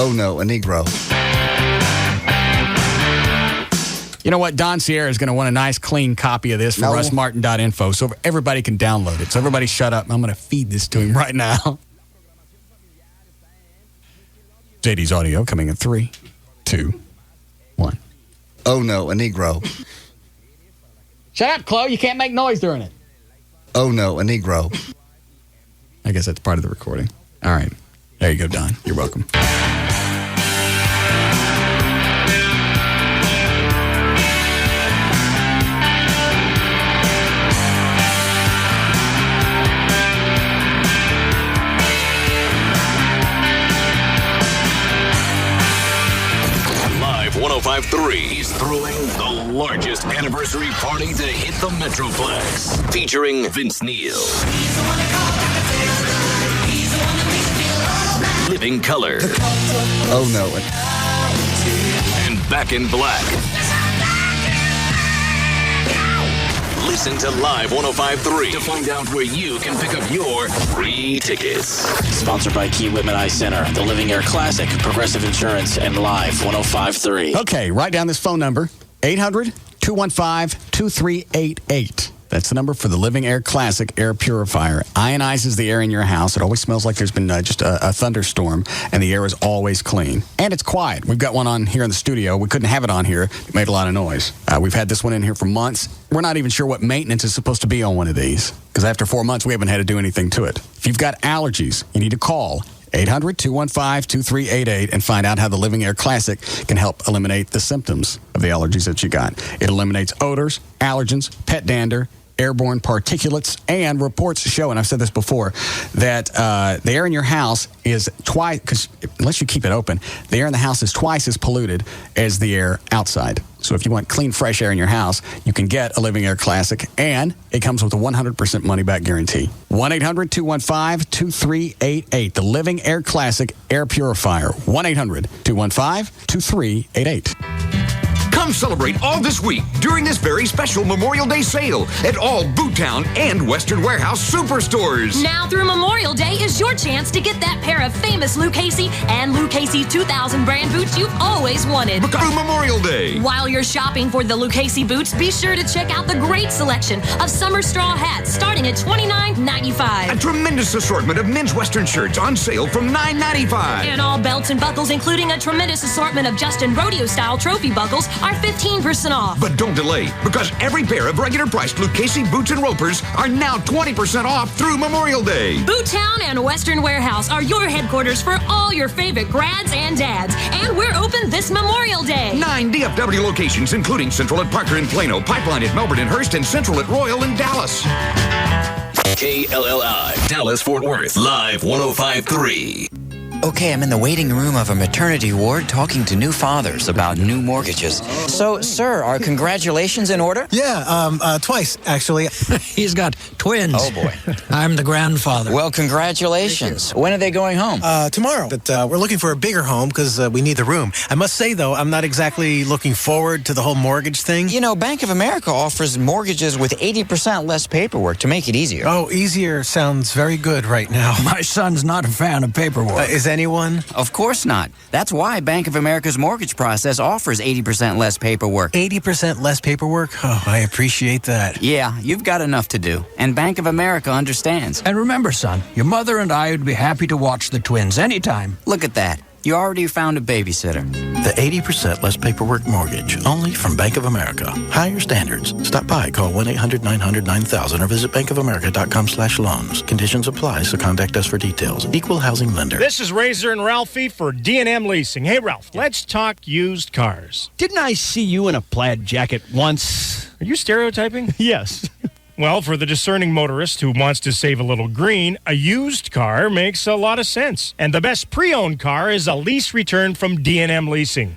Oh no, a Negro. You know what? Don Sierra is going to want a nice, clean copy of this from russmartin.info so everybody can download it. So everybody shut up. I'm going to feed this to him right now. JD's audio coming in 3, 2, 1. Oh no, a Negro. Shut up, Chloe. You can't make noise during it. Oh no, a Negro. I guess that's part of the recording. All right. There you go, Don. You're welcome. Live 105.3 is throwing the largest anniversary party to hit the Metroplex. Featuring Vince Neil. Living Color. Oh no. And Back in Black. Listen to Live 105.3 to find out where you can pick up your free tickets. Sponsored by Key Whitman Eye Center, the Living Air Classic, Progressive Insurance, and Live 105.3. Okay, write down this phone number, 800-215-2388. That's the number for the Living Air Classic Air Purifier. Ionizes the air in your house. It always smells like there's been just a thunderstorm, and the air is always clean. And it's quiet. We've got one on here in the studio. We couldn't have it on here. It made a lot of noise. We've had this one in here for months. We're not even sure what maintenance is supposed to be on one of these, because after 4 months, we haven't had to do anything to it. If you've got allergies, you need to call 800-215-2388 and find out how the Living Air Classic can help eliminate the symptoms of the allergies that you got. It eliminates odors, allergens, pet dander, airborne particulates, and reports show, and I've said this before, that the air in your house is twice, because unless you keep it open, the air in the house is twice as polluted as the air outside. So if you want clean, fresh air in your house, you can get a Living Air Classic, and it comes with a 100% money-back guarantee. 1-800-215-2388, the Living Air Classic Air Purifier. 1-800-215-2388. Come celebrate all this week during this very special Memorial Day sale at all Boottown and Western Warehouse superstores. Now through Memorial Day is your chance to get that pair of famous Lucchese and Lucchese 2000 brand boots you've always wanted. Through Memorial Day. While you're shopping for the Lucchese boots, be sure to check out the great selection of summer straw hats starting at $29.95. A tremendous assortment of men's Western shirts on sale from $9.95. And all belts and buckles, including a tremendous assortment of Justin Rodeo-style trophy buckles, are 15% off. But don't delay, because every pair of regular priced Lucchese boots and ropers are now 20% off through Memorial Day. Boottown and Western Warehouse are your headquarters for all your favorite grads and dads. And we're open this Memorial Day. 9 DFW locations, including Central at Parker and Plano, Pipeline at Melbourne and Hurst, and Central at Royal in Dallas. KLLI, Dallas Fort Worth, Live 105.3. Okay, I'm in the waiting room of a maternity ward talking to new fathers about new mortgages. So, sir, are congratulations in order? Yeah, twice, actually. He's got twins. Oh, boy. I'm the grandfather. Well, congratulations. When are they going home? Tomorrow. But we're looking for a bigger home because we need the room. I must say, though, I'm not exactly looking forward to the whole mortgage thing. You know, Bank of America offers mortgages with 80% less paperwork to make it easier. Oh, easier sounds very good right now. My son's not a fan of paperwork. Is anyone? Of course not. That's why Bank of America's mortgage process offers 80% less paperwork. 80% less paperwork? Oh, I appreciate that. Yeah, you've got enough to do. And Bank of America understands. And remember, son, your mother and I would be happy to watch the twins anytime. Look at that. You already found a babysitter. The 80% less paperwork mortgage, only from Bank of America. Higher standards. Stop by, call 1-800-900-9000 or visit bankofamerica.com/loans. Conditions apply, so contact us for details. Equal housing lender. This is Razor and Ralphie for D&M Leasing. Hey, Ralph, let's talk used cars. Didn't I see you in a plaid jacket once? Are you stereotyping? Yes. Well, for the discerning motorist who wants to save a little green, a used car makes a lot of sense. And the best pre-owned car is a lease return from D&M Leasing.